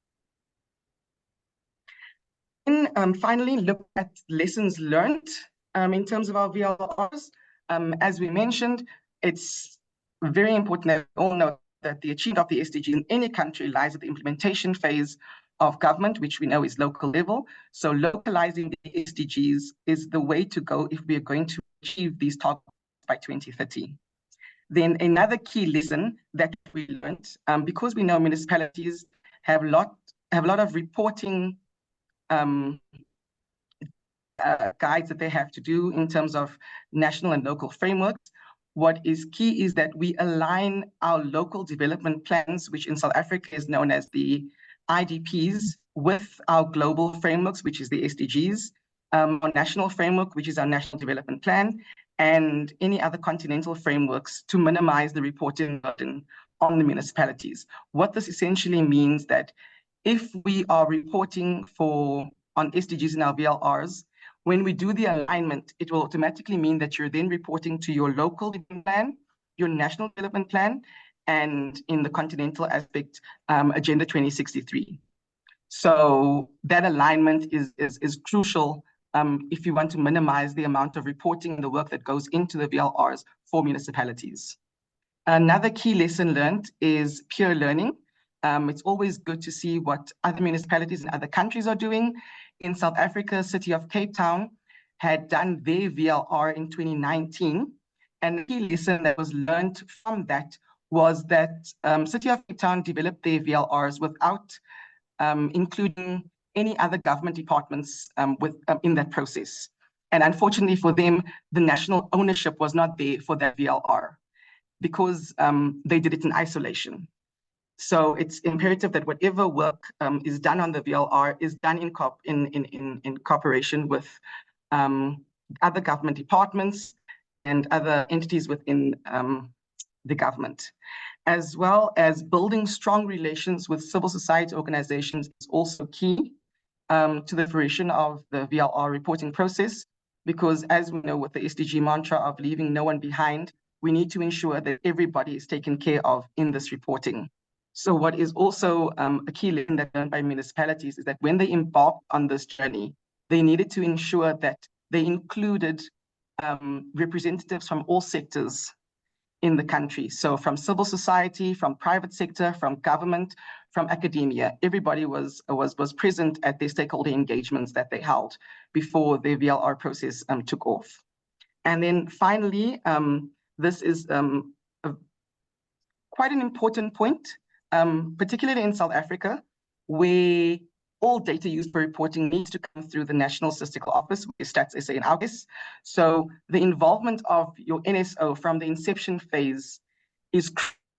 And finally, look at lessons learned in terms of our VLRs. As we mentioned, it's very important that we all know that the achievement of the SDG in any country lies at the implementation phase of government, which we know is local level. So localizing the SDGs is the way to go if we are going to achieve these targets by 2030. Then another key lesson that we learned, because we know municipalities have a lot of reporting guides that they have to do in terms of national and local frameworks. What is key is that we align our local development plans, which in South Africa is known as the IDPs, with our global frameworks, which is the SDGs, our national framework, which is our national development plan, and any other continental frameworks to minimize the reporting burden on the municipalities. What this essentially means that if we are reporting on SDGs in our VLRs, when we do the alignment, it will automatically mean that you're then reporting to your local development plan, your national development plan, and in the continental aspect, Agenda 2063. So that alignment is crucial if you want to minimize the amount of reporting and the work that goes into the VLRs for municipalities. Another key lesson learned is peer learning. It's always good to see what other municipalities in other countries are doing. In South Africa, City of Cape Town had done their VLR in 2019, And the key lesson that was learned from that was that City of Cape Town developed their VLRs without including any other government departments in that process. And unfortunately for them, the national ownership was not there for that VLR because they did it in isolation. So it's imperative that whatever work is done on the VLR is done in cooperation with other government departments and other entities within the government, as well as building strong relations with civil society organizations is also key to the fruition of the VLR reporting process, because as we know with the SDG mantra of leaving no one behind, we need to ensure that everybody is taken care of in this reporting. So what is also a key lesson that learned by municipalities is that when they embarked on this journey, they needed to ensure that they included representatives from all sectors in the country. So from civil society, from private sector, from government, from academia, everybody was present at their stakeholder engagements that they held before the VLR process took off. And then finally, this is quite an important point, particularly in South Africa, where all data used for reporting needs to come through the National Statistical Office, which is Stats SA in August. So the involvement of your NSO from the inception phase is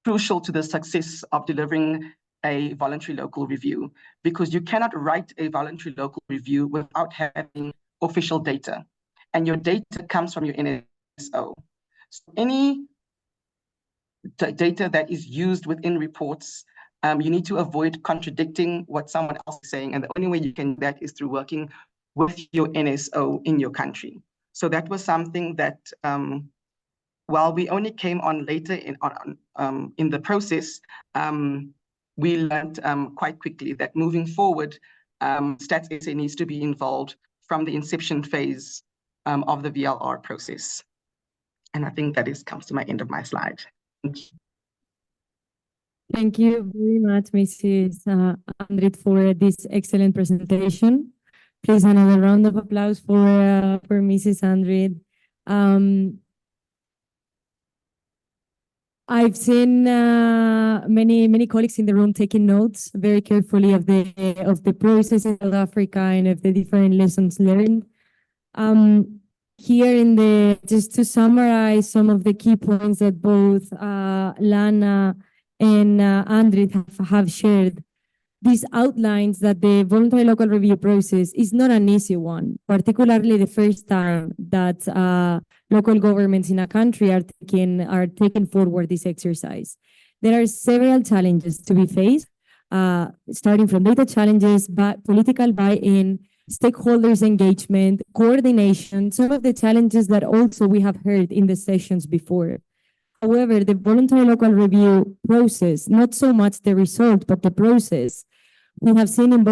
crucial to the success of delivering a voluntary local review, because you cannot write a voluntary local review without having official data. And your data comes from your NSO. So any data that is used within reports, you need to avoid contradicting what someone else is saying. And the only way you can do that is through working with your NSO in your country. So that was something that, while we only came on later in the process, we learned quite quickly that moving forward, Stats SA needs to be involved from the inception phase of the VLR process. And I think that comes to my end of my slide. Thank you. Thank you very much, Mrs. Andrit, for this excellent presentation. Please, another round of applause for Mrs. Andrit. I've seen many colleagues in the room taking notes very carefully of the process in South Africa and of the different lessons learned. Here just to summarize some of the key points that both Lana and Andrit have shared, this outlines that the voluntary local review process is not an easy one, particularly the first time that local governments in a country are taking forward this exercise. There are several challenges to be faced, starting from data challenges, political buy-in, stakeholders engagement, coordination, some of the challenges that also we have heard in the sessions before. However, the voluntary local review process, not so much the result, but the process, we have seen in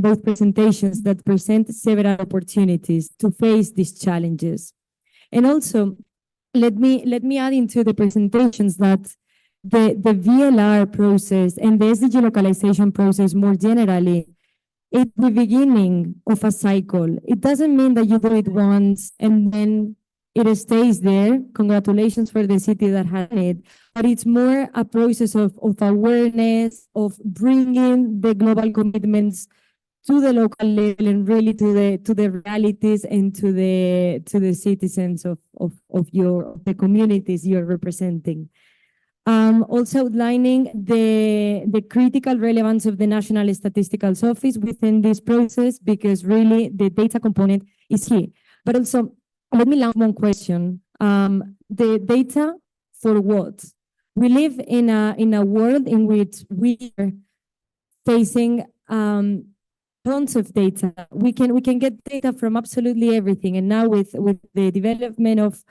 both presentations that present several opportunities to face these challenges. And also, let me add into the presentations that the VLR process and the SDG localization process more generally, it's the beginning of a cycle. It doesn't mean that you do it once and then it stays there. Congratulations for the city that had it. But it's more a process of awareness, of bringing the global commitments to the local level and really to the realities and to the citizens of the communities you're representing. Also outlining the critical relevance of the National Statistical Office within this process, because really the data component is key. But also, let me ask one question. The data for what? We live in a world in which we are facing tons of data. We can get data from absolutely everything. And now with the development of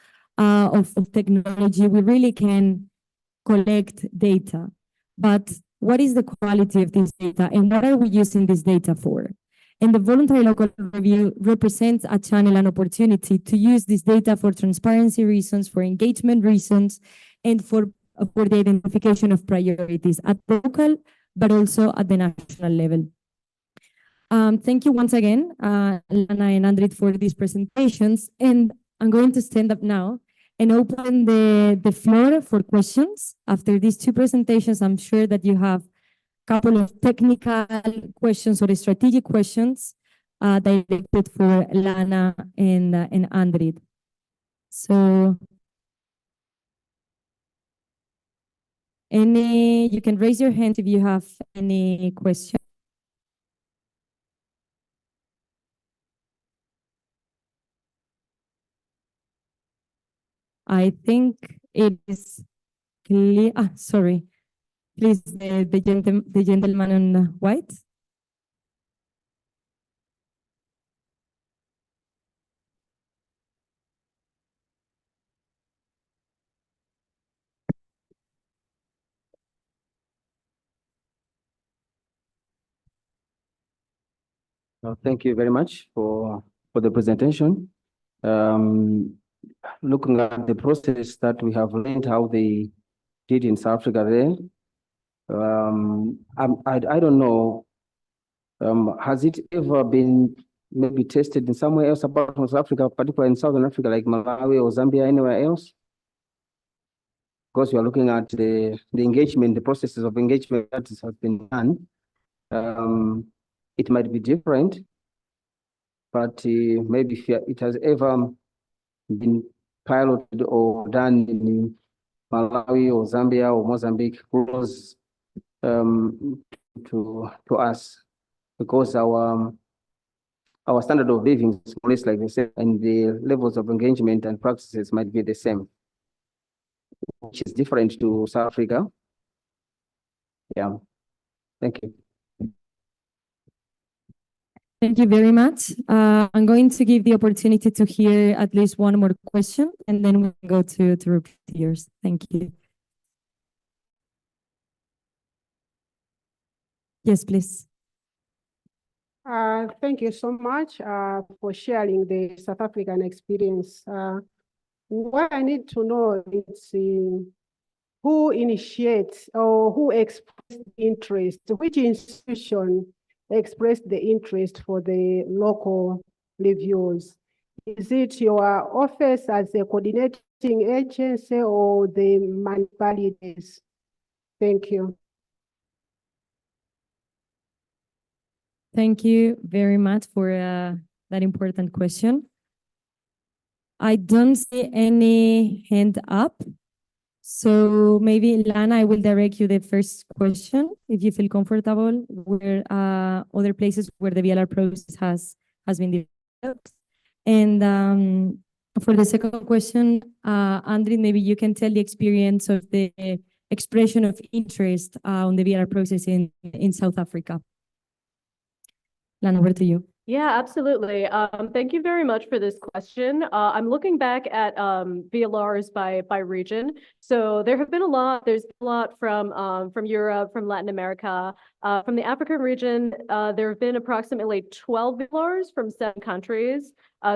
technology, we really can collect data. But what is the quality of this data and what are we using this data for? And the voluntary local review represents a channel and opportunity to use this data for transparency reasons, for engagement reasons, and for the identification of priorities at the local, but also at the national level. Thank you once again, Lana and Andrit, for these presentations. And I'm going to stand up now and open the floor for questions. After these two presentations, I'm sure that you have a couple of technical questions or strategic questions directed for Lana and Andrid. So you can raise your hand if you have any question. I think it is clear. Sorry. Please, the gentleman on white. Thank you very much for the presentation. Looking at the process that we have learned how they did in South Africa there, I don't know, has it ever been maybe tested in somewhere else apart from South Africa, particularly in Southern Africa, like Malawi or Zambia, anywhere else? Because we are looking at the engagement, the processes of engagement that has been done. It might be different, but maybe if it has ever been piloted or done in Malawi or Zambia or Mozambique, close to us, because our standard of living is more or less like the same, and the levels of engagement and practices might be the same, which is different to South Africa. Yeah, thank you. Thank you very much. I'm going to give the opportunity to hear at least one more question, and then we'll go to repeat yours. Thank you. Yes, please. Thank you so much for sharing the South African experience. What I need to know is who initiates or who expressed interest, which institution expressed the interest for the local reviews? Is it your office as a coordinating agency or the municipalities? Thank you. Thank you very much for that important question. I don't see any hand up. So maybe, Lana, I will direct you the first question, if you feel comfortable, where other places where the VLR process has been developed. And for the second question, Andrid, maybe you can tell the experience of the expression of interest on the VLR process in South Africa. Lana, over to you. Yeah, absolutely. Thank you very much for this question. I'm looking back at VLRs by region. So there have been a lot. There's a lot from Europe, from Latin America, from the African region. There have been approximately 12 VLRs from 7 countries.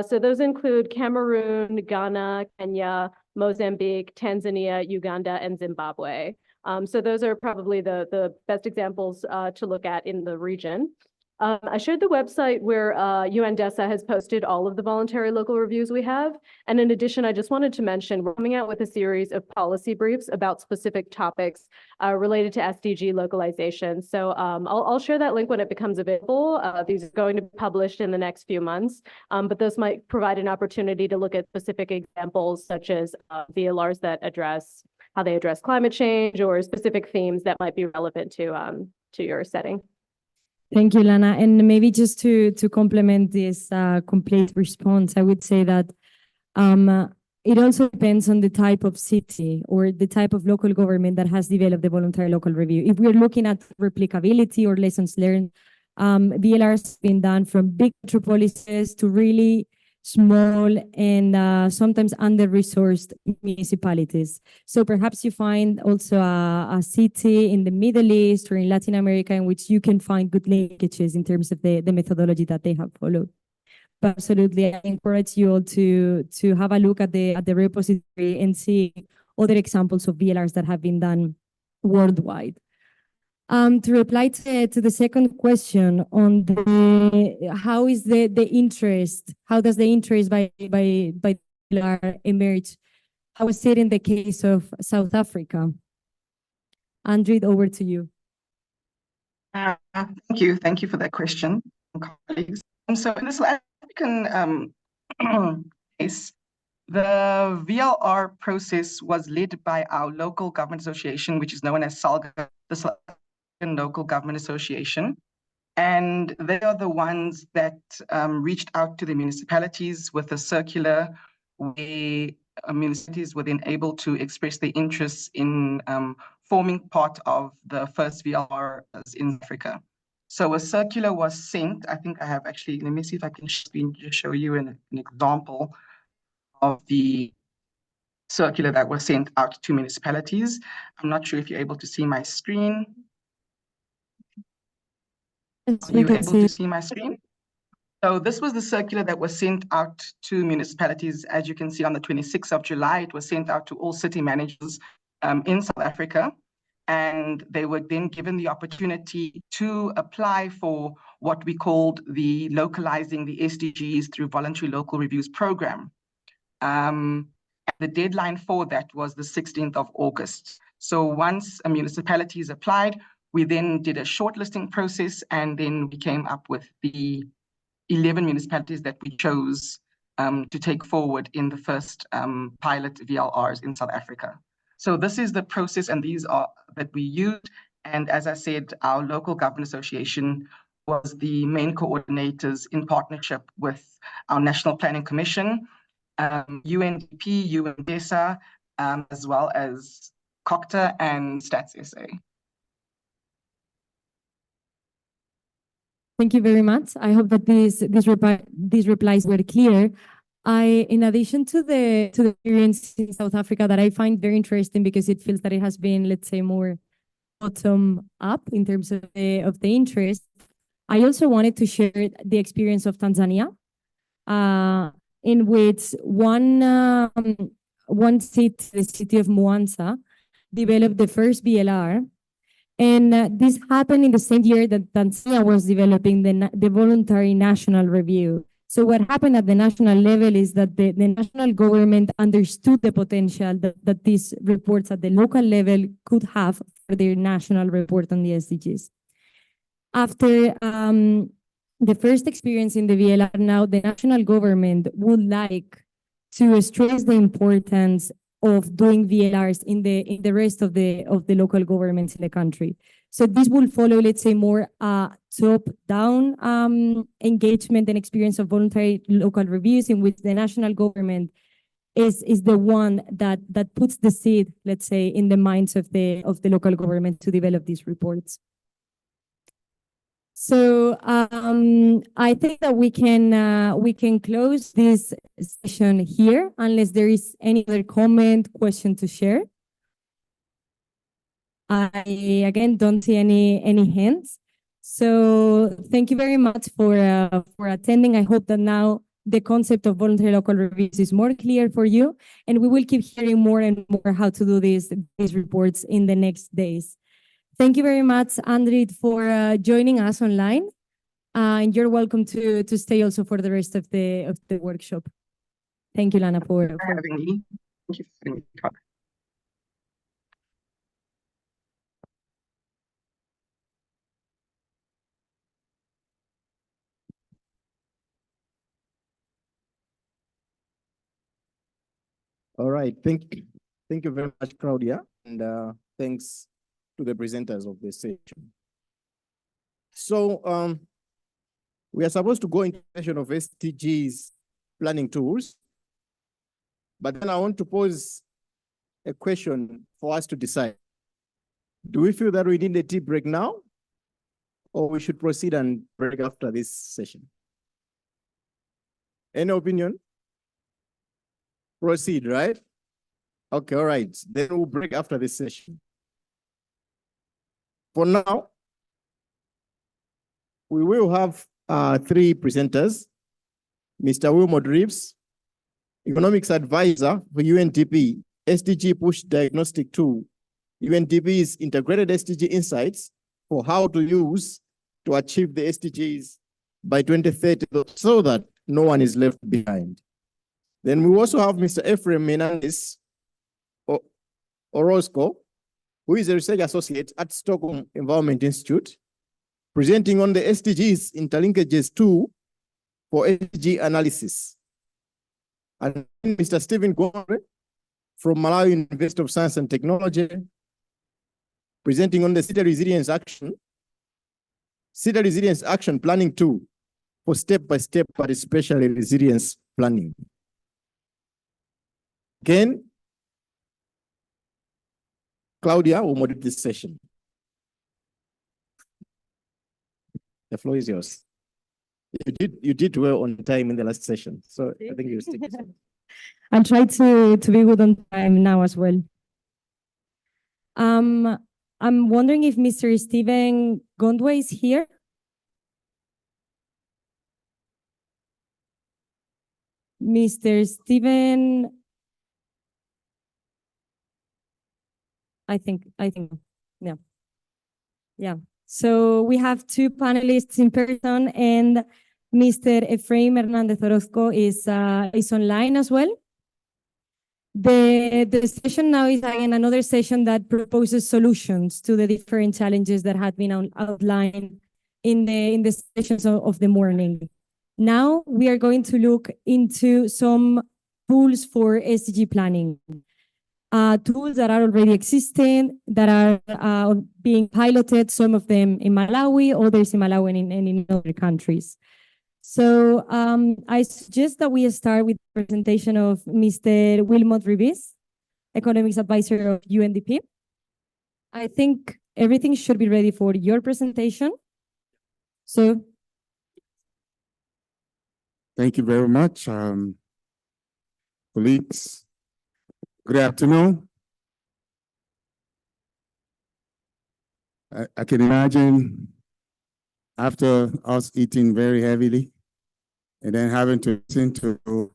So those include Cameroon, Ghana, Kenya, Mozambique, Tanzania, Uganda, and Zimbabwe. So those are probably the best examples to look at in the region. I shared the website where UNDESA has posted all of the voluntary local reviews we have. And in addition, I just wanted to mention we're coming out with a series of policy briefs about specific topics related to SDG localization. So I'll share that link when it becomes available. These are going to be published in the next few months, but those might provide an opportunity to look at specific examples such as VLRs that address how they address climate change or specific themes that might be relevant to your setting. Thank you, Lana. And maybe just to complement this complete response, I would say that it also depends on the type of city or the type of local government that has developed the voluntary local review. If we're looking at replicability or lessons learned, VLRs have been done from big metropolises to really small and sometimes under-resourced municipalities. So perhaps you find also a city in the Middle East or in Latin America in which you can find good linkages in terms of the methodology that they have followed. But absolutely, I encourage you all to have a look at the repository and see other examples of VLRs that have been done worldwide. To reply to the second question on how is the interest, how does the interest by VLR emerge How is it in the case of South Africa? Andrew, over to you. Thank you for that question, colleagues. So in the South African case, the VLR process was led by our local government association, which is known as SALGA, the South African Local Government Association. And they are the ones that reached out to the municipalities with a circular where municipalities were then able to express their interests in forming part of the first VLR in Africa. So a circular was sent. I think I have actually, let me see if I can just show you an example of the circular that was sent out to municipalities. I'm not sure if you're able to see my screen. Are you able to see my screen? So this was the circular that was sent out to municipalities. As you can see, on the 26th of July, it was sent out to all city managers in South Africa. And they were then given the opportunity to apply for what we called the Localizing the SDGs through Voluntary Local Reviews program. The deadline for that was the 16th of August. So once a municipality is applied, we then did a shortlisting process, and then we came up with the 11 municipalities that we chose to take forward in the first pilot VLRs in South Africa. So this is the process, and these are that we used. And as I said, our local government association was the main coordinators in partnership with our National Planning Commission, UNDP, UNDESA, as well as COCTA and Stats SA. Thank you very much. I hope that these replies were clear. In addition to the experience in South Africa that I find very interesting because it feels that it has been, let's say, more bottom up in terms of the interest, I also wanted to share the experience of Tanzania, in which one city, the city of Mwanza, developed the first VLR. And this happened in the same year that Tanzania was developing the voluntary national review. So what happened at the national level is that the national government understood the potential that these reports at the local level could have for their national report on the SDGs. After the first experience in the VLR, now the national government would like to stress the importance of doing VLRs in the rest of the local governments in the country. So this will follow, let's say, more top-down engagement and experience of voluntary local reviews, in which the national government is the one that puts the seed, let's say, in the minds of the local government to develop these reports. So I think that we can close this session here, unless there is any other comment, question to share. I again don't see any hands. So thank you very much for attending. I hope that now the concept of voluntary local reviews is more clear for you, and we will keep hearing more and more how to do these reports in the next days. Thank you very much, Andrit, for joining us online. And you're welcome to stay also for the rest of the workshop. Thank you, Lana, for having me. Thank you for having me. All right, thank you very much, Claudia, and thanks to the presenters of this session. So we are supposed to go into the session of SDGs planning tools, but then I want to pose a question for us to decide. Do we feel that we need a tea break now, or we should proceed and break after this session? Any opinion? Proceed, right? Okay, all right. Then we'll break after this session. For now, we will have three presenters. Mr. Wilmot Reeves, Economics Advisor for UNDP, SDG Push Diagnostic Tool, UNDP's Integrated SDG Insights for how to use to achieve the SDGs by 2030 so that no one is left behind. Then we also have Mr. Ephraim Menandez, Orozco, who is a research associate at Stockholm Environment Institute, presenting on the SDGs interlinkages 2 for SDG analysis. And Mr. Stephen Gore from Malawi University of Science and Technology, presenting on the City Resilience Action Planning 2 for step-by-step participatory resilience planning. Again, Claudia will moderate this session. The floor is yours. You did well on time in the last session, so I think you stick with it. I'll try to be good on time now as well. I'm wondering if Mr. Stephen Gondwe is here. Mr. Stephen, I think, yeah. So we have 2 panelists in person, and Mr. Efraim Hernandez Orozco is online as well. The session now is again another session that proposes solutions to the different challenges that had been outlined in the sessions of the morning. Now we are going to look into some tools for SDG planning. Tools that are already existing, that are being piloted, some of them in Malawi, others in Malawi and in other countries. So I suggest that we start with the presentation of Mr. Wilmot Revis, Economics Advisor of UNDP. I think everything should be ready for your presentation. So. Thank you very much, colleagues. Good afternoon. I can imagine after us eating very heavily and then having to listen to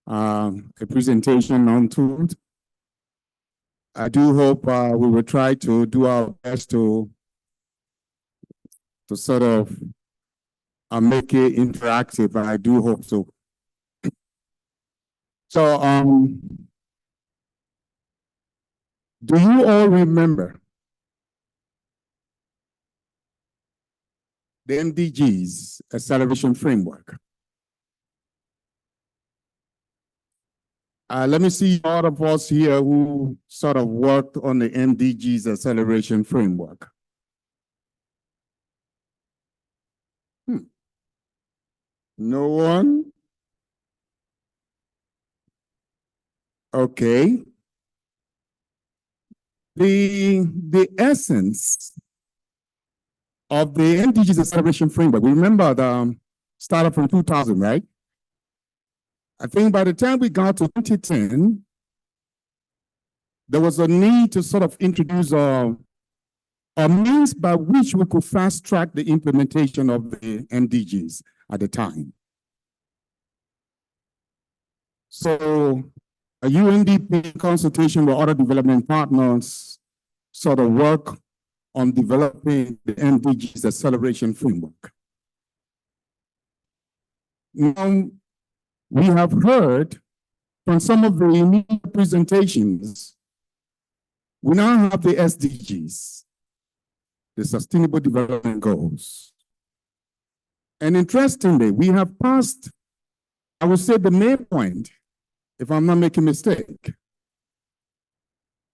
a presentation on tools, I do hope we will try to do our best to sort of make it interactive. I do hope so. So, do you all remember the MDGs acceleration framework? Let me see all of us here who sort of worked on the MDGs acceleration framework. No one? Okay. The essence of the MDGs acceleration framework, remember the started from 2000, right? I think by the time we got to 2010, there was a need to sort of introduce a means by which we could fast track the implementation of the MDGs at the time. So a UNDP consultation with other development partners sort of work on developing the MDGs acceleration framework. Now, we have heard from some of the immediate presentations, we now have the SDGs, the Sustainable Development Goals. And interestingly, we have passed, I would say the main point, if I'm not making a mistake,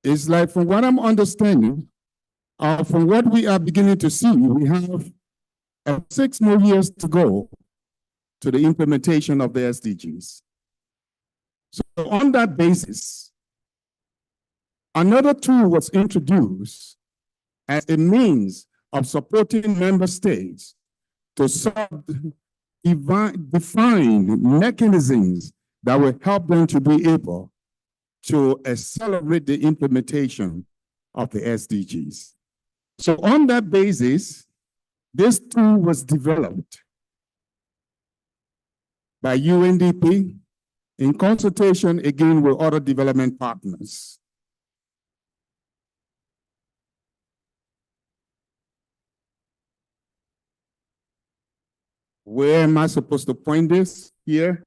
is like from what I'm understanding, from what we are beginning to see, we have 6 more years to go to the implementation of the SDGs. So on that basis, another tool was introduced as a means of supporting member states to define mechanisms that will help them to be able to accelerate the implementation of the SDGs. So on that basis, this tool was developed by UNDP in consultation again with other development partners. Where am I supposed to point this? Here?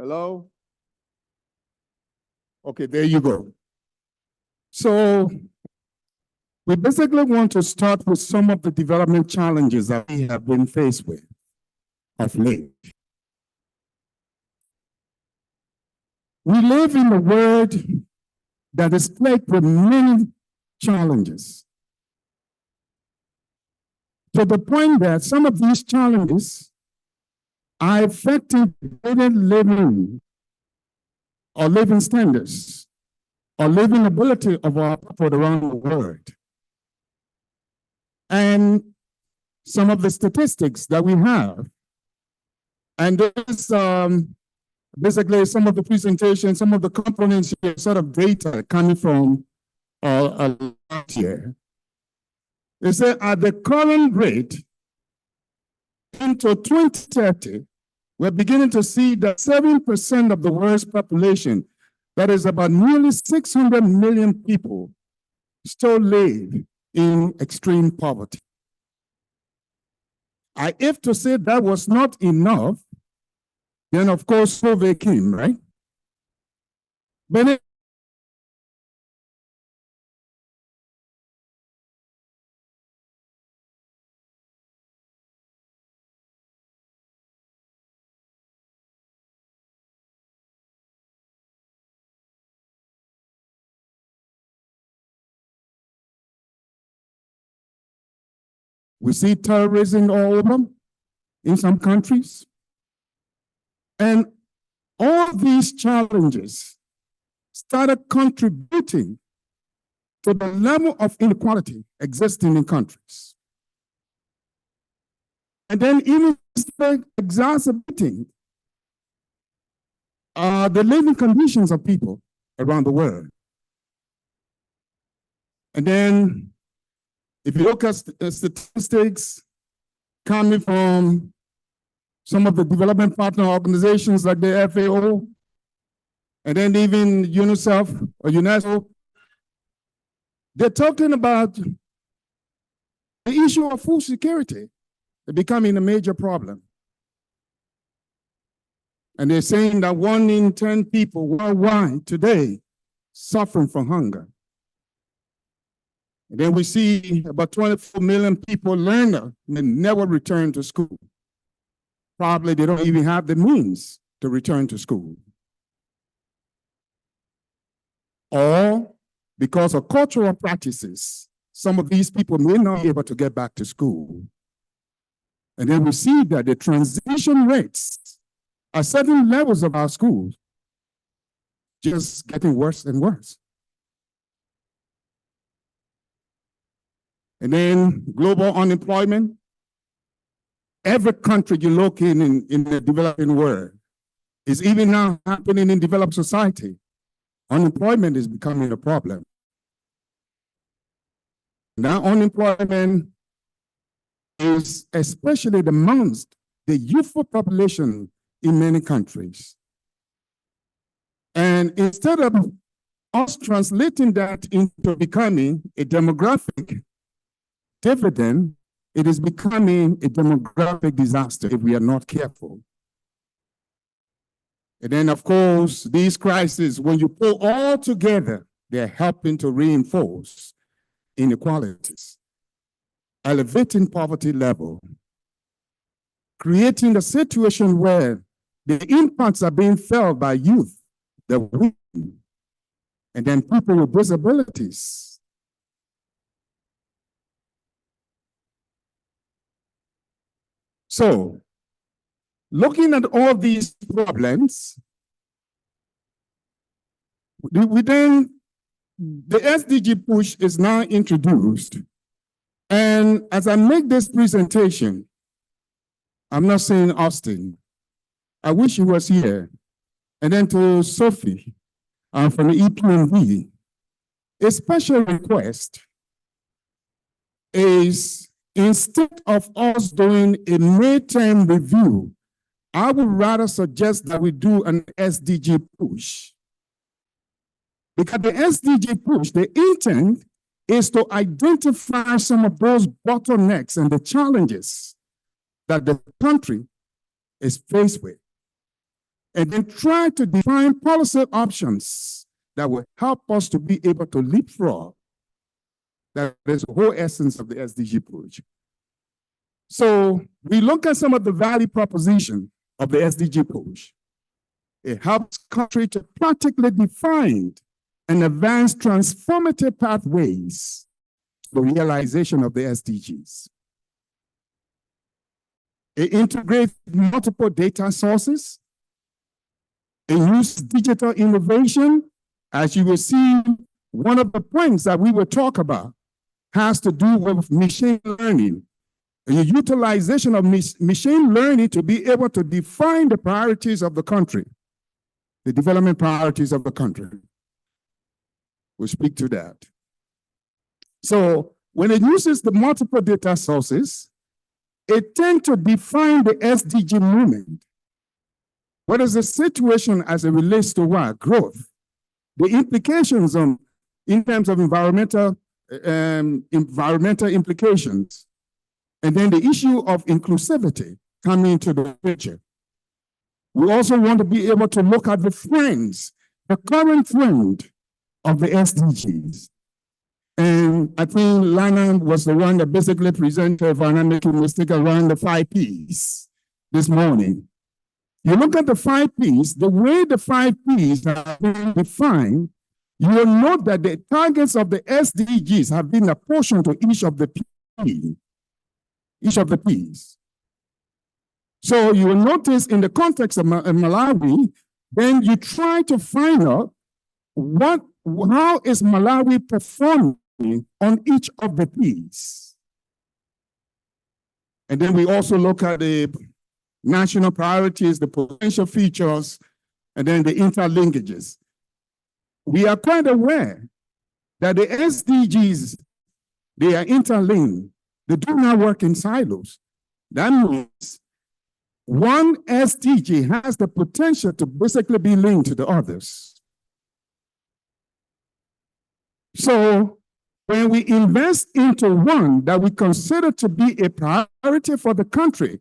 Hello? Okay, there you go. So we basically want to start with some of the development challenges that we have been faced with of late. We live in a world that is plagued with many challenges, to the point that some of these challenges are affecting daily living or living standards or living ability of our people around the world. And some of the statistics that we have, and there's basically some of the presentations, some of the components here, sort of data coming from last year. They say at the current rate, into 2030, we're beginning to see that 7% of the world's population, that is about nearly 600 million people, still live in extreme poverty. If to say that was not enough, then of course COVID came, right? But we see terrorism all over in some countries. And all these challenges started contributing to the level of inequality existing in countries. And then even exacerbating the living conditions of people around the world. And then if you look at statistics coming from some of the development partner organizations like the FAO, and then even UNICEF or UNESCO, they're talking about the issue of food security becoming a major problem. And they're saying that 1 in 10 people worldwide today suffering from hunger. And then we see about 24 million people learner may never return to school. Probably they don't even have the means to return to school. Or because of cultural practices, some of these people may not be able to get back to school. And then we see that the transition rates at certain levels of our schools just getting worse and worse. And then global unemployment. Every country you look in the developing world is even now happening in developed society. Unemployment is becoming a problem. Now unemployment is especially amongst the youthful population in many countries. And instead of us translating that into becoming a demographic dividend, it is becoming a demographic disaster if we are not careful. And then, of course, these crises, when you pull all together, they're helping to reinforce inequalities, elevating poverty level, creating a situation where the impacts are being felt by youth, the women, and then people with disabilities. So, looking at all these problems, the SDG push is now introduced. And as I make this presentation, I'm not saying Austin, I wish he was here. And then to Sophie from the EPMV, a special request is, instead of us doing a midterm review, I would rather suggest that we do an SDG push. Because the SDG push, the intent is to identify some of those bottlenecks and the challenges that the country is faced with. and then try to define policy options that will help us to be able to leapfrog. That is the whole essence of the SDG push. So we look at some of the value proposition of the SDG push. It helps country to practically define and advance transformative pathways to the realization of the SDGs. It integrates multiple data sources. It uses digital innovation. As you will see, one of the points that we will talk about has to do with machine learning. The utilization of machine learning to be able to define the priorities of the country, the development priorities of the country. We'll speak to that. So when it uses the multiple data sources, it tends to define the SDG movement. What is the situation as it relates to what? Growth. The implications in terms of environmental implications. And then the issue of inclusivity coming into the picture. We also want to be able to look at the trends, the current trend of the SDGs. And I think Lana was the one that basically presented, if I'm not making a mistake, around the 5 Ps this morning. You look at the 5 Ps, the way the 5 Ps have been defined, you will note that the targets of the SDGs have been apportioned to each of the Ps. So you will notice in the context of Malawi, then you try to find out how is Malawi performing on each of the Ps. And then we also look at the national priorities, the potential features, and then the interlinkages. We are quite aware that the SDGs, they are interlinked. They do not work in silos. That means one SDG has the potential to basically be linked to the others. So when we invest into one that we consider to be a priority for the country,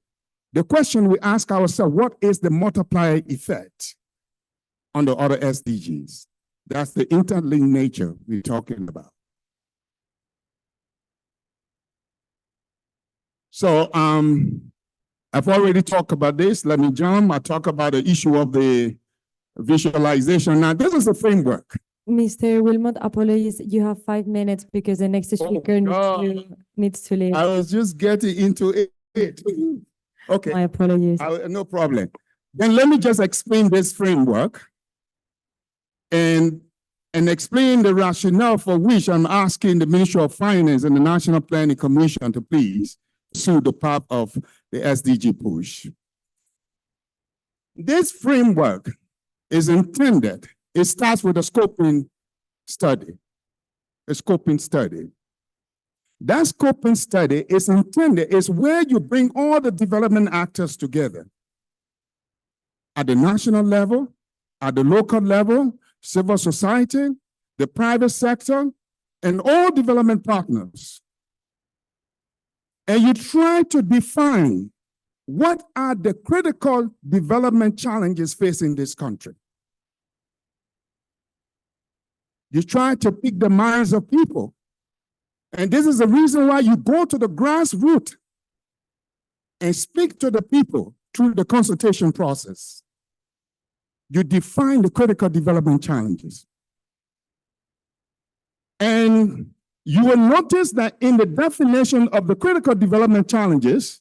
the question we ask ourselves, what is the multiplier effect on the other SDGs? That's the interlinked nature we're talking about. So I've already talked about this. Let me jump. I talk about the issue of the visualization. Now, this is a framework. Mr. Wilmot, apologies. You have 5 minutes because the next speaker needs to leave. I was just getting into it. Okay. My apologies. No problem. Then let me just explain this framework and explain the rationale for which I'm asking the Ministry of Finance and the National Planning Commission to please pursue the path of the SDG push. This framework is intended, it starts with a scoping study. A scoping study. That scoping study is intended, is where you bring all the development actors together. At the national level, at the local level, civil society, the private sector, and all development partners. And you try to define what are the critical development challenges facing this country. You try to pick the minds of people. And this is the reason why you go to the grassroots and speak to the people through the consultation process. You define the critical development challenges. And you will notice that in the definition of the critical development challenges,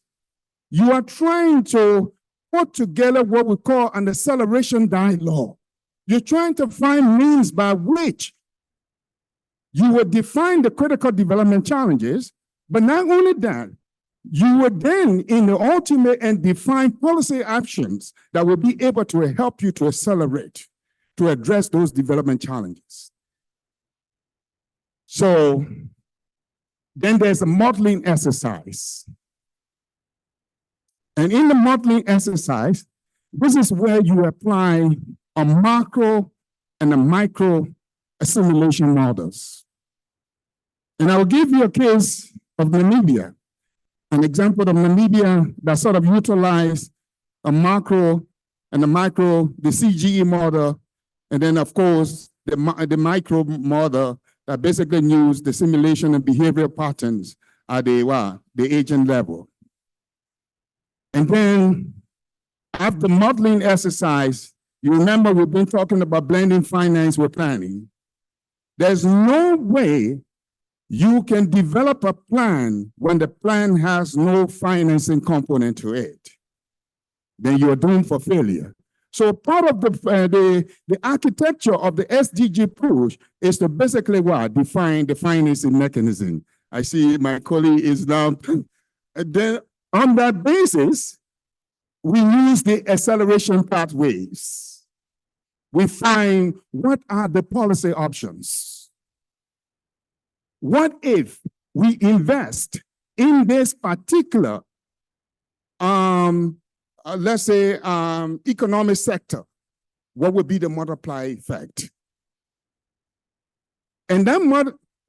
you are trying to put together what we call an acceleration dialogue. You're trying to find means by which you would define the critical development challenges, but not only that, you would then, in the ultimate, and define policy actions that will be able to help you to accelerate, to address those development challenges. So then there's a modeling exercise. And in the modeling exercise, this is where you apply a macro and a micro assimilation models. And I will give you a case of Namibia, an example of Namibia that sort of utilized a macro and the CGE model, and then of course the micro model that basically use the simulation and behavioral patterns at the agent level. And then after modeling exercise, you remember we've been talking about blending finance with planning. There's no way you can develop a plan when the plan has no financing component to it. Then you're doomed for failure. So part of the architecture of the SDG push is to basically define the financing mechanism. I see my colleague is now. And then on that basis, we use the acceleration pathways. We find what are the policy options. What if we invest in this particular let's say, economic sector, what would be the multiplier effect? And that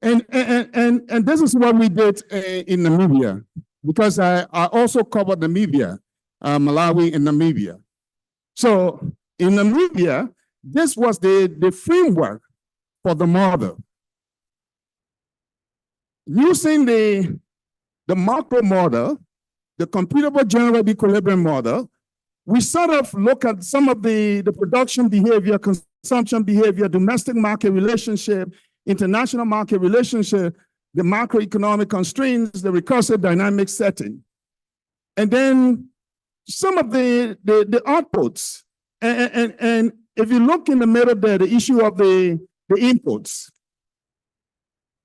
and this is what we did in Namibia, because I also covered Namibia, Malawi and Namibia. So in Namibia, this was the framework for the model. Using the macro model, the computable general equilibrium model, we sort of look at some of the production behavior, consumption behavior, domestic market relationship, international market relationship, the macroeconomic constraints, the recursive dynamic setting. And then some of the outputs. And if you look in the middle there, the issue of the inputs,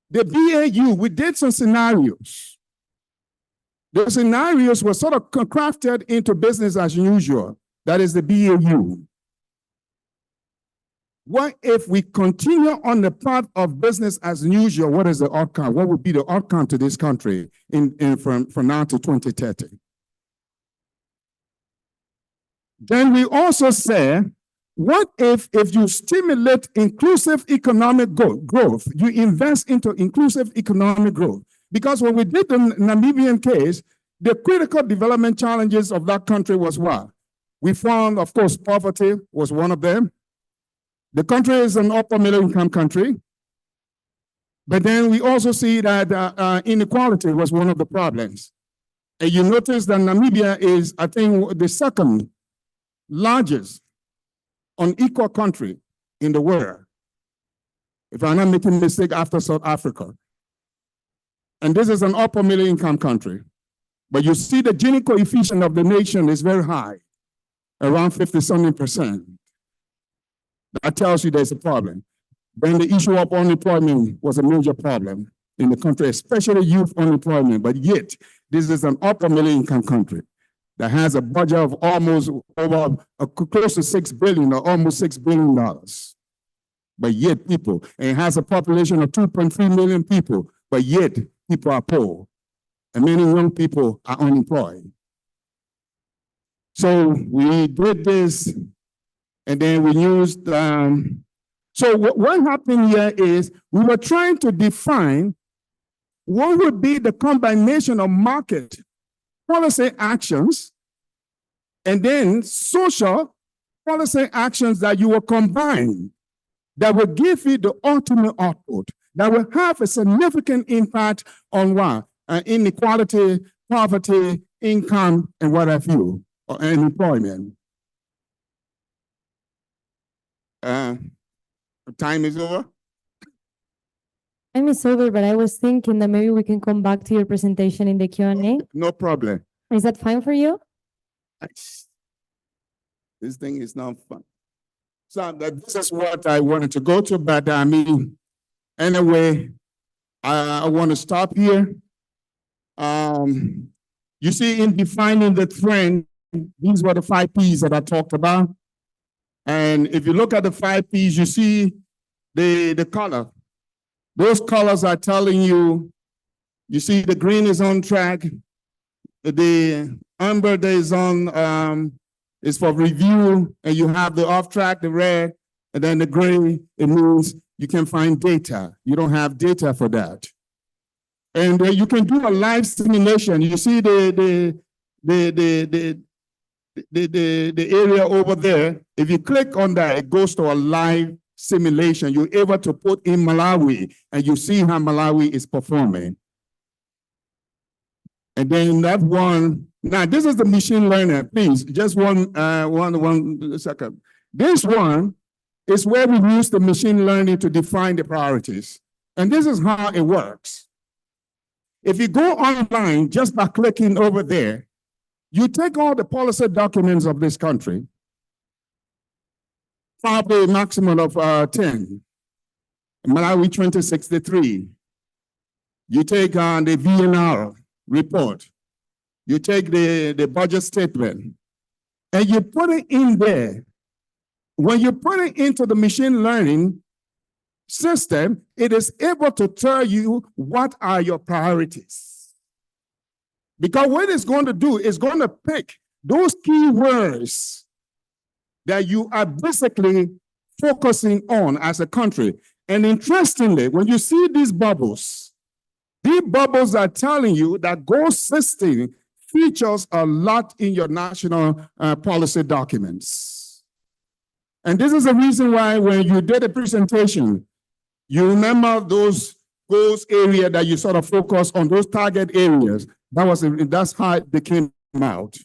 the BAU, we did some scenarios. The scenarios were sort of crafted into business as usual. That is the BAU. What if we continue on the path of business as usual? What is the outcome? What would be the outcome to this country from now to 2030? Then we also say, what if you stimulate inclusive economic growth, you invest into inclusive economic growth? Because when we did the Namibian case, the critical development challenges of that country was what? We found, of course, poverty was one of them. The country is an upper middle income country. But then we also see that inequality was one of the problems. And you notice that Namibia is, I think, the second largest unequal country in the world, if I'm not making a mistake, after South Africa. And this is an upper middle income country. But you see the Gini coefficient of the nation is very high, around 50-something%. That tells you there's a problem. Then the issue of unemployment was a major problem in the country, especially youth unemployment. But yet, this is an upper middle income country that has a budget of almost over close to $6 billion or almost $6 billion. But yet people, and it has a population of 2.3 million people, but yet people are poor. And many young people are unemployed. So we did this, and then we used, so what happened here is we were trying to define what would be the combination of market policy actions and then social policy actions that you will combine that will give you the ultimate output, that will have a significant impact on what? Inequality, poverty, income, and what have you, and employment. Time is over? Time is over, but I was thinking that maybe we can come back to your presentation in the Q&A. No problem. Is that fine for you? This thing is not fun. So this is what I wanted to go to, but I mean, anyway, I want to stop here. You see, in defining the trend, these were the 5 Ps that I talked about. And if you look at the 5 Ps, you see the color. Those colors are telling you, you see the green is on track, the amber is on, is for review, and you have the off track, the red, and then the gray, it means you can find data. You don't have data for that. And you can do a live simulation. You see the the area over there, if you click on that, it goes to a live simulation. You're able to put in Malawi and you see how Malawi is performing. And then that one, now this is the machine learning. Please, just one second. This one is where we use the machine learning to define the priorities. And this is how it works. If you go online just by clicking over there, you take all the policy documents of this country, probably a maximum of 10. Malawi 2063. You take on the VNR report. You take the budget statement, and you put it in there. When you put it into the machine learning system, it is able to tell you what are your priorities. Because what it's going to do is going to pick those keywords that you are basically focusing on as a country. And interestingly, when you see these bubbles are telling you that goal system features a lot in your national policy documents. And this is the reason why when you did a presentation, you remember those goals area that you sort of focus on, those target areas. That's how they came out.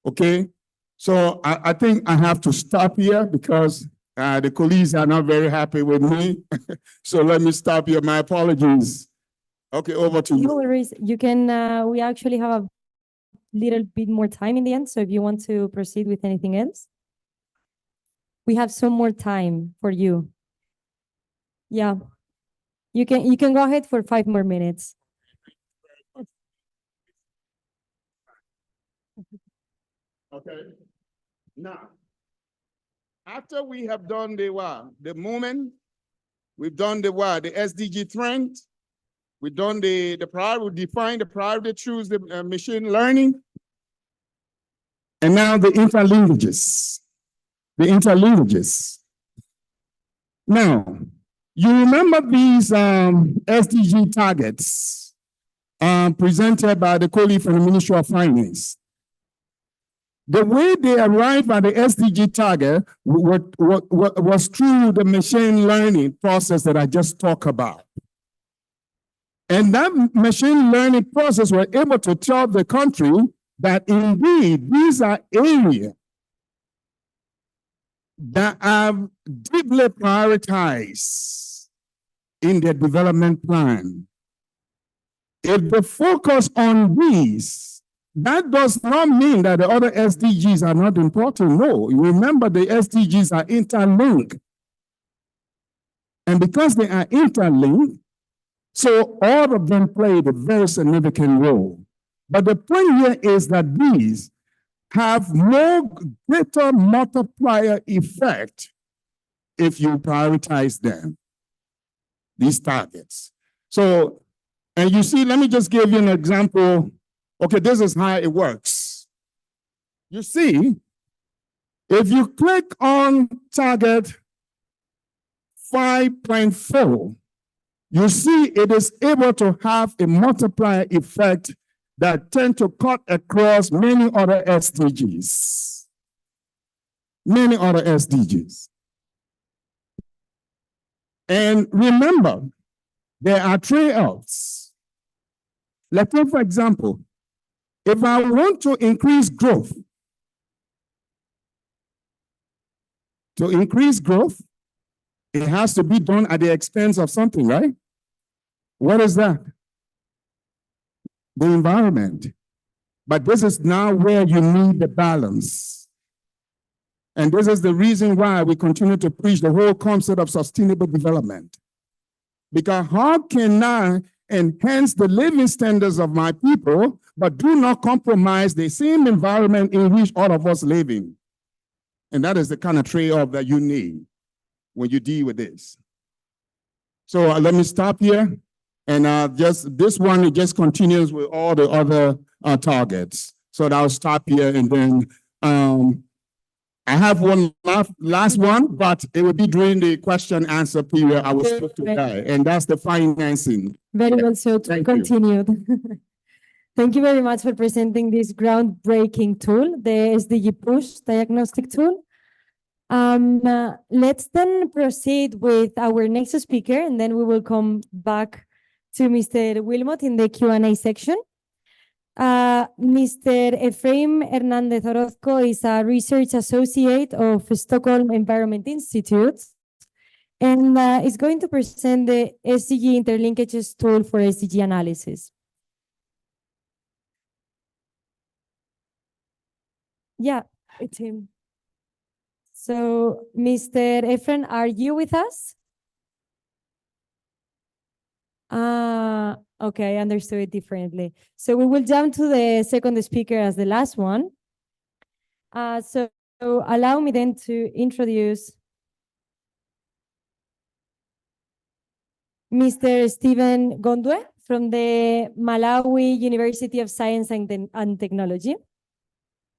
Okay? So I think I have to stop here because the colleagues are not very happy with me. So let me stop here. My apologies. Okay, over to you. No worries. You can, we actually have a little bit more time in the end. So if you want to proceed with anything else, we have some more time for you. Yeah, you can go ahead for 5 more minutes. Okay. Now, after we have done the movement, we've done the SDG trend, we've done the priority, we defined the priority, choose the machine learning, and now the interlinkages. Now, you remember these SDG targets presented by the colleague from the Ministry of Finance. The way they arrived at the SDG target was through the machine learning process that I just talked about. And that machine learning process was able to tell the country that indeed these are areas that are deeply prioritized in their development plan. If they focus on these, that does not mean that the other SDGs are not important. No, remember the SDGs are interlinked. And because they are interlinked, so all of them played a very significant role. But the point here is that these have more greater multiplier effect if you prioritize them, these targets. So, and you see, let me just give you an example. Okay, this is how it works. You see, if you click on target 5.4, you see it is able to have a multiplier effect that tend to cut across many other SDGs. Many other SDGs. And remember, there are trade-offs. Let's take, for example, if I want to increase growth, it has to be done at the expense of something, right? What is that? The environment. But this is now where you need the balance. And this is the reason why we continue to preach the whole concept of sustainable development. Because how can I enhance the living standards of my people, but do not compromise the same environment in which all of us live in? And that is the kind of trade-off that you need when you deal with this. So let me stop here. And just this one, it just continues with all the other targets. So I'll stop here, and then I have one last one, but it will be during the question answer period. I will speak to that, and that's the financing. Very well, so to continue. Thank you very much for presenting this groundbreaking tool, the SDG Push diagnostic tool. Let's then proceed with our next speaker, and then we will come back to Mr. Wilmot in the Q&A section. Mr. Efraim Hernandez Orozco is a research associate of Stockholm Environment Institute and is going to present the SDG interlinkages tool for SDG analysis. Yeah, it's him. So, Mr. Efren, are you with us? Okay, I understood it differently. So we will jump to the second speaker as the last one. So allow me then to introduce Mr. Stephen Gondwe from the Malawi University of Science and Technology.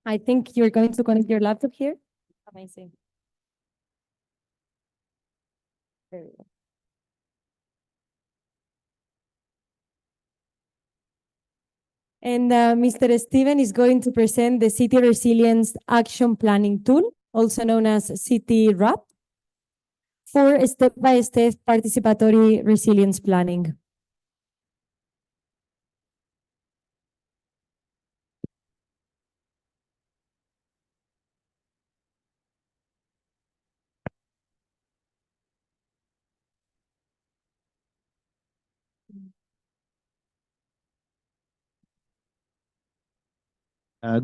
I think you're going to connect your laptop here. Amazing. There we go. And Mr. Steven is going to present the City Resilience Action Planning Tool, also known as CityRAP, for step-by-step participatory resilience planning.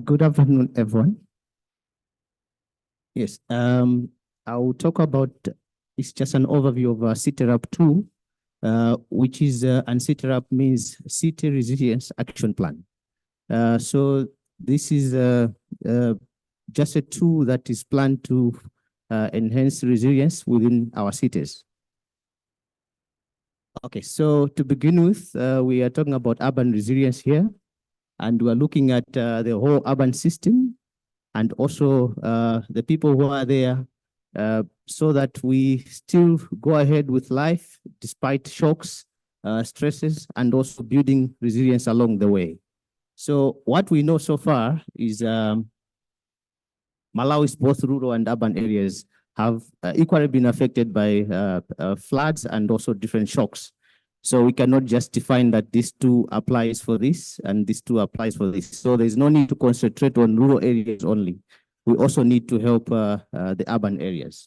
Good afternoon, everyone. Yes, I will talk about, it's just an overview of CityRAP 2, which is, and CityRAP means City Resilience Action Plan. So this is just a tool that is planned to enhance resilience within our cities. Okay, so to begin with, we are talking about urban resilience here. And we're looking at the whole urban system and also the people who are there so that we still go ahead with life despite shocks, stresses, and also building resilience along the way. So what we know so far is Malawi's both rural and urban areas have equally been affected by floods and also different shocks. So we cannot just define that this too applies for this and this too applies for this. So there's no need to concentrate on rural areas only. We also need to help the urban areas.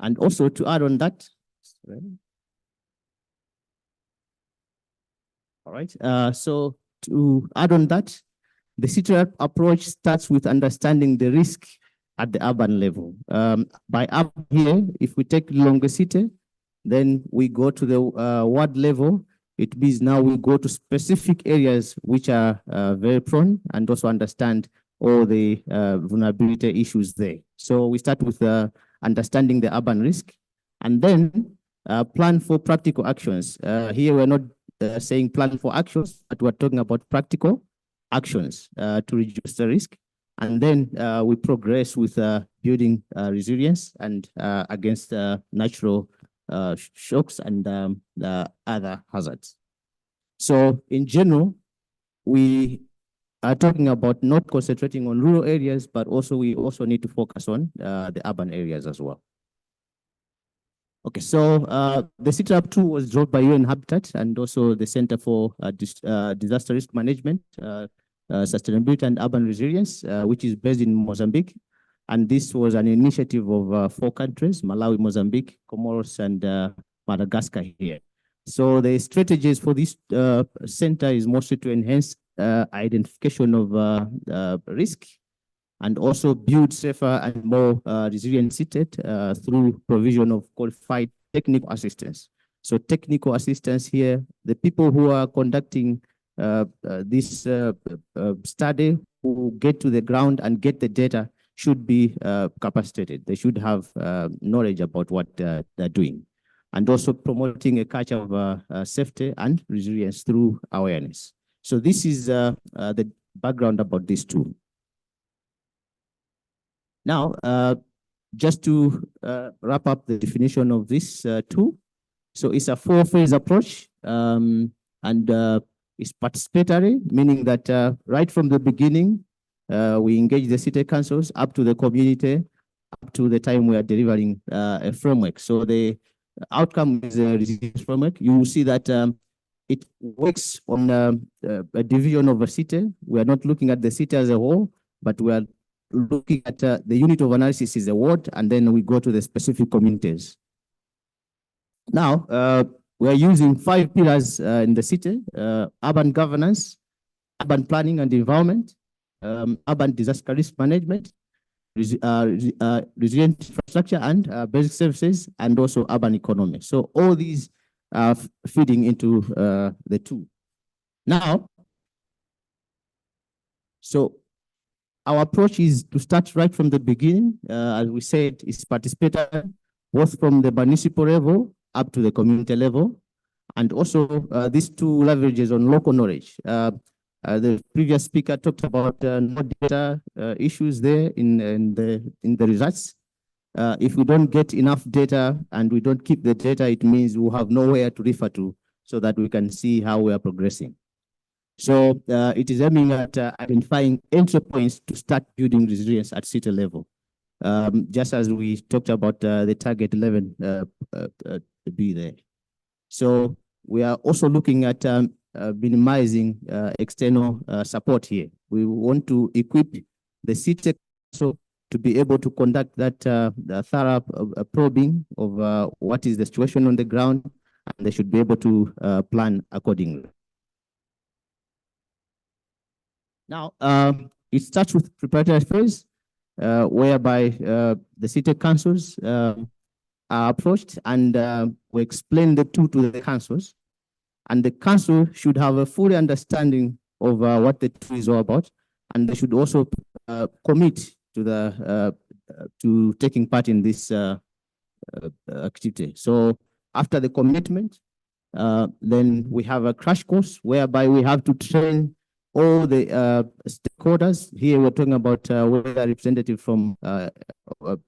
And also to add on that, all right. So to add on that, the CityRAP approach starts with understanding the risk at the urban level. By urban here, if we take Lilongwe City, then we go to the ward level. It means now we go to specific areas which are very prone and also understand all the vulnerability issues there. So we start with understanding the urban risk and then plan for practical actions. Here we're not saying plan for actions, but we're talking about practical actions to reduce the risk. And then we progress with building resilience and against natural shocks and the other hazards. So in general, we are talking about not concentrating on rural areas, but also we also need to focus on the urban areas as well. Okay, so the CityRAP 2 was developed by UN Habitat and also the Center for Disaster Risk Management, Sustainability and Urban Resilience, which is based in Mozambique. And this was an initiative of 4 countries, Malawi, Mozambique, Comoros, and Madagascar here. So the strategies for this center is mostly to enhance identification of risk and also build safer and more resilient cities through provision of qualified technical assistance. So technical assistance here, the people who are conducting this study who get to the ground and get the data should be capacitated. They should have knowledge about what they're doing. And also promoting a culture of safety and resilience through awareness. So this is the background about this tool. Now, just to wrap up the definition of this tool. So it's a 4-phase approach. And is participatory, meaning that right from the beginning, we engage the city councils up to the community, up to the time we are delivering a framework. So the outcome is a resilience framework. You will see that it works on a division of a city. We are not looking at the city as a whole, but we are looking at the unit of analysis is a ward, and then we go to the specific communities. Now, we are using 5 pillars in the city: urban governance, urban planning and environment, urban disaster risk management, resilient infrastructure and basic services, and also urban economy. So all these are feeding into the two. Now, so our approach is to start right from the beginning. As we said, it's participatory, both from the municipal level up to the community level. And also these two leverages on local knowledge. The previous speaker talked about no data issues there in the results. If we don't get enough data and we don't keep the data, it means we'll have nowhere to refer to so that we can see how we are progressing. So it is aiming at identifying entry points to start building resilience at city level. Just as we talked about the target 11 be there. So we are also looking at minimizing external support here. We want to equip the city council to be able to conduct that thorough probing of what is the situation on the ground, and they should be able to plan accordingly. Now, it starts with preparatory phase, whereby the city councils are approached, and we explain the two to the councils. And the council should have a full understanding of what the two is all about, and they should also commit to taking part in this activity. So after the commitment, then we have a crash course whereby we have to train all the stakeholders. Here we're talking about whether representative from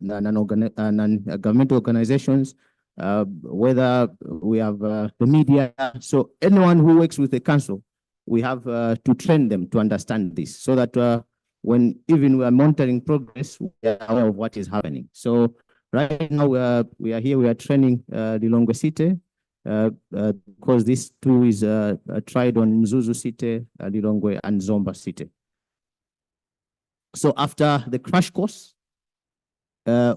non-governmental organizations, whether we have the media. So anyone who works with the council, we have to train them to understand this, so that when even we are monitoring progress, we are aware of what is happening. So right now we are here, we are training Lilongwe City, because this too is tried on Mzuzu City, Lilongwe, and Zomba City. So after the crash course,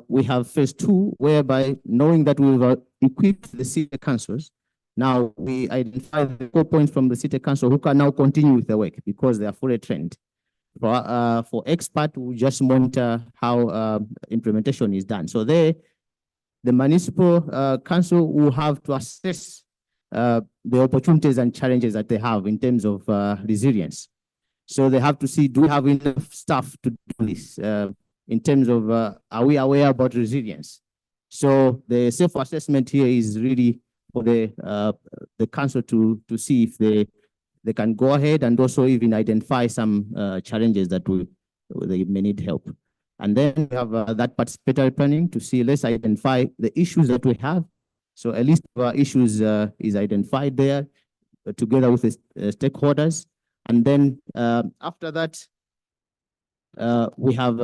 we have phase 2, whereby knowing that we've equipped the city councils, now we identify the 4 points from the city council who can now continue with the work because they are fully trained. For expert, we just monitor how implementation is done. So the municipal council will have to assess the opportunities and challenges that they have in terms of resilience. So they have to see, do we have enough staff to do this? In terms of, are we aware about resilience? So the self-assessment here is really for the council to see if they can go ahead and also even identify some challenges that they may need help. And then we have that participatory planning to see, let's identify the issues that we have. So a list of issues is identified there together with the stakeholders. And then after that, we have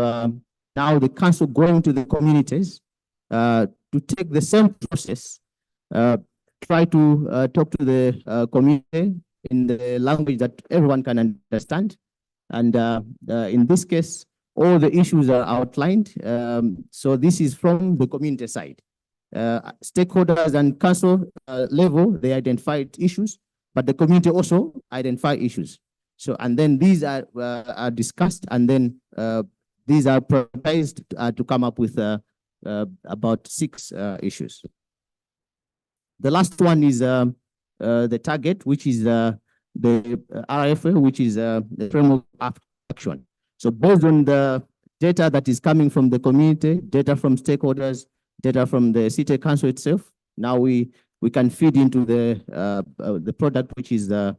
now the council going to the communities to take the same process, try to talk to the community in the language that everyone can understand. And in this case, all the issues are outlined. So this is from the community side. Stakeholders and council level, they identified issues, but the community also identify issues. So, and then these are discussed, and then these are prioritized to come up with about 6 issues. The last one is the target, which is the RFA, which is the framework of action. So based on the data that is coming from the community, data from stakeholders, data from the city council itself, now we can feed into the product, which is the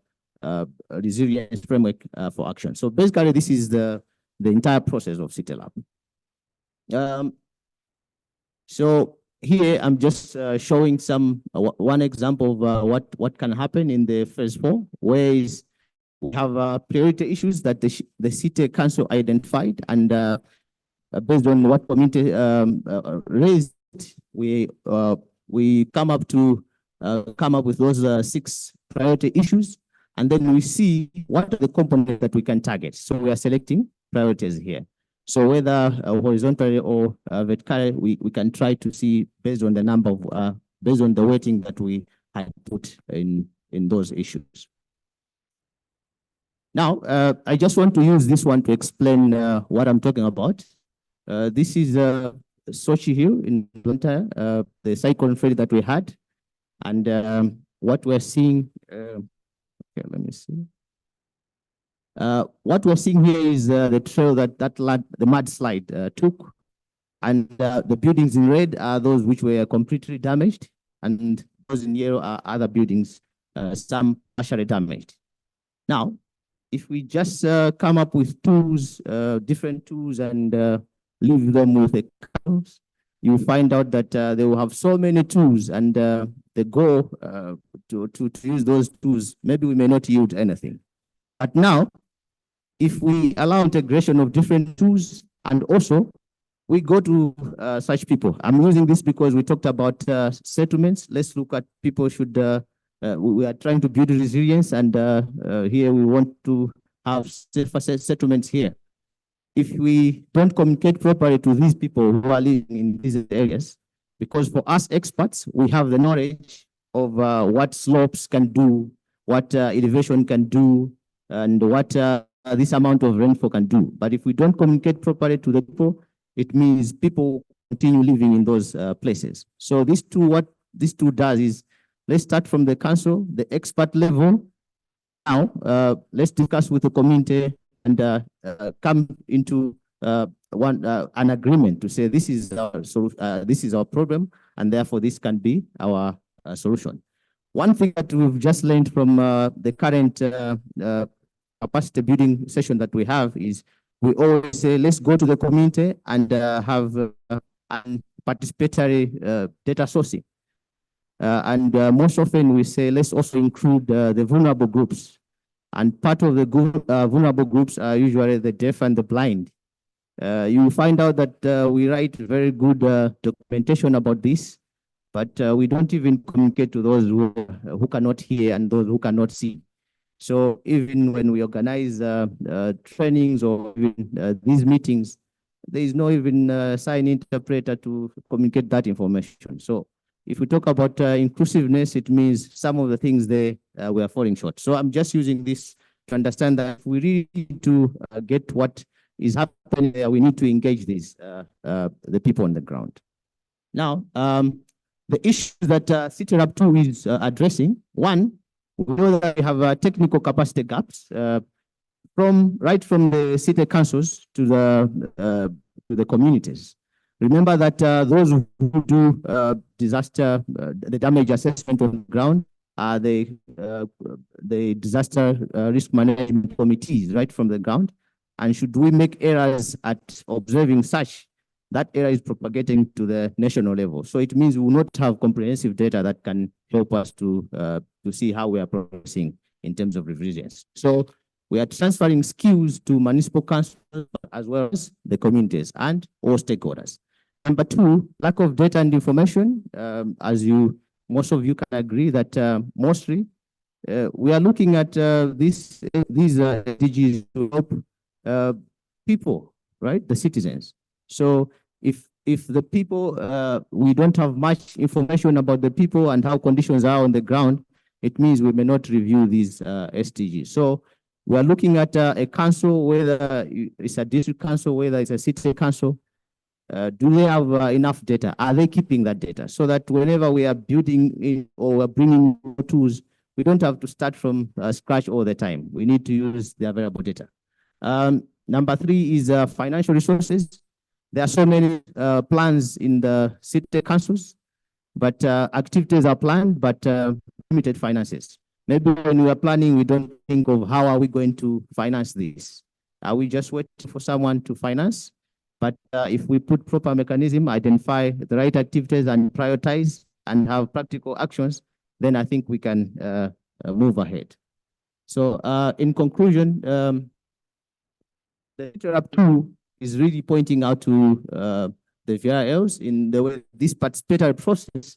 resilience framework for action. So basically, this is the entire process of City Lab. So here I'm just showing one example of what can happen in the phase 4, where is We have priority issues that the city council identified, and based on what community raised, we come up with those 6 priority issues, and then we see what are the components that we can target. So we are selecting priorities here. So whether horizontally or vertically, we can try to see based on the number of based on the weighting that we had put in those issues. Now, I just want to use this one to explain what I'm talking about. This is Sochi Hill in Voluntary, the cyclone failure that we had, and what we're seeing. Okay, let me see. What we're seeing here is the trail that the mudslide took, and the buildings in red are those which were completely damaged, and those in yellow are other buildings, some partially damaged. Now, if we just come up with tools, different tools, and leave them with the cows, you find out that they will have so many tools, and the goal to use those tools, maybe we may not yield anything. But now, if we allow integration of different tools, and also we go to such people. I'm using this because we talked about settlements. Let's look at people should, we are trying to build resilience, and here we want to have safer settlements here. If we don't communicate properly to these people who are living in these areas, because for us experts, we have the knowledge of what slopes can do, what elevation can do, and what this amount of rainfall can do. But if we don't communicate properly to the people, it means people continue living in those places. So this tool, what this tool does is, let's start from the council, the expert level. Now, let's discuss with the community and come into an agreement to say this is our problem, and therefore this can be our solution. One thing that we've just learned from the current capacity building session that we have is we always say, let's go to the community and have participatory data sourcing. And most often we say, let's also include the vulnerable groups. And part of the vulnerable groups are usually the deaf and the blind. You will find out that we write very good documentation about this, but we don't even communicate to those who cannot hear and those who cannot see. So even when we organize trainings or even these meetings, there is no even sign interpreter to communicate that information. So if we talk about inclusiveness, it means some of the things we are falling short. So I'm just using this to understand that we really need to get what is happening there. We need to engage the people on the ground. Now, the issues that CityRap 2 is addressing, one, we know that we have technical capacity gaps right from the city councils to the communities. Remember that those who do the damage assessment on the ground are the disaster risk management committees right from the ground. And should we make errors at observing such, that error is propagating to the national level. So it means we will not have comprehensive data that can help us to see how we are progressing in terms of resilience. So we are transferring skills to municipal councils as well as the communities and all stakeholders. Number two, lack of data and information. As most of you can agree that mostly we are looking at these SDGs to help people, right? The citizens. So if the people, we don't have much information about the people and how conditions are on the ground, it means we may not review these SDGs. So we are looking at a council, whether it's a district council, whether it's a city council, do they have enough data? Are they keeping that data? So that whenever we are building or we're bringing tools, we don't have to start from scratch all the time. We need to use the available data. Number three is financial resources. There are so many plans in the city councils, but activities are planned, but limited finances. Maybe when we are planning, we don't think of how are we going to finance this. Are we just waiting for someone to finance? But if we put proper mechanism, identify the right activities and prioritize and have practical actions, then I think we can move ahead. So in conclusion, the Interrupt 2 is really pointing out to the VRLs in the way this participatory process,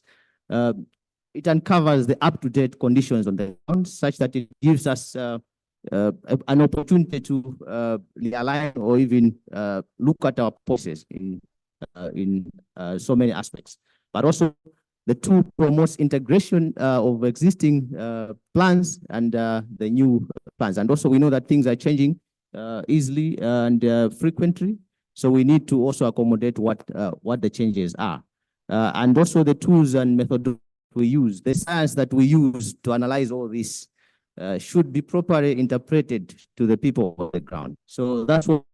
it uncovers the up-to-date conditions on the ground such that it gives us an opportunity to realign or even look at our policies in so many aspects. But also the tool promotes integration of existing plans and the new plans. And also we know that things are changing easily and frequently. So we need to also accommodate what the changes are. And also the tools and methods we use, the science that we use to analyze all this should be properly interpreted to the people on the ground. So that's what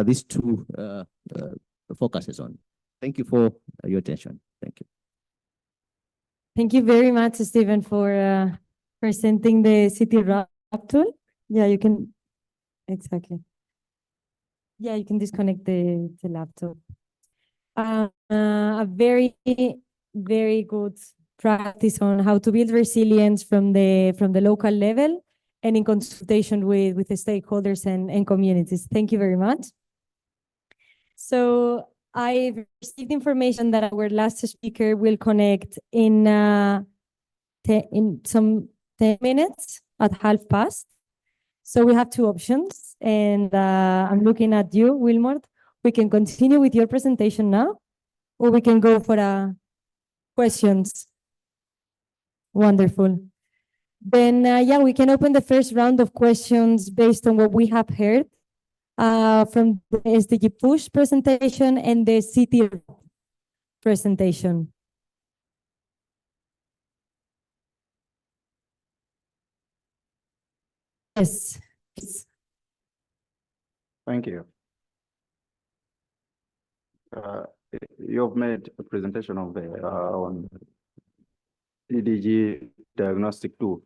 these two focuses on. Thank you for your attention. Thank you. Thank you very much, Stephen, for presenting the city wrap tool. Yeah, you can, exactly. Yeah, you can disconnect the laptop. A very, very good practice on how to build resilience from the local level and in consultation with the stakeholders and communities. Thank you very much. So I received information that our last speaker will connect in some 10 minutes at past. So we have two options, and I'm looking at you, Wilmot. We can continue with your presentation now, or we can go for questions. Wonderful. Then, yeah, we can open the first round of questions based on what we have heard from the SDG Push presentation and the city presentation. Yes. Thank you. You've made a presentation of the on SDG diagnostic tool.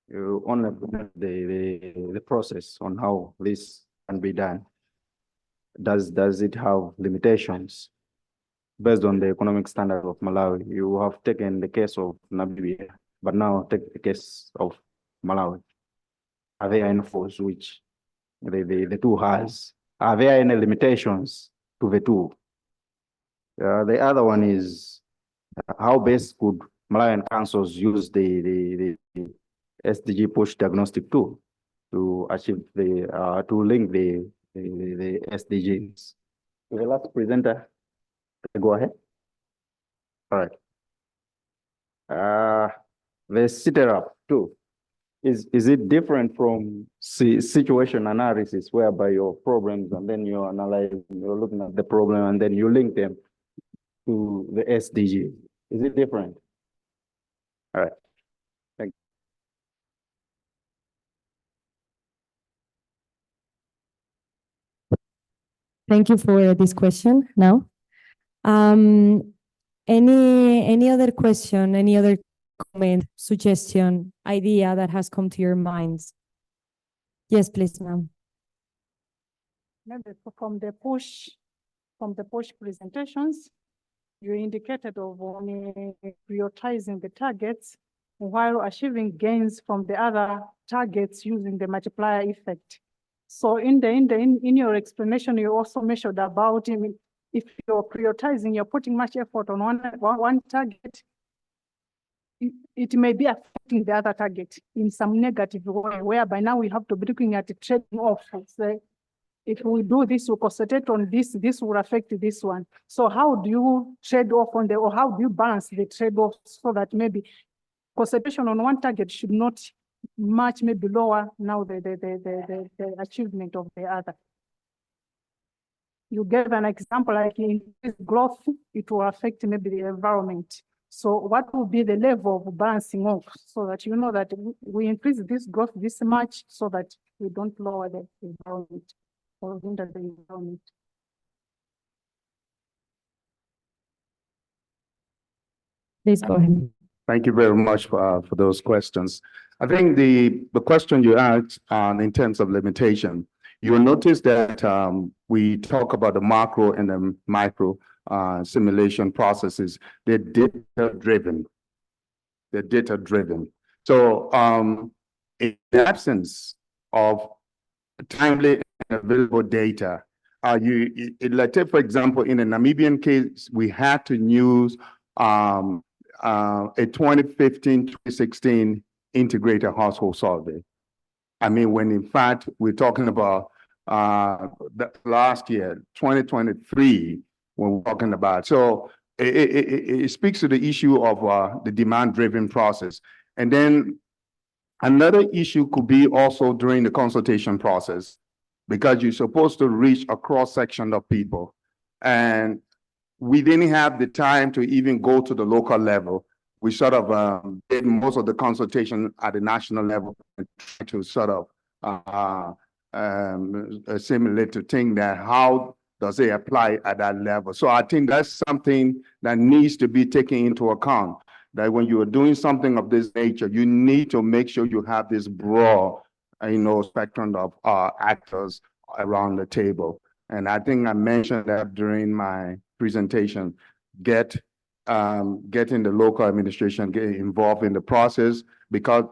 You only present the process on how this can be done. Does it have limitations based on the economic standard of Malawi? You have taken the case of Namibia, but now take the case of Malawi. Are there any force which the tool has? Are there any limitations to the tool? The other one is how best could Malawian councils use the SDG push diagnostic tool to achieve to link the SDGs? The last presenter, go ahead. All right. The CITERAP too. Is it different from situation analysis, whereby your problems and then you're analyzing, you're looking at the problem and then you link them to the SDG? Is it different? All right. Thank you. Thank you for this question now. Any other question, any other comment, suggestion, idea that has come to your minds? Yes, please, ma'am. Maybe from the push presentations, you indicated of only prioritizing the targets while achieving gains from the other targets using the multiplier effect. So in your explanation, you also mentioned about if you're prioritizing, you're putting much effort on one target, it may be affecting the other target in some negative way, whereby now we have to be looking at the trading off. So if we do this, we concentrate on this, this will affect this one. So how do you trade off on or how do you balance the trade-off so that maybe concentration on one target should not much maybe lower now the achievement of the other? You gave an example like in growth, it will affect maybe the environment. So what will be the level of balancing off so that you know that we increase this growth this much so that we don't lower the environment or hinder the environment? Please go ahead. Thank you very much for those questions. I think the question you asked in terms of limitation, you will notice that we talk about the macro and the micro simulation processes. They're data driven. They're data driven. So in absence of timely and available data, let's take, for example, in the Namibian case, we had to use a 2015-2016 integrated household survey. I mean, when in fact, we're talking about the last year, 2023, when we're talking about. So it speaks to the issue of the demand-driven process. And then another issue could be also during the consultation process, because you're supposed to reach a cross-section of people. And we didn't have the time to even go to the local level. We sort of did most of the consultation at the national level and try to sort of assimilate to think that how does it apply at that level. So I think that's something that needs to be taken into account, that when you are doing something of this nature, you need to make sure you have this broad, spectrum of actors around the table. And I think I mentioned that during my presentation, getting the local administration get involved in the process, because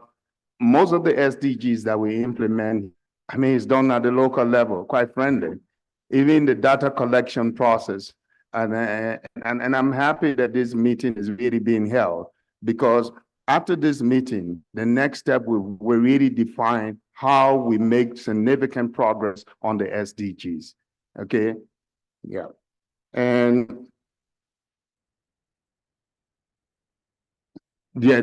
most of the SDGs that we implement, I mean, it's done at the local level, quite frankly, even the data collection process. And I'm happy that this meeting is really being held, because after this meeting, the next step will really define how we make significant progress on the SDGs. Okay, yeah. And yeah,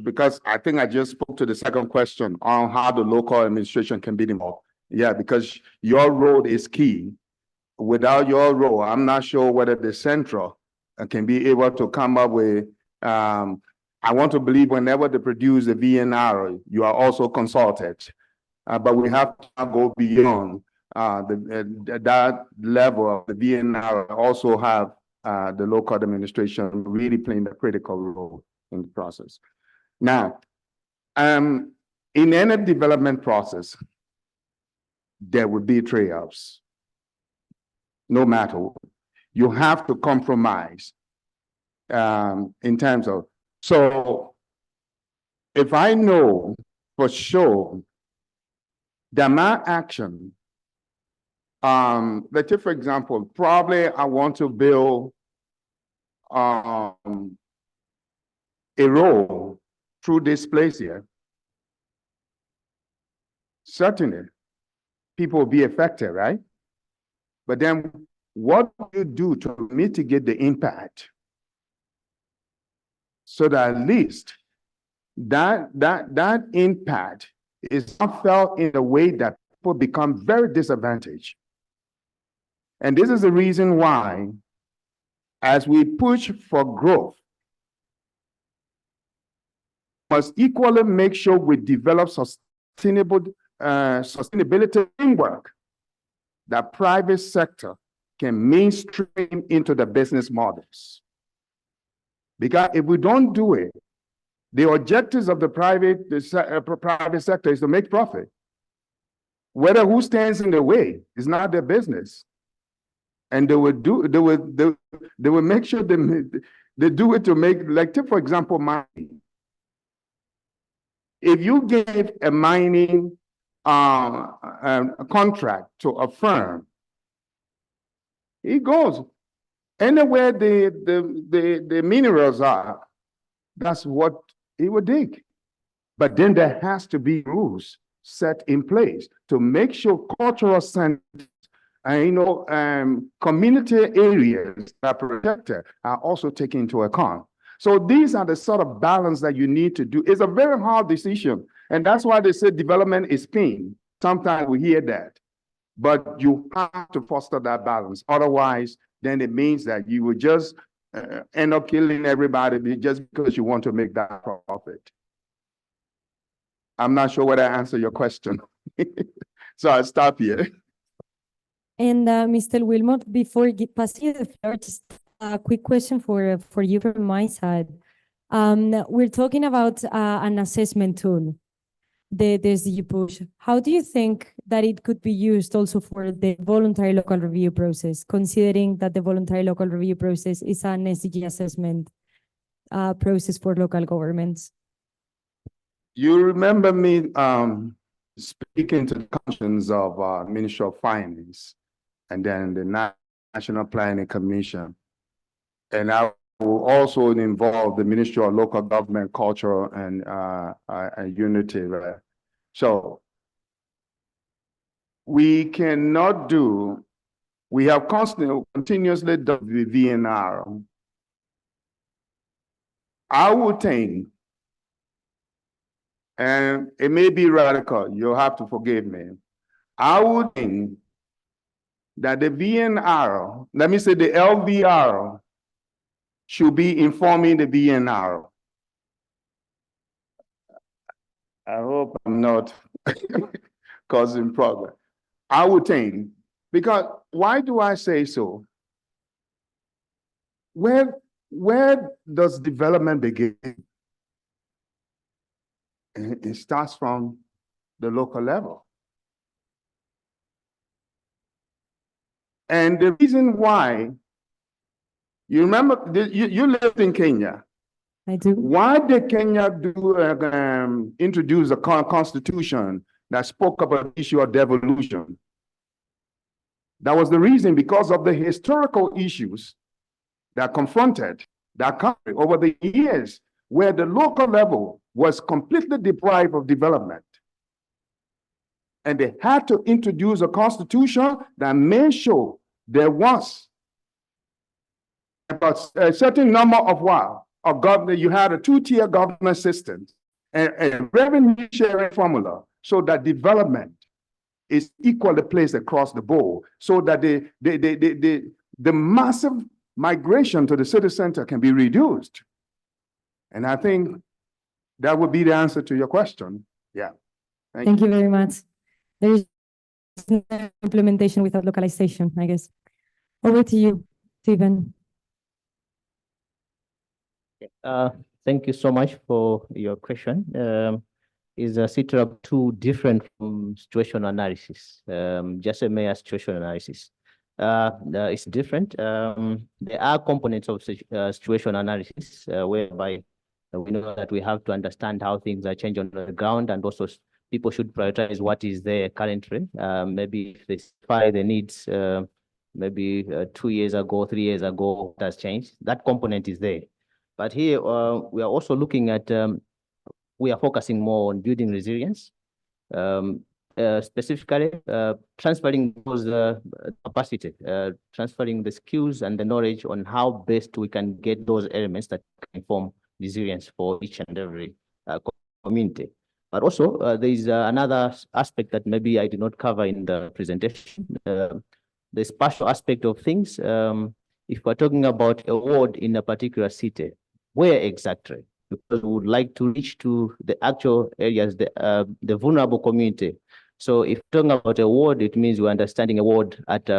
because I think I just spoke to the second question on how the local administration can be involved. Yeah, because your role is key. Without your role, I'm not sure whether the central can be able to come up with, I want to believe whenever they produce the VNR, you are also consulted. But we have to go beyond that level of the VNR, also have the local administration really playing a critical role in the process. Now, in any development process, there will be trade-offs. No matter what, you have to compromise in terms of, so if I know for sure that my action, let's say, for example, probably I want to build a road through this place here. Certainly, people will be affected, right? But then what do you do to mitigate the impact so that at least that impact is not felt in a way that people become very disadvantaged? And this is the reason why, as we push for growth, we must equally make sure we develop sustainability framework that private sector can mainstream into the business models. Because if we don't do it, the objectives of the private sector is to make profit. Whether who stands in the way is not their business. And they will make sure they do it to make, like, take for example, mining. If you gave a mining a contract to a firm, it goes anywhere the minerals are, that's what it would dig. But then there has to be rules set in place to make sure cultural centers and community areas that are protected are also taken into account. So these are the sort of balance that you need to do. It's a very hard decision. And that's why they say development is pain. Sometimes we hear that. But you have to foster that balance. Otherwise, then it means that you will just end up killing everybody just because you want to make that profit. I'm not sure whether I answered your question. So I'll stop here. And Mr. Wilmot, before passing the floor, just a quick question for you from my side. We're talking about an assessment tool, the SDG push. How do you think that it could be used also for the voluntary local review process, considering that the voluntary local review process is an SDG assessment process for local governments? You remember me speaking to the conscience of Ministry of Finance and then the National Planning Commission. And I will also involve the Ministry of Local Government, Culture and Unity. Right? So we cannot do, we have continuously done the VNR. I would think, and it may be radical, you'll have to forgive me. I would think that the VNR, let me say the LVR, should be informing the VNR. I hope I'm not causing problem. I would think, because why do I say so? Where does development begin? It starts from the local level. And the reason why, you remember, you lived in Kenya. I do. Why did Kenya introduce a constitution that spoke about the issue of devolution? That was the reason, because of the historical issues that confronted that country over the years, where the local level was completely deprived of development. And they had to introduce a constitution that made sure there was about a certain number of government. You had a two-tier government system and a revenue sharing formula, so that development is equally placed across the board, so that the massive migration to the city center can be reduced. And I think that would be the answer to your question. Yeah. Thank you very much. There is no implementation without localization, I guess. Over to you, Stephen. Thank you so much for your question. Is a CITRAP 2 different from situational analysis? Just a mere situational analysis. It's different. There are components of situational analysis whereby we know that we have to understand how things are changing on the ground, and also people should prioritize what is there currently. Maybe if they find the needs, maybe 2 years ago, 3 years ago, it has changed. That component is there. But here we are also looking at, we are focusing more on building resilience, specifically transferring those capacity, transferring the skills and the knowledge on how best we can get those elements that can form resilience for each and every community. But also there is another aspect that maybe I did not cover in the presentation, the spatial aspect of things. If we're talking about a ward in a particular city, where exactly? Because we would like to reach to the actual areas, the vulnerable community. So if we're talking about a ward, it means we're understanding a ward at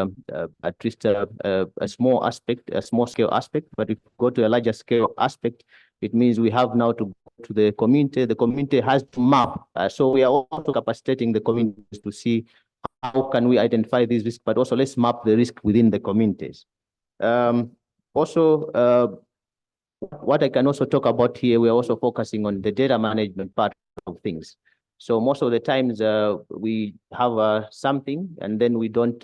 least a small aspect, a small scale aspect. But if we go to a larger scale aspect, it means we have now to go to the community. The community has to map. So we are also capacitating the communities to see how can we identify these risks, but also let's map the risk within the communities. What I can also talk about here, we're also focusing on the data management part of things. So most of the times we have something and then we don't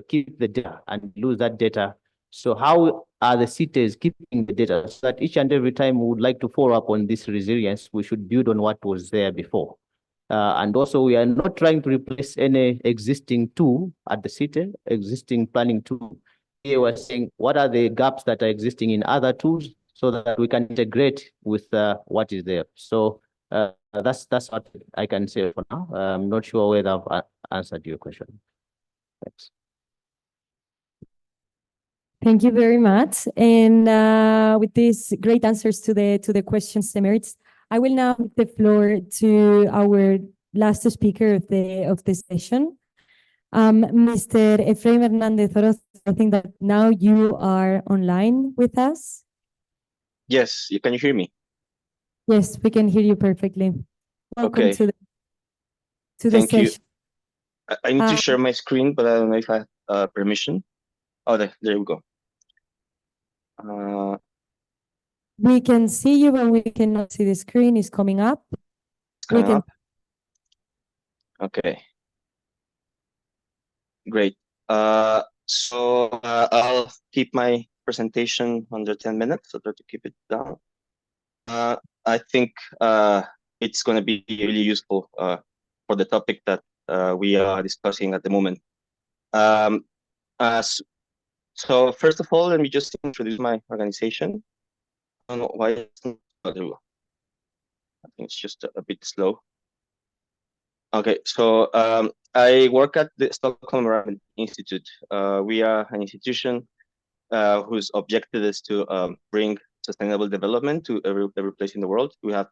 keep the data and lose that data. So how are the cities keeping the data so that each and every time we would like to follow up on this resilience, we should build on what was there before. And also we are not trying to replace any existing tool at the city, existing planning tool. Here we're saying what are the gaps that are existing in other tools so that we can integrate with what is there. So that's what I can say for now. I'm not sure whether I've answered your question. Thanks. Thank you very much. And with these great answers to the questions, the merits, I will now give the floor to our last speaker of the session, Mr. Efraim Hernandez Oroz. I think that now you are online with us. Yes, can you hear me? Yes, we can hear you perfectly. Welcome Okay. to the Thank you. session. I need to share my screen, but I don't know if I have permission. Oh, there we go. We can see you, but we cannot see the screen is coming up. coming can- up? Okay. Great. I'll keep my presentation under 10 minutes, so try to keep it down. I think it's going to be really useful for the topic that we are discussing at the moment. So first of all, let me just introduce my organization. I don't know why it's not. I think it's just a bit slow. Okay, so I work at the Stockholm Environment Institute. We are an institution whose objective is to bring sustainable development to every place in the world. We have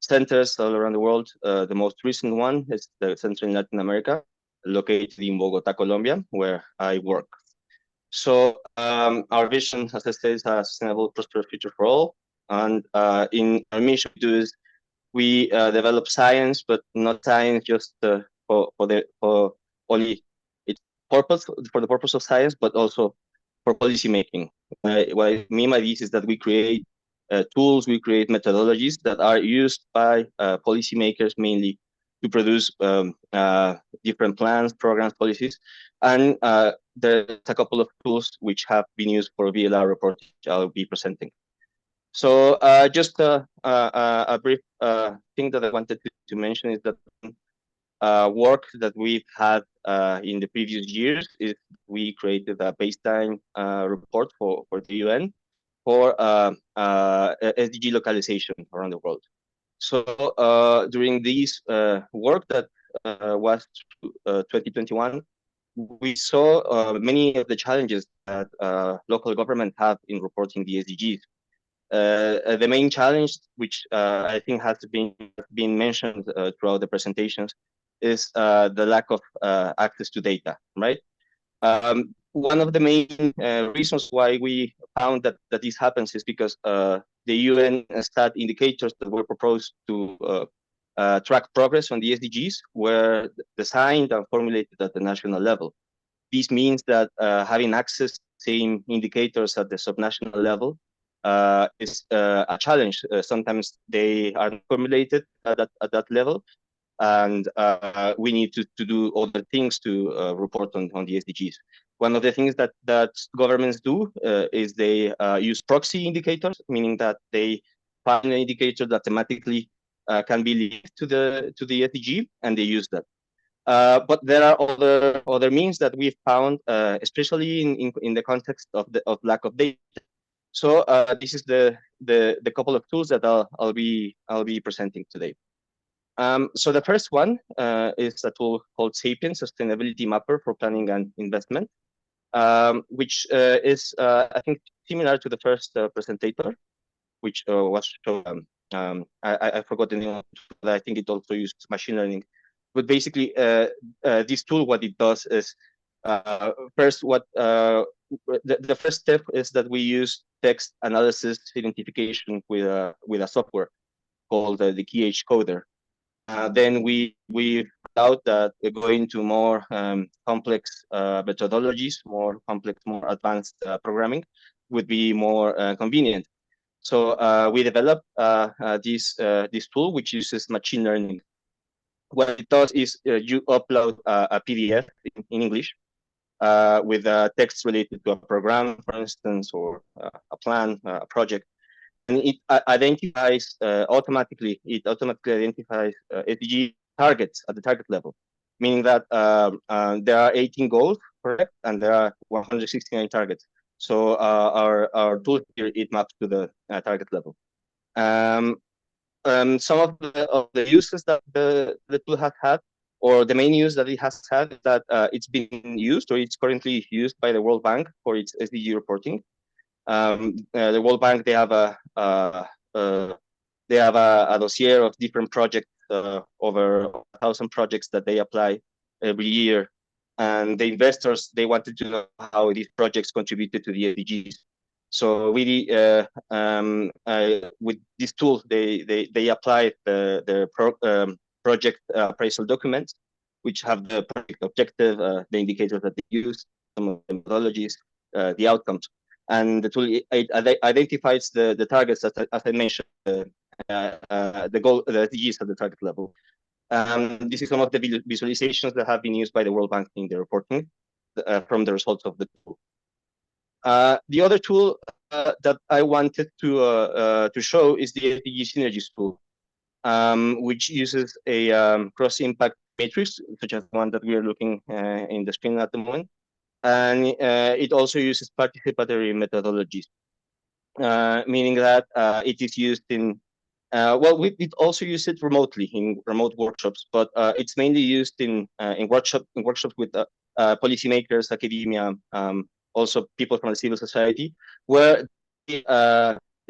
centers all around the world. The most recent one is the center in Latin America, located in Bogota, Colombia, where I work. So our vision, as I said, is a sustainable, prosperous future for all. And in our mission, we develop science, but not science just for only its purpose, for the purpose of science, but also for policy making. What I mean by this is that we create tools, we create methodologies that are used by policymakers mainly to produce different plans, programs, policies. And there's a couple of tools which have been used for VLR reporting, which I'll be presenting. So just a brief thing that I wanted to mention is that work that we've had in the previous years is we created a baseline report for the UN for SDG localization around the world. So during this work that was 2021, we saw many of the challenges that local government have in reporting the SDGs. The main challenge, which I think has been mentioned throughout the presentations, is the lack of access to data, right? One of the main reasons why we found that this happens is because the UN stat indicators that were proposed to track progress on the SDGs were designed and formulated at the national level. This means that having access to same indicators at the subnational level is a challenge. Sometimes they are formulated at that level, and we need to do other things to report on the SDGs. One of the things that governments do is they use proxy indicators, meaning that they find an indicator that thematically can be linked to the SDG, and they use that. But there are other means that we've found, especially in the context of lack of data. So this is the couple of tools that I'll be presenting today. So the first one is a tool called Sapien Sustainability Mapper for Planning and Investment, which is I think similar to the first presentator, which was shown. I forgot the name, but I think it also uses machine learning. But basically, this tool, what it does is first, the first step is that we use text analysis identification with a software called the KeyH Coder. Then we out that we go into more complex methodologies, more complex, more advanced programming would be more convenient. So we developed this tool which uses machine learning. What it does is you upload a PDF in English with text related to a program, for instance, or a plan, a project. And it identifies automatically identifies SDG targets at the target level, meaning that there are 18 goals, correct, and there are 169 targets. So our tool here, it maps to the target level. Some of the uses that the tool has had, or the main use that it has had, is that it's been used, or it's currently used by the World Bank for its SDG reporting. The World Bank, they have a dossier of different projects, over 1,000 projects that they apply every year, and the investors, they wanted to know how these projects contributed to the SDGs. So we, with this tool, they apply the project appraisal documents, which have the project objective, the indicators that they use, some of the methodologies, the outcomes. And the tool, it identifies the targets, as I mentioned, the SDGs at the target level. This is some of the visualizations that have been used by the World Bank in the reporting from the results of the tool. The other tool that I wanted to show is the SDG synergies tool, which uses a cross-impact matrix, such as the one that we are looking in the screen at the moment. And it also uses participatory methodologies, meaning that it is used in, we also use it remotely in remote workshops, but it's mainly used in workshops with policymakers, academia, also people from the civil society, where they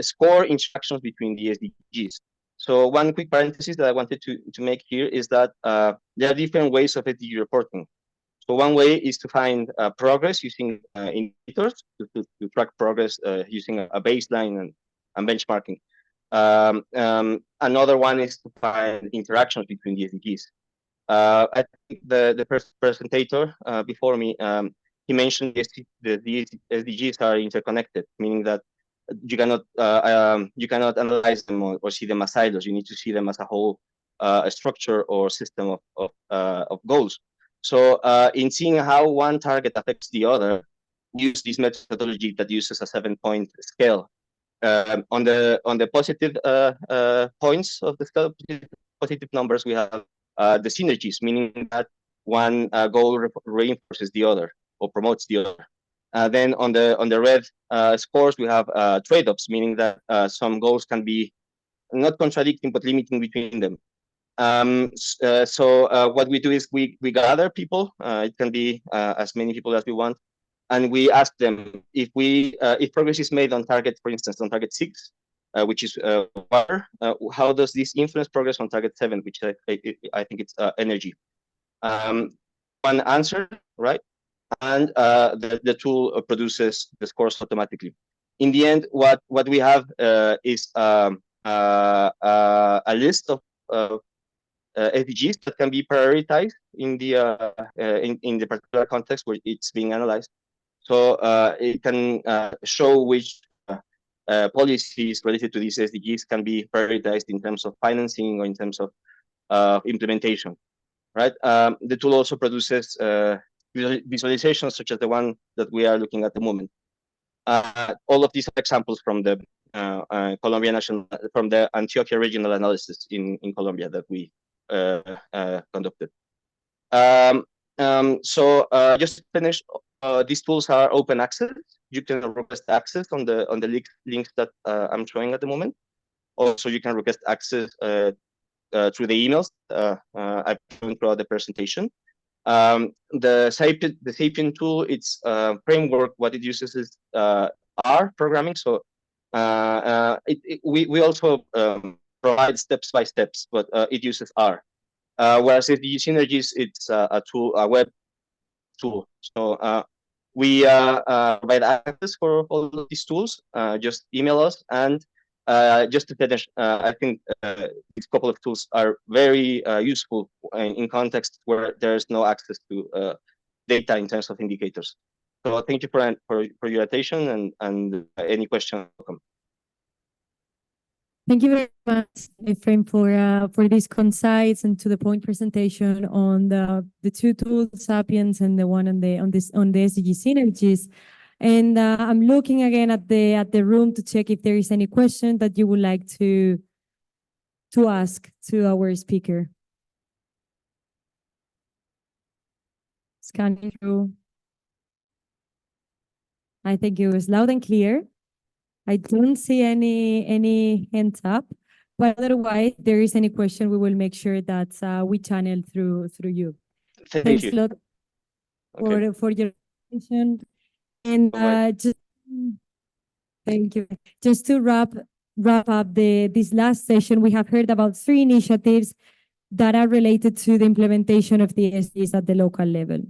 score interactions between the SDGs. So one quick parenthesis that I wanted to make here is that there are different ways of SDG reporting. So one way is to find progress using indicators to track progress using a baseline and benchmarking. Another one is to find interactions between the SDGs. I think the presenter before me, he mentioned the SDGs are interconnected, meaning that you cannot analyze them or see them as silos. You need to see them as a whole, a structure or system of goals. So in seeing how one target affects the other, use this methodology that uses a 7-point scale. On the positive points of the scale, positive numbers, we have the synergies, meaning that one goal reinforces the other or promotes the other. Then on the red scores, we have trade-offs, meaning that some goals can be not contradicting but limiting between them. So what we do is we gather people. It can be as many people as we want, and we ask them if progress is made on target, for instance, on target 6, which is water. How does this influence progress on target 7, which I think it's energy? One answer, right? And the tool produces the scores automatically. In the end, what we have is a list of SDGs that can be prioritized in the particular context where it's being analyzed. So it can show which policies related to these SDGs can be prioritized in terms of financing or in terms of implementation, right? The tool also produces visualizations such as the one that we are looking at the moment. All of these are examples from the from the Antioquia regional analysis in Colombia that we conducted. So just to finish, these tools are open access. You can request access on the links that I'm showing at the moment. Also, you can request access through the emails I've shown throughout the presentation. The Sapien tool, it's a framework. What it uses is R programming. So we also provide steps by steps, but it uses R. Whereas if the synergies, it's a tool, a web tool. So we provide access for all of these tools. Just email us. And just to finish, I think these couple of tools are very useful in context where there's no access to data in terms of indicators. So thank you for your attention, and any questions welcome. Thank you very much, Ephraim, for this concise and to the point presentation on the two tools, Sapiens, and the one on the SDG synergies. And I'm looking again at the room to check if there is any question that you would like to ask to our speaker. Scanning through. I think it was loud and clear. I don't see any hands up, but otherwise, if there is any question, we will make sure that we channel through you. Thanks a lot for your attention. And just thank you. Just to wrap up this last session, we have heard about 3 initiatives that are related to the implementation of the SDGs at the local level.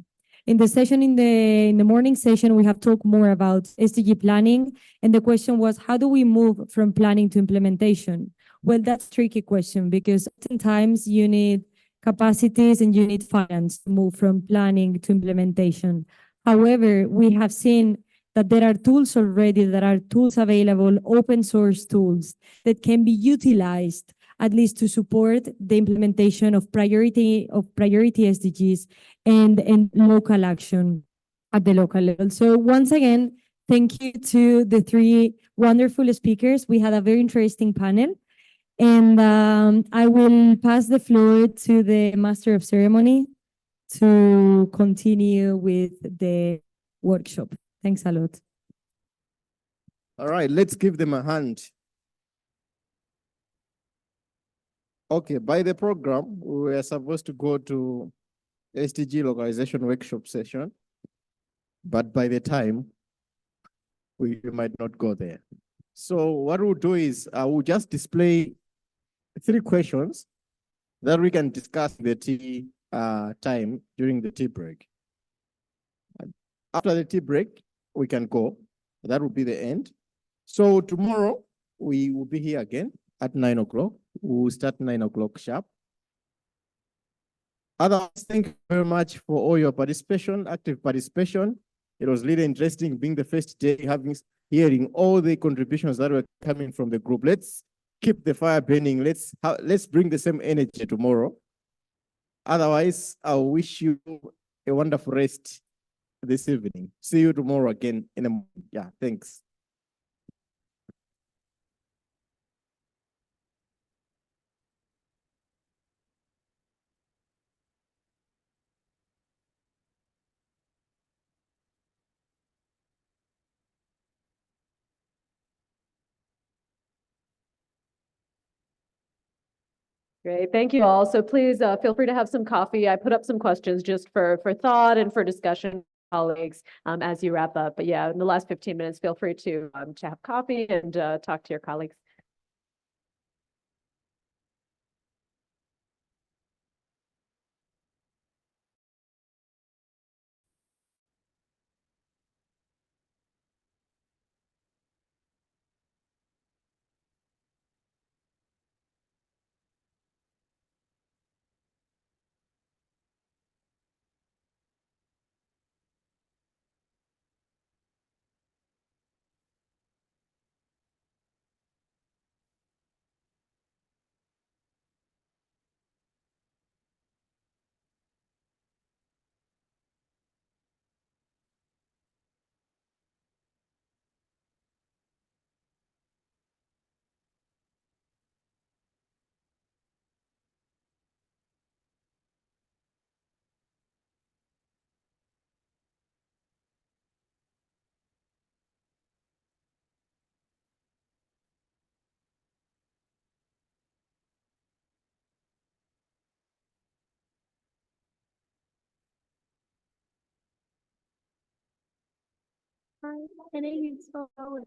In the session, in the morning session, we have talked more about SDG planning, and the question was, how do we move from planning to implementation? Well, that's a tricky question because oftentimes you need capacities and you need finance to move from planning to implementation. However, we have seen that there are tools already, there are tools available, open source tools that can be utilized at least to support the implementation of priority SDGs and local action at the local level. So once again, thank you to the three wonderful speakers. We had a very interesting panel. And I will pass the floor to the Master of Ceremony to continue with the workshop. Thanks a lot. All right, let's give them a hand. Okay, by the program, we were supposed to go to SDG localization workshop session, but by the time, we might not go there. So what we'll do is I will just display 3 questions that we can discuss the tea time during the tea break. After the tea break, we can go. That will be the end. So tomorrow, we will be here again at 9 o'clock. We will start 9 o'clock sharp. Otherwise, thank you very much for all your participation, active participation. It was really interesting being the first day, hearing all the contributions that were coming from the group. Let's keep the fire burning. Let's bring the same energy tomorrow. Otherwise, I wish you a wonderful rest this evening. See you tomorrow again in a moment. Yeah, thanks. Great, thank you all. So please feel free to have some coffee. I put up some questions just for thought and for discussion, colleagues, as you wrap up. But yeah, in the last 15 minutes, feel free to have coffee and talk to your colleagues. Hi, my name is Voluntary.